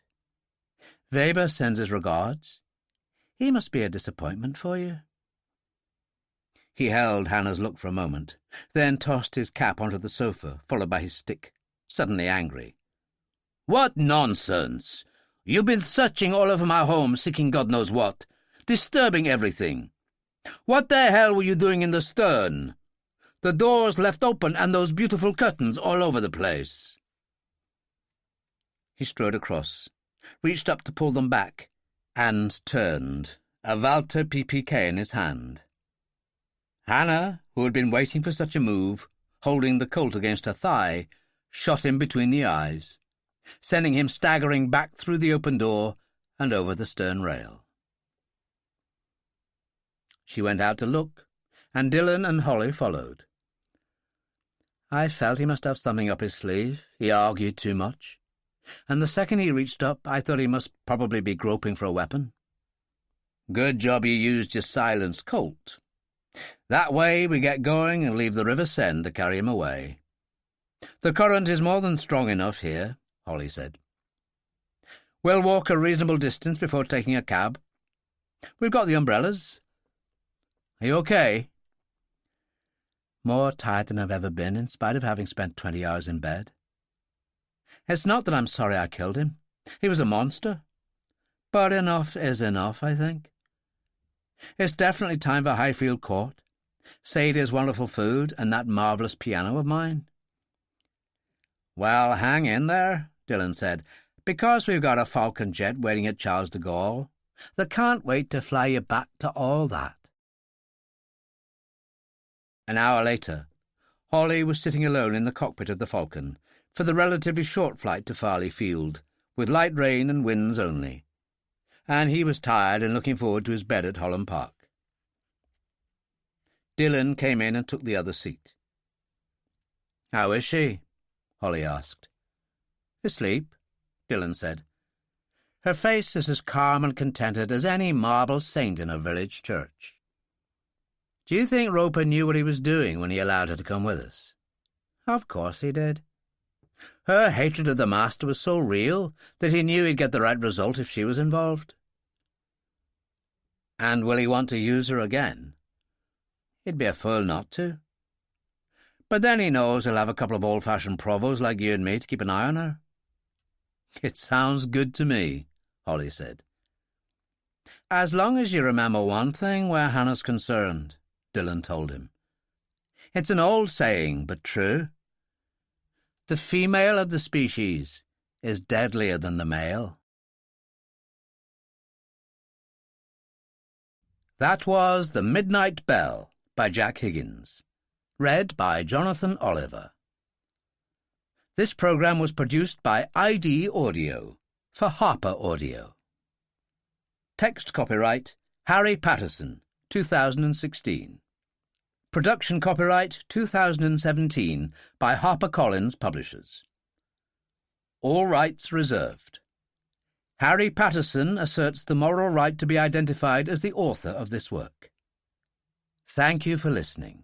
Speaker 1: Weber sends his regards. He must be a disappointment for you." He held Hannah's look for a moment, then tossed his cap onto the sofa, followed by his stick, suddenly angry. "What nonsense! You've been searching all over my home, seeking God knows what, disturbing everything. What the hell were you doing in the stern? The doors left open and those beautiful curtains all over the place." He strode across, reached up to pull them back, and turned, a Walter PPK in his hand. Hannah, who had been waiting for such a move, holding the Colt against her thigh, shot him between the eyes, sending him staggering back through the open door and over the stern rail. She went out to look, and Dillon and Holly followed. "I felt he must have something up his sleeve. He argued too much. And the second he reached up, I thought he must probably be groping for a weapon. Good job you used your silenced Colt. That way we get going and leave the River Seine to carry him away. The current is more than strong enough here," Holly said. "We'll walk a reasonable distance before taking a cab. We've got the umbrellas. Are you okay?" "More tired than I've ever been, in spite of having spent 20 hours in bed. It's not that I'm sorry I killed him. He was a monster. But enough is enough, I think. It's definitely time for Highfield Court, Sadie's wonderful food, and that marvellous piano of mine." "Well, hang in there," Dillon said, "because we've got a Falcon jet waiting at Charles de Gaulle. They can't wait to fly you back to all that." An hour later, Holly was sitting alone in the cockpit of the Falcon for the relatively short flight to Farley Field, with light rain and winds only, and he was tired and looking forward to his bed at Holland Park. Dillon came in and took the other seat. "How is she?" Holly asked. "Asleep," Dillon said. "Her face is as calm and contented as any marble saint in a village church. Do you think Roper knew what he was doing when he allowed her to come with us?" "Of course he did. Her hatred of the master was so real that he knew he'd get the right result if she was involved." "And will he want to use her again?" "He'd be a fool not to. But then he knows he'll have a couple of old-fashioned provos like you and me to keep an eye on her." "It sounds good to me," Holly said. "As long as you remember one thing where Hannah's concerned," Dillon told him. "It's an old saying, but true. The female of the species is deadlier than the male. That was The Midnight Bell by Jack Higgins, read by Jonathan Oliver. This program was produced by ID Audio for Harper Audio. Text copyright Harry Patterson, 2016. Production copyright 2017 by HarperCollins Publishers. All rights reserved. Harry Patterson asserts the moral right to be identified as the author of this work. Thank you for listening.